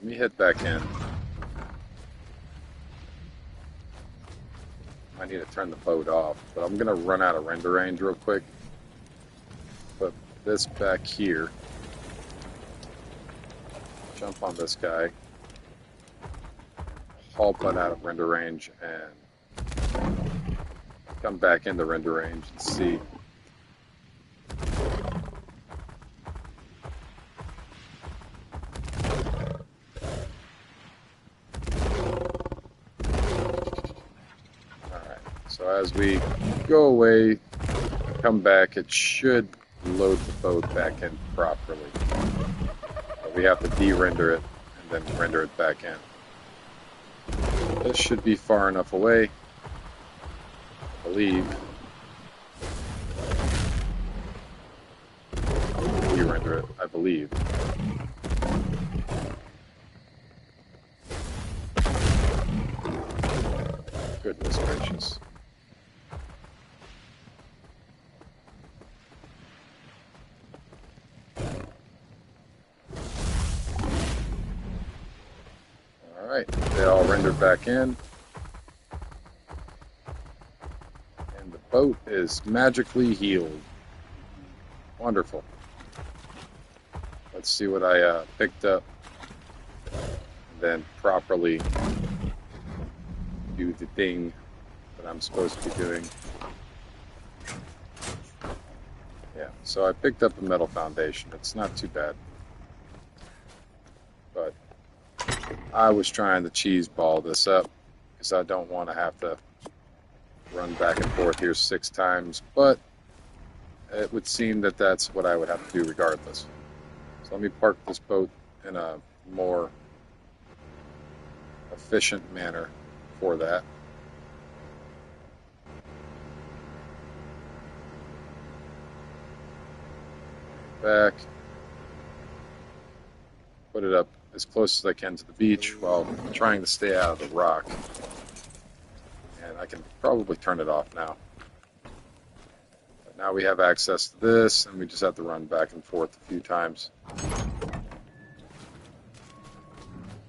Let me head back in. I need to turn the boat off, but I'm going to run out of render range real quick. Put this back here. Jump on this guy. Haul butt out of render range and come back into render range and see. Alright, so as we go away, come back, it should load the boat back in properly. But we have to de-render it and then render it back in. This should be far enough away, I believe. De-render it, I believe. Goodness gracious. Alright, they all rendered back in. And the boat is magically healed. Wonderful. Let's see what I picked up. And then properly do the thing that I'm supposed to be doing. Yeah, so I picked up a metal foundation. It's not too bad. But I was trying to cheese ball this up because I don't want to have to run back and forth here 6 times, but it would seem that that's what I would have to do regardless. So let me park this boat in a more efficient manner for that. Back. Put it up as close as I can to the beach while trying to stay out of the rock. And I can probably turn it off now. But now we have access to this, and we just have to run back and forth a few times.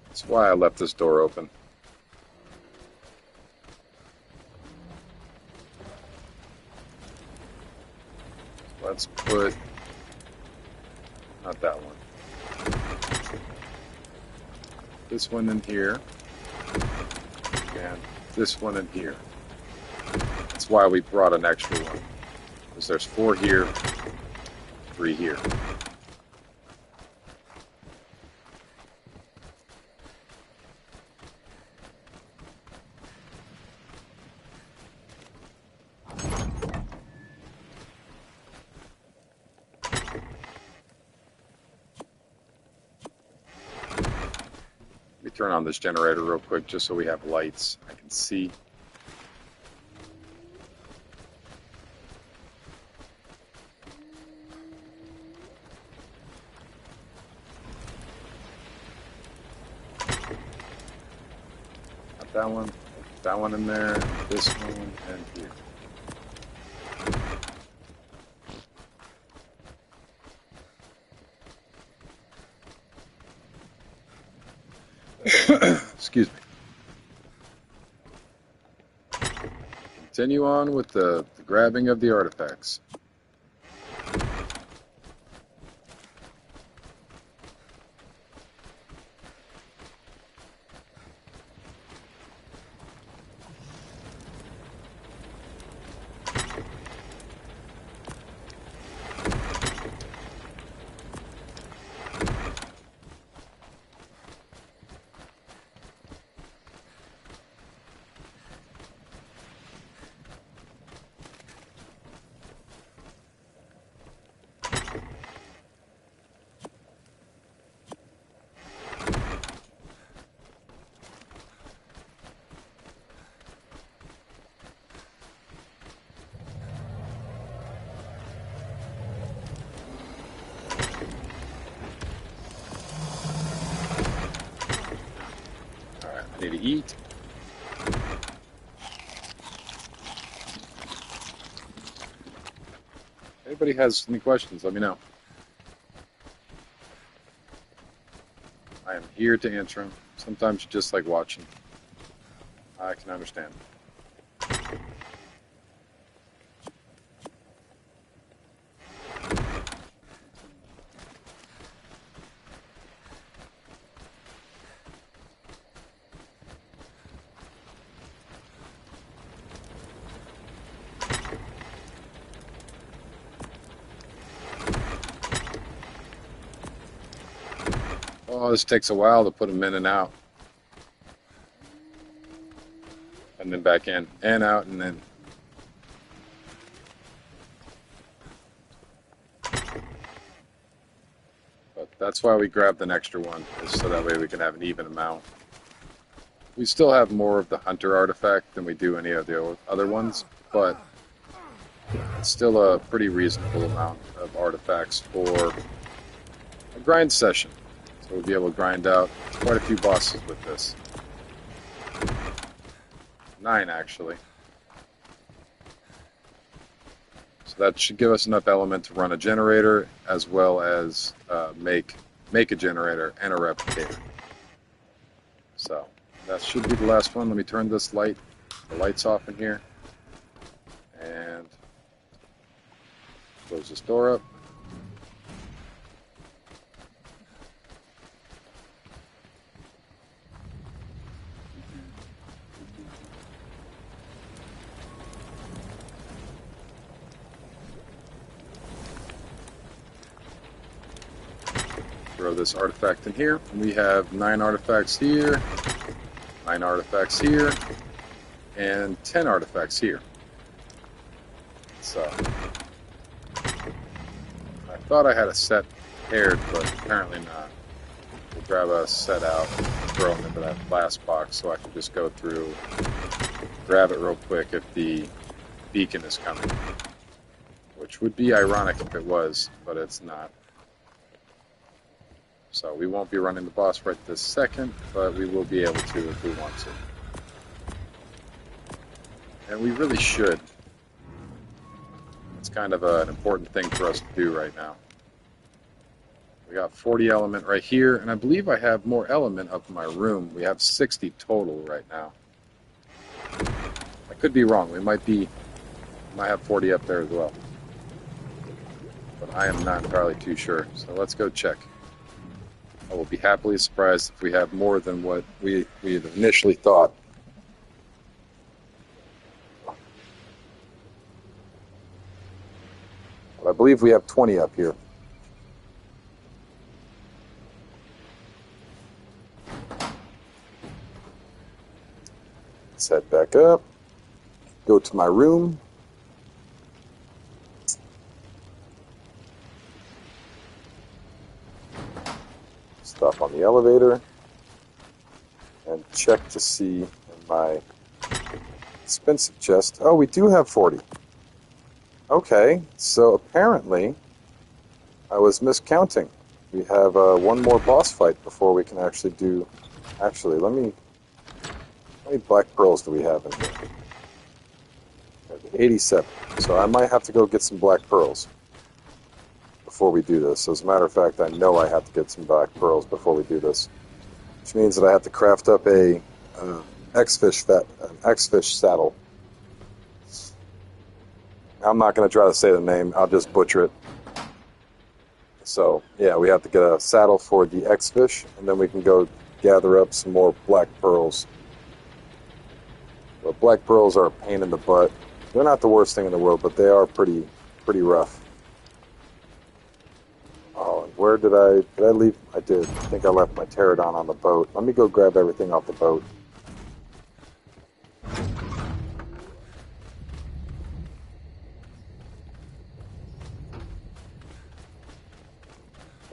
That's why I left this door open. Let's put, not that one, this one in here, and this one in here. That's why we brought an extra one, because there's 4 here, 3 here. Turn on this generator real quick just so we have lights. I can see. Got that one in there, this one, and here. Excuse me. Continue on with the grabbing of the artifacts. I need to eat. If anybody has any questions, let me know. I am here to answer them. Sometimes you just like watching. I can understand. Oh, this takes a while to put them in and out. And then back in and out and then. But that's why we grabbed an extra one, is so that way we can have an even amount. We still have more of the hunter artifact than we do any of the other ones, but it's still a pretty reasonable amount of artifacts for a grind session. So we'll be able to grind out quite a few bosses with this. 9, actually. So that should give us enough element to run a generator, as well as make a generator and a replicator. So that should be the last one. Let me turn the lights off in here, and close this door up. Throw this artifact in here. We have 9 artifacts here, 9 artifacts here, and 10 artifacts here. So I thought I had a set paired, but apparently not. We'll grab a set out and throw them into that last box so I can just go through, grab it real quick if the beacon is coming. Which would be ironic if it was, but it's not. So we won't be running the boss right this second, but we will be able to if we want to. And we really should. It's kind of an important thing for us to do right now. We got 40 element right here, and I believe I have more element up in my room. We have 60 total right now. I could be wrong. We might have 40 up there as well. But I am not entirely too sure. So let's go check. I will be happily surprised if we have more than what we had initially thought. But I believe we have 20 up here. Let's head back up. Go to my room. Stop on the elevator and check to see in my expensive chest. Oh, we do have 40. Okay, so apparently I was miscounting. We have one more boss fight before we can actually do... Actually, how many black pearls do we have in here? 87. So I might have to go get some black pearls before we do this. As a matter of fact, I know I have to get some black pearls before we do this, which means that I have to craft up a X-fish saddle. I'm not going to try to say the name. I'll just butcher it. So yeah, we have to get a saddle for the X-fish, and then we can go gather up some more black pearls. But black pearls are a pain in the butt. They're not the worst thing in the world, but they are pretty rough. Oh, and where did I leave? I did. I think I left my pterodon on the boat. Let me go grab everything off the boat.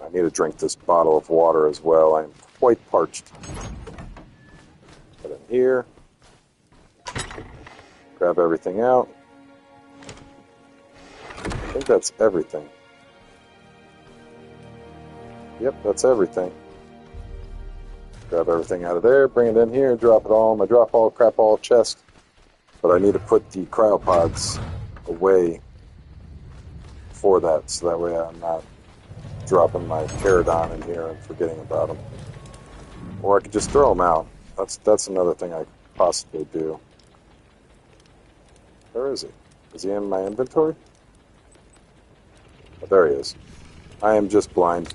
I need to drink this bottle of water as well. I am quite parched. Put it in here. Grab everything out. I think that's everything. Yep, that's everything. Grab everything out of there, bring it in here, drop it all in my drop all, crap all chest. But I need to put the cryopods away for that, so that way I'm not dropping my pterodon in here and forgetting about them. Or I could just throw them out. That's another thing I could possibly do. Where is he? Is he in my inventory? Oh, there he is. I am just blind.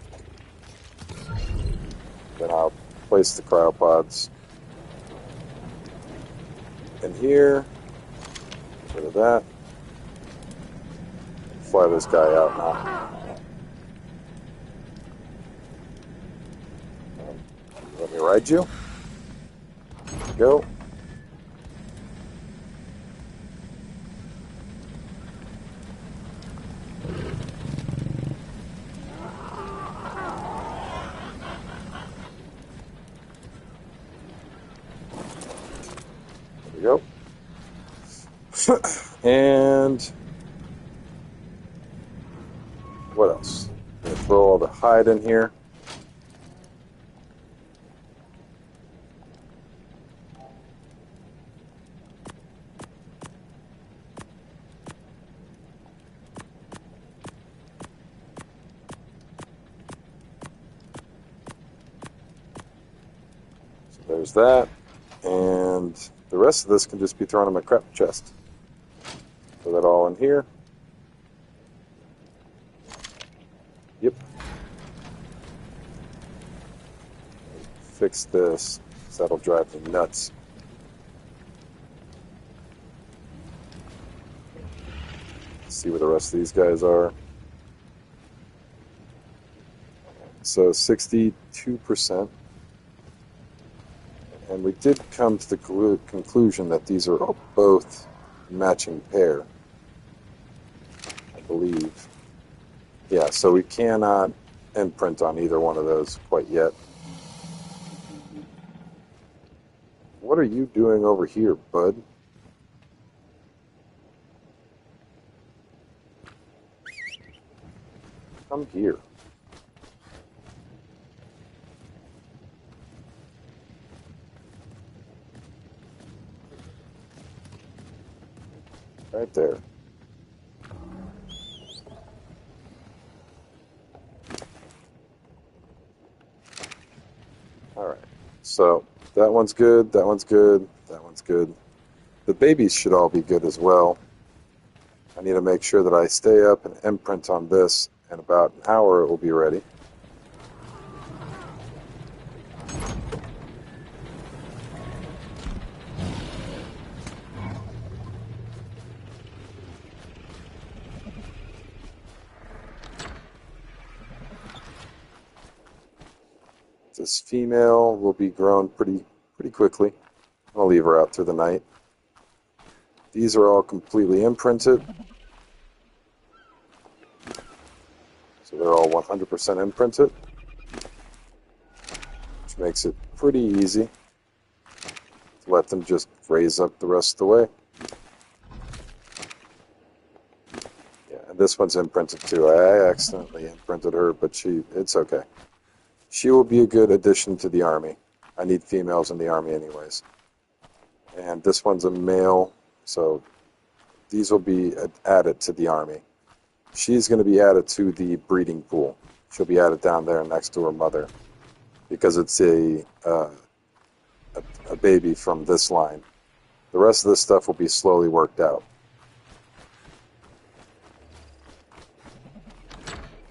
Then I'll place the cryopods in here. Get rid of that. Fly this guy out now. Let me ride you. Go. There we go. And what else? I'm gonna throw all the hide in here. So there's that. And the rest of this can just be thrown in my crap chest. Throw that all in here. Yep. Fix this, 'cause that'll drive me nuts. See where the rest of these guys are. So 62%. And we did come to the conclusion that these are both matching pair, I believe. Yeah, so we cannot imprint on either one of those quite yet. What are you doing over here, bud? Come here. Right there. Alright, so that one's good, that one's good, that one's good. The babies should all be good as well. I need to make sure that I stay up and imprint on this. In about an hour it will be ready. This female will be grown pretty quickly. I'll leave her out through the night. These are all completely imprinted. So they're all 100% imprinted, which makes it pretty easy to let them just raise up the rest of the way. Yeah, and this one's imprinted too. I accidentally imprinted her, but it's okay. She will be a good addition to the army. I need females in the army anyways. And this one's a male, so these will be added to the army. She's going to be added to the breeding pool. She'll be added down there next to her mother because it's a baby from this line. The rest of this stuff will be slowly worked out.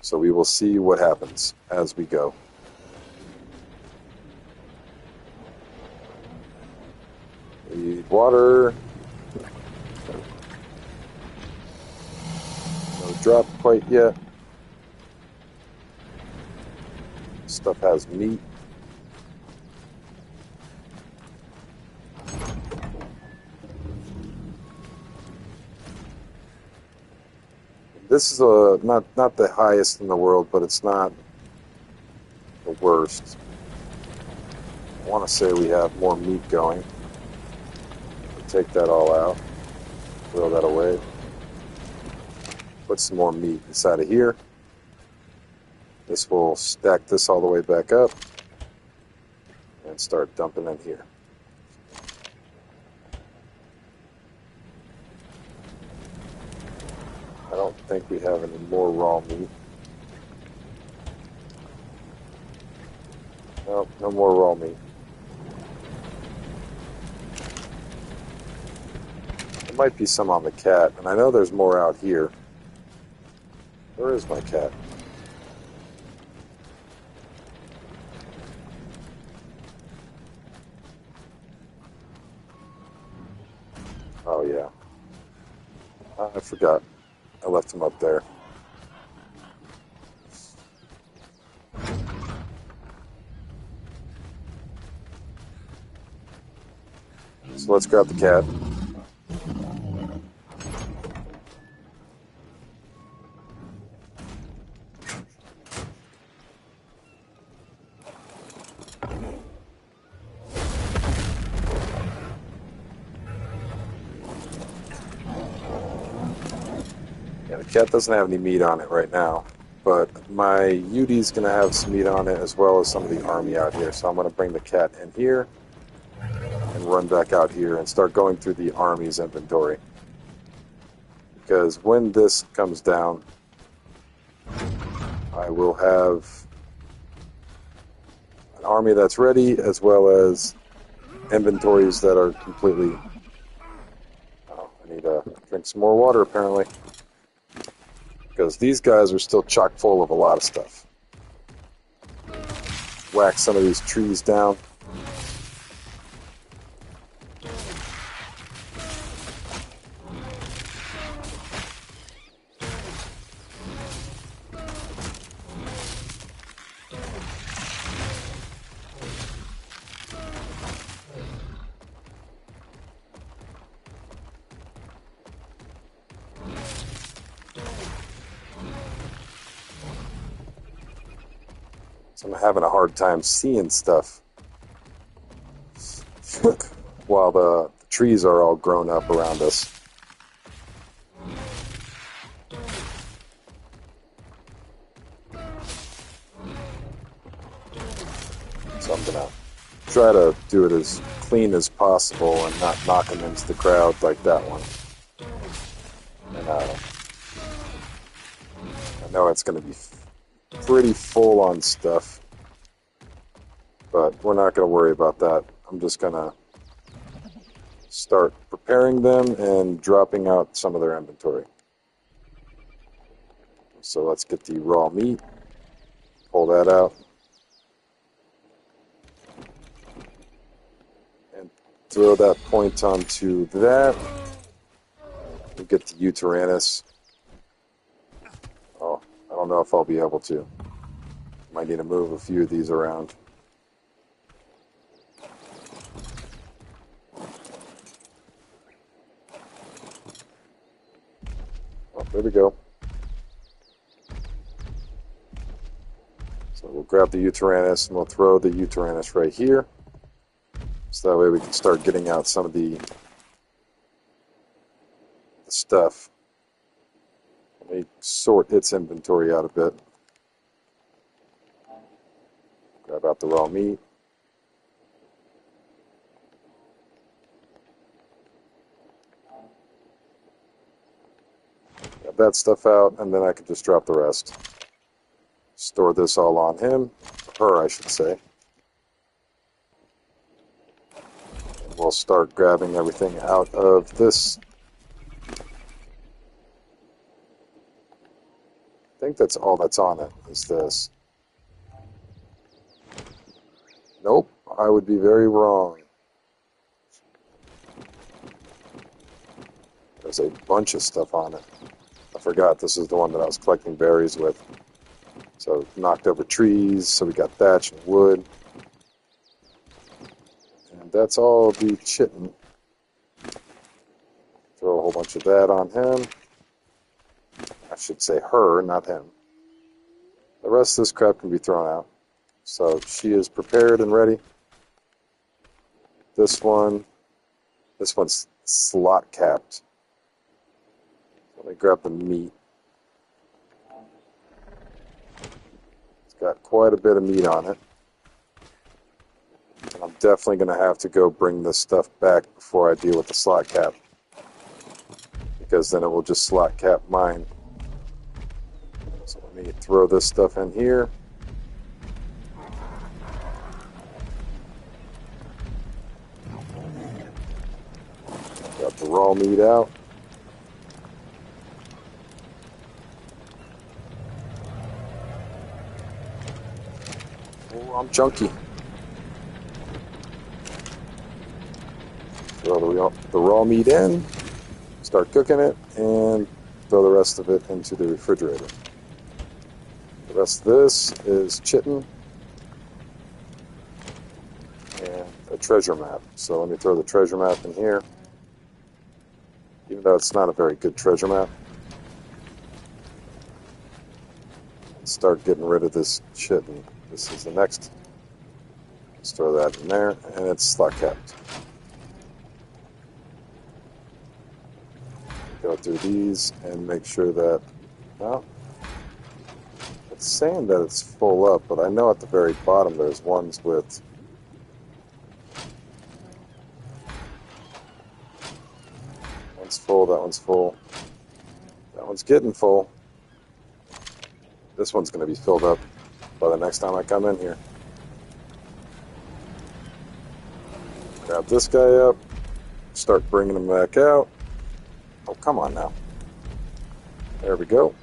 So we will see what happens as we go. We need water. No drop quite yet. Stuff has meat. This is not the highest in the world, but it's not the worst. I want to say we have more meat going. Take that all out. Throw that away. Put some more meat inside of here. This will stack this all the way back up and start dumping in here. I don't think we have any more raw meat. No, no more raw meat. There might be some on the cat, and I know there's more out here. Where is my cat? Oh, yeah. I forgot. I left him up there. So let's grab the cat. Yeah, the cat doesn't have any meat on it right now, but my Yudi's going to have some meat on it as well as some of the army out here. So I'm going to bring the cat in here and run back out here and start going through the army's inventory. Because when this comes down, I will have an army that's ready as well as inventories that are completely... Oh, I need to drink some more water apparently. Because these guys are still chock full of a lot of stuff. Whack some of these trees down. So I'm having a hard time seeing stuff while the trees are all grown up around us. So I'm gonna try to do it as clean as possible and not knock them into the crowd like that one. And I know it's gonna be pretty full on stuff, but we're not going to worry about that. I'm just going to start preparing them and dropping out some of their inventory. So let's get the raw meat, pull that out, and throw that point onto that. We'll get the Uteranus. Oh, I don't know if I'll be able to. Might need to move a few of these around. Oh, there we go. So we'll grab the Uteranus and we'll throw the Uteranus right here. So that way we can start getting out some of the stuff. Let me sort its inventory out a bit. Grab out the raw meat. Grab that stuff out, and then I can just drop the rest. Store this all on him. Her, I should say. And we'll start grabbing everything out of this. I think that's all that's on it, is this. Nope, I would be very wrong. There's a bunch of stuff on it. I forgot this is the one that I was collecting berries with. So knocked over trees, so we got thatch and wood. And that's all the chitin. Throw a whole bunch of that on him. I should say her, not him. The rest of this crap can be thrown out. So she is prepared and ready. This one's slot capped. Let me grab the meat. It's got quite a bit of meat on it. And I'm definitely going to have to go bring this stuff back before I deal with the slot cap. Because then it will just slot cap mine. So let me throw this stuff in here. raw meat out. Oh, I'm chunky. Throw the raw meat in, start cooking it, and throw the rest of it into the refrigerator. The rest of this is chitin and a treasure map. So let me throw the treasure map in here, even though it's not a very good treasure map. Start getting rid of this chitin. This is the next. Let's throw that in there, and it's slot capped. Go through these and make sure that, well, it's saying that it's full up, but I know at the very bottom there's ones with one's full, that one's full, that one's getting full. This one's going to be filled up by the next time I come in here. Grab this guy up, start bringing him back out. Oh, come on now. There we go.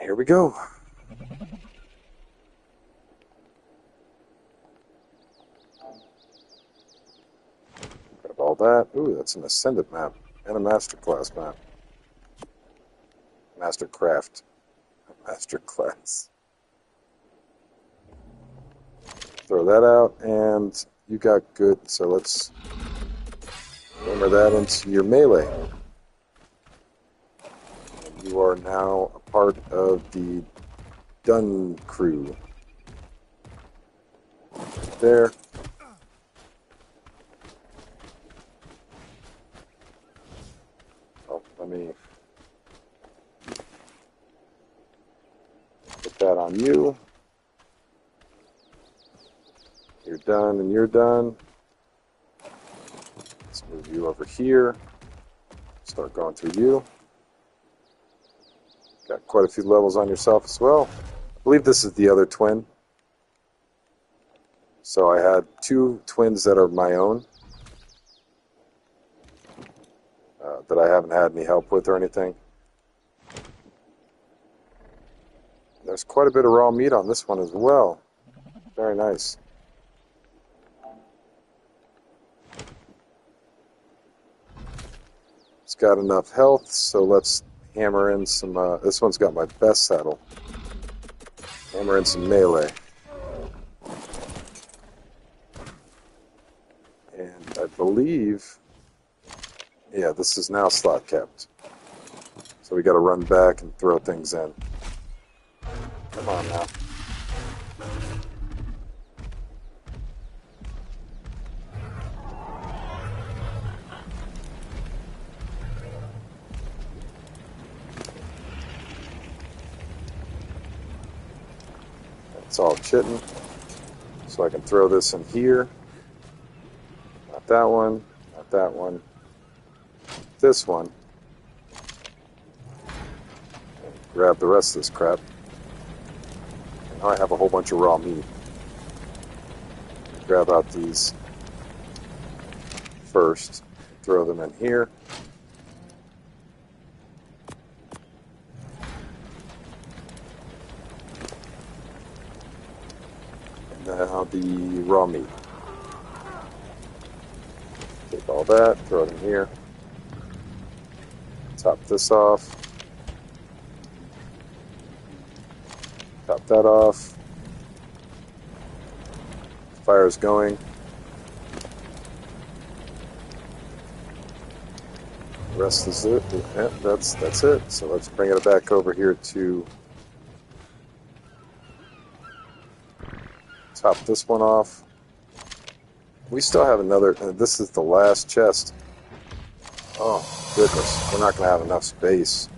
Here we go. Grab all that. Ooh, that's an Ascendant map and a Masterclass map. Mastercraft. Masterclass. Throw that out, and you got good. So let's hammer that into your melee. And you are now a part of the Dun crew. There. Oh, let me put that on you. You're done, and you're done. Let's move you over here. Start going through you. Got quite a few levels on yourself as well. I believe this is the other twin. So I had two twins that are my own. That I haven't had any help with or anything. There's quite a bit of raw meat on this one as well. Very nice. It's got enough health, so let's hammer in some... this one's got my best saddle. Hammer in some melee. And I believe... yeah, this is now slot capped. So we got to run back and throw things in. Come on now. It's all chitin. So I can throw this in here. Not that one. Not that one. This one. And grab the rest of this crap. And now I have a whole bunch of raw meat. Grab out these first. Throw them in here. And now the raw meat. Take all that, throw it in here. Top this off. Top that off. Fire's going. The rest is it. Yeah, that's it. So let's bring it back over here to top this one off. We still have another. This is the last chest. Oh, goodness. We're not going to have enough space.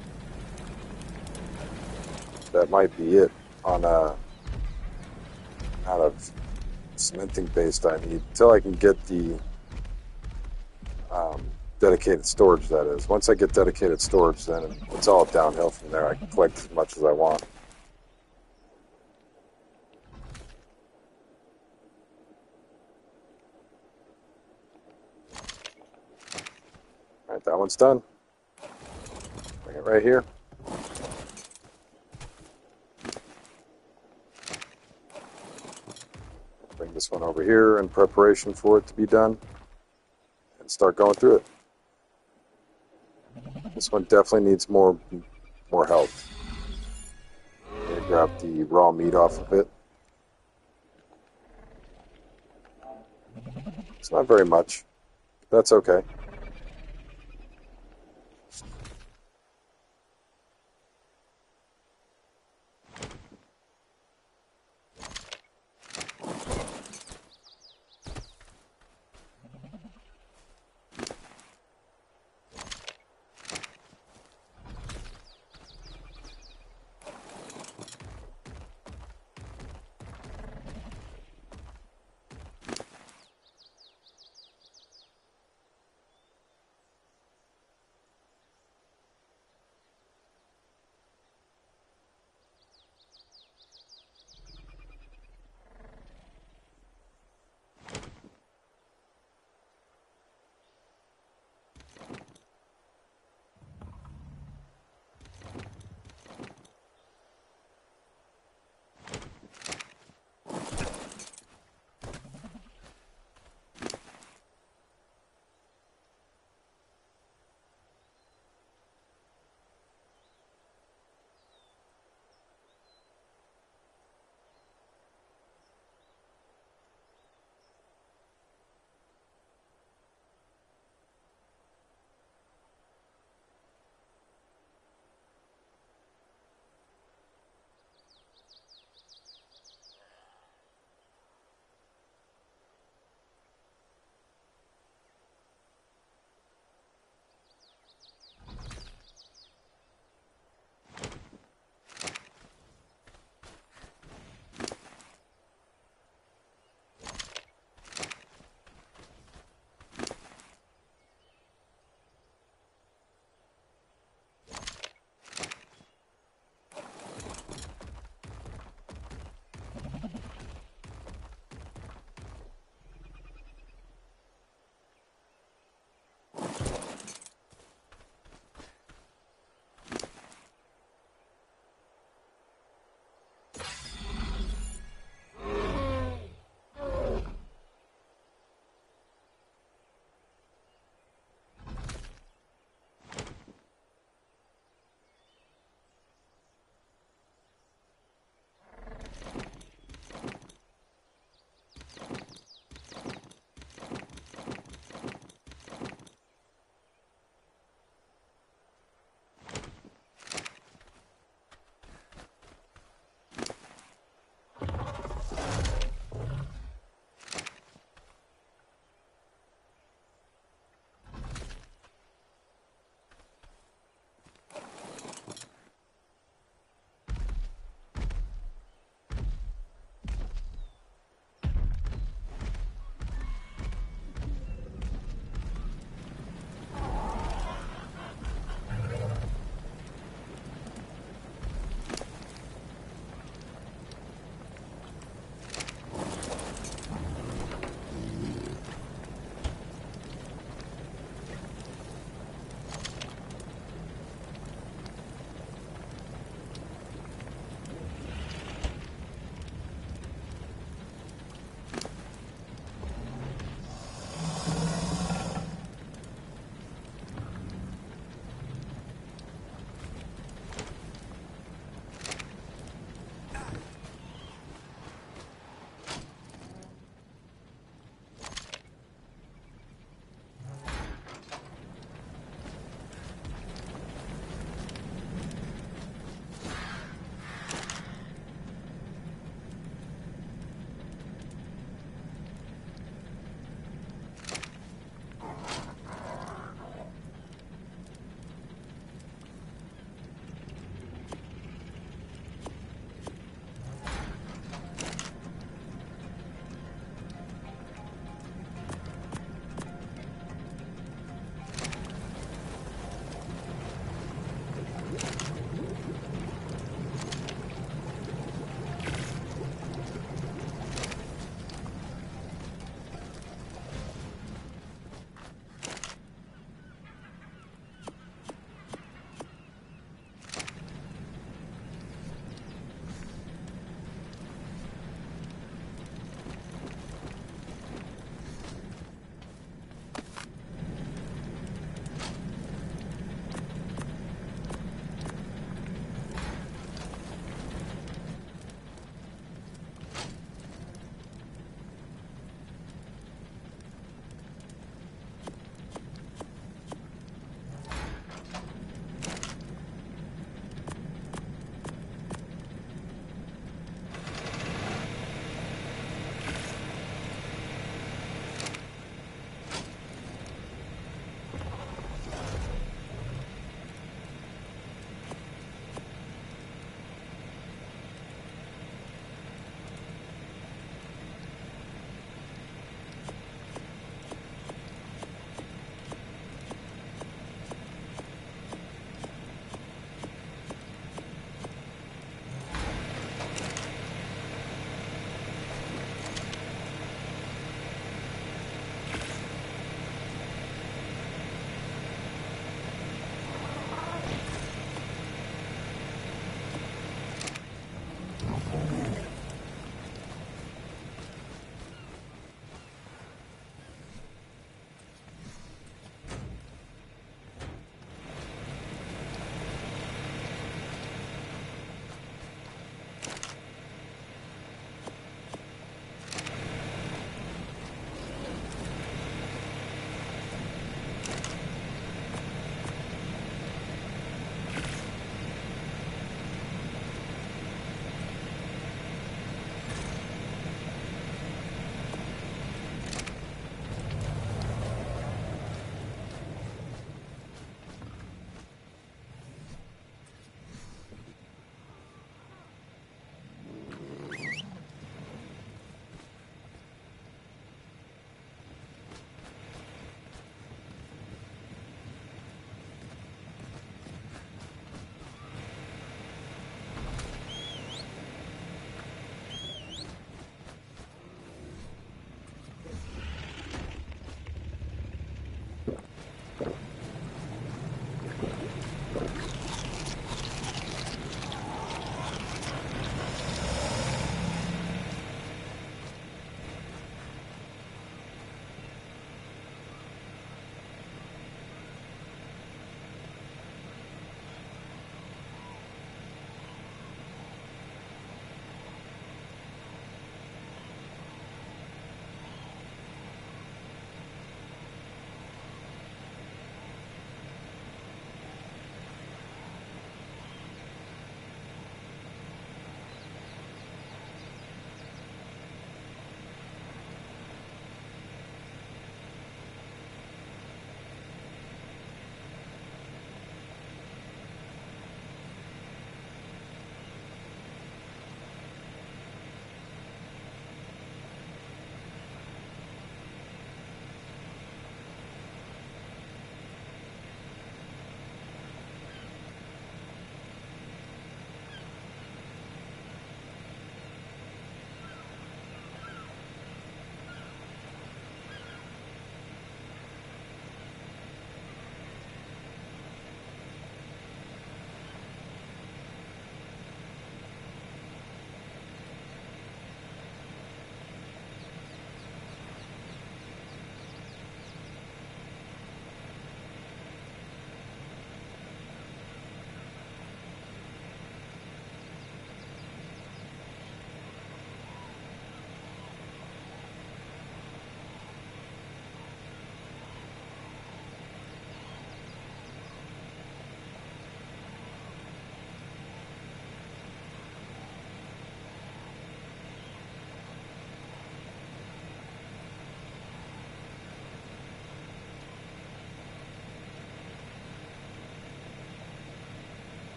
That might be it on a out of cementing paste I need. Until I can get the dedicated storage, that is. Once I get dedicated storage, then it's all downhill from there. I can collect as much as I want. Alright, that one's done. Bring it right here. Bring this one over here in preparation for it to be done. And start going through it. This one definitely needs more health. I'm going to grab the raw meat off of it. It's not very much. That's okay.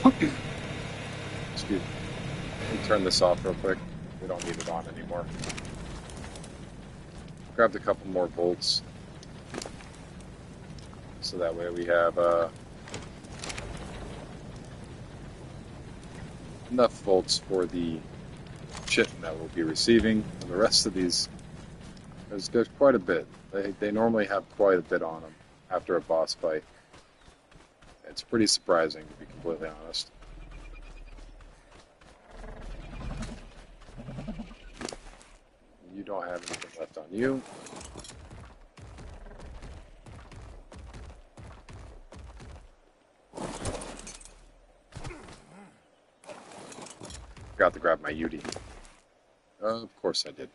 Excuse me. Let me turn this off real quick. We don't need it on anymore. Grabbed a couple more bolts. So that way we have enough volts for the chitin that we'll be receiving. And the rest of these, there's quite a bit. They normally have quite a bit on them after a boss fight. It's pretty surprising, to be completely honest. You don't have anything left on you. Forgot to grab my Yudi. Of course I did.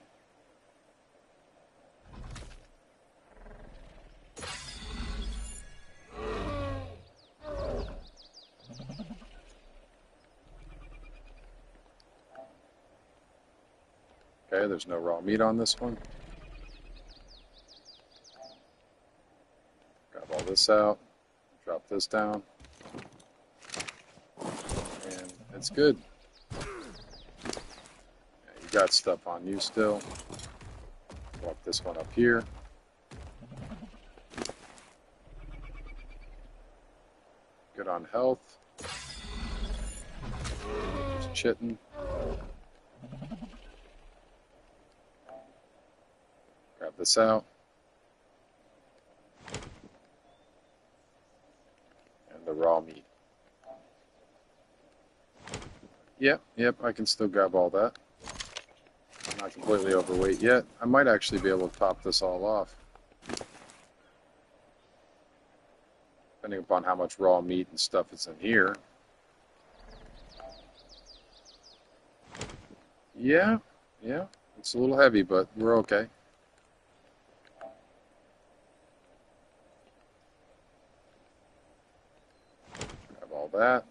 Okay, there's no raw meat on this one. Grab all this out. Drop this down. And it's good. You got stuff on you still. Walk this one up here. Good on health. There's chitin. Grab this out. And the raw meat. Yep, I can still grab all that. I'm not completely overweight yet. I might actually be able to top this all off. Depending upon how much raw meat and stuff is in here. Yeah, it's a little heavy, but we're okay. Grab all that.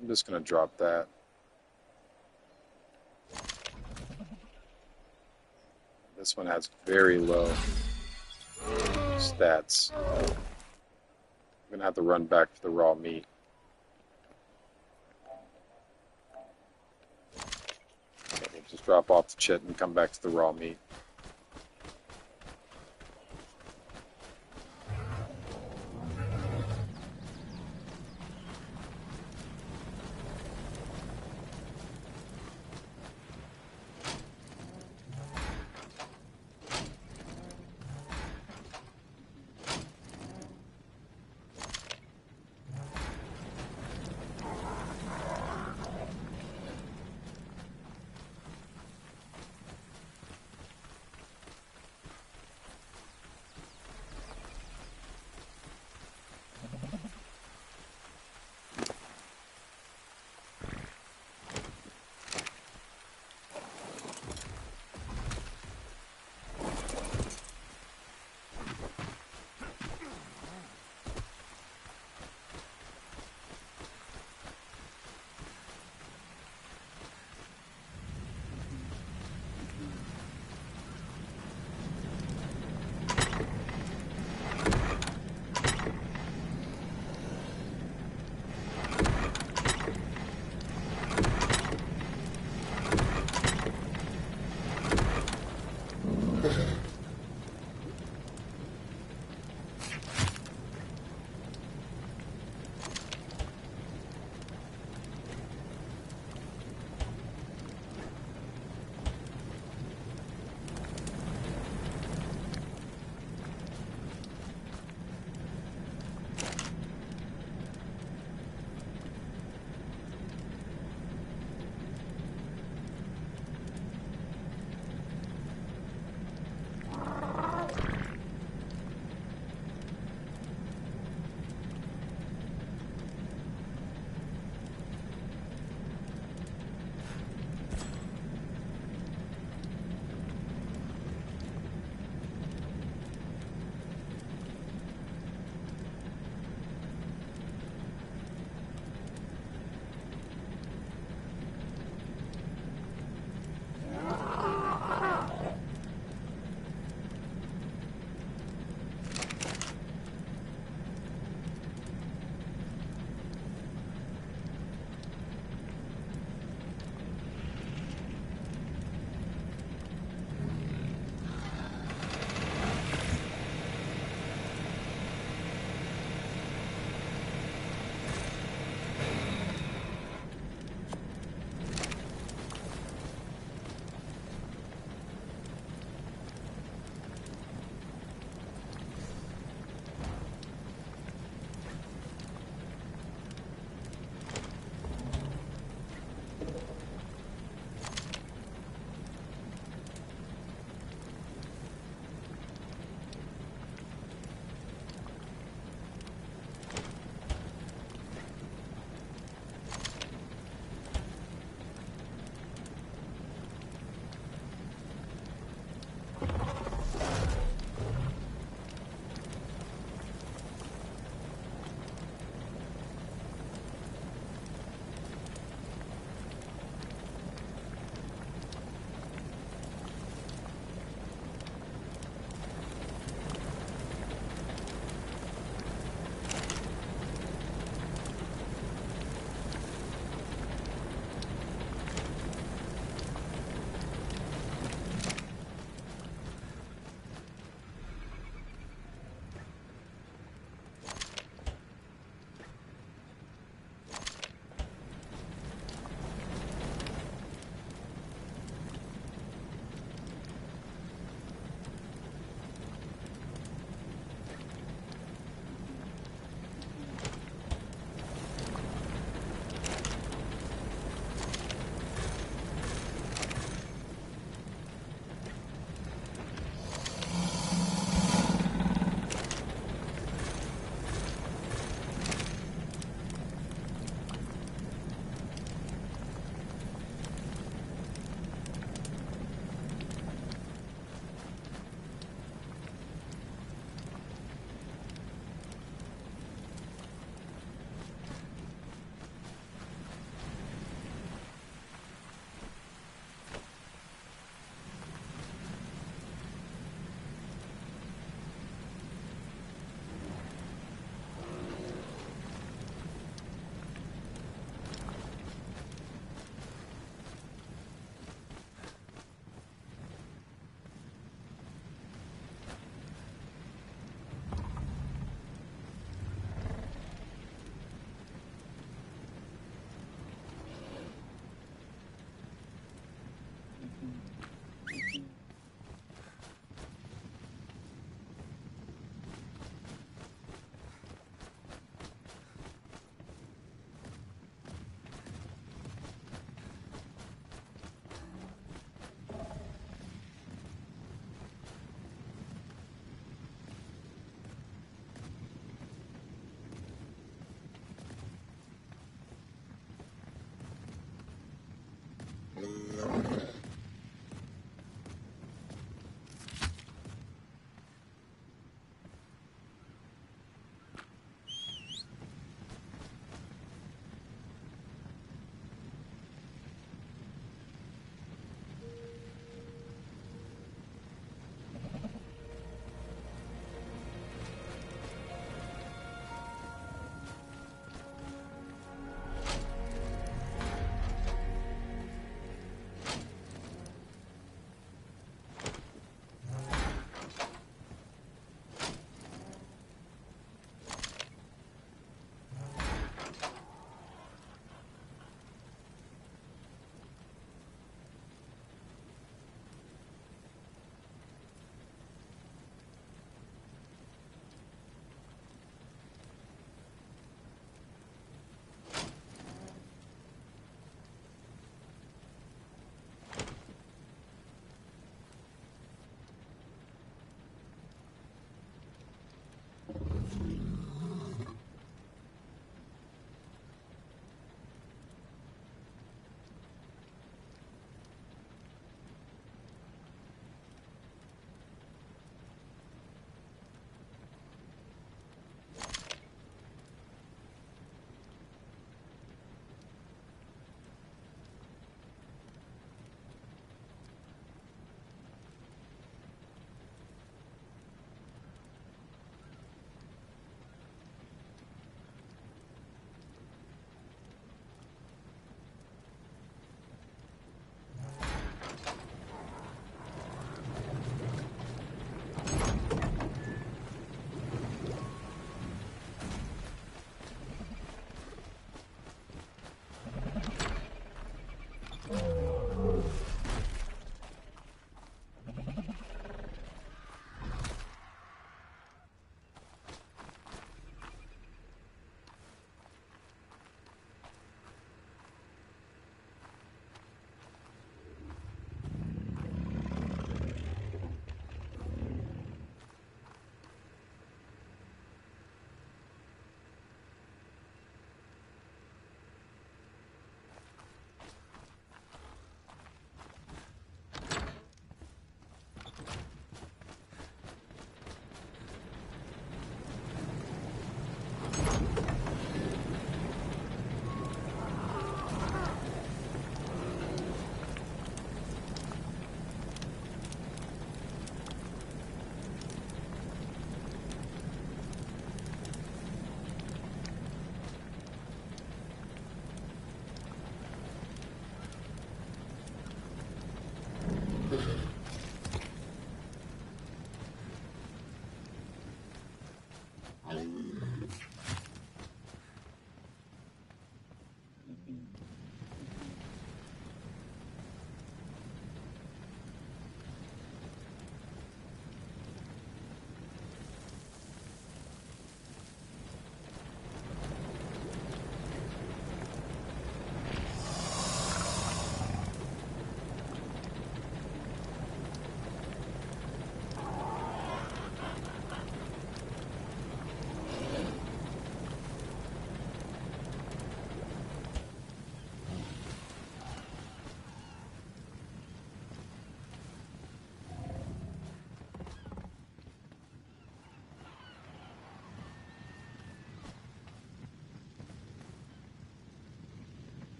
I'm just going to drop that. This one has very low stats. I'm going to have to run back for the raw meat. So we'll just drop off the chit and come back to the raw meat.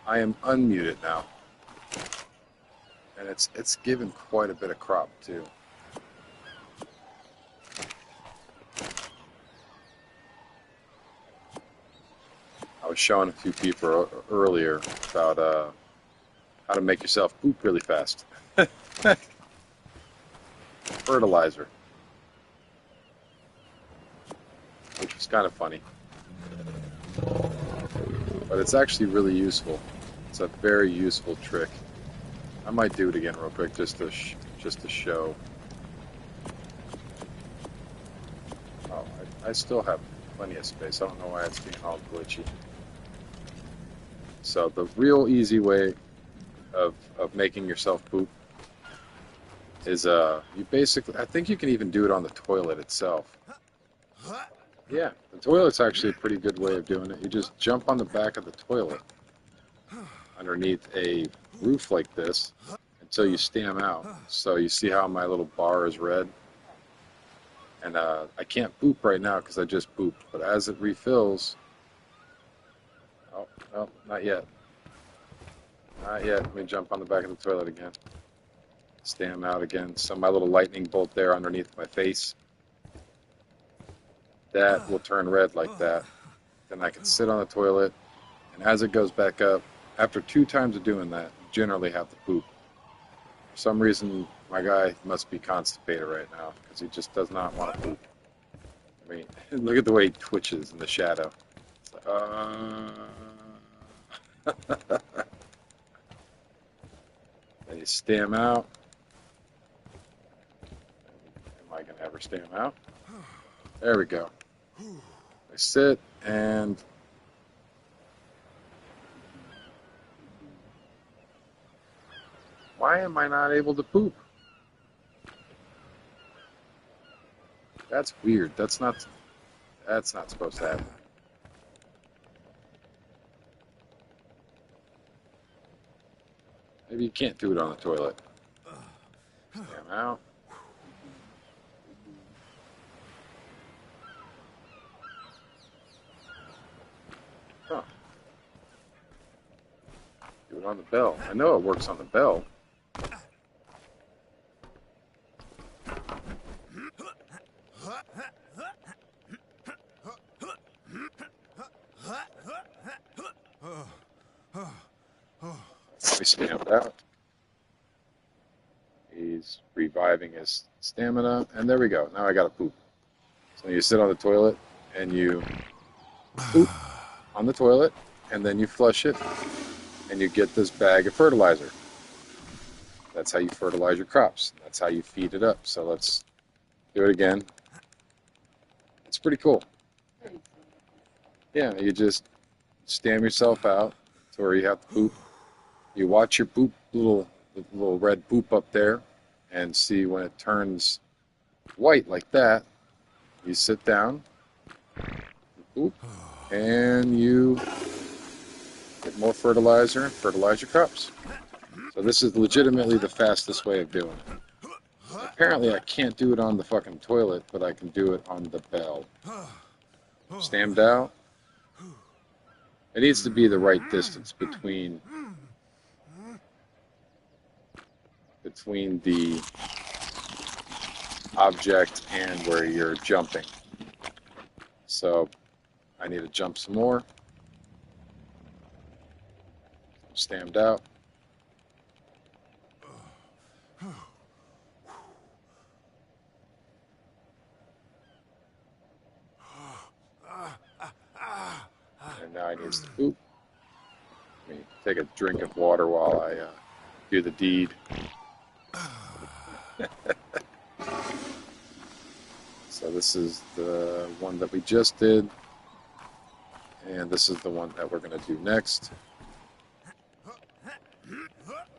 I am unmuted now. And it's given quite a bit of crop too. I was showing a few people earlier about how to make yourself poop really fast. Fertilizer, which was kind of funny, but it's actually really useful. It's a very useful trick. I might do it again real quick just to show. Oh, I still have plenty of space. I don't know why it's being all glitchy. So the real easy way of making yourself poop is you basically, I think you can even do it on the toilet itself. Yeah, the toilet's actually a pretty good way of doing it. You just jump on the back of the toilet underneath a roof like this until you stam out. So you see how my little bar is red? And I can't poop right now because I just pooped. But as it refills, oh, no, not yet. Not yet. Let me jump on the back of the toilet again. Stam out again. So my little lightning bolt there underneath my face. That will turn red like that. Then I can sit on the toilet, and as it goes back up, after 2 times of doing that, you generally have to poop. For some reason, my guy must be constipated right now, because he just does not want to poop. I mean, look at the way he twitches in the shadow. It's like, Then you stam out. Am I going to ever stam out? There we go. I sit and why am I not able to poop? That's weird. That's not supposed to happen. Maybe you can't do it on the toilet. Stam out. Huh. Do it on the bell. I know it works on the bell. We stamped out. He's reviving his stamina, and there we go. Now I gotta poop. So you sit on the toilet and you poop on the toilet, and then you flush it, and you get this bag of fertilizer. That's how you fertilize your crops. That's how you feed it up. So let's do it again. It's pretty cool. Yeah, you just stam yourself out to where you have to poop. You watch your poop, little red poop up there, and see when it turns white like that, you sit down, poop, and you get more fertilizer and fertilize your crops. So this is legitimately the fastest way of doing it. Apparently I can't do it on the fucking toilet, but I can do it on the bell. Stammed out. It needs to be the right distance between the object and where you're jumping. So I need to jump some more. Stammed out. And now I need to poop. Let me take a drink of water while I do the deed. So this is the one that we just did, and this is the one that we're going to do next.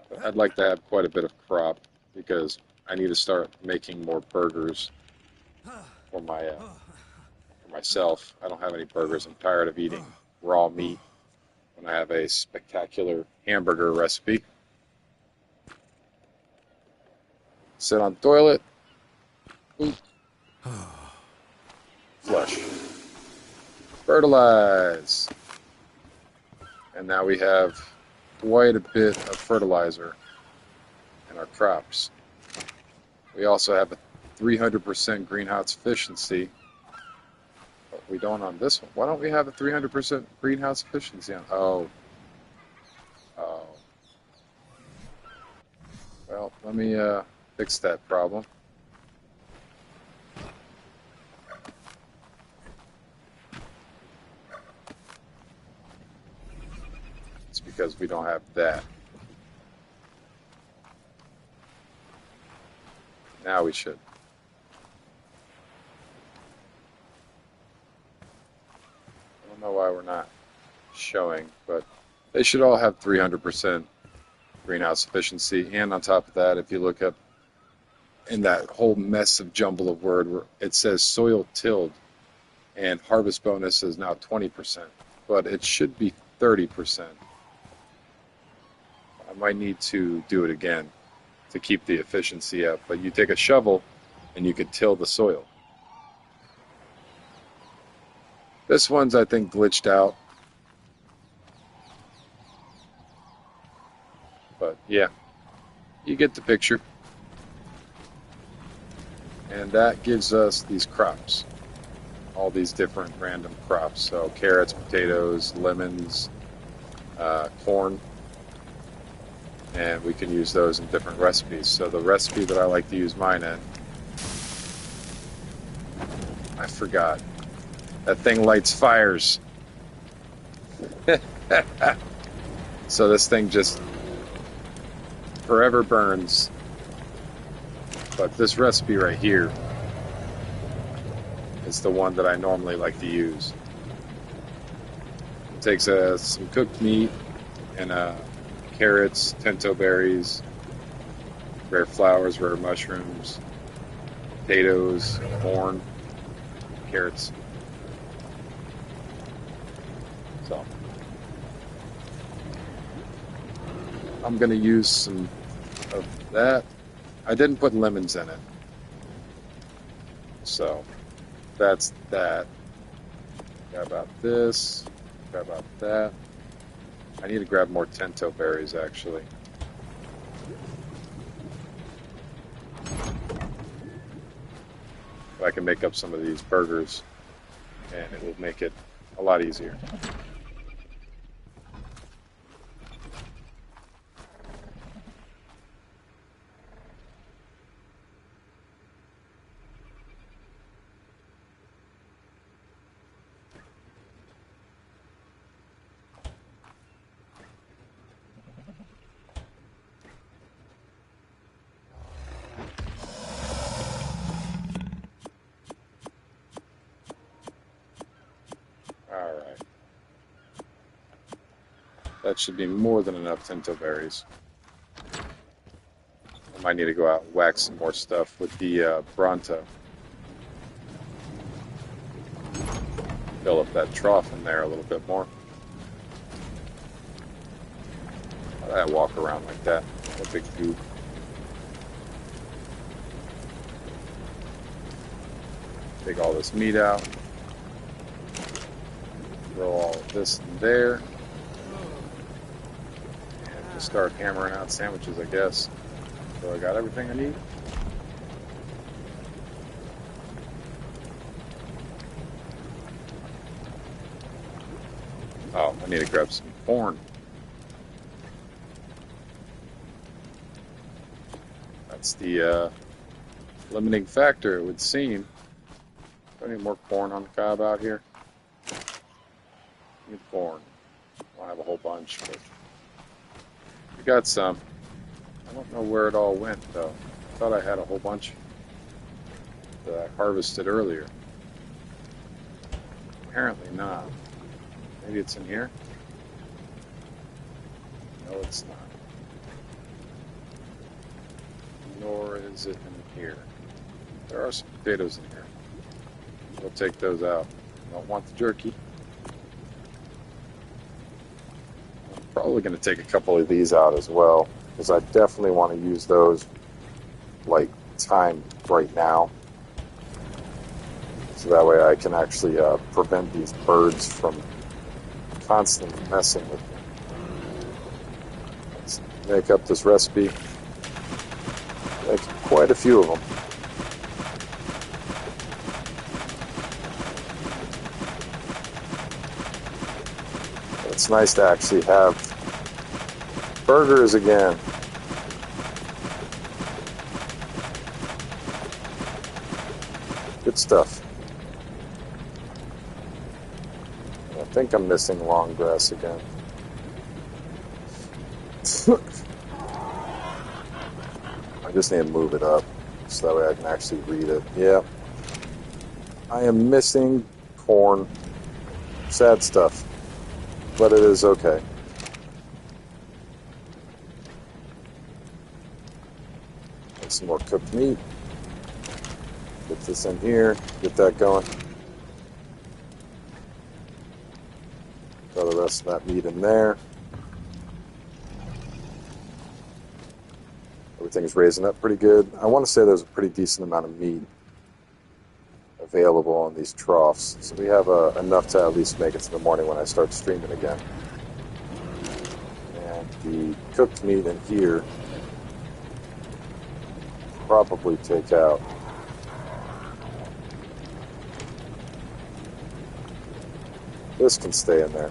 But I'd like to have quite a bit of crop because I need to start making more burgers for myself. I don't have any burgers. I'm tired of eating raw meat when I have a spectacular hamburger recipe. Sit on the toilet. Poop. Flush. Fertilize. And now we have quite a bit of fertilizer in our crops. We also have a 300% greenhouse efficiency, but we don't on this one. Why don't we have a 300% greenhouse efficiency on? Oh, well, let me fix that problem. It's because we don't have that. Now we should. I don't know why we're not showing, but they should all have 300% greenhouse efficiency. And on top of that, if you look up in that whole mess of jumble of word, where it says soil tilled and harvest bonus is now 20%, but it should be 30%. I might need to do it again to keep the efficiency up, but you take a shovel and you could till the soil. This one's, I think, glitched out. But yeah, you get the picture. And that gives us these crops. All these different random crops. So carrots, potatoes, lemons, corn. And we can use those in different recipes. So the recipe that I like to use mine in, I forgot. That thing lights fires. So this thing just forever burns. But this recipe right here is the one that I normally like to use. It takes some cooked meat and carrots, tento berries, rare flowers, rare mushrooms, potatoes, corn, carrots. So I'm going to use some of that. I didn't put lemons in it. So that's that. Got about this. Got about that. I need to grab more tento berries, actually. I can make up some of these burgers, and it will make it a lot easier. Alright. That should be more than enough tento berries. I might need to go out and whack some more stuff with the Bronto. Fill up that trough in there a little bit more. How did I walk around like that? What a big goop. Take all this meat out. Throw all of this in there. And just start hammering out sandwiches, I guess. So I got everything I need. Oh, I need to grab some corn. That's the limiting factor, it would seem. Do I need more corn on the cob out here? Need corn. I don't have a whole bunch, but we got some. I don't know where it all went, though. I thought I had a whole bunch that I harvested earlier. Apparently not. Maybe it's in here? No, it's not. Nor is it in here. There are some potatoes in here. We'll take those out. Don't want the jerky. I'm probably going to take a couple of these out as well, because I definitely want to use those like time right now. So that way I can actually prevent these birds from constantly messing with me. Let's make up this recipe. Make quite a few of them. It's nice to actually have burgers again. Good stuff. I think I'm missing long grass again. I just need to move it up so that way I can actually read it. Yeah. I am missing corn. Sad stuff. But it is okay. Make some more cooked meat. Get this in here. Get that going. Throw the rest of that meat in there. Everything's raising up pretty good. I want to say there's a pretty decent amount of meat available on these troughs. So we have enough to at least make it to the morning when I start streaming again. And the cooked meat in here, probably take out. This can stay in there.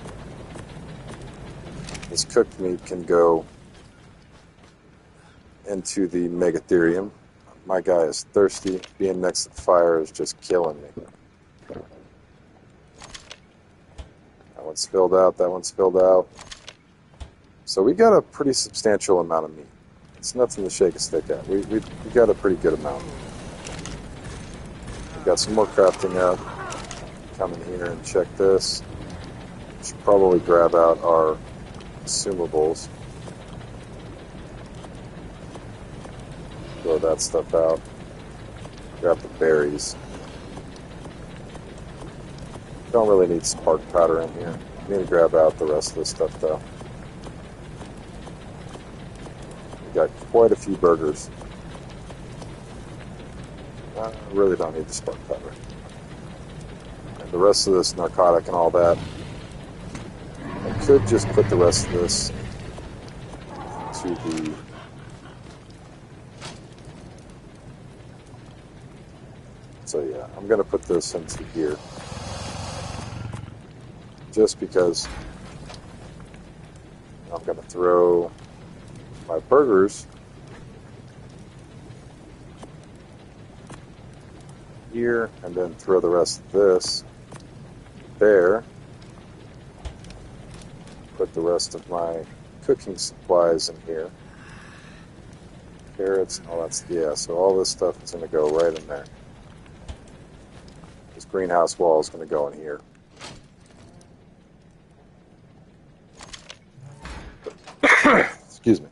This cooked meat can go into the Megatherium. My guy is thirsty. Being next to the fire is just killing me. That one's filled out. That one's filled out. So we got a pretty substantial amount of meat. It's nothing to shake a stick at. We got a pretty good amount. We got some more crafting up. Come in here and check this. Should probably grab out our consumables. Throw that stuff out. Grab the berries. Don't really need spark powder in here. I need to grab out the rest of this stuff though. We got quite a few burgers. I really don't need the spark powder. And the rest of this narcotic and all that, I could just put the rest of this to the So yeah, I'm going to put this into here just because I'm going to throw my burgers here and then throw the rest of this there. Put the rest of my cooking supplies in here. Carrots, all that's, yeah, so all this stuff is going to go right in there. This greenhouse wall is going to go in here. Excuse me.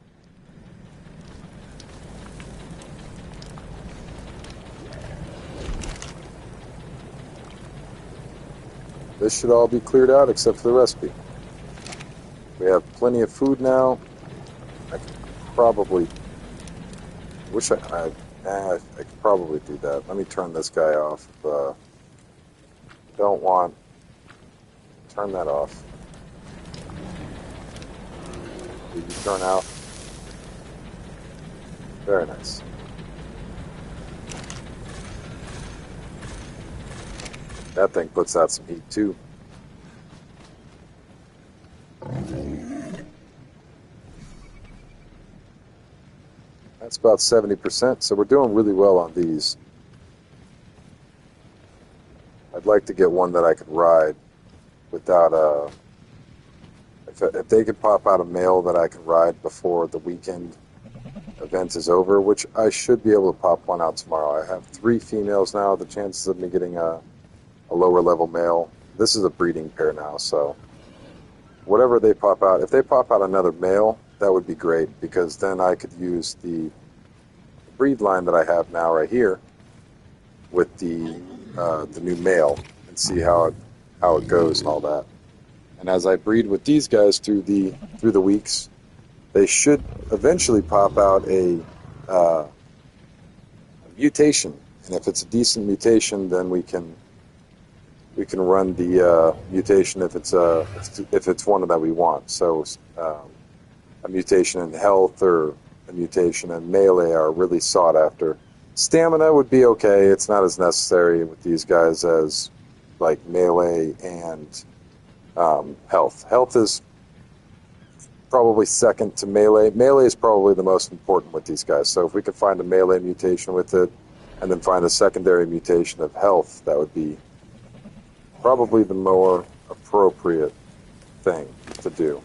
This should all be cleared out except for the recipe. We have plenty of food now. I could probably I could probably do that. Let me turn this guy off. Don't want. Turn that off. Did you turn out? Very nice. That thing puts out some heat too. That's about 70%, so we're doing really well on these. I'd like to get one that I could ride without a... If they could pop out a male that I could ride before the weekend event is over, which I should be able to pop one out tomorrow. I have 3 females now. The chances of me getting a lower level male, this is a breeding pair now, so whatever they pop out, if they pop out another male, that would be great, because then I could use the breed line that I have now right here with the new male and see how it goes and all that. And as I breed with these guys through the weeks, they should eventually pop out a mutation. And if it's a decent mutation, then we can run the mutation if it's one that we want. So a mutation in health or a mutation in melee are really sought after. Stamina would be okay. It's not as necessary with these guys as like melee and health. Health is probably second to melee. Melee is probably the most important with these guys. So if we could find a melee mutation with it and then find a secondary mutation of health, that would be probably the more appropriate thing to do.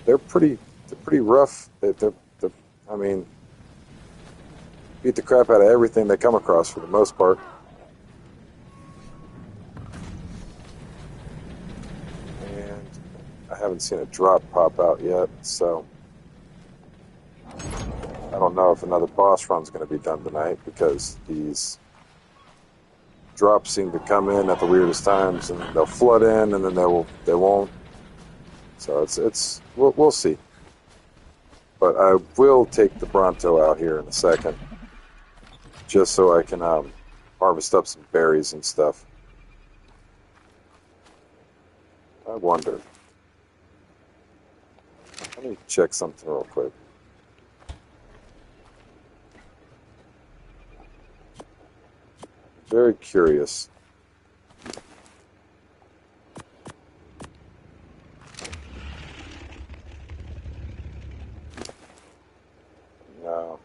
They're pretty rough. I mean, beat the crap out of everything they come across for the most part. And I haven't seen a drop pop out yet, so I don't know if another boss run's going to be done tonight because these drops seem to come in at the weirdest times, and they'll flood in, and then they won't. So we'll see. But I will take the Bronto out here in a second, just so I can harvest up some berries and stuff. I wonder. Let me check something real quick. Very curious. No.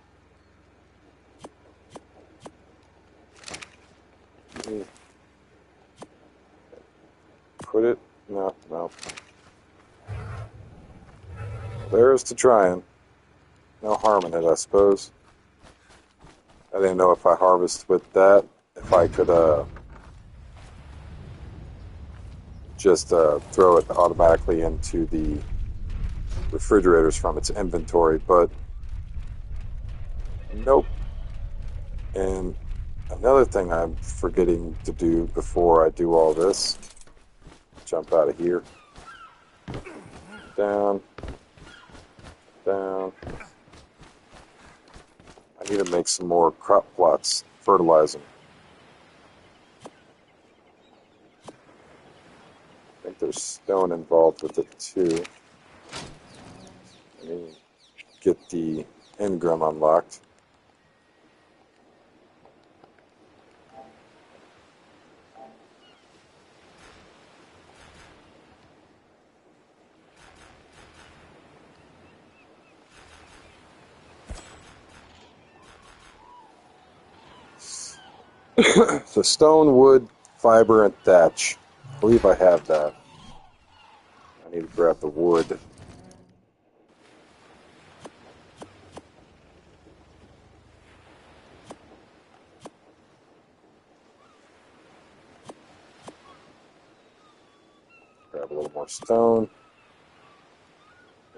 Put it? No. There's to trying. No harm in it, I suppose. I didn't know if I harvest with that, if I could just throw it automatically into the refrigerators from its inventory, but nope. And another thing I'm forgetting to do before I do all this, jump out of here, down, I need to make some more crop plots, fertilize them. I think there's stone involved with it too. Let me get the engram unlocked. So stone, wood, fiber, and thatch. I believe I have that. I need to grab the wood. Grab a little more stone.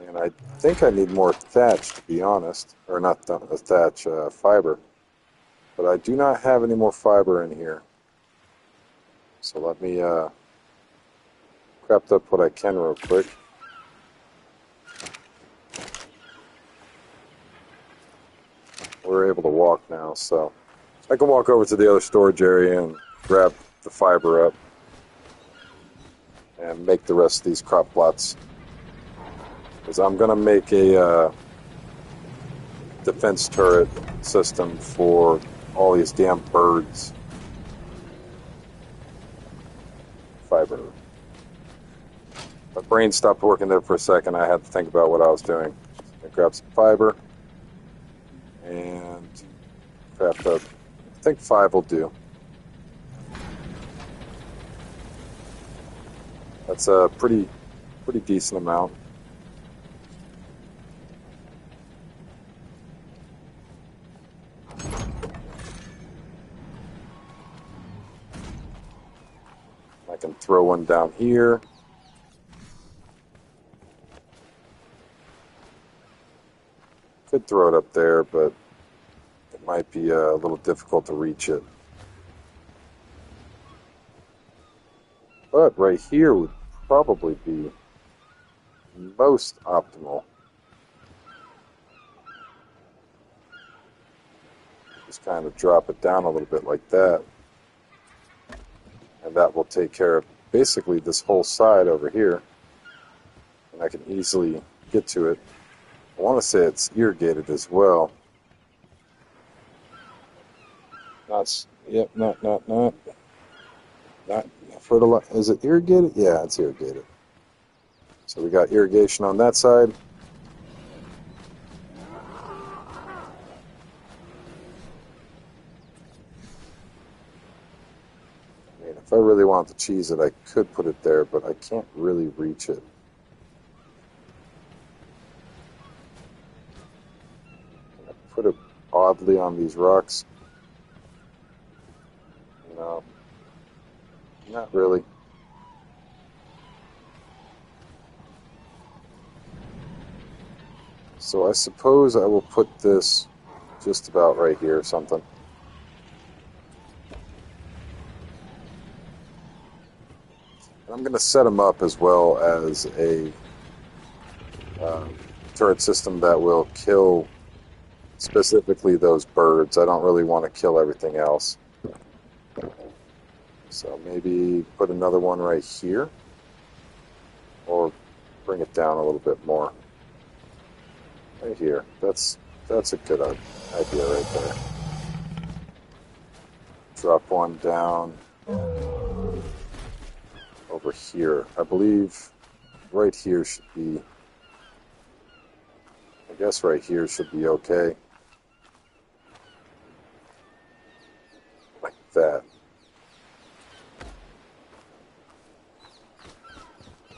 And I think I need more thatch, to be honest. Or not thatch, fiber. But I do not have any more fiber in here. So let me craft up what I can real quick. We're able to walk now, so I can walk over to the other storage area and grab the fiber up and make the rest of these crop plots. Because I'm going to make a defense turret system for all these damn birds. Fiber. My brain stopped working there for a second. I had to think about what I was doing. I grabbed some fiber and craft up. I think 5 will do. That's a pretty decent amount. I can throw one down here. Could throw it up there, but it might be a little difficult to reach it. But right here would probably be most optimal. Just kind of drop it down a little bit like that. And that will take care of basically this whole side over here. and I can easily get to it. I want to say it's irrigated as well. Not fertilizer. Is it irrigated? Yeah, it's irrigated. So we got irrigation on that side. I mean, if I really want to cheese it, I could put it there, but I can't really reach it. Can I put it oddly on these rocks? No, not really. So I suppose I will put this just about right here or something. I'm going to set them up as well as a turret system that will kill specifically those birds. I don't really want to kill everything else. So maybe put another one right here, or bring it down a little bit more. Right here. That's a good idea right there. Drop one down over here. I believe right here should be, I guess right here should be okay. Like that.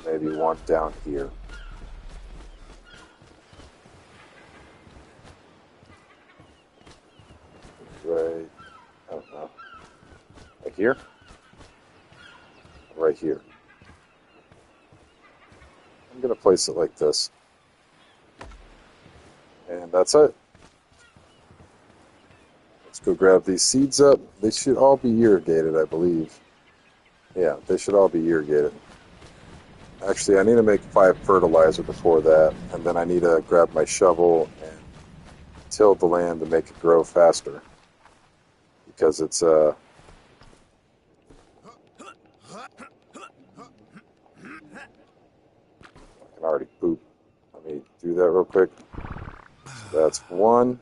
Maybe one down here. Right, I don't know. Right here? Right here. I'm going to place it like this. And that's it. Let's go grab these seeds up. They should all be irrigated, I believe. Yeah, they should all be irrigated. Actually, I need to make 5 fertilizer before that, and then I need to grab my shovel and till the land to make it grow faster. Because it's, I can already poop. Let me do that real quick. So that's 1.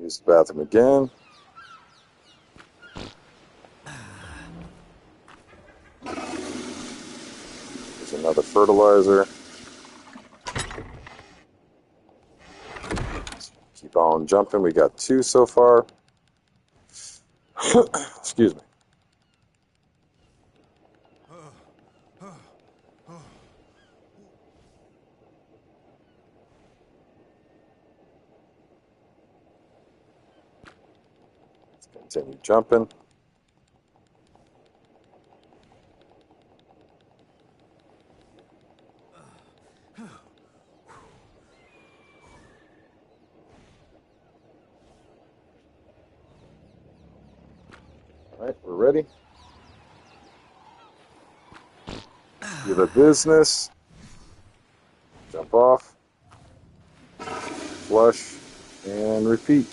Use the bathroom again. There's another fertilizer. Keep on jumping. We got 2 so far. Excuse me. Let's continue jumping. All right, we're ready. Do the business. Jump off. Flush. And repeat.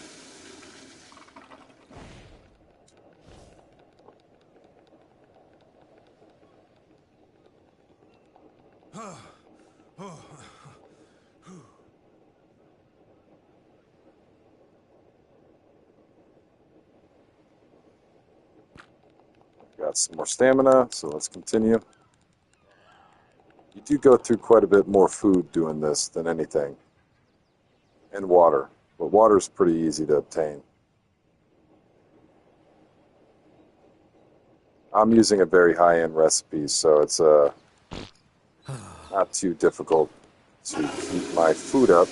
Got some more stamina, so let's continue. You do go through quite a bit more food doing this than anything. And water. But water is pretty easy to obtain. I'm using a very high-end recipe, so it's not too difficult to keep my food up.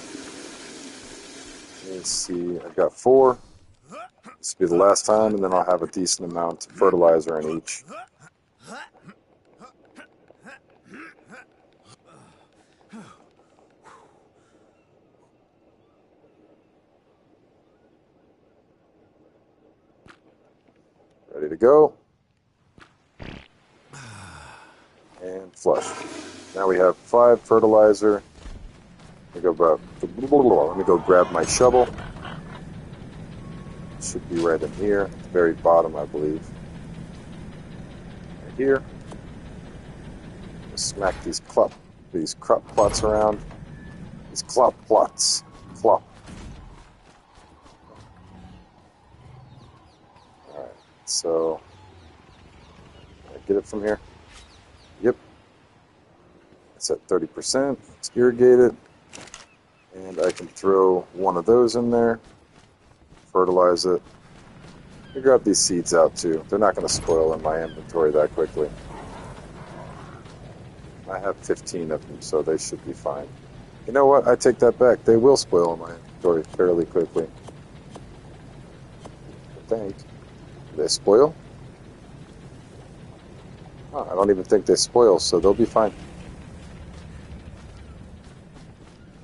Let's see, I've got 4. This will be the last time, and then I'll have a decent amount of fertilizer in each. Ready to go. And flush. Now we have 5 fertilizer. Let me go grab my shovel. It should be right in here, at the very bottom, I believe. Right here. Smack these crop plots around. These clop plots. Clop. Alright, so can I get it from here? Yep. It's at 30%. It's irrigated. And I can throw one of those in there. Fertilize it. I grab these seeds out too. They're not going to spoil in my inventory that quickly. I have 15 of them, so they should be fine. You know what? I take that back. They will spoil in my inventory fairly quickly. I think. Do they spoil? Oh, I don't even think they spoil, so they'll be fine.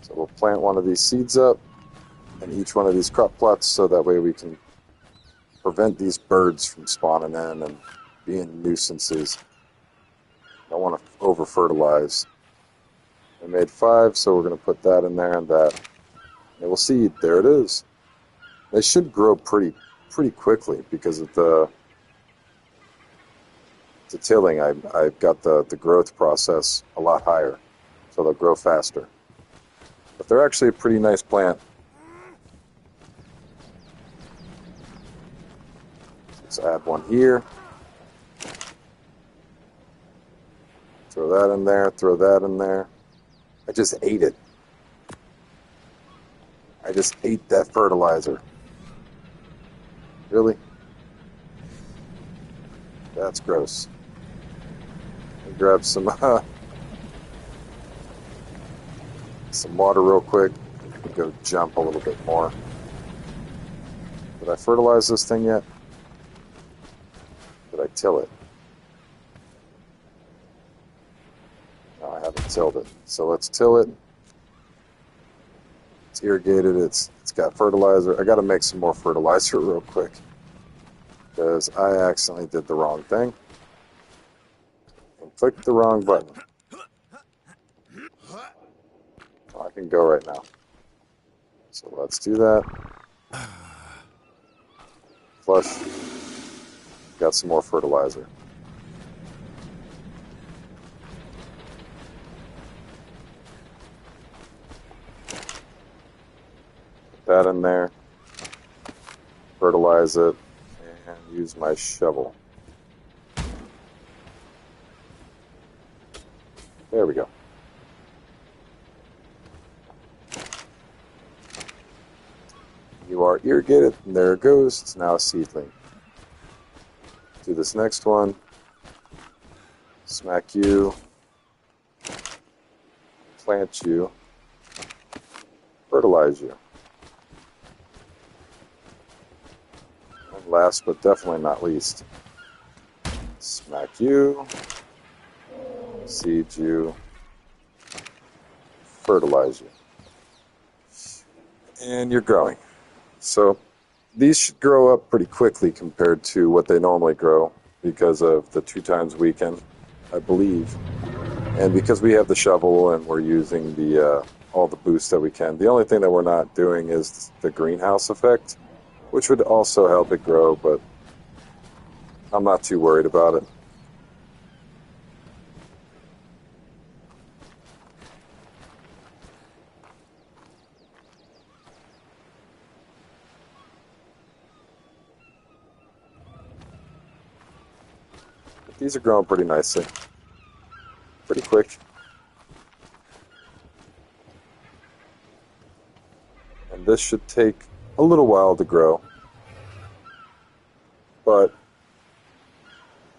So we'll plant one of these seeds up in each one of these crop plots, so that way we can prevent these birds from spawning in and being nuisances. I don't want to over-fertilize. I made 5, so we're going to put that in there and that. And we'll see. There it is. They should grow pretty quickly because of the tilling. I've got the growth process a lot higher, so they'll grow faster. But they're actually a pretty nice plant. Let's add one here. Throw that in there, throw that in there. I just ate it. I just ate that fertilizer. Really? That's gross. Let me grab some water real quick. Go jump a little bit more. Did I fertilize this thing yet? Did I till it? No, I haven't tilled it. So let's till it. It's irrigated. It's got fertilizer. I got to make some more fertilizer real quick because I accidentally did the wrong thing and clicked the wrong button. I can go right now. So let's do that. Flush. Got some more fertilizer. Put that in there. Fertilize it. And use my shovel. There we go. You are irrigated, and there it goes. It's now a seedling. Do this next one. Smack you. Plant you. Fertilize you. And last but definitely not least, smack you. Seed you. Fertilize you. And you're growing. So these should grow up pretty quickly compared to what they normally grow because of the 2 times weekend, I believe. And because we have the shovel and we're using the all the boosts that we can. The only thing that we're not doing is the greenhouse effect, which would also help it grow, but I'm not too worried about it. These are growing pretty nicely. Pretty quick. And this should take a little while to grow. But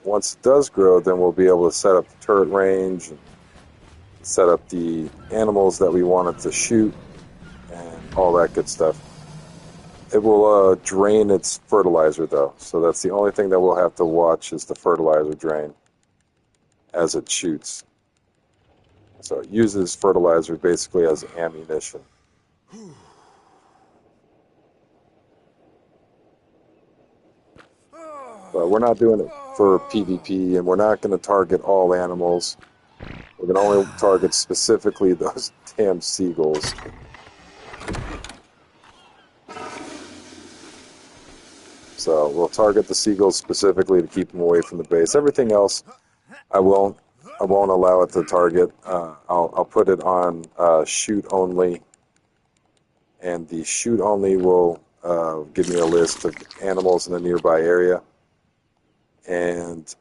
once it does grow, then we'll be able to set up the turret range, and set up the animals that we want it to shoot, and all that good stuff. It will drain its fertilizer, though. So that's the only thing that we'll have to watch is the fertilizer drain as it shoots. So it uses fertilizer basically as ammunition. But we're not doing it for PvP, and we're not going to target all animals. We're going to only target specifically those damn seagulls. So we'll target the seagulls specifically to keep them away from the base. Everything else, I won't allow it to target. I'll put it on shoot only, and the shoot only will give me a list of animals in the nearby area. And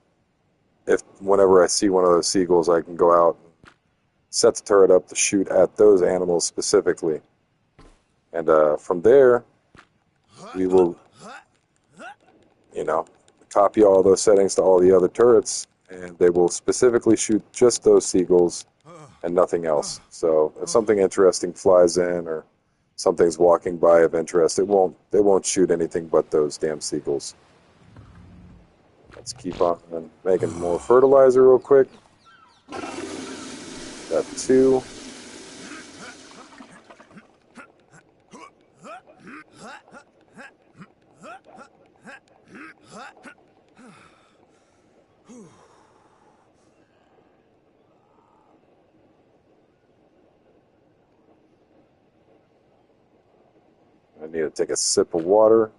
whenever I see one of those seagulls, I can go out and set the turret up to shoot at those animals specifically. And from there, we will, copy all those settings to all the other turrets, and they will specifically shoot just those seagulls and nothing else. So if something interesting flies in or something's walking by of interest, they won't shoot anything but those damn seagulls. Let's keep on making more fertilizer real quick. Got 2. I need to take a sip of water,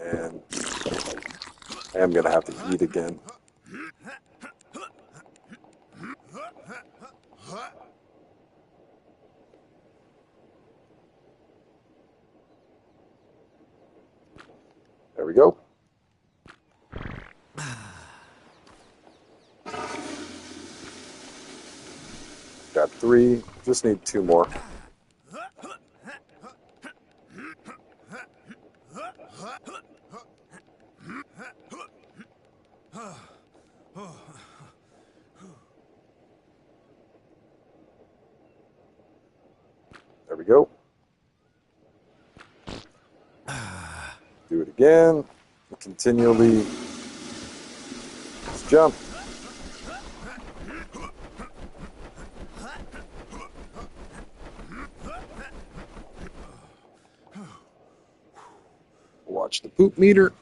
and I am going to have to eat again. There we go. Got 3, just need 2 more. There we go. Do it again. Continually just jump. Watch the poop meter.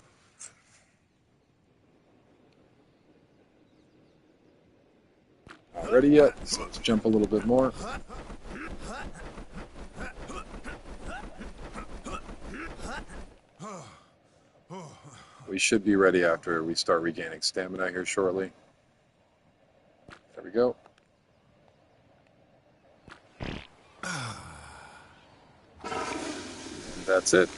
Not ready yet, so let's jump a little bit more. We should be ready after we start regaining stamina here shortly. There we go. And that's it.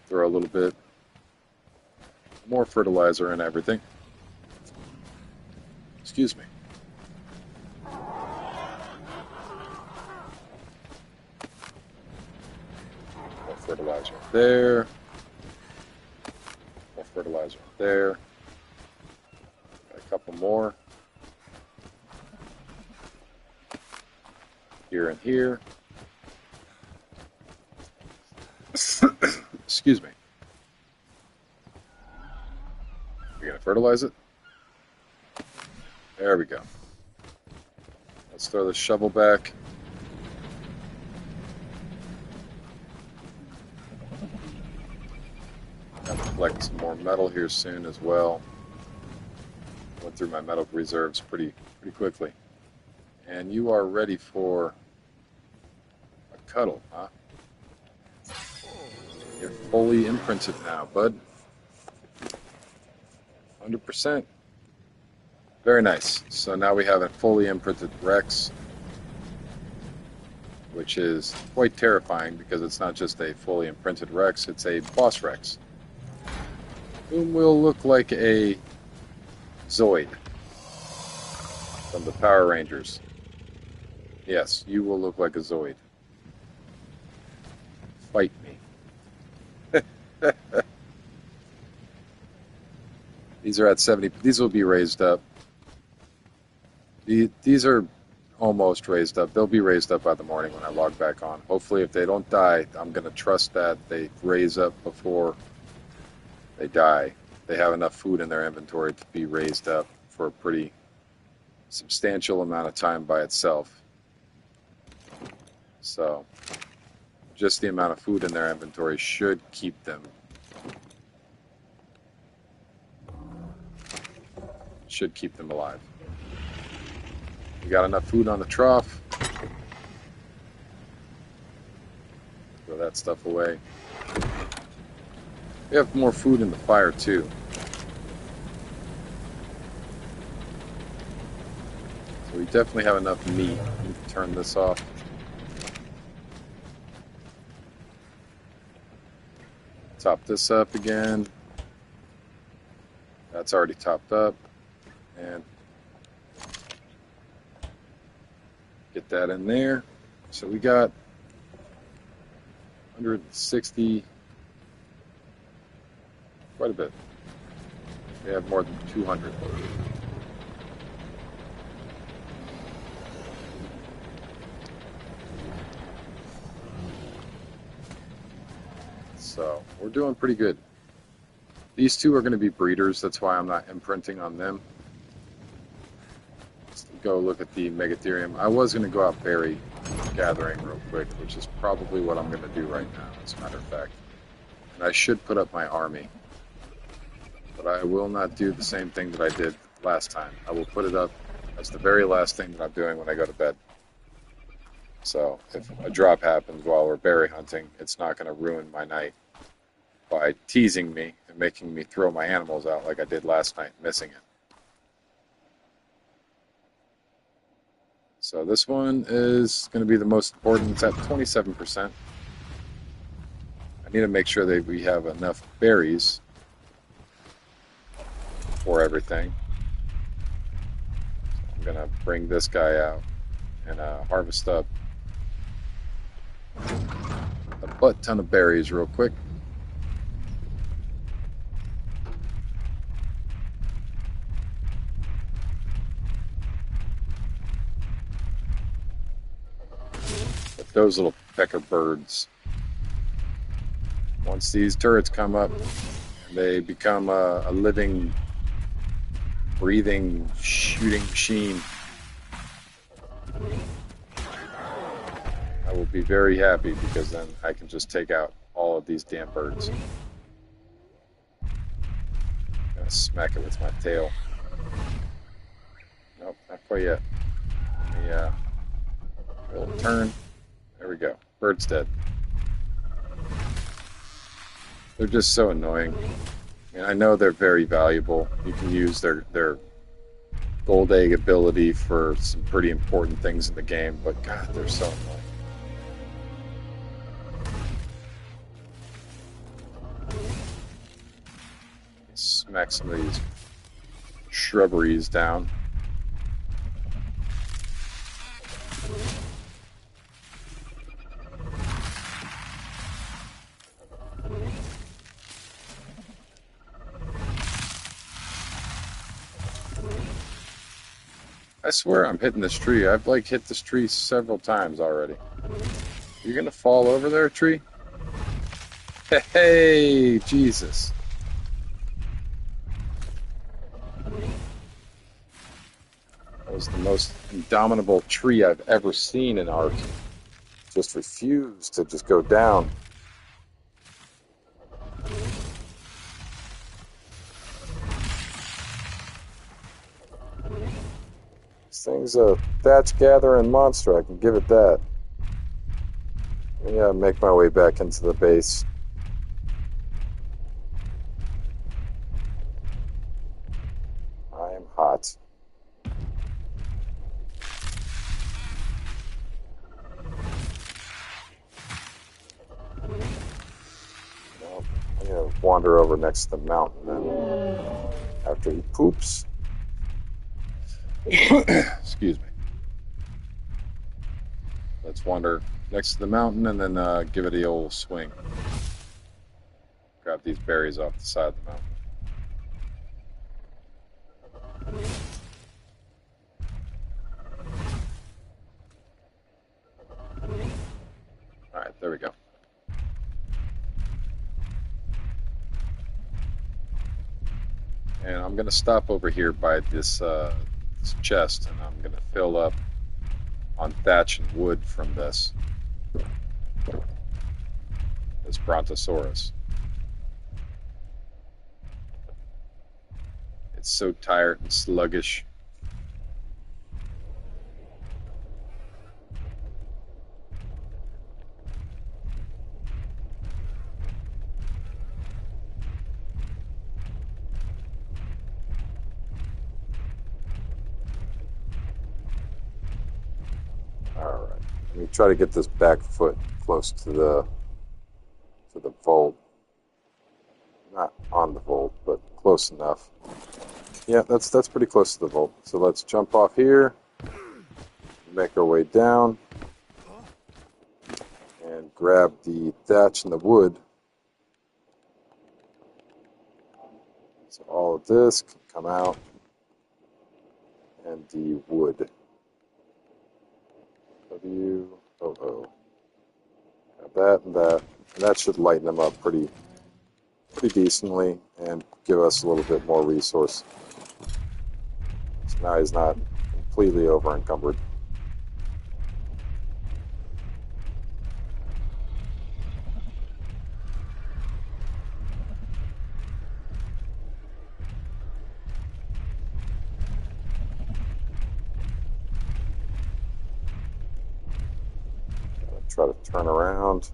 Throw a little bit more fertilizer and everything. Excuse me. More fertilizer there. More fertilizer there. Got a couple more. Here and here. Excuse me. We're going to fertilize it. There we go. Let's throw the shovel back. Got to collect some more metal here soon as well. Went through my metal reserves pretty quickly. And you are ready for a cuddle, huh? You're fully imprinted now, bud. 100%. Very nice. So now we have a fully imprinted Rex, which is quite terrifying because it's not just a fully imprinted Rex, it's a boss Rex, whom will look like a Zoid from the Power Rangers. Yes, you will look like a Zoid. Fight me. These are at 70. These will be raised up. These are almost raised up. They'll be raised up by the morning when I log back on. Hopefully, if they don't die, I'm going to trust that they raise up before they die. They have enough food in their inventory to be raised up for a pretty substantial amount of time by itself. So, just the amount of food in their inventory should keep them. Should keep them alive. We got enough food on the trough. Throw that stuff away. We have more food in the fire too. So we definitely have enough meat. Let me turn this off. Top this up again. That's already topped up. And get that in there. So we got 160, quite a bit. We have more than 200. So we're doing pretty good. These two are going to be breeders. That's why I'm not imprinting on them. Let's go look at the Megatherium. I was going to go out berry gathering real quick, which is probably what I'm going to do right now, as a matter of fact. And I should put up my army. But I will not do the same thing that I did last time. I will put it up as the very last thing that I'm doing when I go to bed. So if a drop happens while we're berry hunting, it's not going to ruin my night by teasing me and making me throw my animals out like I did last night, missing it. So this one is going to be the most important. It's at 27%. I need to make sure that we have enough berries for everything. So I'm going to bring this guy out and harvest up a butt ton of berries real quick. But those little pecker birds, once these turrets come up, they become a living, breathing, shooting machine. I will be very happy because then I can just take out all of these damn birds. I'm gonna smack it with my tail. Nope, not quite yet. Let me little turn. There we go. Bird's dead. They're just so annoying. And I know they're very valuable. You can use their gold egg ability for some pretty important things in the game, but God, they're so annoying. Smack some of these shrubberies down. I swear I'm hitting this tree. I've like hit this tree several times already. You're gonna fall over there, tree? Hey, Jesus. That was the most indomitable tree I've ever seen in art. Just refused to just go down. This thing's a thatch gathering monster, I can give it that. Yeah, make my way back into the base. I am hot. Well, I'm gonna wander over next to the mountain then. After he poops. Excuse me. Let's wander next to the mountain and then give it the old swing. Grab these berries off the side of the mountain. Alright, there we go. And I'm going to stop over here by this chest, and I'm going to fill up on thatch and wood from this. this Brontosaurus. It's so tired and sluggish. All right, let me try to get this back foot close to the vault. Not on the vault, but close enough. Yeah, that's pretty close to the vault. So let's jump off here, make our way down, and grab the thatch and the wood. So all of this can come out, and the wood. W-O-O. Got that and that. And that should lighten them up pretty decently and give us a little bit more resource. So now he's not completely over encumbered. Try to turn around.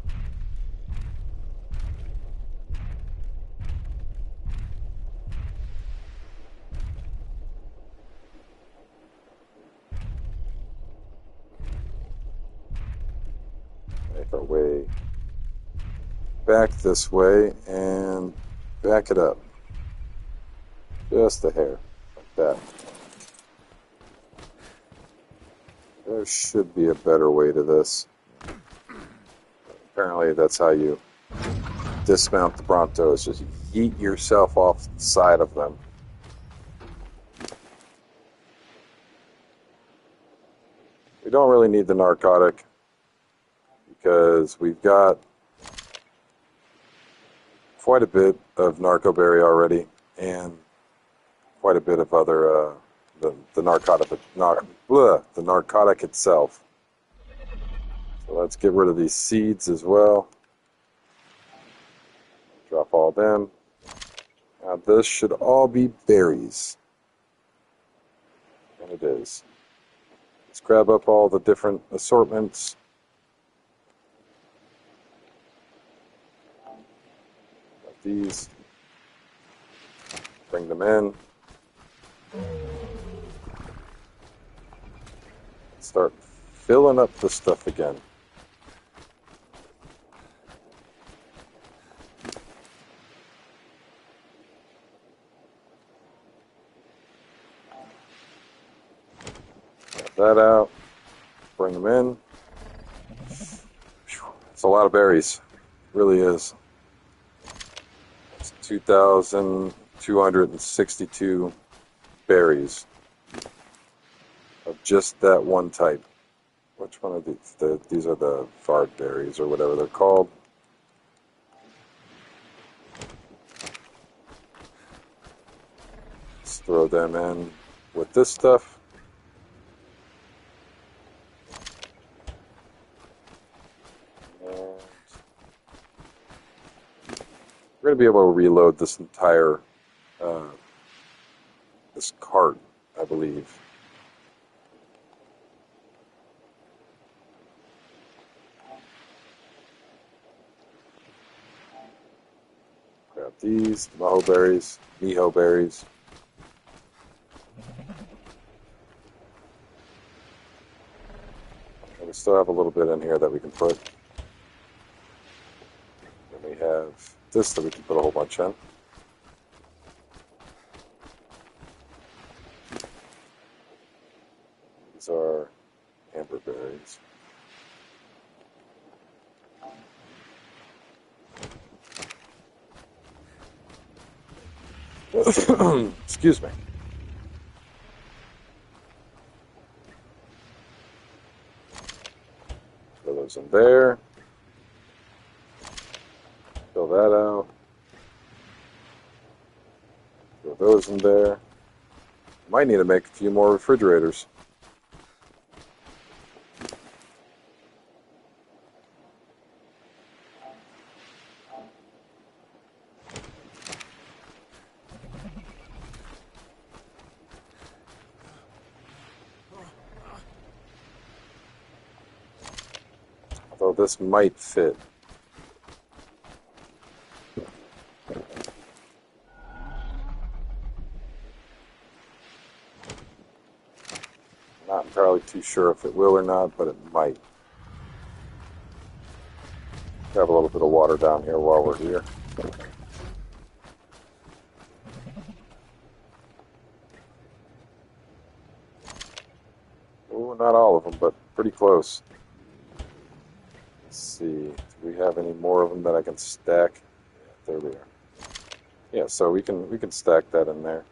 Make our way back this way and back it up. Just a hair, like that. There should be a better way to this. Apparently that's how you dismount the Brontos, just yeet yourself off the side of them. We don't really need the narcotic because we've got quite a bit of narcoberry already and quite a bit of other the narcotic itself. So let's get rid of these seeds as well. Drop all them. Now this should all be berries. And it is. Let's grab up all the different assortments. Got these. Bring them in. Start filling up the stuff again. That out, bring them in. It's a lot of berries, it really is. It's 2,262 berries of just that one type. Which one are these? These are the fard berries or whatever they're called. Let's throw them in with this stuff. We're going to be able to reload this entire this cart, I believe. Grab these, moho berries, miho berries. And we still have a little bit in here that we can put. And we have this that we can put a whole bunch in. These are amber berries. Excuse me. Throw those in there. Fill that out. Throw those in there. Might need to make a few more refrigerators. So this might fit. Not entirely too sure if it will or not, but it might. Have a little bit of water down here while we're here. Oh, not all of them, but pretty close. Let's see. Do we have any more of them that I can stack? Yeah, there we are. Yeah, so we can stack that in there.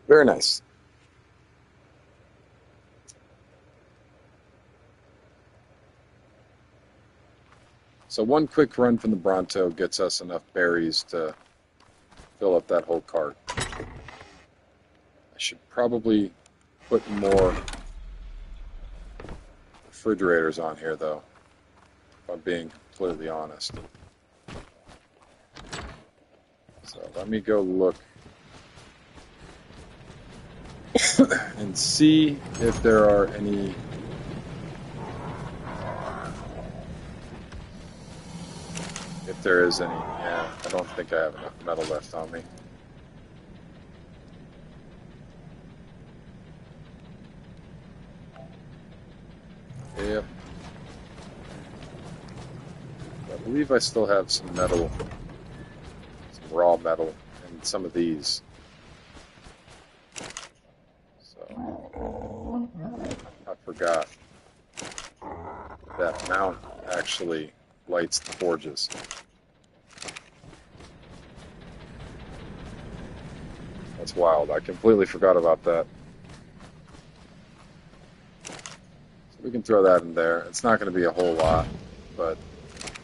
Very nice. So one quick run from the Bronto gets us enough berries to fill up that whole cart. I should probably put more refrigerators on here, though, if I'm being completely honest. So let me go look and see if there are any. If there is any. Yeah, I don't think I have enough metal left on me. Yep. I believe I still have some metal, some raw metal, in some of these. So, I forgot that mount actually lights the forges. That's wild. I completely forgot about that. So we can throw that in there. It's not going to be a whole lot, but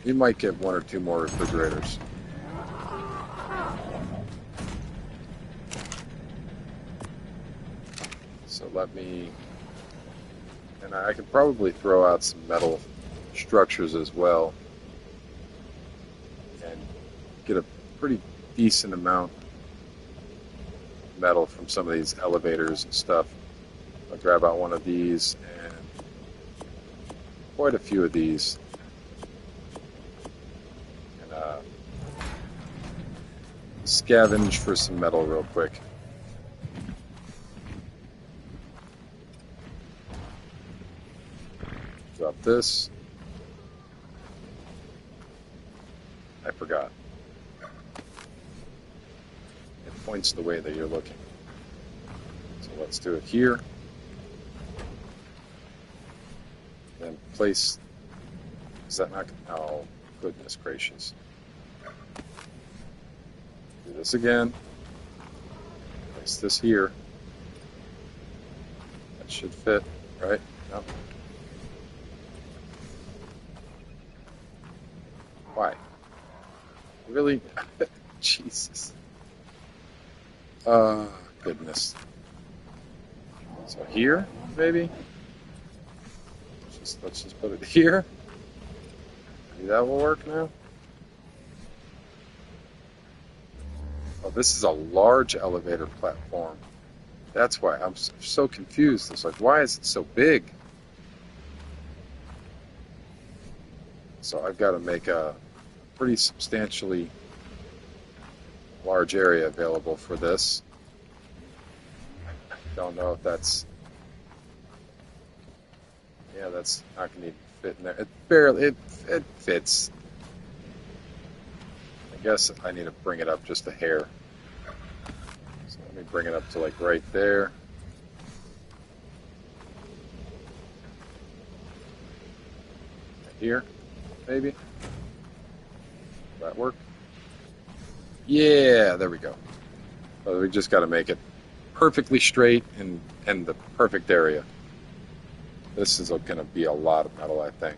we might get one or two more refrigerators. So let me... And I can probably throw out some metal structures as well and get a pretty decent amount of metal from some of these elevators and stuff. I'll grab out one of these and quite a few of these and scavenge for some metal real quick. Drop this. I forgot. It points the way that you're looking. So let's do it here. Then place. Is that not? Oh, goodness gracious. Do this again. Place this here. That should fit, right? No. Why? Really? Jesus. Goodness. So here, maybe? Let's just put it here. Maybe that will work now. Oh, this is a large elevator platform. That's why I'm so confused. It's like, why is it so big? So I've got to make a pretty substantially large area available for this. Don't know if that's... Yeah, that's not going to even fit in there. It barely... It fits. I guess I need to bring it up just a hair. So let me bring it up to like right there. Here, maybe. Will that work? Yeah, there we go. So we just got to make it perfectly straight and the perfect area. This is going to be a lot of metal, I think.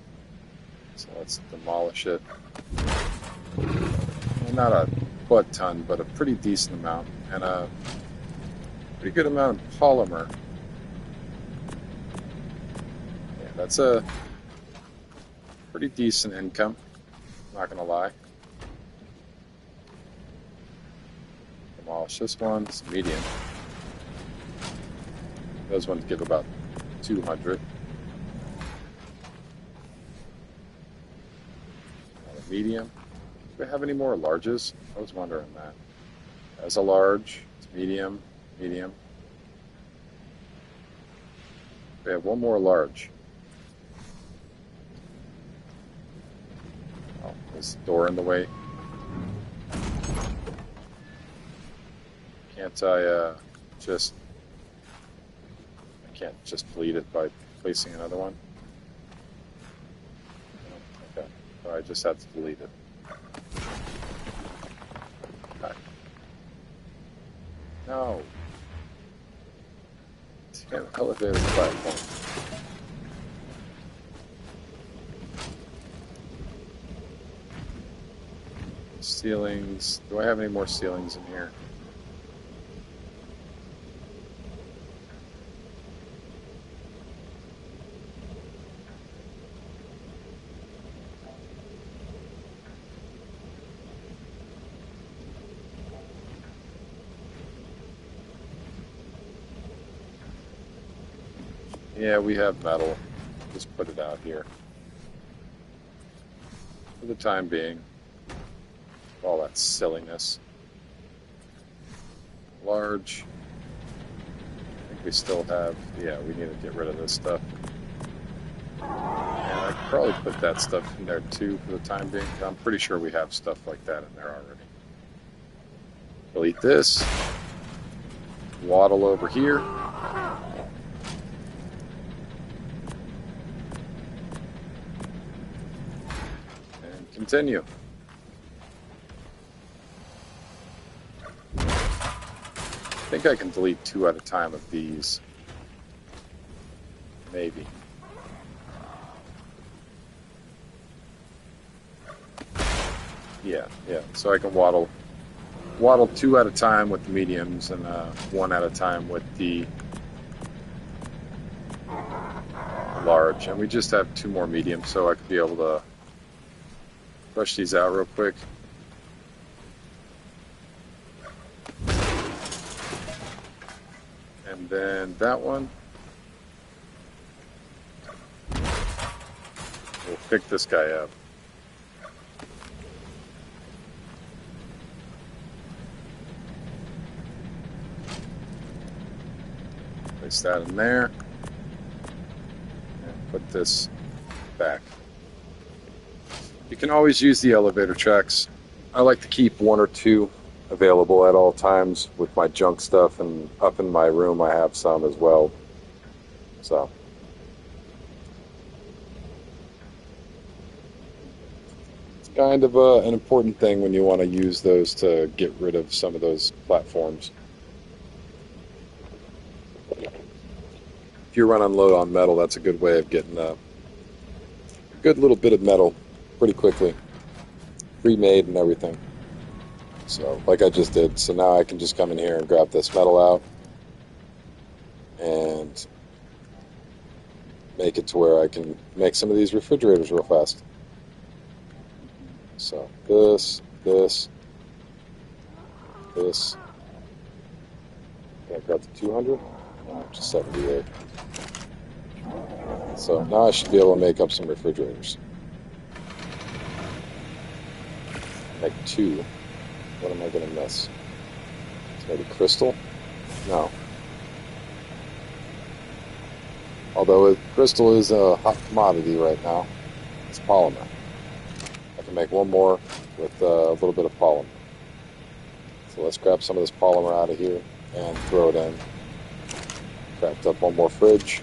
So let's demolish it. Well, not a butt ton, but a pretty decent amount. And a pretty good amount of polymer. Yeah, that's a pretty decent income. Not going to lie. Demolish this one. It's medium. Those ones give about 200. Medium. Do we have any more larges? I was wondering that. As a large, it's medium, medium. We have one more large. Oh, is the door in the way? Can't I just... I can't just delete it by placing another one? Okay, so I just have to delete it. Okay. No. Damn elevator platform. Ceilings. Do I have any more ceilings in here? Yeah, we have metal. Just put it out here. For the time being. All that silliness. Large. I think we still have... Yeah, we need to get rid of this stuff. And I could probably put that stuff in there too for the time being. I'm pretty sure we have stuff like that in there already. Delete this. Waddle over here. Continue. I think I can delete 2 at a time of these. Maybe. Yeah. So I can waddle 2 at a time with the mediums and 1 at a time with the large. And we just have 2 more mediums, so I could be able to brush these out real quick. And then that one. We'll pick this guy up. Place that in there. And put this back. You can always use the elevator tracks. I like to keep 1 or 2 available at all times with my junk stuff, and up in my room I have some as well. So it's kind of an important thing when you want to use those to get rid of some of those platforms. If you're running low on metal, that's a good way of getting a good little bit of metal pretty quickly, pre-made and everything. So like I just did. So now I can just come in here and grab this metal out and make it to where I can make some of these refrigerators real fast. So this. Can I grab the 200? No, just 78. So now I should be able to make up some refrigerators. Like 2. What am I going to miss? It's maybe crystal? No. Although crystal is a hot commodity right now, it's polymer. I can make 1 more with a little bit of polymer. So let's grab some of this polymer out of here and throw it in. Cracked up 1 more fridge.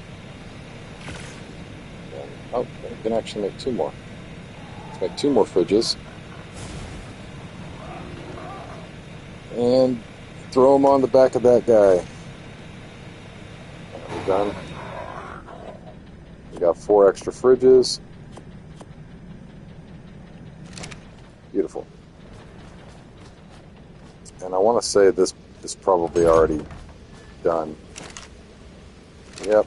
And, oh, we can actually make 2 more. Let's make 2 more fridges. And throw them on the back of that guy. We're done. We got 4 extra fridges. Beautiful. And I want to say this is probably already done. Yep.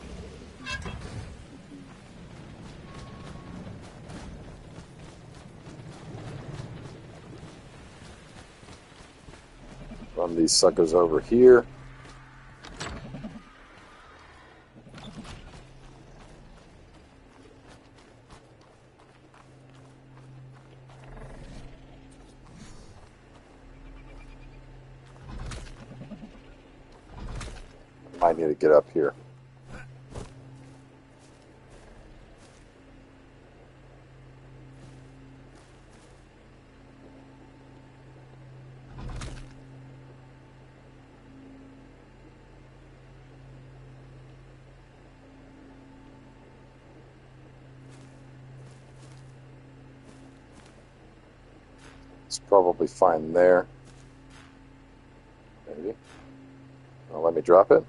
Run these suckers over here. Might need to get up here. It's probably fine there. Maybe. Now let me drop it.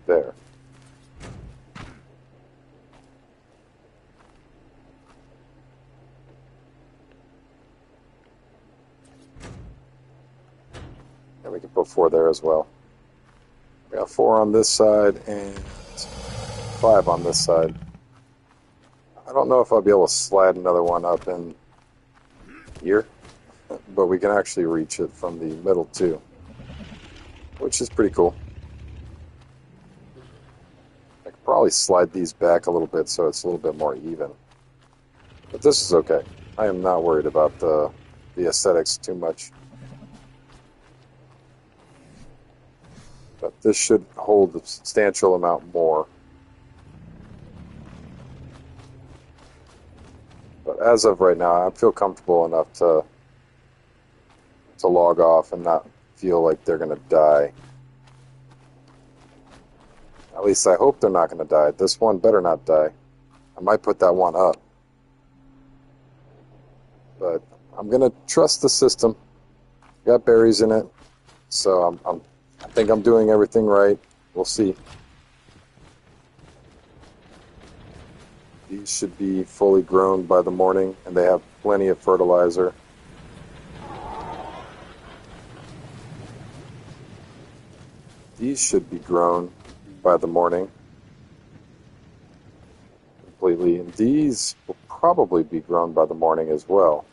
There. And we can put 4 there as well. We got 4 on this side and 5 on this side. I don't know if I'll be able to slide another one up in here, but we can actually reach it from the middle too, which is pretty cool. I could probably slide these back a little bit so it's a little bit more even. But this is okay. I am not worried about the aesthetics too much. But this should hold a substantial amount more. But as of right now, I feel comfortable enough to log off and not feel like they're going to die. At least I hope they're not going to die. This one better not die. I might put that one up. But I'm going to trust the system. Got berries in it. So I think I'm doing everything right. We'll see. These should be fully grown by the morning, and they have plenty of fertilizer. These should be grown by the morning completely, and these will probably be grown by the morning as well,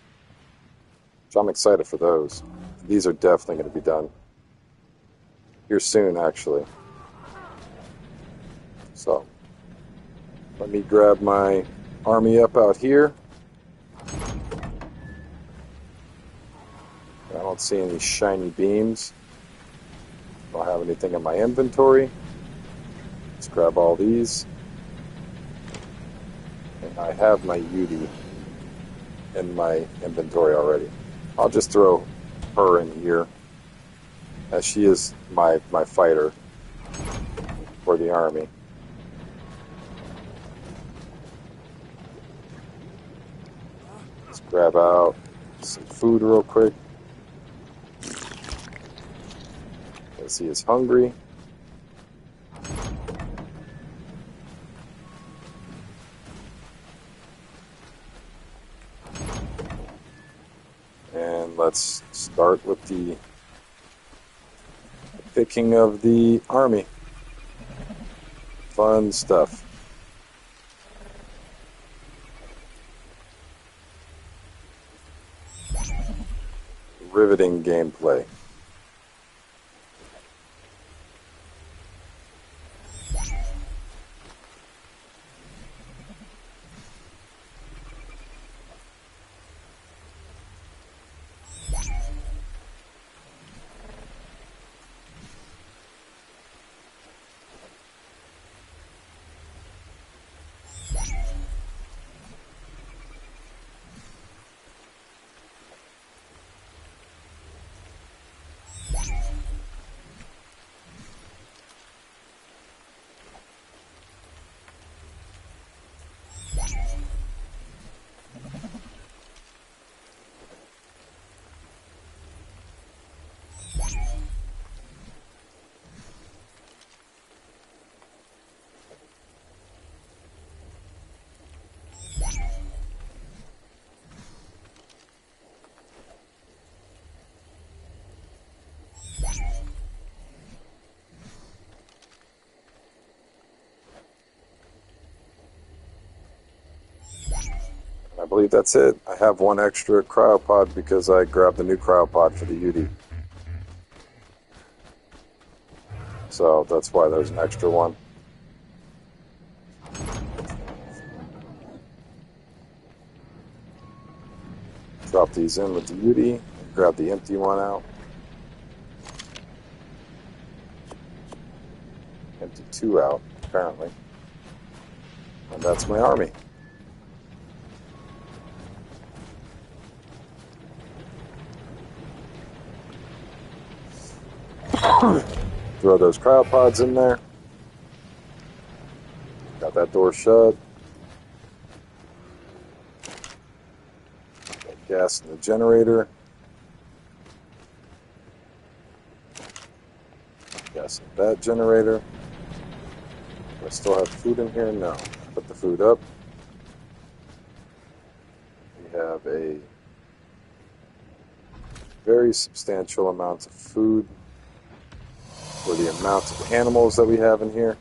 which I'm excited for those. These are definitely going to be done here soon, actually. So let me grab my army up out here. I don't see any shiny beams. Don't have anything in my inventory. Let's grab all these. And I have my Yudi in my inventory already. I'll just throw her in here, as she is my fighter for the army. Let's grab out some food real quick. As he is hungry. And let's start with the picking of the army. Fun stuff. Riveting gameplay. I believe that's it. I have one extra cryopod because I grabbed the new cryopod for the UD. So that's why there's an extra one. Drop these in with the Yudi and grab the empty one out. Empty 2 out, apparently. And that's my army. Throw those cryopods in there. Got that door shut. Got gas in the generator. Gas in that generator. Do I still have food in here? No. Put the food up. We have a very substantial amount of food for the amount of animals that we have in here.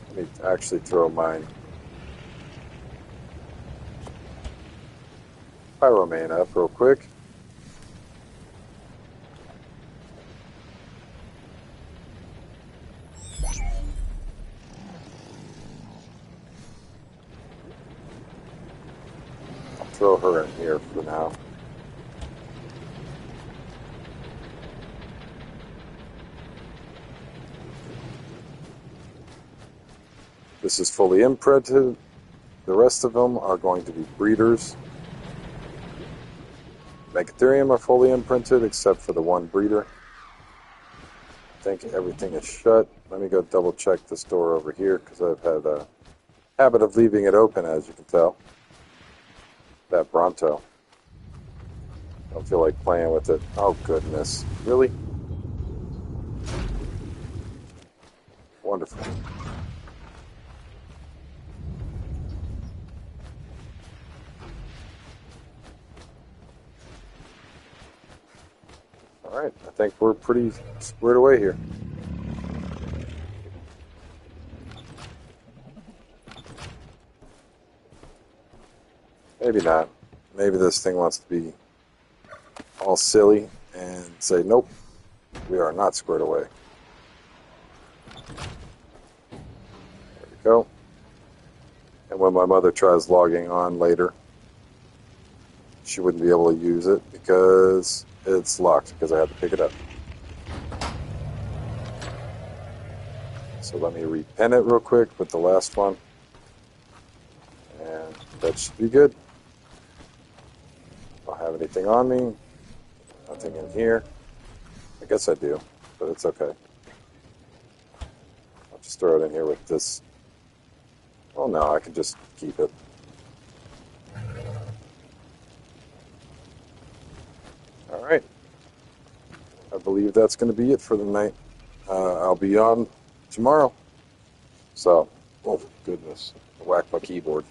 Let me actually throw my pyromane up real quick. I'll throw her in here for now. This is fully imprinted. The rest of them are going to be breeders. Megatherium are fully imprinted except for the one breeder. I think everything is shut. Let me go double check this door over here because I've had a habit of leaving it open, as you can tell. That Bronto. Don't feel like playing with it. Oh goodness. Really? Wonderful. Alright, I think we're pretty squared away here. Maybe not. Maybe this thing wants to be all silly and say, nope, we are not squared away. There we go. And when my mother tries logging on later, she wouldn't be able to use it because it's locked because I had to pick it up. So let me repen it real quick with the last one. And that should be good. I don't have anything on me. Nothing in here. I guess I do, but it's okay. I'll just throw it in here with this. Oh no, I can just keep it. Alright. I believe that's going to be it for the night. I'll be on tomorrow. So, oh goodness, I whacked my keyboard.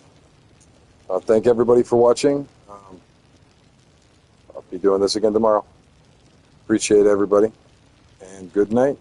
Thank everybody for watching. I'll be doing this again tomorrow. Appreciate everybody, and good night.